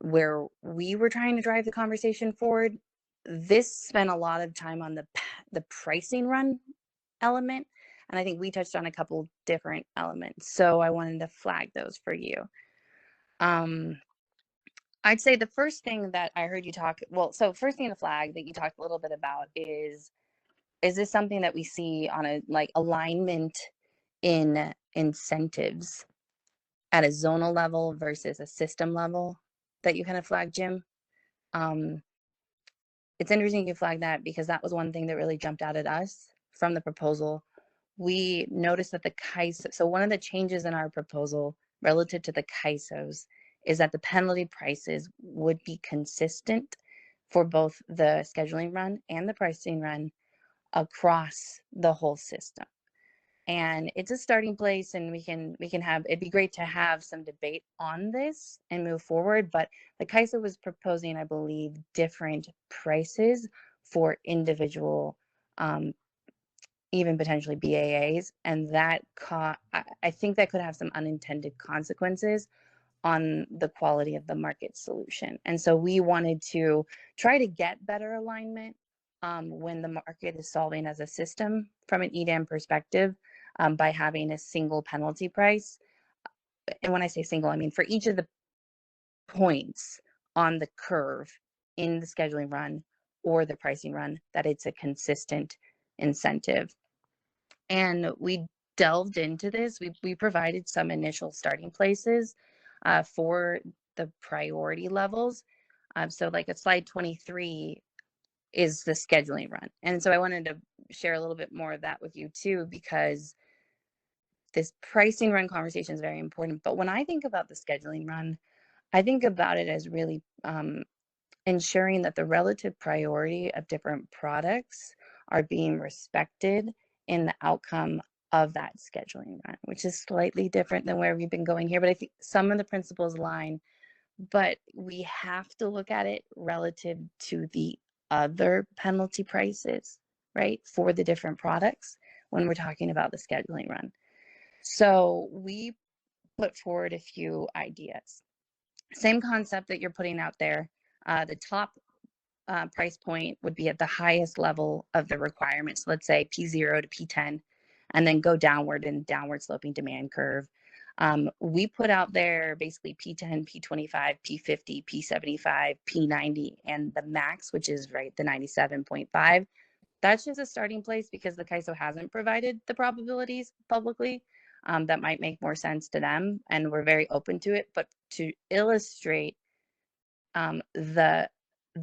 where we were trying to drive the conversation forward. This spent a lot of time on the pricing run element, and I think we touched on a couple different elements. So I wanted to flag those for you. I'd say the first thing that I heard you talk, first thing to flag that you talked a little bit about is this something that we see on a alignment in incentives at a zonal level versus a system level that you kind of flagged, Jim? It's interesting you flagged that because that was one thing that really jumped out at us from the proposal. We noticed that the CAISO, so one of the changes in our proposal relative to the CAISOs is that the penalty prices would be consistent for both the scheduling run and the pricing run across the whole system. And it's a starting place, and we can have, it'd be great to have some debate on this and move forward. But the CAISO was proposing, I believe, different prices for individual even potentially BAAs, and that I think that could have some unintended consequences on the quality of the market solution. And so we wanted to try to get better alignment when the market is solving as a system from an EDAM perspective by having a single penalty price. And when I say single, I mean for each of the points on the curve in the scheduling run or the pricing run, that it's a consistent incentive. And we delved into this. We provided some initial starting places for the priority levels. So like at slide 23 is the scheduling run. And so I wanted to share a little bit more of that with you too, because this pricing run conversation is very important. But when I think about the scheduling run, I think about it as really ensuring that the relative priority of different products are being respected in the outcome of that scheduling run, which is slightly different than where we've been going here. But I think some of the principles align, but we have to look at it relative to the other penalty prices, right, for the different products when we're talking about the scheduling run. So we put forward a few ideas. Same concept that you're putting out there. The top price point would be at the highest level of the requirements, let's say P0 to P10, and then go downward in downward sloping demand curve. We put out there basically P10, P25, P50, P75, P90, and the max, which is right, the 97.5. That's just a starting place because the CAISO hasn't provided the probabilities publicly. That might make more sense to them, and we're very open to it. But to illustrate the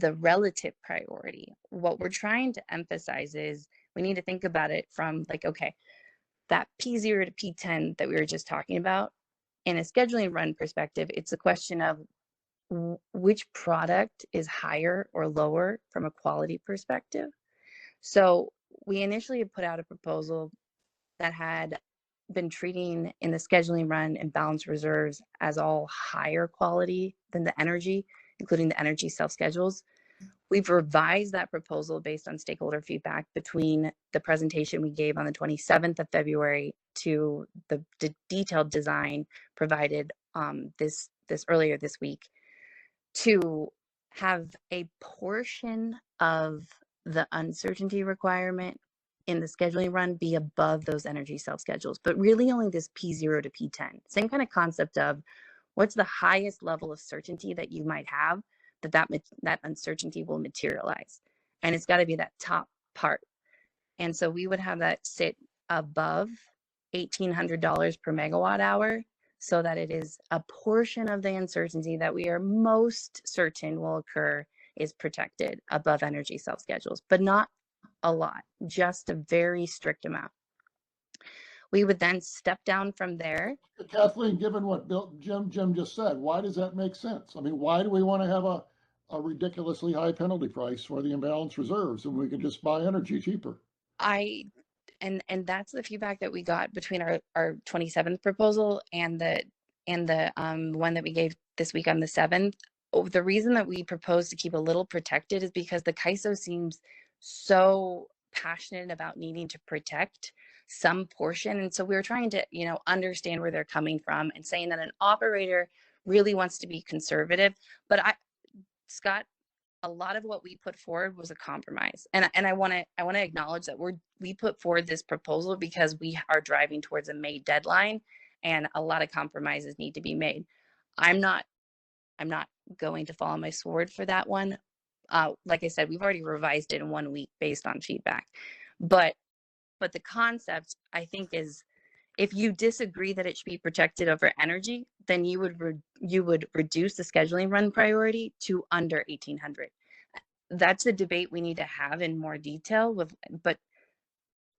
relative priority, what we're trying to emphasize is we need to think about it from like, okay, that P0 to P10 that we were just talking about, in a scheduling run perspective, it's a question of which product is higher or lower from a quality perspective. So we initially put out a proposal that had been treating in the scheduling run and balance reserves as all higher quality than the energy, including the energy self-schedules. We've revised that proposal based on stakeholder feedback between the presentation we gave on the 27th of February to the detailed design provided this earlier this week, to have a portion of the uncertainty requirement in the scheduling run be above those energy self-schedules, but really only this P0 to P10. Same kind of concept of what's the highest level of certainty that you might have that uncertainty will materialize. And it's got to be that top part. And so we would have that sit above $1,800 per megawatt hour so that it is a portion of the uncertainty that we are most certain will occur is protected above energy self-schedules, but not a lot, just a very strict amount. We would then step down from there. Kathleen, given what Jim just said, why does that make sense? I mean, why do we want to have a ridiculously high penalty price for the imbalanced reserves when we could just buy energy cheaper? And that's the feedback that we got between our 27th proposal and the one that we gave this week on the 7th. The reason that we propose to keep a little protected is because the CAISO seems so passionate about needing to protect some portion. And so we were trying to, understand where they're coming from and saying that an operator really wants to be conservative. But Scott, a lot of what we put forward was a compromise. And I want to acknowledge that we put forward this proposal because we are driving towards a May deadline and a lot of compromises need to be made. I'm not going to fall on my sword for that one. Like I said, we've already revised it in 1 week based on feedback. But the concept, I think, is if you disagree that it should be protected over energy, then you would reduce the scheduling run priority to under 1,800. That's a debate we need to have in more detail. But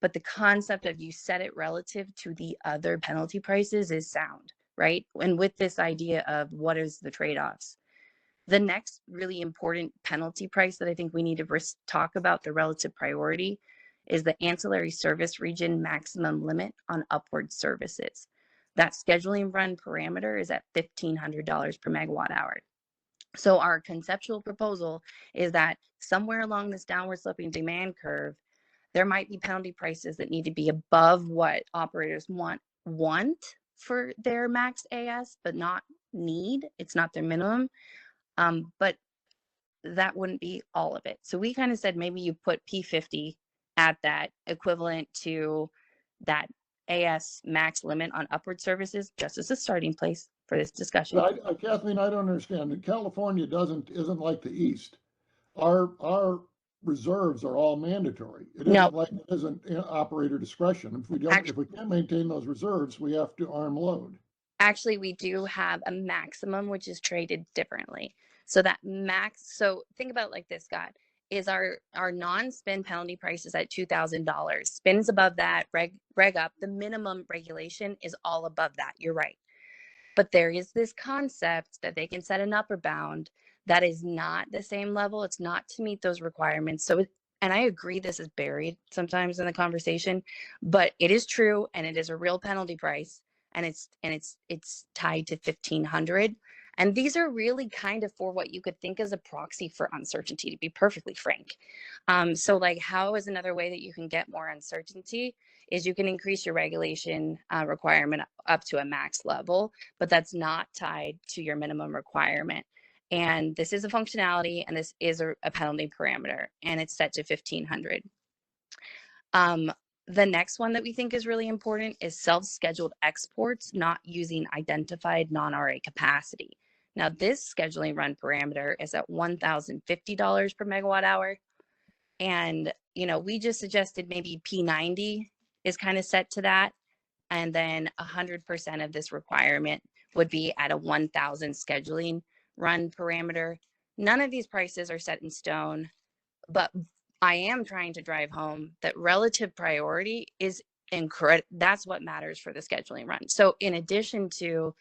the concept of you set it relative to the other penalty prices is sound, right? And with this idea of what is the trade-offs. The next really important penalty price that I think we need to talk about the relative priority is the ancillary service region maximum limit on upward services. That scheduling run parameter is at $1,500 per megawatt hour. So our conceptual proposal is that somewhere along this downward sloping demand curve, there might be penalty prices that need to be above what operators want for their max AS, but not need. It's not their minimum. But that wouldn't be all of it. So we kind of said maybe you put P50 at that equivalent to that AS max limit on upward services, just as a starting place for this discussion. Kathleen, I don't understand. California isn't like the East. Our reserves are all mandatory. It isn't like it isn't operator discretion. If we can't maintain those reserves, we have to arm load. Actually, we do have a maximum, which is traded differently. So that max, so think about it like this, Scott, is our non-spin penalty price is at $2,000. Spins above that, reg up, the minimum regulation is all above that. You're right. But there is this concept that they can set an upper bound that is not the same level. It's not to meet those requirements. So, and I agree this is buried sometimes in the conversation, but it is true, and it is a real penalty price, and it's tied to 1,500. And these are really kind of for what you could think as a proxy for uncertainty, to be perfectly frank. So like, how is another way that you can get more uncertainty is you can increase your regulation requirement up to a max level, but that's not tied to your minimum requirement. And this is a functionality, and this is a penalty parameter, and it's set to 1,500. The next one that we think is really important is self-scheduled exports not using identified non-RA capacity. Now, this scheduling run parameter is at $1,050 per megawatt hour. And, we just suggested maybe P90 is kind of set to that. And then 100% of this requirement would be at a 1,000 scheduling run parameter. None of these prices are set in stone, but I am trying to drive home that relative priority is incredible. That's what matters for the scheduling run. So in addition to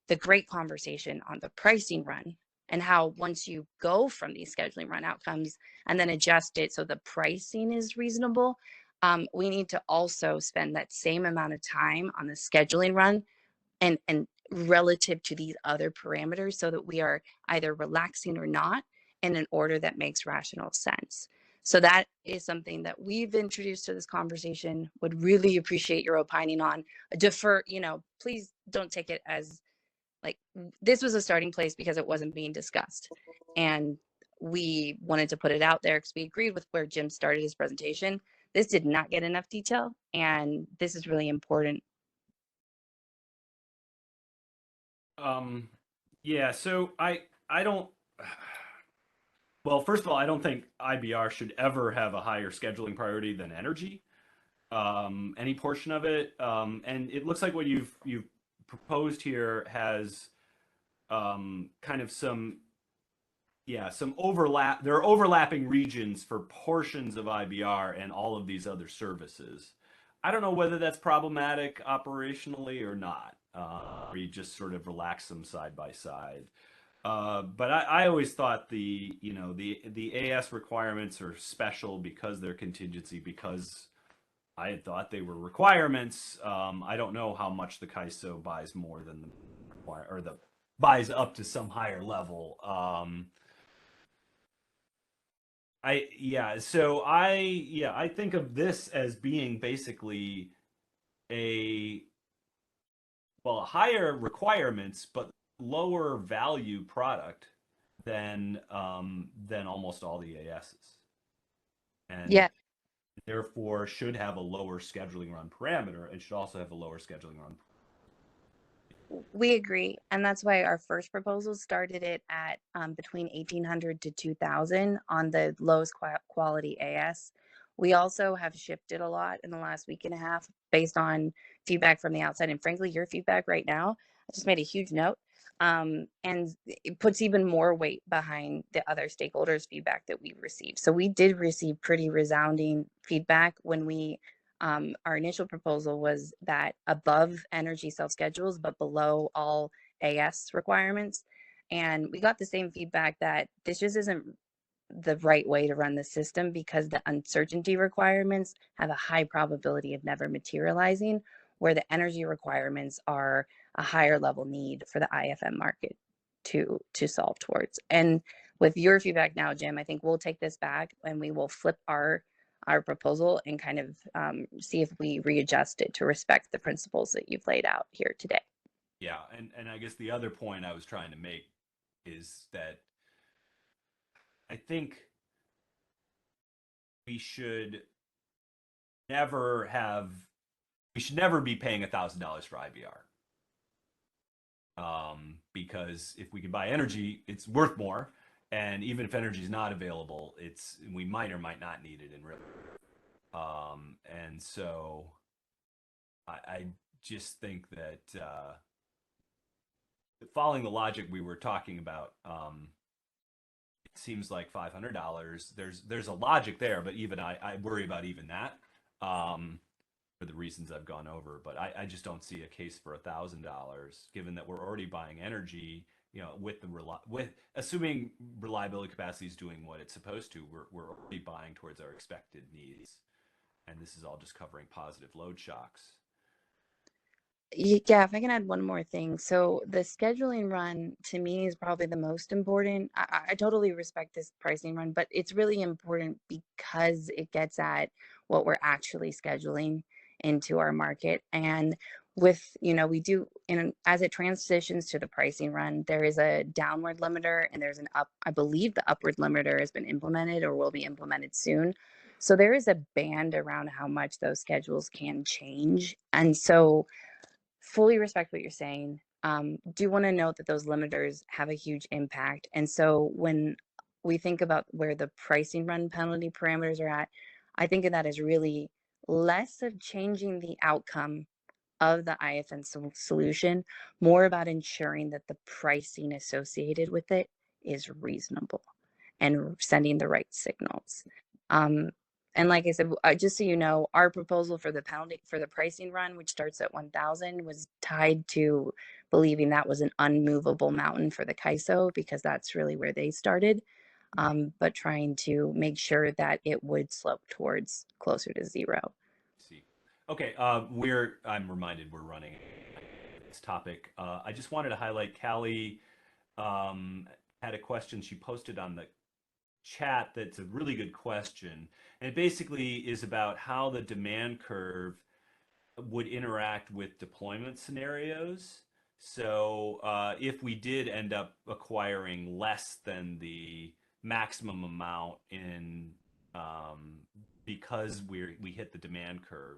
the great conversation on the pricing run and how once you go from these scheduling run outcomes and then adjust it so the pricing is reasonable, we need to also spend that same amount of time on the scheduling run and relative to these other parameters so that we are either relaxing or not in an order that makes rational sense. So that is something that we've introduced to this conversation. Would really appreciate your opining on. Defer, please don't take it as like this was a starting place because it wasn't being discussed. And we wanted to put it out there because we agreed with where Jim started his presentation. This did not get enough detail, and this is really important. Yeah, so I don't, well, first of all, I don't think IBR should ever have a higher scheduling priority than energy, any portion of it. And it looks like what you've proposed here has kind of some overlap. There are overlapping regions for portions of IBR and all of these other services. I don't know whether that's problematic operationally or not. Or you just sort of relax them side by side. But I always thought the AS requirements are special because they're contingency, because I had thought they were requirements. I don't know how much the CAISO buys more than buys up to some higher level. I think of this as being basically higher requirements, but lower value product than almost all the ASs. And therefore should have a lower scheduling run parameter and should also have a lower scheduling run. We agree, and that's why our first proposal started it at between 1,800 to 2,000 on the lowest quality AS. We also have shifted a lot in the last week and a half based on feedback from the outside, and frankly, your feedback right now. I just made a huge note, and it puts even more weight behind the other stakeholders' feedback that we received. So we did receive pretty resounding feedback when we. Our initial proposal was that above energy self-schedules, but below all AS requirements. And we got the same feedback that this just isn't the right way to run the system because the uncertainty requirements have a high probability of never materializing, where the energy requirements are a higher level need for the IFM market to solve towards. And with your feedback now, Jim, I think we'll take this back and we will flip our our proposal and kind of see if we readjust it to respect the principles that you've laid out here today. Yeah, and I guess the other point I was trying to make is that I think we should never be paying $1,000 for IBR. Because if we can buy energy, it's worth more. And even if energy is not available, we might or might not need it in real. And so I just think that following the logic we were talking about, it seems like $500. There's a logic there, but even I worry about even that. For the reasons I've gone over, but I just don't see a case for $1,000, given that we're already buying energy, with assuming reliability capacity is doing what it's supposed to, we're already buying towards our expected needs, and this is all just covering positive load shocks. Yeah, if I can add one more thing. So the scheduling run to me is probably the most important. I totally respect this pricing run, but it's really important because it gets at what we're actually scheduling into our market. And with, we do, as it transitions to the pricing run, there is a downward limiter and there's I believe the upward limiter has been implemented or will be implemented soon. So there is a band around how much those schedules can change. And so fully respect what you're saying. Do want to note that those limiters have a huge impact. And so when we think about where the pricing run penalty parameters are at, I think of that as really less of changing the outcome of the IFN solution, more about ensuring that the pricing associated with it is reasonable and sending the right signals. And like I said, just so you know, our proposal for the penalty for the pricing run, which starts at 1,000, was tied to believing that was an unmovable mountain for the CAISO, because that's really where they started. But trying to make sure that it would slope towards closer to zero. See, okay, I'm reminded we're running this topic. I just wanted to highlight Callie had a question she posted on the chat that's a really good question, and it basically is about how the demand curve would interact with deployment scenarios. So if we did end up acquiring less than the maximum amount in because we hit the demand curve,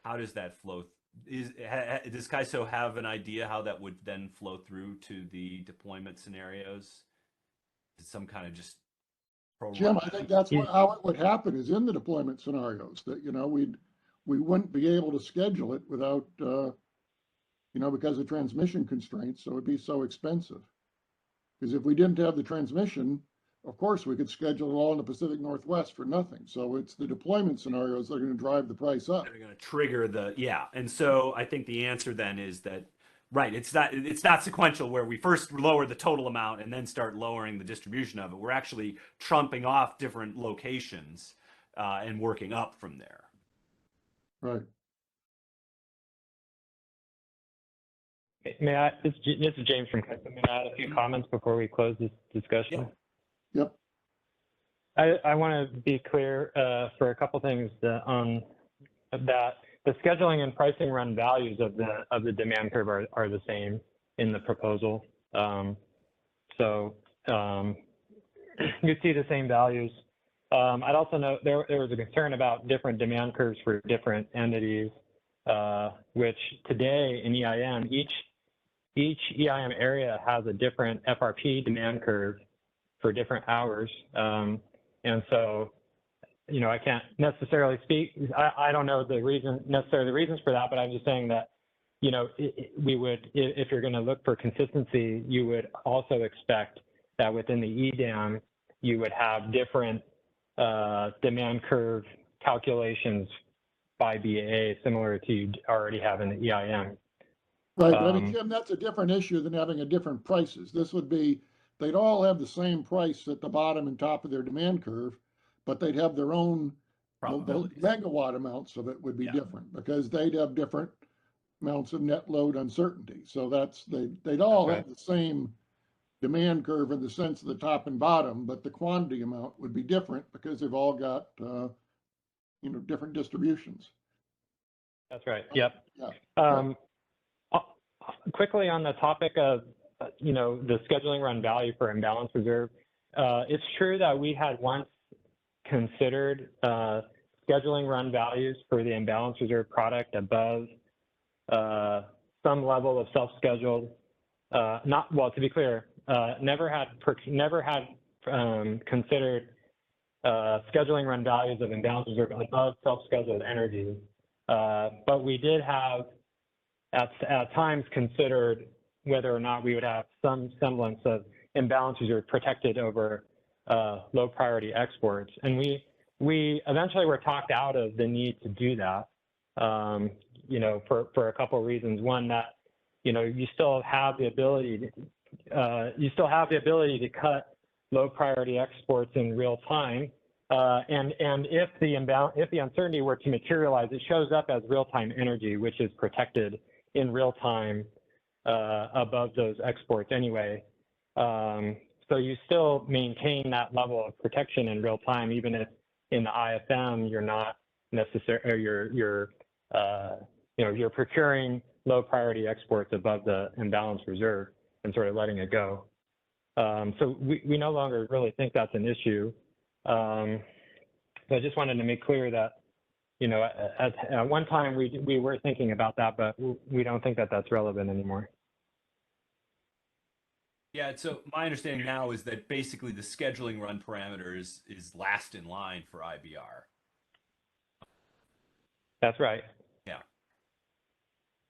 how does that flow? Does CAISO have an idea how that would then flow through to the deployment scenarios? Is it some kind of just Jim, I think that's how it would happen, is in the deployment scenarios that, we wouldn't be able to schedule it without, because of transmission constraints. So it'd be so expensive. Because if we didn't have the transmission, of course, we could schedule it all in the Pacific Northwest for nothing. So it's the deployment scenarios that are going to drive the price up. They're going to trigger and so I think the answer then is that, right, it's not sequential where we first lower the total amount and then start lowering the distribution of it. We're actually trumping off different locations and working up from there. Right. This is James from CAISO. May I add a few comments before we close this discussion? Yep. I want to be clear for a couple things on that. The scheduling and pricing run values of the demand curve are the same in the proposal. So you see the same values. I'd also note there was a concern about different demand curves for different entities, which today in EIM, each EIM area has a different FRP demand curve for different hours. And so, I can't necessarily speak. I don't know necessarily the reasons for that, but I'm just saying that, we would, if you're going to look for consistency, you would also expect that within the EDAM, you would have different demand curve calculations by BA, similar to you already have in the EIM. Right, but Jim, that's a different issue than having a different prices. This would be, they'd all have the same price at the bottom and top of their demand curve, but they'd have their own megawatt amounts of it would be different because they'd have different amounts of net load uncertainty. So they'd all have the same demand curve in the sense of the top and bottom, but the quantity amount would be different because they've all got different distributions. That's right. Yep. Yeah. Quickly on the topic of, the scheduling run value for imbalance reserve, it's true that we had once considered scheduling run values for the imbalance reserve product above some level of self-scheduled. To be clear, never had considered scheduling run values of imbalance reserve above self-scheduled energy, but we did have at times considered whether or not we would have some semblance of imbalance reserve protected over low priority exports. And we eventually were talked out of the need to do that, for a couple of reasons. One, that, you still have the ability to cut low priority exports in real time. And if the uncertainty were to materialize, it shows up as real-time energy, which is protected in real time above those exports anyway. So you still maintain that level of protection in real time, even if in the IFM you're not necessarily, you're procuring low priority exports above the imbalance reserve and sort of letting it go. So we no longer really think that's an issue. So I just wanted to make clear that, at one time we were thinking about that, but we don't think that that's relevant anymore. Yeah, so my understanding now is that basically the scheduling run parameter is last in line for IBR. That's right. Yeah.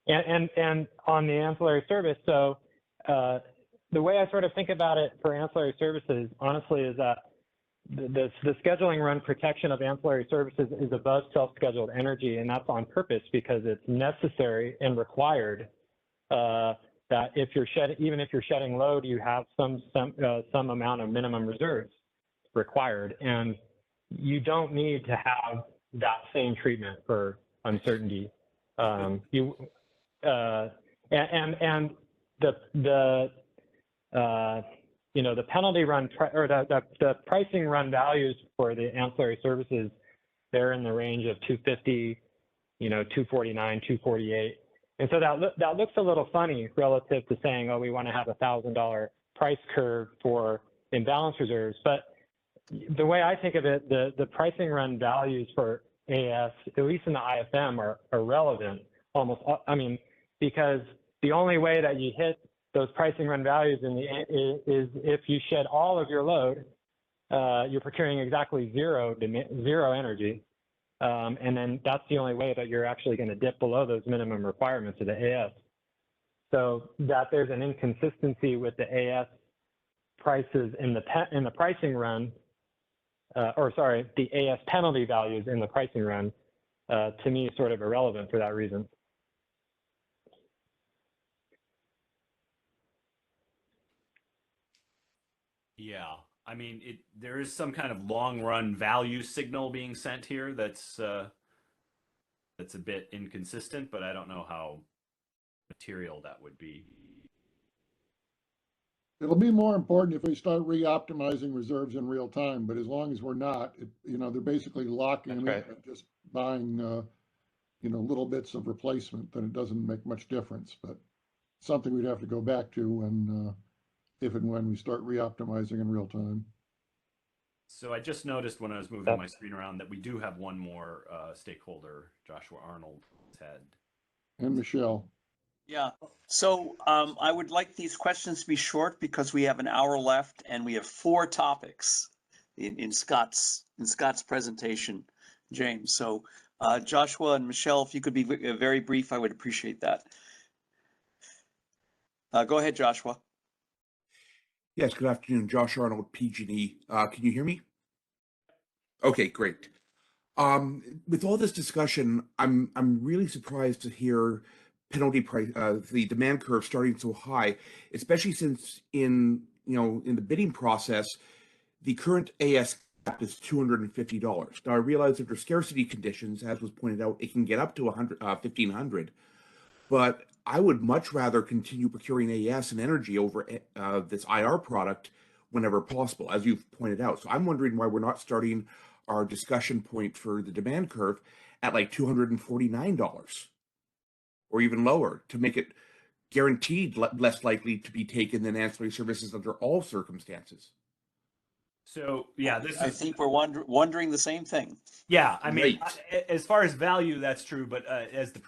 And on the ancillary service, so the way I sort of think about it for ancillary services, honestly, is that the scheduling run protection of ancillary services is above self-scheduled energy, and that's on purpose because it's necessary and required that even if you're shedding load, you have some amount of minimum reserves required, and you don't need to have that same treatment for uncertainty. And the penalty run the pricing run values for the ancillary services, they're in the range of 250, 249, 248. And so that looks a little funny relative to saying, oh, we want to have $1,000 price curve for imbalance reserves. But the way I think of it, the pricing run values for AS, at least in the IFM, are relevant almost. Because the only way that you hit those pricing run values is if you shed all of your load, you're procuring exactly zero energy. And then that's the only way that you're actually going to dip below those minimum requirements of the AS. So that there's an inconsistency with the AS prices in the pricing run, the AS penalty values in the pricing run, to me is sort of irrelevant for that reason. Yeah, there is some kind of long run value signal being sent here that's a bit inconsistent, but I don't know how material that would be. It'll be more important if we start re-optimizing reserves in real time, but as long as we're not, they're basically locking them in and just buying, little bits of replacement, then it doesn't make much difference. But something we'd have to go back to when, if and when we start re-optimizing in real time. So I just noticed when I was moving my screen around that we do have one more stakeholder, Joshua Arnold, had. And Michelle. Yeah, so I would like these questions to be short because we have an hour left and we have 4 topics in Scott's presentation, James. So Joshua and Michelle, if you could be very brief, I would appreciate that. Go ahead, Joshua. Yes, good afternoon. Josh Arnold, PG&E. Can you hear me? Okay, great. With all this discussion, I'm really surprised to hear penalty price, the demand curve starting so high, especially since in the bidding process, the current AS cap is $250. Now I realize under scarcity conditions, as was pointed out, it can get up to $1,500, but I would much rather continue procuring AS and energy over this IR product whenever possible, as you've pointed out. So I'm wondering why we're not starting our discussion point for the demand curve at like $249 or even lower to make it guaranteed less likely to be taken than ancillary services under all circumstances. So yeah, I think we're wondering the same thing. Yeah, I mean, Right. as far as value, that's true. But as the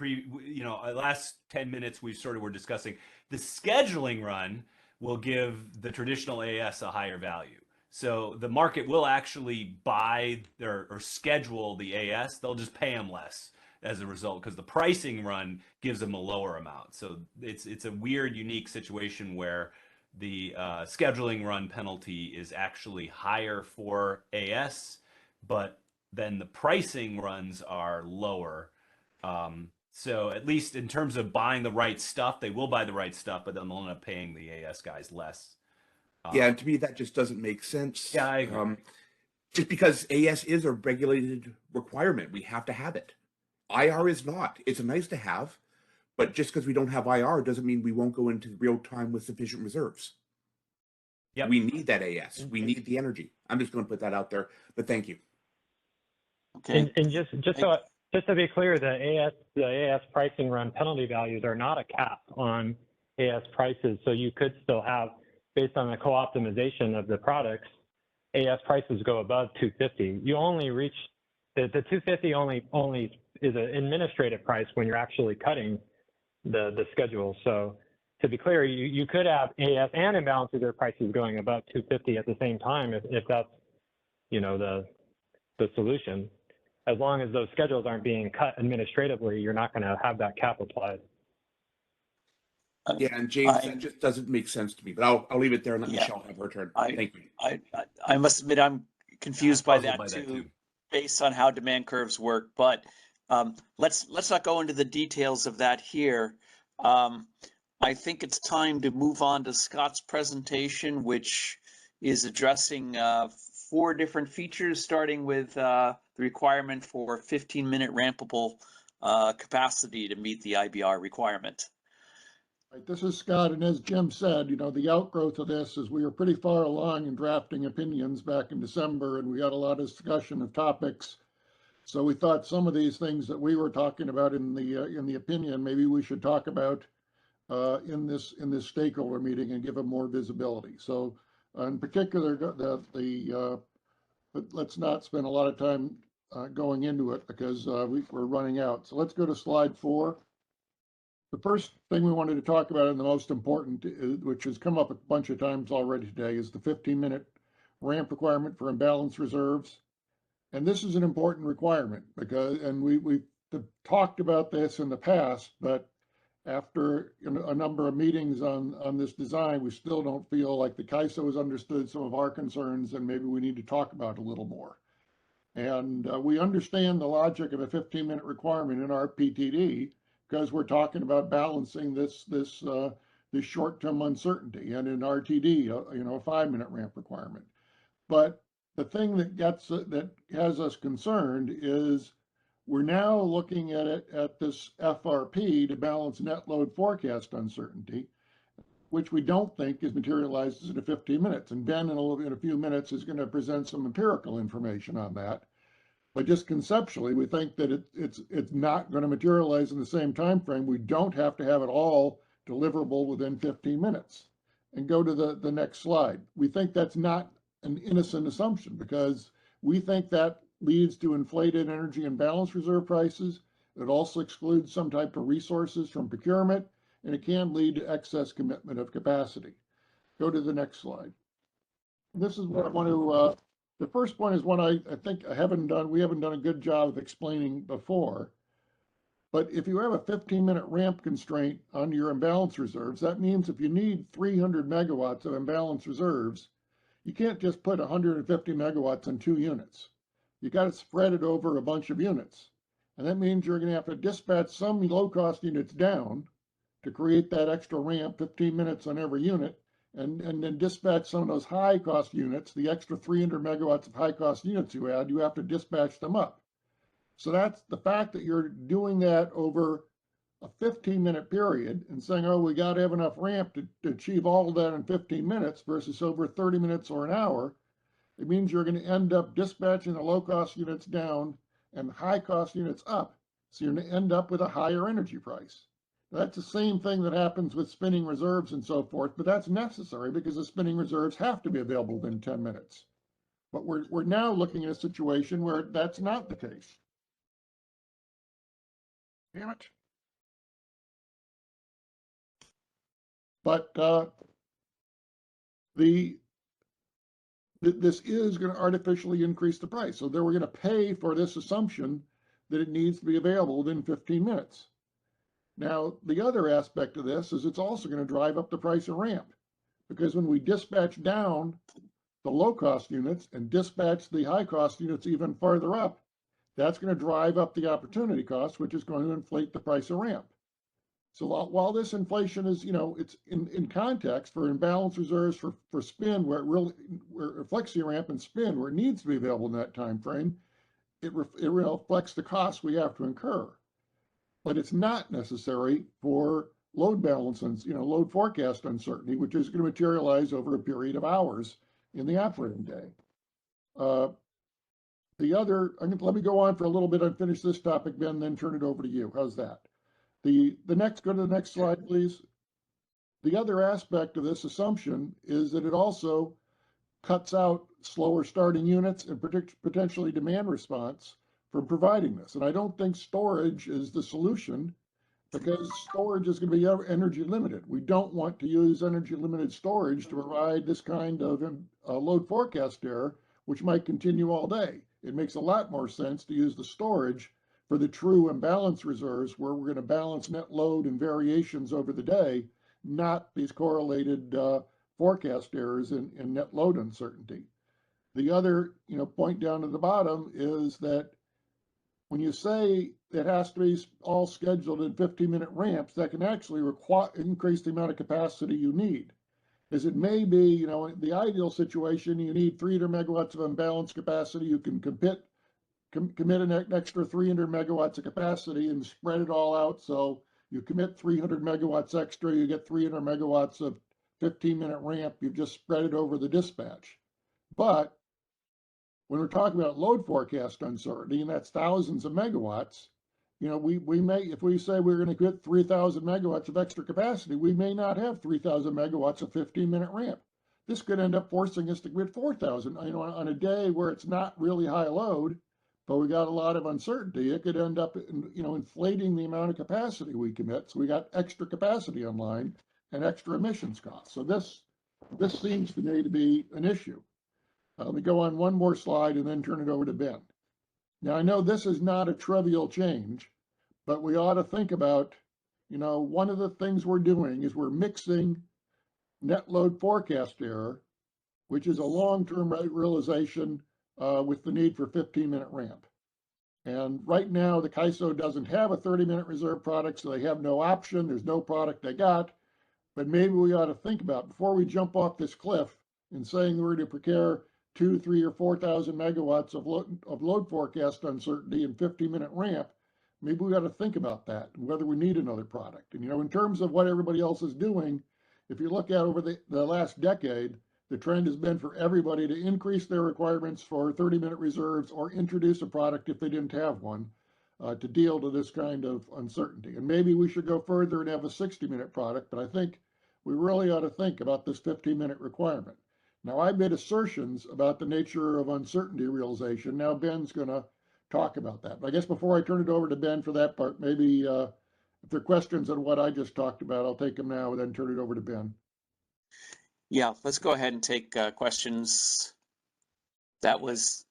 last 10 minutes we sort of were discussing, the scheduling run will give the traditional AS a higher value. So the market will actually buy or schedule the AS. They'll just pay them less as a result because the pricing run gives them a lower amount. So it's a weird, unique situation where the scheduling run penalty is actually higher for AS, but then the pricing runs are lower. So at least in terms of buying the right stuff, they will buy the right stuff, but then they'll end up paying the AS guys less. Yeah, and to me, that just doesn't make sense. Yeah, I agree. Just because AS is a regulated requirement, we have to have it. IR is not. It's a nice to have, but just because we don't have IR doesn't mean we won't go into real time with sufficient reserves. Yep. We need that AS. We need the energy. I'm just going to put that out there, but thank you. Okay. And just to be clear, the AS pricing run penalty values are not a cap on AS prices. So you could still have, based on the co-optimization of the products, AS prices go above 250. You only reach the 250 only is an administrative price when you're actually cutting the schedule. So to be clear, you could have AS and imbalance reserve prices going above 250 at the same time if that's the solution. As long as those schedules aren't being cut administratively, you're not going to have that cap applied. Yeah, and James, that just doesn't make sense to me. But I'll leave it there and let Michelle have her turn. Thank you. I must admit I'm confused by that too, based on how demand curves work. But let's not go into the details of that here. I think it's time to move on to Scott's presentation, which is addressing 4 different features, starting with the requirement for 15-minute rampable capacity to meet the IBR requirement. Right, this is Scott, and as Jim said, the outgrowth of this is we were pretty far along in drafting opinions back in December, and we had a lot of discussion of topics. So we thought some of these things that we were talking about in the opinion, maybe we should talk about in this stakeholder meeting and give them more visibility. So in particular, but let's not spend a lot of time going into it because we're running out. So let's go to slide 4. The first thing we wanted to talk about, and the most important, which has come up a bunch of times already today, is the 15-minute ramp requirement for imbalance reserves. And this is an important requirement because, and we've talked about this in the past, but after a number of meetings on this design, we still don't feel like the CAISO has understood some of our concerns, and maybe we need to talk about it a little more. And we understand the logic of a 15-minute requirement in our PTD because we're talking about balancing this short-term uncertainty, and in RTD, a 5-minute ramp requirement. But the thing that has us concerned is we're now looking at it at this FRP to balance net load forecast uncertainty, which we don't think is materialized in 15 minutes. And Ben, in a few minutes, is going to present some empirical information on that. But just conceptually, we think that it's not going to materialize in the same time frame. We don't have to have it all deliverable within 15 minutes. And go to the next slide. We think that's not an innocent assumption because we think that leads to inflated energy and balance reserve prices. It also excludes some type of resources from procurement, and it can lead to excess commitment of capacity. Go to the next slide. This is what I want to, the first point is one I think we haven't done a good job of explaining before. But if you have a 15-minute ramp constraint on your imbalance reserves, that means if you need 300 megawatts of imbalance reserves, you can't just put 150 megawatts on 2 units. You got to spread it over a bunch of units. And that means you're going to have to dispatch some low-cost units down to create that extra ramp, 15 minutes on every unit, and then dispatch some of those high-cost units, the extra 300 megawatts of high-cost units you add, you have to dispatch them up. So that's the fact that you're doing that over a 15-minute period and saying, oh, we got to have enough ramp to achieve all of that in 15 minutes versus over 30 minutes or an hour, it means you're going to end up dispatching the low-cost units down and high-cost units up. So you're going to end up with a higher energy price. That's the same thing that happens with spinning reserves and so forth, but that's necessary because the spinning reserves have to be available within 10 minutes. But we're now looking at a situation where that's not the case. Damn it. But this is going to artificially increase the price. So we're going to pay for this assumption that it needs to be available within 15 minutes. Now, the other aspect of this is it's also going to drive up the price of ramp, because when we dispatch down the low-cost units and dispatch the high-cost units even farther up, that's going to drive up the opportunity cost, which is going to inflate the price of ramp. So while this inflation is, it's in context for imbalance reserves for spin, where flexi ramp and spin, where it needs to be available in that time frame, it reflects the costs we have to incur. But it's not necessary for load balance and, load forecast uncertainty, which is going to materialize over a period of hours in the operating day. Let me go on for a little bit and finish this topic, Ben, then turn it over to you. How's that? Go to the next slide, please. The other aspect of this assumption is that it also cuts out slower starting units and potentially demand response from providing this. And I don't think storage is the solution, because storage is going to be energy limited. We don't want to use energy limited storage to provide this kind of load forecast error, which might continue all day. It makes a lot more sense to use the storage for the true imbalance reserves, where we're going to balance net load and variations over the day, not these correlated forecast errors in net load uncertainty. The other point down at the bottom is that when you say it has to be all scheduled in 15-minute ramps, that can actually increase the amount of capacity you need. As it may be, in the ideal situation, you need 300 megawatts of imbalance capacity. You can commit an extra 300 megawatts of capacity and spread it all out. So you commit 300 megawatts extra, you get 300 megawatts of 15-minute ramp. You've just spread it over the dispatch. But when we're talking about load forecast uncertainty, and that's thousands of megawatts, we may, if we say we're going to get 3,000 megawatts of extra capacity, we may not have 3,000 megawatts of 15-minute ramp. This could end up forcing us to get 4,000. On a day where it's not really high load, but we got a lot of uncertainty, it could end up, inflating the amount of capacity we commit. So we got extra capacity online and extra emissions costs. So this seems to me to be an issue. Let me go on one more slide and then turn it over to Ben. Now, I know this is not a trivial change, but we ought to think about, one of the things we're doing is we're mixing net load forecast error, which is a long-term realization with the need for 15-minute ramp. And right now, the CAISO doesn't have a 30-minute reserve product, so they have no option. There's no product they got. But maybe we ought to think about, before we jump off this cliff and saying we're to procure 2,000, 3,000, or 4,000 megawatts of load forecast uncertainty and 15-minute ramp, maybe we got to think about that and whether we need another product. And, in terms of what everybody else is doing, if you look at over the last decade, the trend has been for everybody to increase their requirements for 30-minute reserves or introduce a product if they didn't have one to deal to this kind of uncertainty. And maybe we should go further and have a 60-minute product, but I think we really ought to think about this 15-minute requirement. Now, I made assertions about the nature of uncertainty realization. Now Ben's going to talk about that. But I guess before I turn it over to Ben for that part, maybe if there are questions on what I just talked about, I'll take them now and then turn it over to Ben. Yeah, let's go ahead and take questions. That was.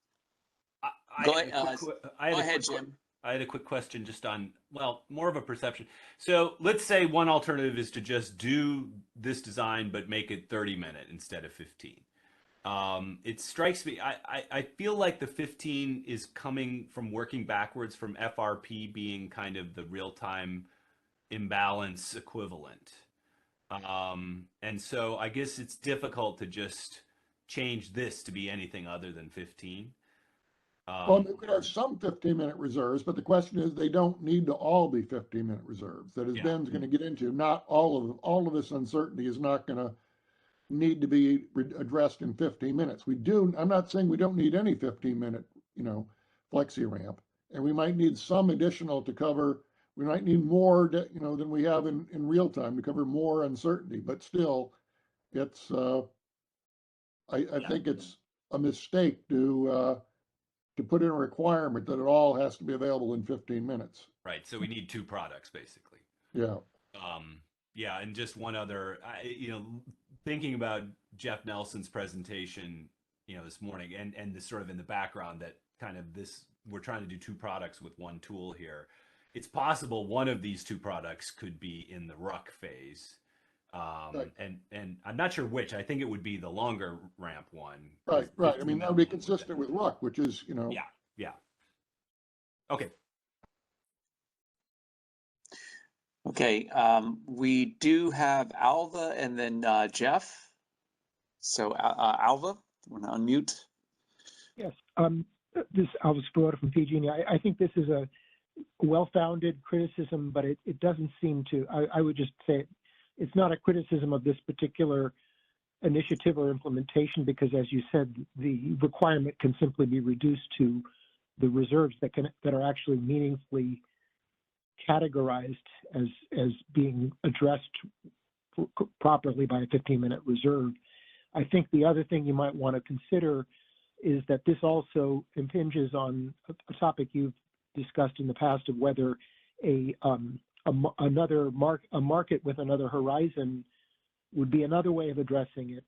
Go ahead, Jim. I had a quick question just on, more of a perception. So let's say one alternative is to just do this design, but make it 30-minute instead of 15. It strikes me, I feel like the 15 is coming from working backwards from FRP being kind of the real-time imbalance equivalent. And so I guess it's difficult to just change this to be anything other than 15. Well, they could have some 15-minute reserves, but the question is they don't need to all be 15-minute reserves. That, as Ben's going to get into, not all of this uncertainty is not going to need to be addressed in 15 minutes. We do, I'm not saying we don't need any 15-minute, flexi ramp, and we might need some additional to cover, we might need more, than we have in real time to cover more uncertainty, but still, it's, I think it's a mistake to put in a requirement that it all has to be available in 15 minutes. Right. So we need two products basically. Yeah. Yeah. And just one other, thinking about Jeff Nelson's presentation, this morning and this sort of in the background that kind of this, we're trying to do two products with one tool here. It's possible one of these two products could be in the ruck phase. Right. And I'm not sure which. I think it would be the longer ramp one. Right. I mean, that would be consistent with ruck, which is, Yeah. Okay. Okay, we do have Alva and then Jeff. So Alva, you want to unmute? Yes, this is Alva Sparota from PG&E. I think this is a well-founded criticism, but it doesn't seem to, I would just say it's not a criticism of this particular initiative or implementation, because as you said, the requirement can simply be reduced to the reserves that are actually meaningfully categorized as being addressed properly by a 15-minute reserve. I think the other thing you might want to consider is that this also impinges on a topic you've discussed in the past of whether a market with another horizon would be another way of addressing it,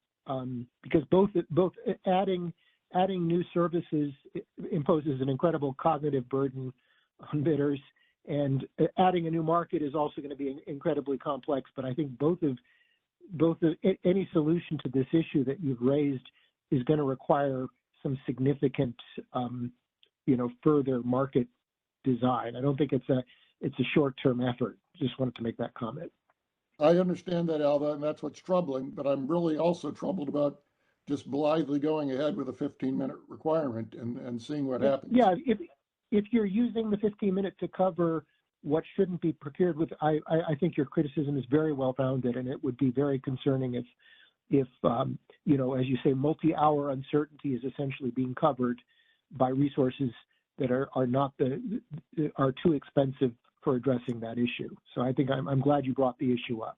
because both adding new services imposes an incredible cognitive burden on bidders, and adding a new market is also going to be incredibly complex. But I think any solution to this issue that you've raised is going to require some significant, further market design. I don't think it's a short-term effort. Just wanted to make that comment. I understand that, Alva, and that's what's troubling, but I'm really also troubled about just blithely going ahead with a 15-minute requirement and seeing what happens. Yeah, if you're using the 15-minute to cover what shouldn't be procured with, I think your criticism is very well-founded, and it would be very concerning if as you say, multi-hour uncertainty is essentially being covered by resources that are too expensive for addressing that issue. So I think I'm glad you brought the issue up.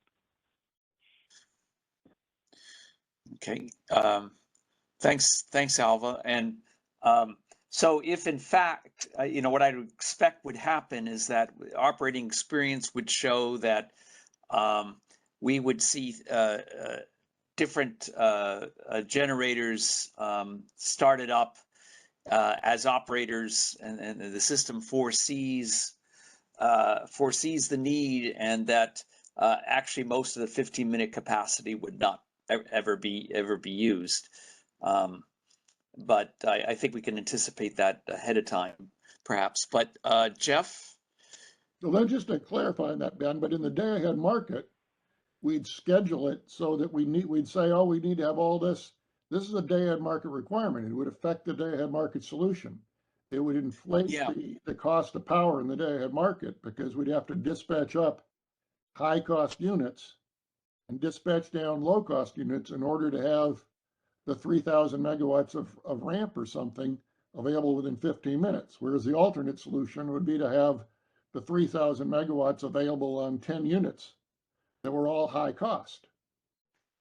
Okay, thanks, Alva. And so if in fact, what I would expect would happen is that operating experience would show that we would see different generators started up as operators, and the system foresees the need, and that actually most of the 15-minute capacity would not ever be used. But I think we can anticipate that ahead of time, perhaps. But Jeff? So then just to clarify that, Ben, but in the day-ahead market, we'd schedule it so that we'd say, oh, we need to have all this. This is a day-ahead market requirement. It would affect the day-ahead market solution. It would inflate the cost of power in the day-ahead market, because we'd have to dispatch up high-cost units and dispatch down low-cost units in order to have the 3,000 megawatts of ramp or something available within 15 minutes, whereas the alternate solution would be to have the 3,000 megawatts available on 10 units that were all high cost.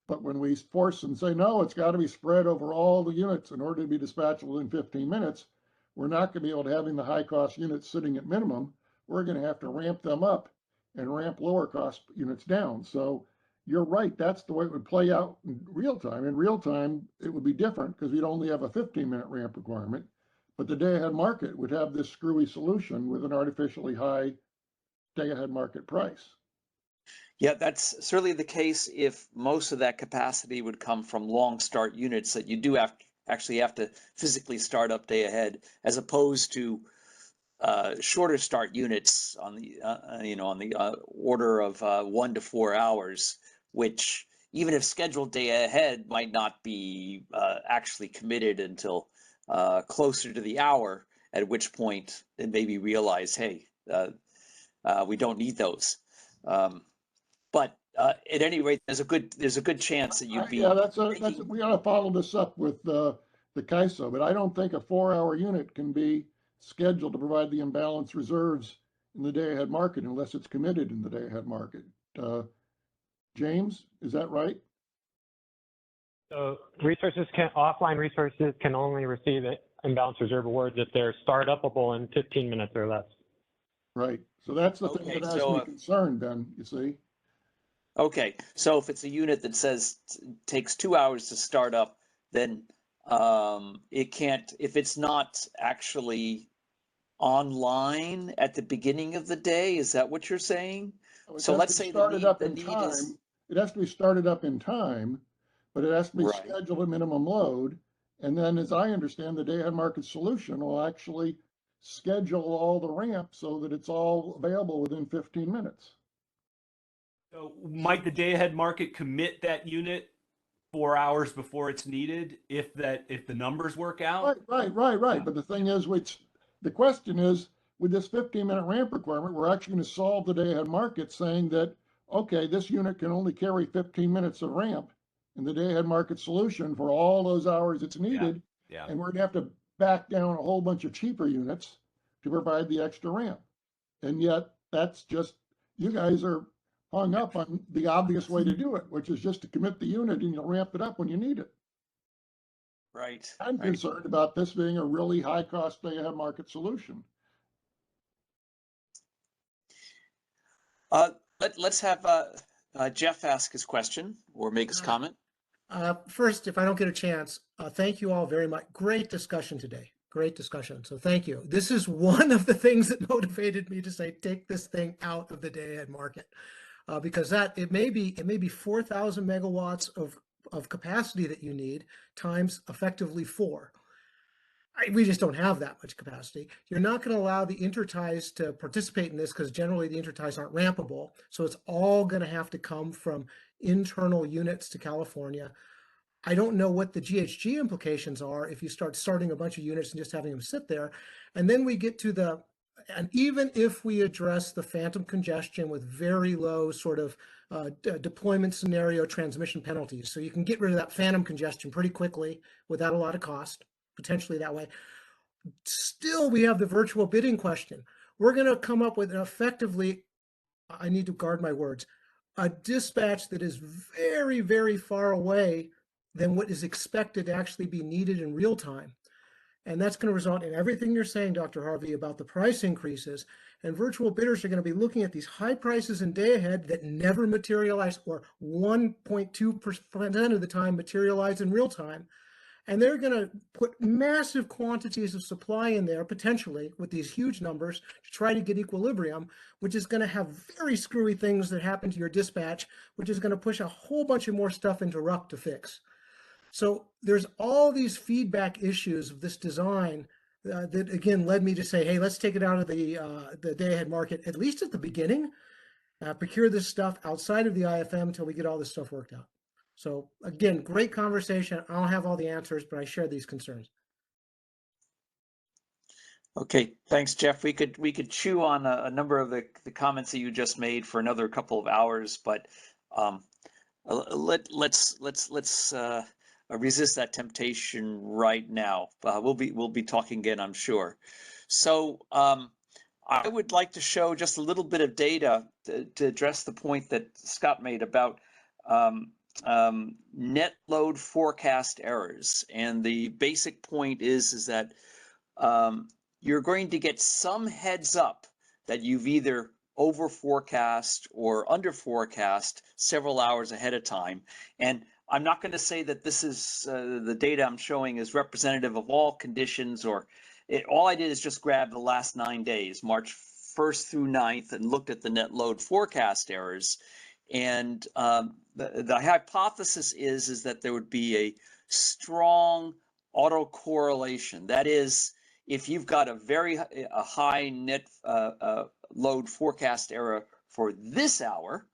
But when we force and say, no, it's got to be spread over all the units in order to be dispatchable in 15 minutes, we're not going to be able to having the high cost units sitting at minimum. We're going to have to ramp them up and ramp lower cost units down. So you're right, that's the way it would play out in real time. In real time, it would be different because we'd only have a 15-minute ramp requirement, but the day-ahead market would have this screwy solution with an artificially high day-ahead market price. Yeah, that's certainly the case if most of that capacity would come from long start units that you do actually have to physically start up day ahead, as opposed to shorter start units on the order of 1 to 4 hours, which even if scheduled day ahead might not be actually committed until closer to the hour, at which point it may be realized, hey, we don't need those. But at any rate, there's a good chance that you'd be. Yeah, we ought to follow this up with the CAISO, but I don't think a 4-hour unit can be scheduled to provide the imbalance reserves in the day ahead market unless it's committed in the day ahead market. James, is that right? So offline resources can only receive imbalance reserve awards if they're start upable in 15 minutes or less. Right. So that's the thing that has me concerned, Ben, you see. Okay, so if it's a unit that says takes 2 hours to start up, then it can't, if it's not actually online at the beginning of the day, is that what you're saying? So let's say the need is... It has to be started up in time, but it has to be scheduled at minimum load. And then, as I understand, the day ahead market solution will actually schedule all the ramp so that it's all available within 15 minutes. So might the day ahead market commit that unit 4 hours before it's needed if the numbers work out? Right. But the thing is, the question is, with this 15-minute ramp requirement, we're actually going to solve the day ahead market saying that, okay, this unit can only carry 15 minutes of ramp in the day ahead market solution for all those hours it's needed. Yeah. And we're going to have to back down a whole bunch of cheaper units to provide the extra ramp. And yet that's just, you guys are hung up on the obvious way to do it, which is just to commit the unit and you'll ramp it up when you need it. Right. I'm concerned about this being a really high cost day ahead market solution. Let's have Jeff ask his question or make his comment. First, if I don't get a chance, thank you all very much. Great discussion today. Great discussion. So thank you. This is one of the things that motivated me to say, take this thing out of the day ahead market, because it may be 4,000 megawatts of capacity that you need times effectively 4. We just don't have that much capacity. You're not going to allow the interties to participate in this because generally the interties aren't rampable. So it's all going to have to come from internal units to California. I don't know what the GHG implications are if you start starting a bunch of units and just having them sit there. And then we get to and even if we address the phantom congestion with very low sort of deployment scenario transmission penalties, so you can get rid of that phantom congestion pretty quickly without a lot of cost, potentially that way. Still, we have the virtual bidding question. We're going to come up with effectively, I need to guard my words, a dispatch that is very, very far away than what is expected to actually be needed in real time. And that's going to result in everything you're saying, Dr. Harvey, about the price increases. And virtual bidders are going to be looking at these high prices in day ahead that never materialize, or 1.2% of the time materialize in real time. And they're going to put massive quantities of supply in there, potentially, with these huge numbers to try to get equilibrium, which is going to have very screwy things that happen to your dispatch, which is going to push a whole bunch of more stuff into RUC to fix. So there's all these feedback issues of this design that, again, led me to say, hey, let's take it out of the day-ahead market, at least at the beginning, procure this stuff outside of the IFM until we get all this stuff worked out. So again, great conversation. I don't have all the answers, but I share these concerns. Okay, thanks, Jeff. We could chew on a number of the comments that you just made for another couple of hours, but let's resist that temptation right now. We'll be talking again, I'm sure. So I would like to show just a little bit of data to address the point that Scott made about net load forecast errors. And the basic point is that you're going to get some heads up that you've either over forecast or under forecast several hours ahead of time. And I'm not going to say that this is the data I'm showing is representative of all conditions, or all I did is just grab the last 9 days, March 1st through 9th, and looked at the net load forecast errors. And the hypothesis is that there would be a strong autocorrelation. That is, if you've got a high net load forecast error for this hour,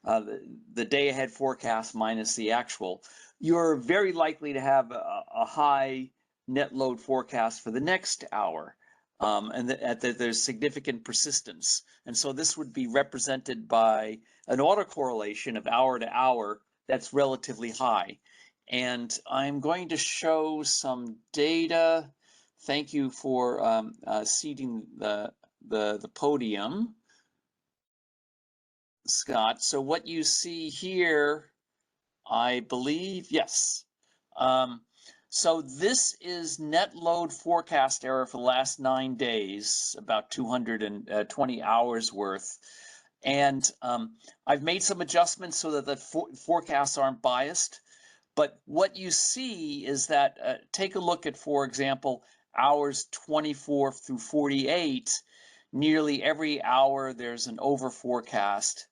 the day ahead forecast minus the actual, you're very likely to have a high net load forecast for the next hour, and that there's significant persistence. And so this would be represented by an autocorrelation of hour to hour that's relatively high. And I'm going to show some data. Thank you for seating the podium, Scott. So what you see here, I believe, yes. So this is net load forecast error for the last 9 days, about 220 hours worth. And I've made some adjustments so that the forecasts aren't biased. But what you see is that, take a look at, for example, hours 24 through 48. Nearly every hour there's an over forecast.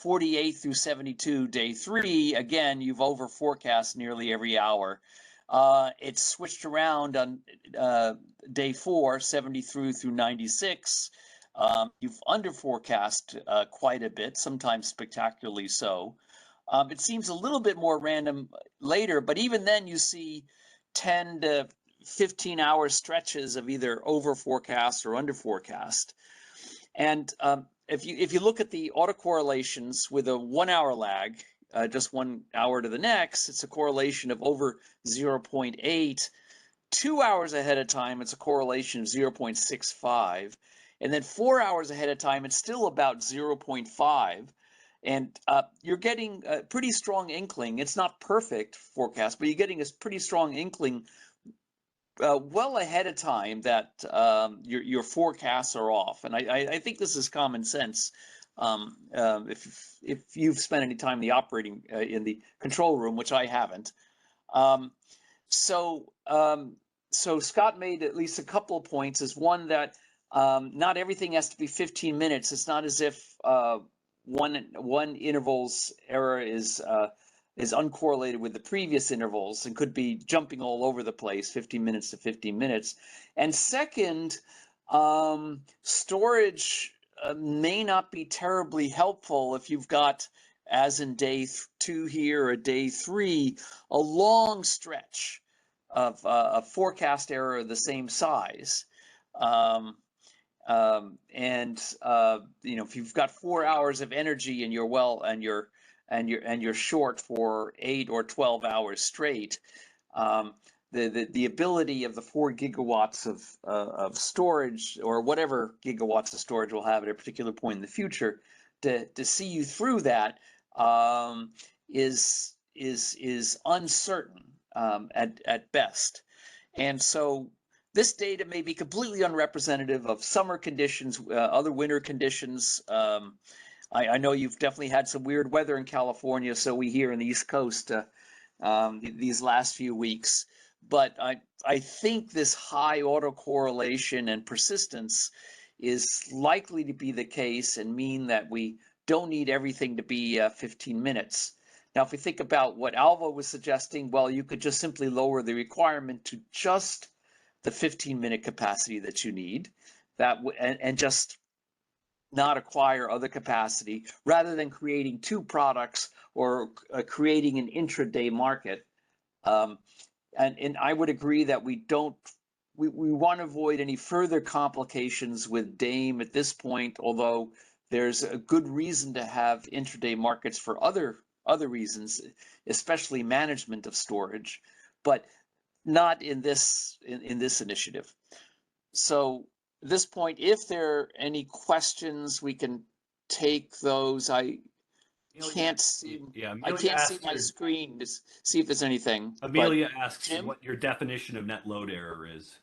48 through 72, day 3, again, you've over forecast nearly every hour. It's switched around on day 4, 70 through 96. You've under forecast quite a bit, sometimes spectacularly so. It seems a little bit more random later, but even then you see 10 to 15 hour stretches of either over forecast or under forecast. And if you look at the autocorrelations with a 1 hour lag, just 1 hour to the next, it's a correlation of over 0.8. 2 hours ahead of time, it's a correlation of 0.65. And then 4 hours ahead of time, it's still about 0.5. And you're getting a pretty strong inkling. It's not perfect forecast, but you're getting a pretty strong inkling well ahead of time that your forecasts are off. And I think this is common sense. If you've spent any time in the operating in the control room, which I haven't. So Scott made at least a couple of points. Is one that not everything has to be 15 minutes. It's not as if one interval's error is uncorrelated with the previous intervals and could be jumping all over the place, 15 minutes to 15 minutes. And second, storage may not be terribly helpful if you've got, as in day 2 here or day 3, a long stretch of a forecast error of the same size. If you've got 4 hours of energy and you're short for 8 or 12 hours straight, the ability of the 4 gigawatts of storage, or whatever gigawatts of storage we'll have at a particular point in the future, to see you through that is uncertain at best. And so this data may be completely unrepresentative of summer conditions, other winter conditions. I know you've definitely had some weird weather in California, so we here in the East Coast these last few weeks. But I think this high autocorrelation and persistence is likely to be the case and mean that we don't need everything to be 15 minutes. Now, if we think about what Alva was suggesting, well, you could just simply lower the requirement to just the 15-minute capacity that you need, and just not acquire other capacity, rather than creating 2 products or creating an intraday market. And I would agree that we want to avoid any further complications with DAME at this point, although there's a good reason to have intraday markets for other reasons, especially management of storage, but not in this initiative. So at this point, if there are any questions, we can take those. I can't see my screen to see if there's anything. Amelia asks what your definition of net load error is.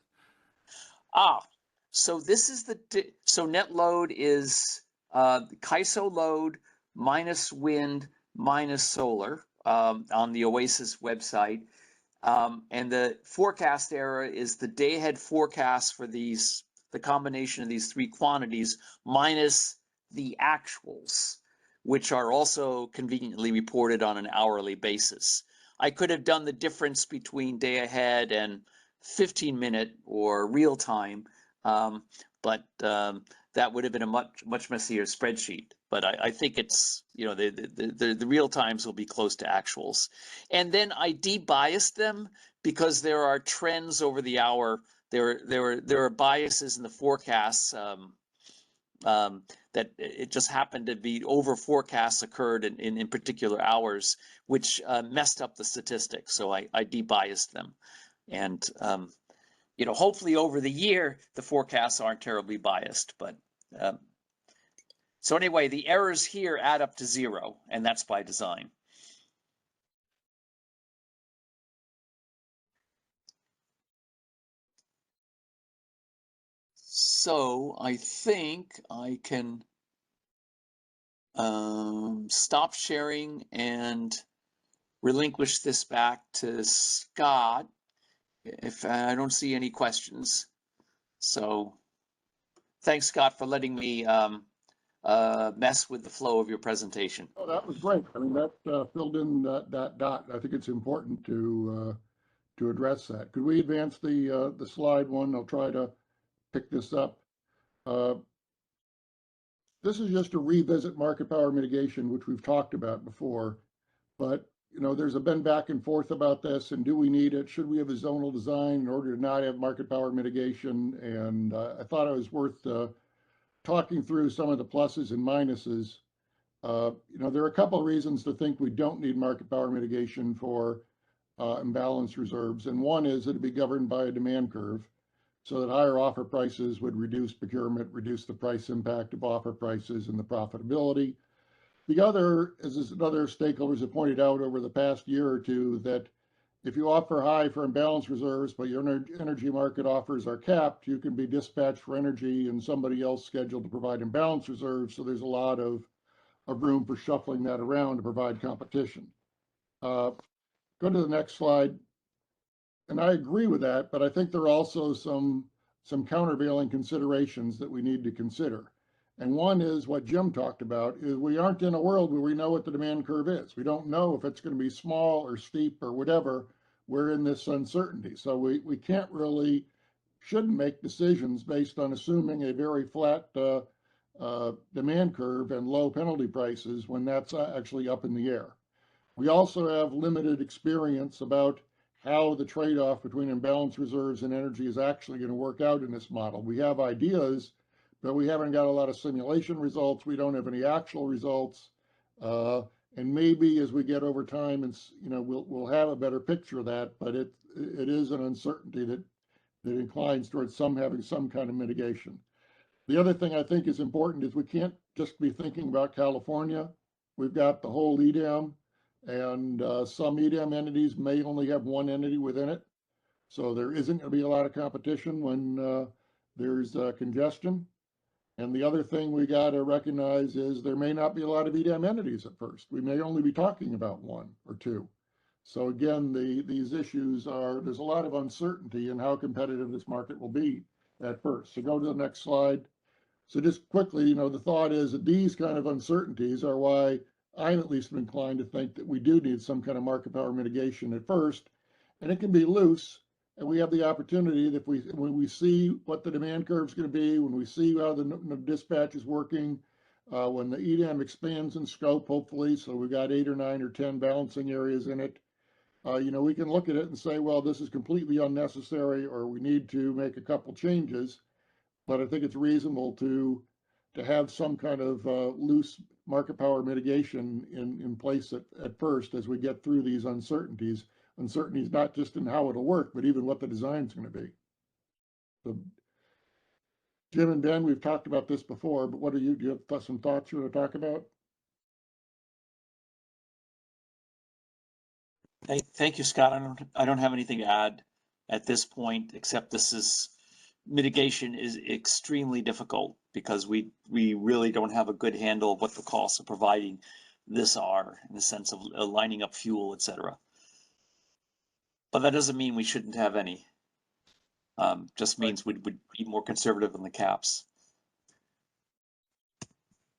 So this is so net load is CAISO load minus wind minus solar on the OASIS website. And the forecast error is the day ahead forecast for the combination of these 3 quantities minus the actuals, which are also conveniently reported on an hourly basis. I could have done the difference between day ahead and 15-minute or real time, but that would have been a much messier spreadsheet. But I think it's, the real times will be close to actuals. And then I debiased them because there are trends over the hour. There are biases in the forecasts that it just happened to be over forecasts occurred in particular hours, which messed up the statistics. So I debiased them. And, hopefully over the year, the forecasts aren't terribly biased. But so anyway, the errors here add up to 0, and that's by design. So I think I can stop sharing and relinquish this back to Scott if I don't see any questions. So thanks, Scott, for letting me mess with the flow of your presentation. Oh, that was great. I mean, that filled in that dot. I think it's important to address that. Could we advance the slide one? I'll try to pick this up. This is just to revisit market power mitigation, which we've talked about before. But there's been back and forth about this, and do we need it? Should we have a zonal design in order to not have market power mitigation? And I thought it was worth talking through some of the pluses and minuses. There are a couple of reasons to think we don't need market power mitigation for imbalance reserves. And one is it'd be governed by a demand curve, so that higher offer prices would reduce procurement, reduce the price impact of offer prices and the profitability. The other is, as other stakeholders have pointed out over the past year or two, that if you offer high for imbalance reserves, but your energy market offers are capped, you can be dispatched for energy and somebody else scheduled to provide imbalance reserves. So there's a lot of room for shuffling that around to provide competition. Go to the next slide. And I agree with that, but I think there are also some countervailing considerations that we need to consider. And one is what Jim talked about, is we aren't in a world where we know what the demand curve is. We don't know if it's going to be small or steep or whatever. We're in this uncertainty. So we can't really, shouldn't make decisions based on assuming a very flat demand curve and low penalty prices when that's actually up in the air. We also have limited experience about how the trade-off between imbalance reserves and energy is actually going to work out in this model. We have ideas, but we haven't got a lot of simulation results. We don't have any actual results. And maybe as we get over time, and we'll have a better picture of that, but it is an uncertainty that inclines towards having some kind of mitigation. The other thing I think is important is we can't just be thinking about California. We've got the whole EDAM, and some EDAM entities may only have one entity within it. So there isn't going to be a lot of competition when there's congestion. And the other thing we got to recognize is there may not be a lot of EDAM entities at first. We may only be talking about one or two. So again, these issues there's a lot of uncertainty in how competitive this market will be at first. So go to the next slide. So just quickly, the thought is that these kind of uncertainties are why I'm at least inclined to think that we do need some kind of market power mitigation at first, and it can be loose. And we have the opportunity that when we see what the demand curve is going to be, when we see how the dispatch is working, when the EDAM expands in scope, hopefully, so we've got 8 or 9 or 10 balancing areas in it, we can look at it and say, well, this is completely unnecessary, or we need to make a couple changes. But I think it's reasonable to have some kind of loose market power mitigation in place at first as we get through these uncertainties. Uncertainties not just in how it'll work, but even what the design is going to be. So, Jim and Ben, we've talked about this before, but do you have some thoughts you want to talk about? Thank you, Scott. I don't have anything to add at this point, except mitigation is extremely difficult because we really don't have a good handle of what the costs of providing this are in the sense of lining up fuel, etc. But that doesn't mean we shouldn't have any. Just means we would be more conservative in the caps.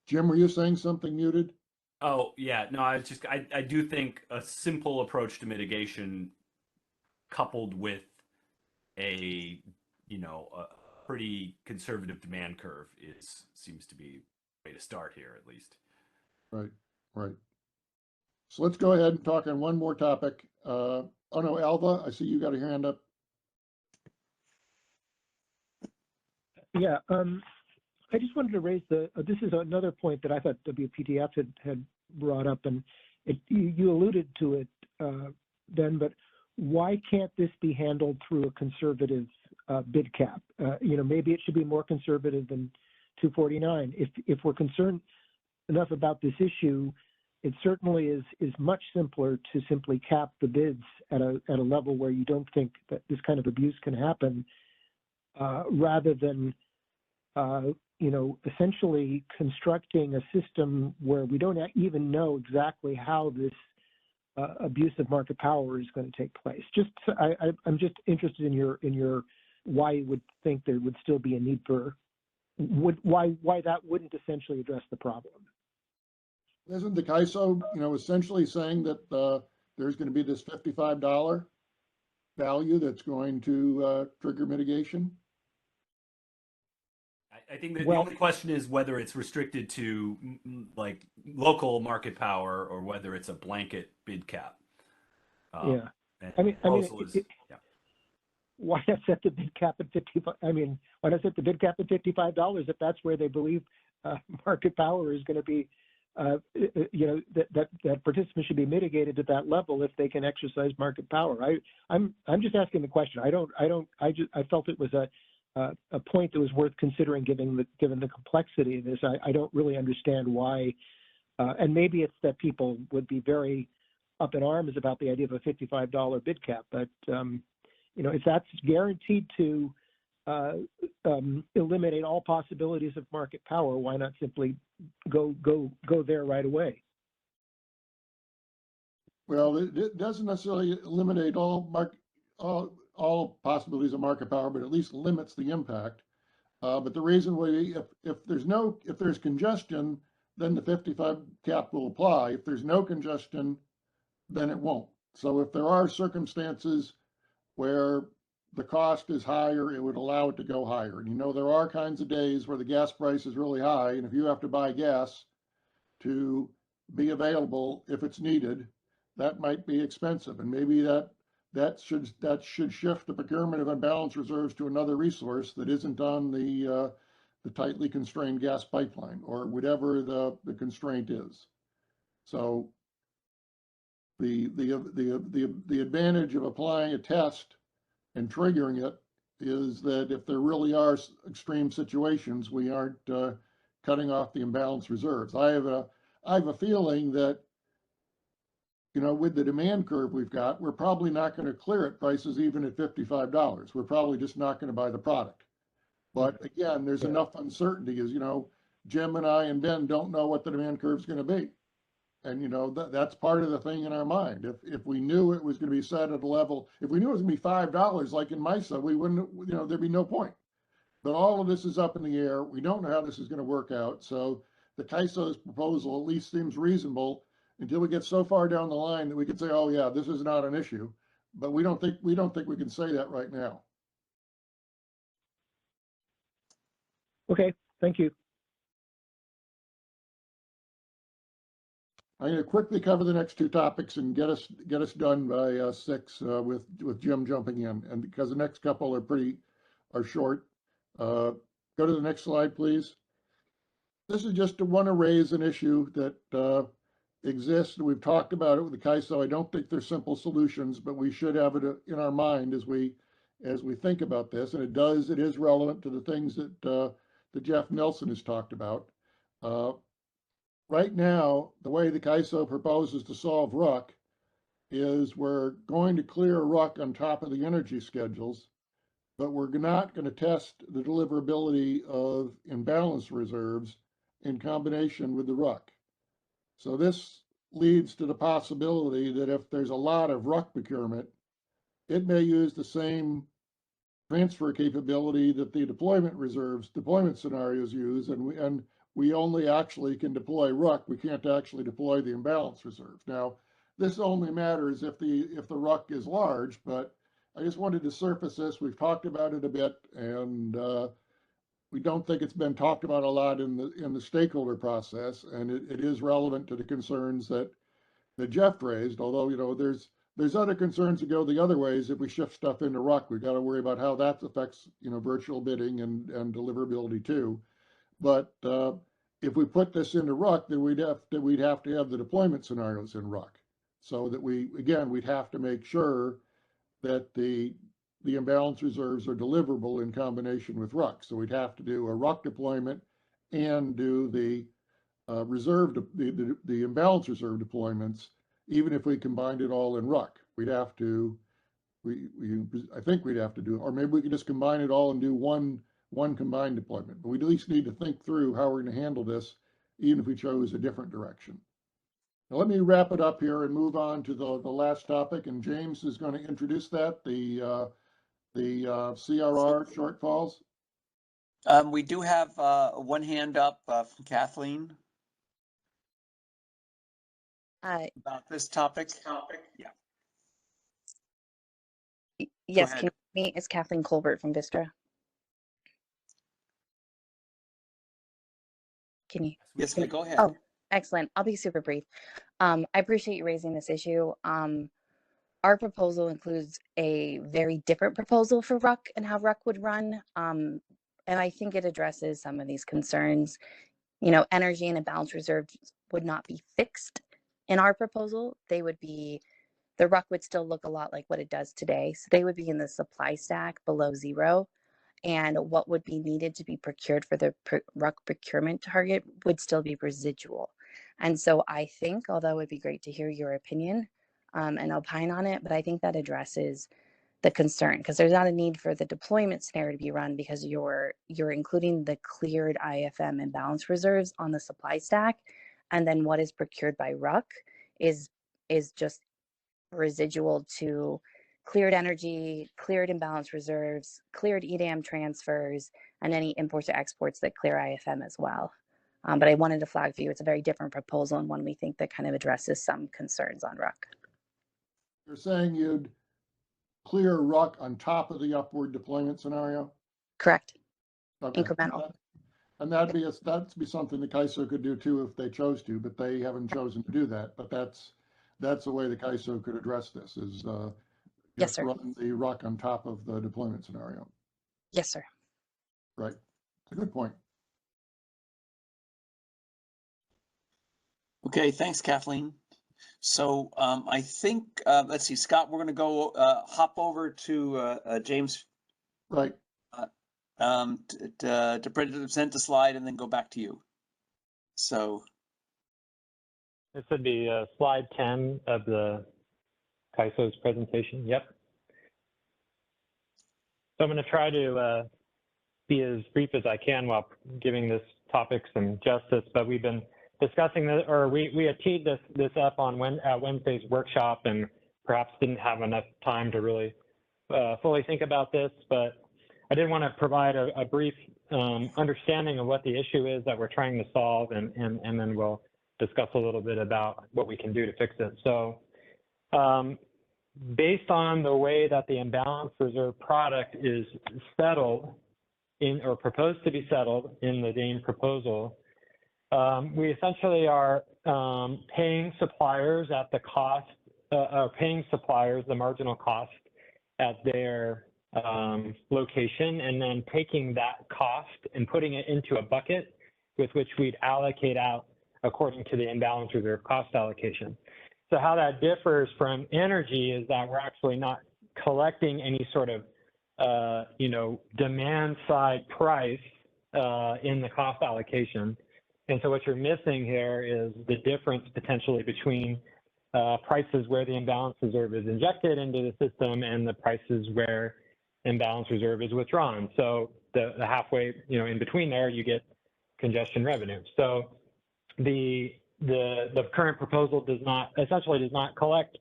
Jim, were you saying something muted? Oh, yeah. No, I do think a simple approach to mitigation coupled with a pretty conservative demand curve seems to be the way to start here, at least. Right. So let's go ahead and talk on one more topic. Oh no, Alva, I see you got a hand up. Yeah, I just wanted to raise this is another point that I thought WPTF had brought up, and you alluded to it, Ben, but why can't this be handled through a conservative bid cap? Maybe it should be more conservative than 249. If we're concerned enough about this issue, it certainly is much simpler to simply cap the bids at a level where you don't think that this kind of abuse can happen, rather than essentially constructing a system where we don't even know exactly how this abuse of market power is going to take place. I'm just interested in your why you would think there would still be a need for why that wouldn't essentially address the problem. Isn't the CAISO, essentially saying that there's going to be this $55 value that's going to trigger mitigation? I think that the only question is whether it's restricted to like local market power or whether it's a blanket bid cap. Yeah, why not set the bid cap at 55? Why not set the bid cap at $55 if that's where they believe market power is going to be? That participants should be mitigated at that level if they can exercise market power. I'm just asking the question. I felt it was a point that was worth considering given the complexity of this. I don't really understand why, and maybe it's that people would be very up in arms about the idea of a $55 bid cap, but if that's guaranteed to eliminate all possibilities of market power, why not simply go there right away? Well, it doesn't necessarily eliminate all possibilities of market power, but at least limits the impact. But the reason if there's congestion, then the 55 cap will apply. If there's no congestion, then it won't. So if there are circumstances where the cost is higher, it would allow it to go higher. And there are kinds of days where the gas price is really high, and if you have to buy gas to be available if it's needed, that might be expensive. And maybe that should shift the procurement of imbalance reserves to another resource that isn't on the tightly constrained gas pipeline or whatever the constraint is. So the advantage of applying a test and triggering it is that if there really are extreme situations, we aren't cutting off the imbalance reserves. I have a feeling that with the demand curve we've got, we're probably not going to clear at prices even at $55. We're probably just not going to buy the product. But again, there's enough uncertainty as Jim and I and Ben don't know what the demand curve is going to be. And that's part of the thing in our mind. If we knew it was going to be set at a level, if we knew it was going to be $5 like in MISA, we wouldn't, there'd be no point. But all of this is up in the air. We don't know how this is going to work out. So the CAISO's proposal at least seems reasonable until we get so far down the line that we can say, oh yeah, this is not an issue. But we don't think we can say that right now. Okay, thank you. I'm going to quickly cover the next two topics and get us done by 6 with Jim jumping in, and because the next couple are short. Go to the next slide, please. This is just to want to raise an issue that exists. We've talked about it with the CAISO. I don't think there's simple solutions, but we should have it in our mind as we think about this. And it is relevant to the things that Jeff Nelson has talked about. Right now, the way the CAISO proposes to solve RUC is we're going to clear RUC on top of the energy schedules, but we're not going to test the deliverability of imbalance reserves in combination with the RUC. So this leads to the possibility that if there's a lot of RUC procurement, it may use the same transfer capability that the deployment scenarios use, and we only actually can deploy RUC. We can't actually deploy the imbalance reserve. Now, this only matters if the RUC is large, but I just wanted to surface this. We've talked about it a bit, and we don't think it's been talked about a lot in the stakeholder process, and it is relevant to the concerns that Jeff raised. Although there's other concerns that go the other ways. If we shift stuff into RUC, we've got to worry about how that affects virtual bidding and deliverability too. But if we put this into RUC, then we'd have to have the deployment scenarios in RUC, so that we'd have to make sure that the imbalance reserves are deliverable in combination with RUC. So we'd have to do a RUC deployment and do the the imbalance reserve deployments, even if we combined it all in RUC. We'd have to, I think we'd have to do, or maybe we could just combine it all and do one combined deployment. But we at least need to think through how we're going to handle this, even if we chose a different direction. Now let me wrap it up here and move on to the last topic, and James is going to introduce that, the CRR shortfalls. We do have one hand up from Kathleen about this topic. Yeah. Yes, can you hear me? It's Kathleen Colbert from Vistra. Can you? Yes, go ahead. Oh, excellent. I'll be super brief. I appreciate you raising this issue. Our proposal includes a very different proposal for RUC and how RUC would run. And I think it addresses some of these concerns. You know, energy and imbalance reserves would not be fixed in our proposal. They would be, the RUC would still look a lot like what it does today. So they would be in the supply stack below zero. And what would be needed to be procured for the RUC procurement target would still be residual. And so I think, although it would be great to hear your opinion and opine on it, but I think that addresses the concern, because there's not a need for the deployment scenario to be run, because you're including the cleared IFM and balance reserves on the supply stack, and then what is procured by RUC is just residual to cleared energy, cleared imbalance reserves, cleared EDAM transfers, and any imports or exports that clear IFM as well. But I wanted to flag for you, it's a very different proposal and one we think that kind of addresses some concerns on RUC. You're saying you'd clear RUC on top of the upward deployment scenario? Correct. Okay. Incremental. And that'd be something the CAISO could do too if they chose to, but they haven't chosen to do that. But that's the way the CAISO could address this, is yes, sir. run the RUC on top of the deployment scenario. Yes, sir. Right. It's a good point. Okay, thanks, Kathleen. So I think, let's see, Scott, we're going to go hop over to James. Right. To present the slide and then go back to you. So. This would be slide 10 of the CAISO's presentation. Yep. So I'm going to try to be as brief as I can while giving this topic some justice, but we've been discussing this, or we had teed this up on Wednesday's workshop and perhaps didn't have enough time to really fully think about this, but I did want to provide a brief understanding of what the issue is that we're trying to solve, and then we'll discuss a little bit about what we can do to fix it. So based on the way that the imbalance reserve product is settled in, or proposed to be settled in the DAME proposal, we essentially are paying suppliers at the cost, paying suppliers the marginal cost at their location, and then taking that cost and putting it into a bucket with which we'd allocate out according to the imbalance reserve cost allocation. So how that differs from energy is that we're actually not collecting any sort of demand side price in the cost allocation. And so what you're missing here is the difference potentially between prices where the imbalance reserve is injected into the system and the prices where imbalance reserve is withdrawn. So the halfway, in between there, you get congestion revenue. So the current proposal essentially does not collect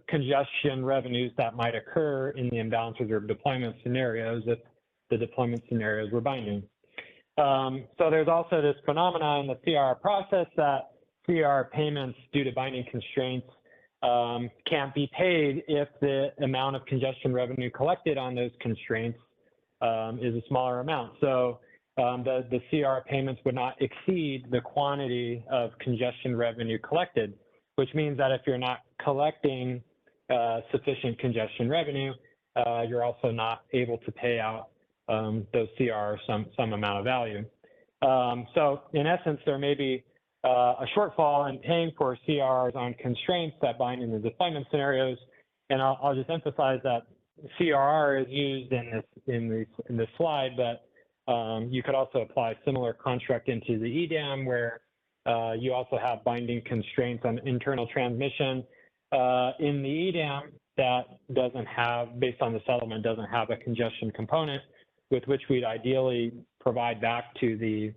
congestion revenues that might occur in the imbalance reserve deployment scenarios if the deployment scenarios were binding. So there's also this phenomenon in the CR process that CR payments due to binding constraints can't be paid if the amount of congestion revenue collected on those constraints is a smaller amount. So the CR payments would not exceed the quantity of congestion revenue collected, which means that if you're not collecting sufficient congestion revenue, you're also not able to pay out those CR some amount of value. So in essence, there may be a shortfall in paying for CRRs on constraints that bind in the deployment scenarios. And I'll just emphasize that CRR is used in this slide, but you could also apply similar construct into the EDAM, where you also have binding constraints on internal transmission. In the EDAM, that doesn't have, based on the settlement, doesn't have a congestion component with which we'd ideally provide back to the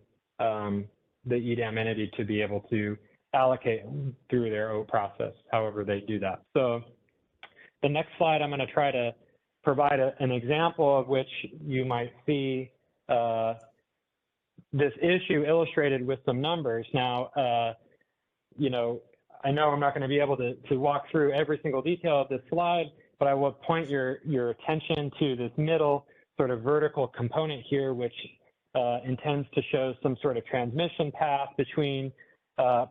EDAM entity to be able to allocate through their own process, however they do that. So the next slide, I'm going to try to provide an example of which you might see this issue illustrated with some numbers. Now, you know, I know I'm not going to be able to walk through every single detail of this slide, but I will point your attention to this middle sort of vertical component here, which intends to show some sort of transmission path between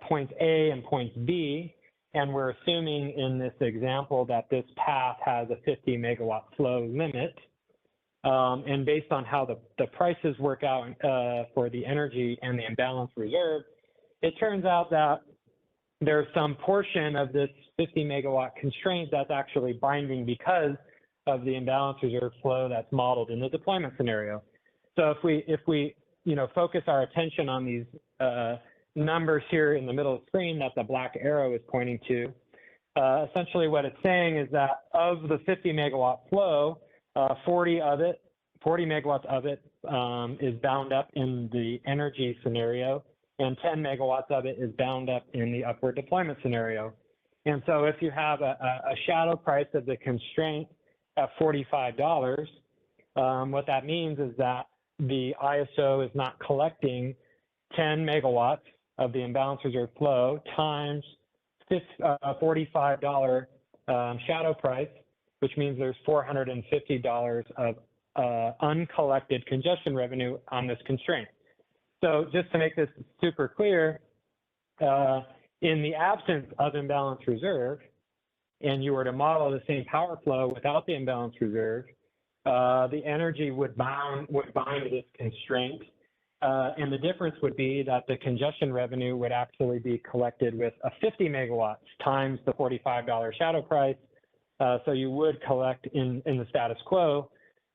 points A and points B. And we're assuming in this example that this path has a 50 megawatt flow limit. And based on how the prices work out for the energy and the imbalance reserve, it turns out that there's some portion of this 50 megawatt constraint that's actually binding because of the imbalance reserve flow that's modeled in the deployment scenario. So if we you know, focus our attention on these numbers here in the middle of the screen that the black arrow is pointing to, essentially what it's saying is that of the 50 megawatt flow, 40 megawatts of it is bound up in the energy scenario, and 10 megawatts of it is bound up in the upward deployment scenario. And so if you have a shadow price of the constraint at $45, what that means is that the ISO is not collecting 10 megawatts of the imbalance reserve flow times $45 shadow price, which means there's $450 of uncollected congestion revenue on this constraint. So just to make this super clear, in the absence of imbalance reserve, and you were to model the same power flow without the imbalance reserve, the energy would bind this constraint. And the difference would be that the congestion revenue would actually be collected with a 50 megawatts times the $45 shadow price. So you would collect in the status quo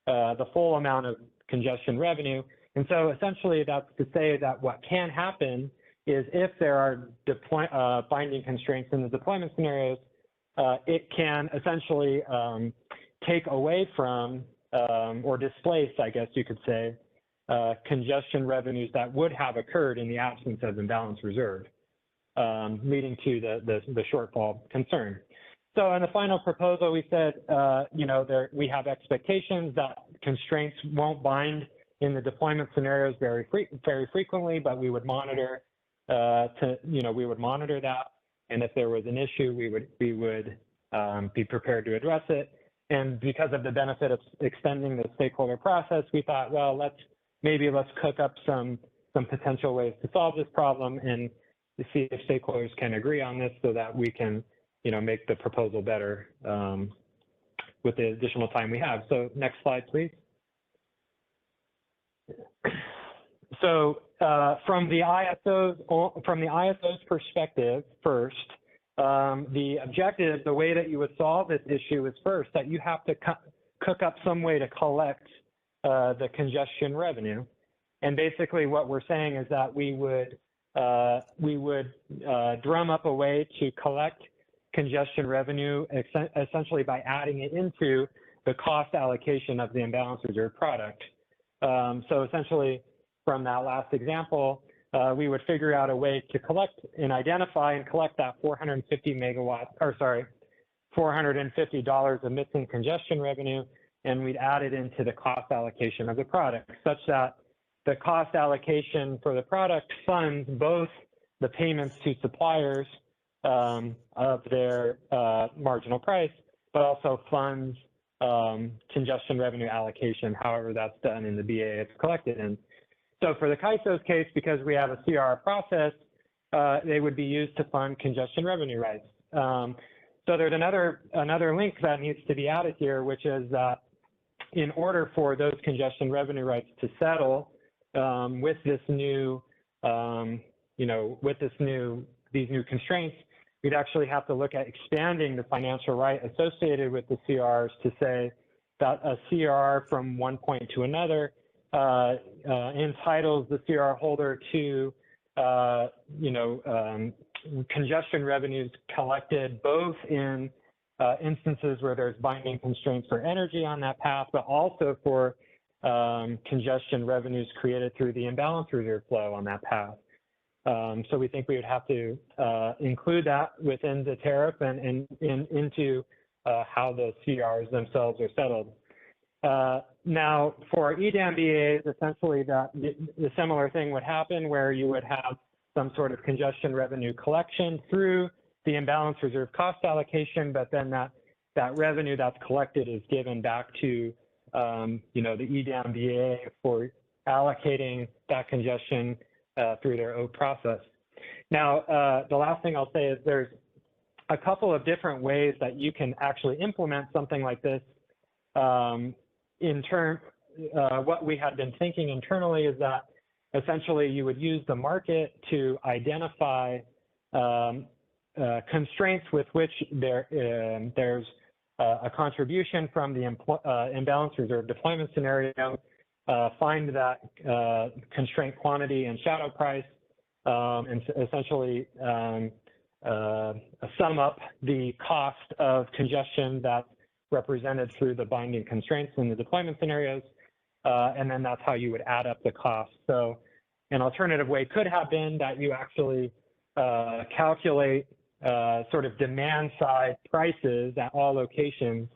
the full amount of congestion revenue. And so essentially that's to say that what can happen is if there are binding constraints in the deployment scenarios, it can essentially take away from or displace, I guess you could say, congestion revenues that would have occurred in the absence of imbalance reserve, leading to the shortfall concern. So in the final proposal, we said, you know, we have expectations that constraints won't bind in the deployment scenarios very frequently, but we would monitor we would monitor that, and if there was an issue, we would be prepared to address it. And because of the benefit of extending the stakeholder process, we thought, well, let's cook up some potential ways to solve this problem and to see if stakeholders can agree on this so that we can, you know, make the proposal better with the additional time we have. So next slide, please. So from the ISO's perspective first, the objective, the way that you would solve this issue is first that you have to cook up some way to collect the congestion revenue. And basically what we're saying is that we would drum up a way to collect congestion revenue essentially by adding it into the cost allocation of the imbalance reserve product. So essentially from that last example, we would figure out a way to collect and identify and collect that $450 of missing congestion revenue, and we'd add it into the cost allocation of the product, such that the cost allocation for the product funds both the payments to suppliers of their marginal price, but also funds congestion revenue allocation, however that's done in the BA it's collected in. So for the CAISO's case, because we have a CR process, they would be used to fund congestion revenue rights. So there's another link that needs to be added here, which is that in order for those congestion revenue rights to settle with this new, with these new constraints, we'd actually have to look at expanding the financial right associated with the CRs to say that a CR from one point to another entitles the CR holder to, congestion revenues collected both in instances where there's binding constraints for energy on that path, but also for congestion revenues created through the imbalance reserve flow on that path. So we think we would have to include that within the tariff and into how the CRs themselves are settled. Now, for EDAM BAs, essentially the similar thing would happen where you would have some sort of congestion revenue collection through the imbalance reserve cost allocation, but then that revenue that's collected is given back to the EDAM BA for allocating that congestion through their OAK process. Now, the last thing I'll say is there's a couple of different ways that you can actually implement something like this. What we had been thinking internally is that essentially you would use the market to identify constraints with which there's a contribution from the imbalance reserve deployment scenario, find that constraint quantity and shadow price, and essentially sum up the cost of congestion that's represented through the binding constraints in the deployment scenarios, and then that's how you would add up the cost. So an alternative way could have been that you actually calculate sort of demand side prices at all locations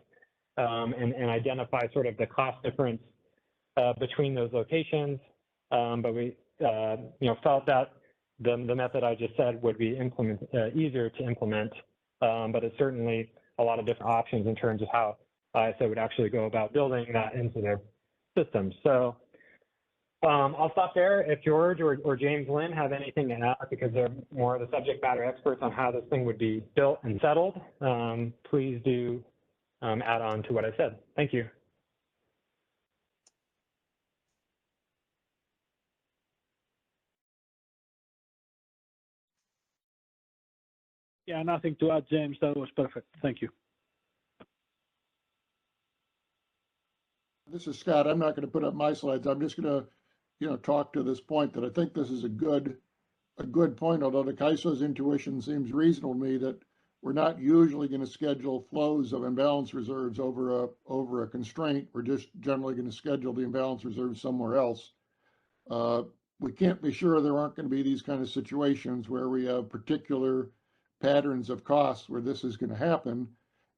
and identify sort of the cost difference between those locations. But we felt that the method I just said would be easier to implement, but it's certainly a lot of different options in terms of how ISO would actually go about building that into their system. So I'll stop there. If George or James Lynn have anything to add, because they're more of the subject matter experts on how this thing would be built and settled, please do add on to what I said. Thank you. Yeah, nothing to add, James. That was perfect. Thank you. This is Scott. I'm not going to put up my slides. I'm just going to, talk to this point that I think this is a good point, although the CAISO's intuition seems reasonable to me that we're not usually going to schedule flows of imbalance reserves over a constraint. We're just generally going to schedule the imbalance reserves somewhere else. We can't be sure there aren't going to be these kind of situations where we have particular patterns of costs where this is going to happen.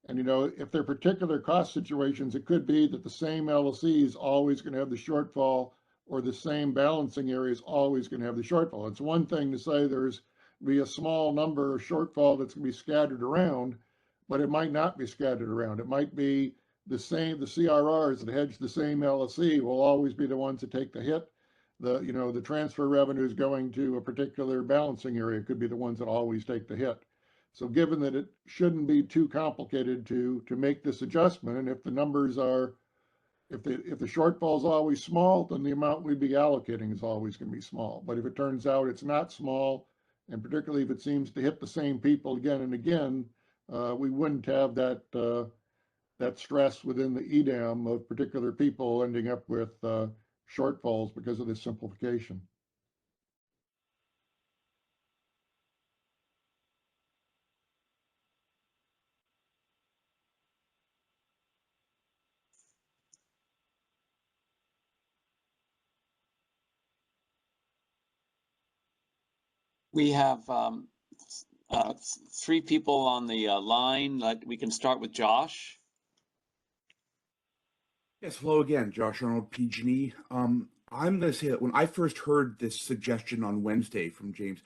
And, if there are particular cost situations, it could be that the same LLC is always going to have the shortfall, or the same balancing area is always going to have the shortfall. It's one thing to say there's be a small number of shortfall that's going to be scattered around, but it might not be scattered around. It might be the CRRs that hedge the same LLC will always be the ones that take the hit. The transfer revenues going to a particular balancing area could be the ones that always take the hit. So given that it shouldn't be too complicated to make this adjustment, and if the numbers are, if the shortfall is always small, then the amount we'd be allocating is always going to be small. But if it turns out it's not small, and particularly if it seems to hit the same people again and again, we wouldn't have that stress within the EDAM of particular people ending up with shortfalls because of this simplification. We have 3 people on the line. We can start with Josh. Yes, hello again, Josh Arnold, PG&E. I'm going to say that when I first heard this suggestion on Wednesday from James,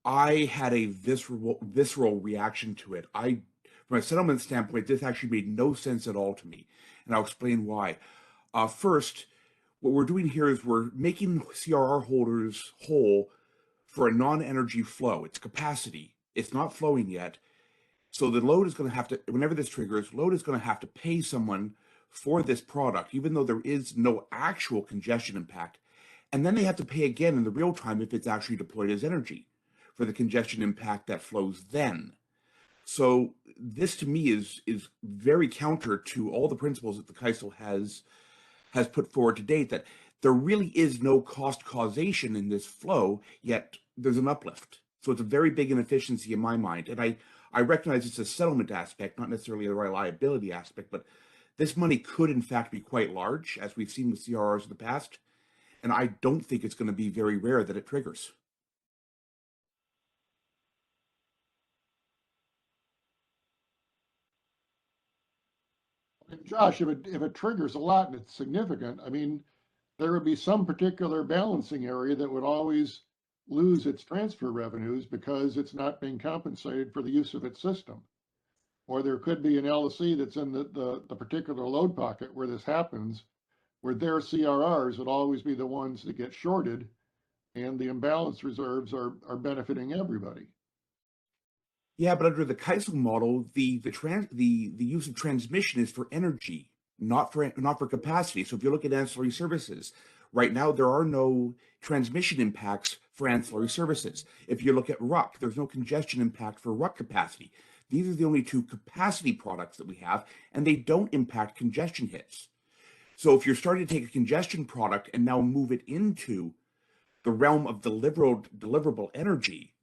I had a visceral reaction to it. From a settlement standpoint, this actually made no sense at all to me, and I'll explain why. First, what we're doing here is we're making CRR holders whole for a non-energy flow. It's capacity. It's not flowing yet. So the load is going to have to, whenever this triggers, load is going to have to pay someone for this product, even though there is no actual congestion impact. And then they have to pay again in the real time if it's actually deployed as energy for the congestion impact that flows then. So this to me is very counter to all the principles that the CAISO has put forward to date, that there really is no cost causation in this flow, yet there's an uplift. So it's a very big inefficiency in my mind. And I recognize it's a settlement aspect, not necessarily a reliability aspect, but this money could in fact be quite large, as we've seen with CRRs in the past. And I don't think it's going to be very rare that it triggers. And Josh, if it triggers a lot and it's significant, I mean, there would be some particular balancing area that would always lose its transfer revenues because it's not being compensated for the use of its system. Or there could be an LSC that's in the particular load pocket where this happens, where their CRRs would always be the ones that get shorted, and the imbalance reserves are benefiting everybody. Yeah, but under the CAISO model, the use of transmission is for energy, not for capacity. So if you look at ancillary services, right now there are no transmission impacts for ancillary services. If you look at RUC, there's no congestion impact for RUC capacity. These are the only two capacity products that we have, and they don't impact congestion hits. So if you're starting to take a congestion product and now move it into the realm of deliverable energy,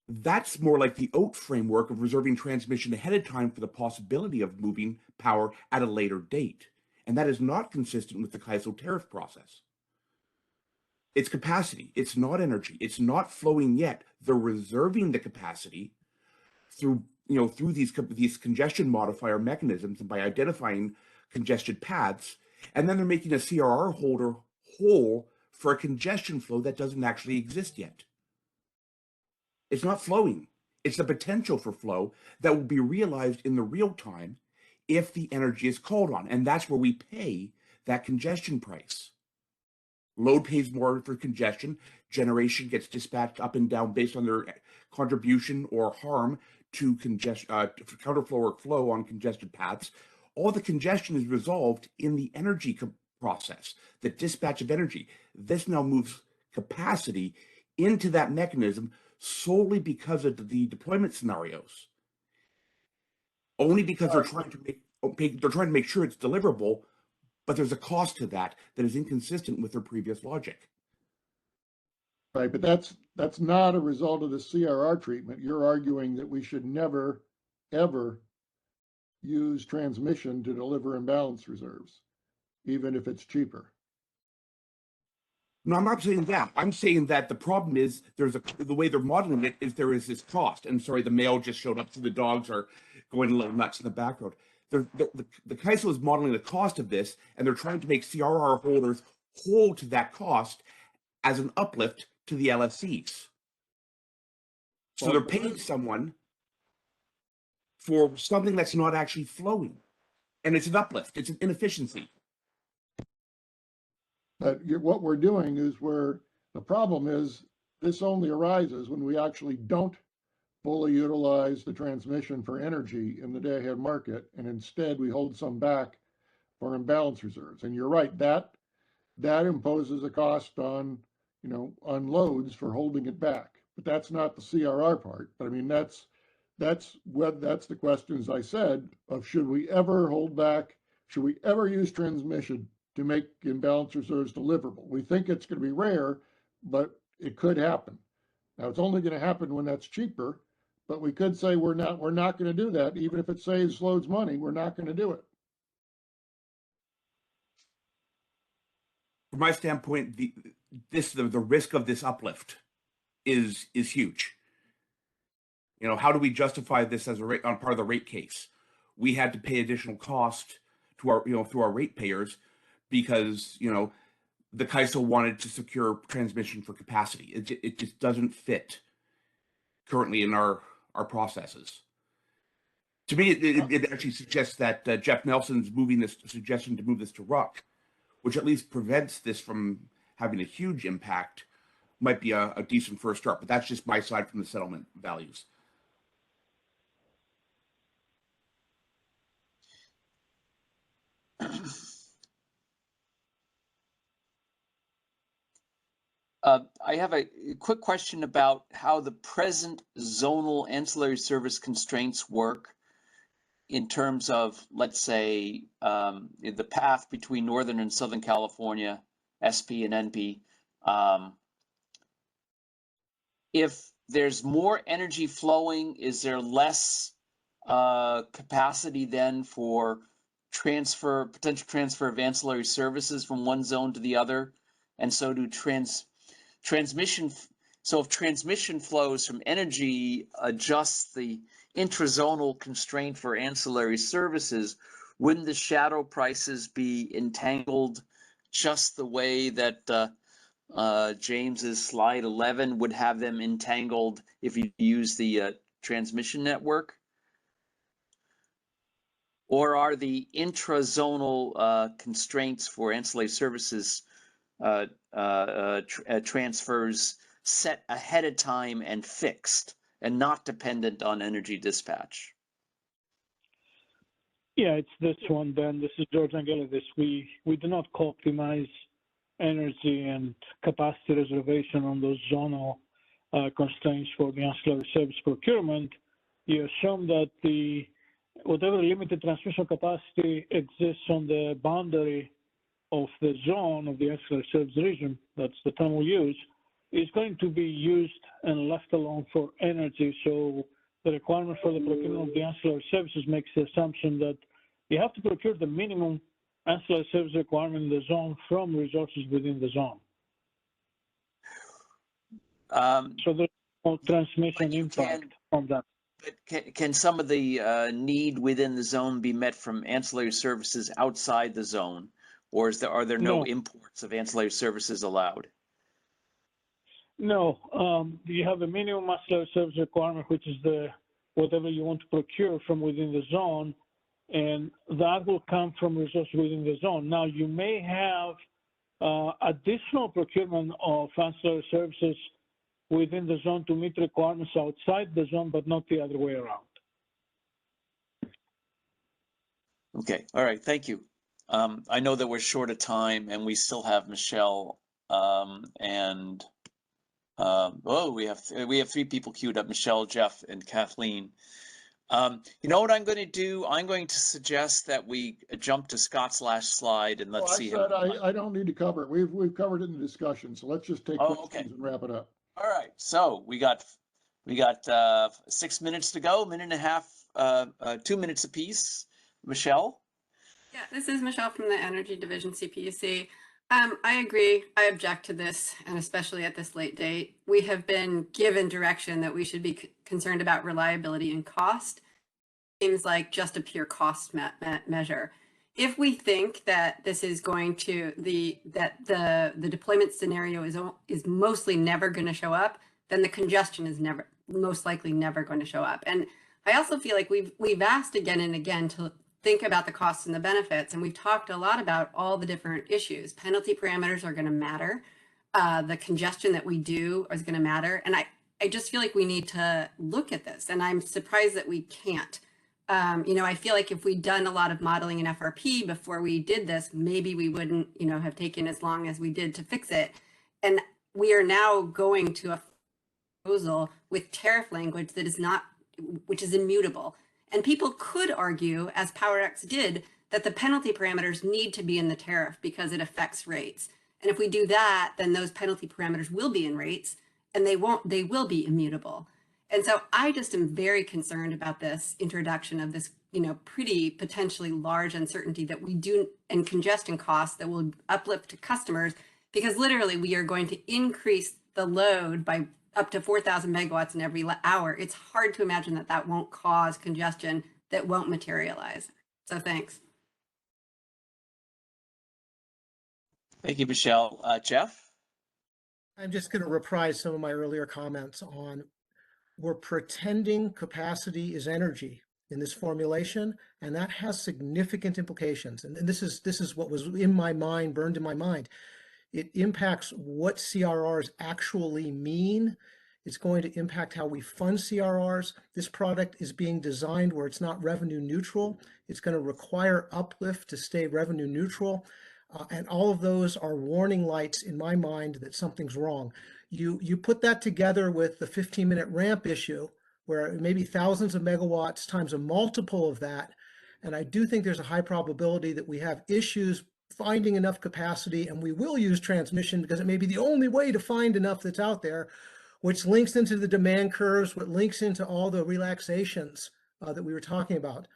that's more like the OAT framework of reserving transmission ahead of time for the possibility of moving power at a later date. And that is not consistent with the CAISO tariff process. It's capacity. It's not energy. It's not flowing yet. They're reserving the capacity through these congestion modifier mechanisms and by identifying congested paths. And then they're making a CRR holder whole for a congestion flow that doesn't actually exist yet. It's not flowing. It's the potential for flow that will be realized in the real time if the energy is called on. And that's where we pay that congestion price. Load pays more for congestion. Generation gets dispatched up and down based on their contribution or harm to counterflow or flow on congested paths. All the congestion is resolved in the energy process, the dispatch of energy. This now moves capacity into that mechanism solely because of the deployment scenarios. Only because they're trying to make sure it's deliverable, but there's a cost to that is inconsistent with their previous logic. Right, but that's not a result of the CRR treatment. You're arguing that we should never, ever use transmission to deliver imbalance reserves, even if it's cheaper. No, I'm not saying that. I'm saying that the problem is the way they're modeling it is there is this cost. And sorry, the mail just showed up, so the dogs are going a little nuts in the background. The CAISO is modeling the cost of this, and they're trying to make CRR holders whole to that cost as an uplift to the LSCs. So they're paying someone for something that's not actually flowing. And it's an uplift. It's an inefficiency. But what we're doing is the problem is this only arises when we actually don't fully utilize the transmission for energy in the day-ahead market, and instead we hold some back for imbalance reserves. And you're right, that imposes a cost on loads for holding it back. But that's not the CRR part. But I mean, that's the questions I said of should we ever hold back? Should we ever use transmission to make imbalance reserves deliverable? We think it's going to be rare, but it could happen. Now it's only going to happen when that's cheaper, but we could say we're not going to do that. Even if it saves loads money, we're not going to do it. From my standpoint, the risk of this uplift is huge. How do we justify this as on part of the rate case? We had to pay additional cost to our through our ratepayers because the CAISO wanted to secure transmission for capacity. It just doesn't fit currently in our processes. To me, it actually suggests that Jeff Nelson's suggestion to move this to RUC, which at least prevents this from having a huge impact, might be a decent first start. But that's just my side from the settlement values. I have a quick question about how the present zonal ancillary service constraints work in terms of, let's say, the path between Northern and Southern California, SP and NP. If there's more energy flowing, is there less capacity then for potential transfer of ancillary services from one zone to the other? And so do transmission. So if transmission flows from energy adjusts the intrazonal constraint for ancillary services, wouldn't the shadow prices be entangled just the way that James's slide 11 would have them entangled if you use the transmission network? Or are the intrazonal constraints for ancillary services transfers set ahead of time and fixed and not dependent on energy dispatch? Yeah, it's this one, Ben. This is George Angelidis. We do not optimize energy and capacity reservation on those zonal constraints for the ancillary service procurement. You assume that whatever limited transmission capacity exists on the boundary of the zone of the ancillary service region, that's the term we use, is going to be used and left alone for energy. So the requirement for the procurement of the ancillary services makes the assumption that you have to procure the minimum ancillary service requirement in the zone from resources within the zone. So there's no transmission impact from that. But can some of the need within the zone be met from ancillary services outside the zone? Or are there no imports of ancillary services allowed? No, you have a minimum ancillary service requirement, which is whatever you want to procure from within the zone, and that will come from resources within the zone. Now, you may have additional procurement of ancillary services within the zone to meet requirements outside the zone, but not the other way around. Okay, all right, thank you. I know that we're short of time and we still have Michelle we have three people queued up, Michelle, Jeff, and Kathleen. You know what I'm going to do? I'm going to suggest that we jump to Scott's last slide and let's see. I don't need to cover it. We've covered it in the discussion, so let's just take questions and wrap it up. All right, so we got 6 minutes to go, minute and a half, 2 minutes apiece. Michelle? Yeah, this is Michelle from the Energy Division CPUC. I agree. I object to this, and especially at this late date. We have been given direction that we should be concerned about reliability and cost. Seems like just a pure cost measure. If we think that this is going to the deployment scenario is mostly never going to show up, then the congestion is most likely never going to show up. And I also feel like we've asked again and again to think about the costs and the benefits, and we've talked a lot about all the different issues. Penalty parameters are going to matter. The congestion that we do is going to matter. And I just feel like we need to look at this, and I'm surprised that we can't. I feel like if we'd done a lot of modeling in FRP before we did this, maybe we wouldn't, have taken as long as we did to fix it. And we are now going to a proposal with tariff language that is which is immutable. And people could argue, as PowerX did, that the penalty parameters need to be in the tariff because it affects rates. And if we do that, then those penalty parameters will be in rates and they will be immutable. And so I just am very concerned about this introduction of this, pretty potentially large uncertainty that we do and congestion costs that will uplift to customers, because literally we are going to increase the load by up to 4,000 megawatts in every hour. It's hard to imagine that won't cause congestion that won't materialize. So thanks. Thank you, Michelle. Jeff? I'm just going to reprise some of my earlier comments on we're pretending capacity is energy in this formulation, and that has significant implications. And this is what was in my mind, burned in my mind. It impacts what CRRs actually mean. It's going to impact how we fund CRRs. This product is being designed where it's not revenue neutral. It's going to require uplift to stay revenue neutral. And all of those are warning lights in my mind that something's wrong. You put that together with the 15-minute ramp issue, where maybe thousands of megawatts times a multiple of that. And I do think there's a high probability that we have issues finding enough capacity, and we will use transmission because it may be the only way to find enough that's out there, which links into the demand curves, what links into all the relaxations that we were talking about.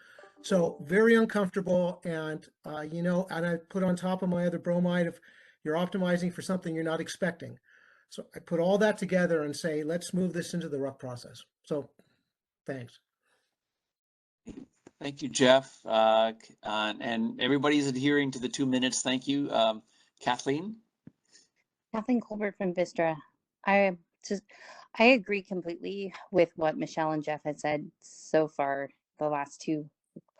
So very uncomfortable. And, and I put on top of my other bromide if you're optimizing for something you're not expecting. So I put all that together and say, let's move this into the RUC process. So thanks. Thank you, Jeff. And everybody's adhering to the 2 minutes. Thank you. Kathleen? Kathleen Colbert from Vistra. I agree completely with what Michelle and Jeff had said so far, the last two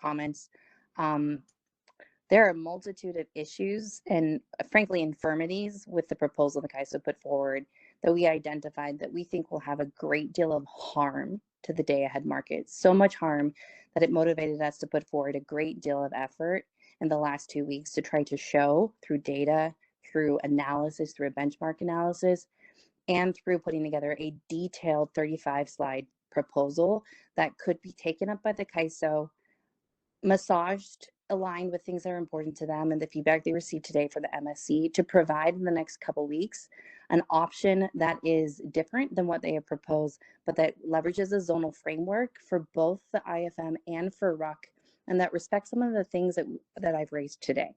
comments. There are a multitude of issues and frankly infirmities with the proposal the CAISO put forward that we identified that we think will have a great deal of harm to the day ahead market. So much harm that it motivated us to put forward a great deal of effort in the last 2 weeks to try to show through data, through analysis, through a benchmark analysis, and through putting together a detailed 35-slide proposal that could be taken up by the CAISO, massaged, aligned with things that are important to them and the feedback they received today for the MSC to provide in the next couple weeks an option that is different than what they have proposed, but that leverages a zonal framework for both the IFM and for RUC, and that respects some of the things that I've raised today.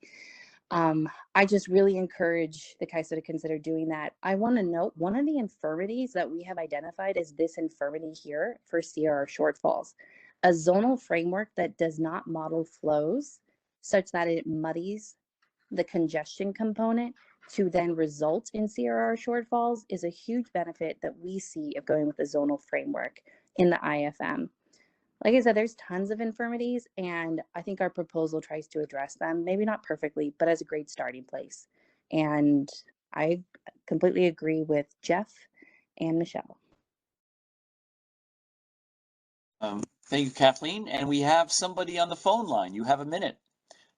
I just really encourage the CAISO to consider doing that. I want to note one of the infirmities that we have identified is this infirmity here for CRR shortfalls. A zonal framework that does not model flows such that it muddies the congestion component to then result in CRR shortfalls is a huge benefit that we see of going with a zonal framework in the IFM. Like I said, there's tons of infirmities, and I think our proposal tries to address them, maybe not perfectly, but as a great starting place. And I completely agree with Jeff and Michelle. Thank you, Kathleen. And we have somebody on the phone line. You have a minute.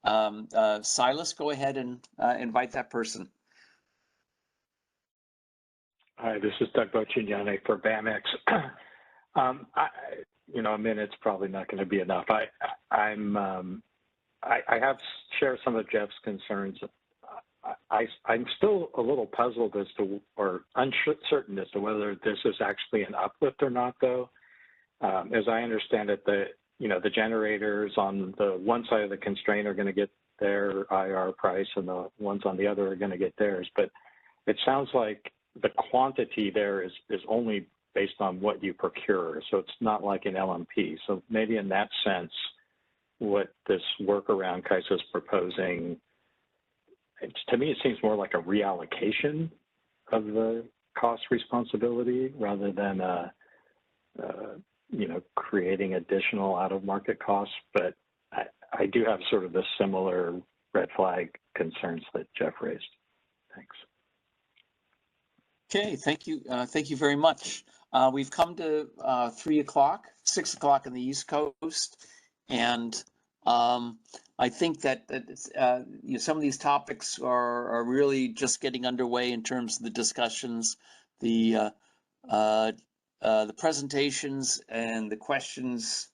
Silas, go ahead and invite that person. Hi, this is Doug Boccignone for BAMX. A minute's probably not going to be enough. I have shared some of Jeff's concerns. I'm still a little puzzled as to, or uncertain as to whether this is actually an uplift or not, though. As I understand it, the generators on the one side of the constraint are going to get their IR price, and the ones on the other are going to get theirs. But it sounds like the quantity there is only based on what you procure. So it's not like an LMP. So maybe in that sense, what this workaround CAISO is proposing, to me, it seems more like a reallocation of the cost responsibility rather than creating additional out-of-market costs. But I do have sort of the similar red flag concerns that Jeff raised. Thanks. Okay, thank you. Thank you very much. We've come to 3 o'clock, 6 o'clock in the East Coast, and I think that some of these topics are really just getting underway in terms of the discussions, the presentations, and the questions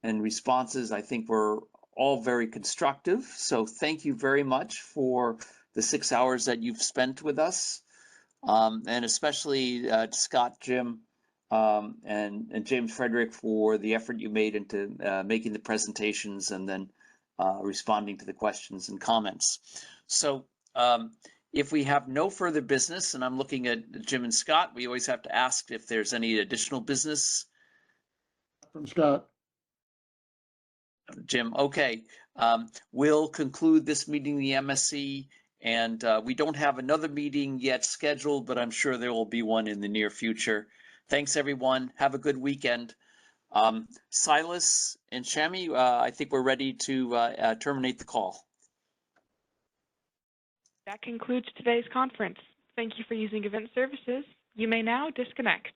and responses. I think were all very constructive. So thank you very much for the 6 hours that you've spent with us. And especially Scott, Jim, and James Frederick for the effort you made into making the presentations and then responding to the questions and comments. So if we have no further business, and I'm looking at Jim and Scott, we always have to ask if there's any additional business. From Scott. Jim, okay. We'll conclude this meeting, the MSC. And we don't have another meeting yet scheduled, but I'm sure there will be one in the near future. Thanks, everyone. Have a good weekend. Silas and Shami, I think we're ready to terminate the call. That concludes today's conference. Thank you for using Event Services. You may now disconnect.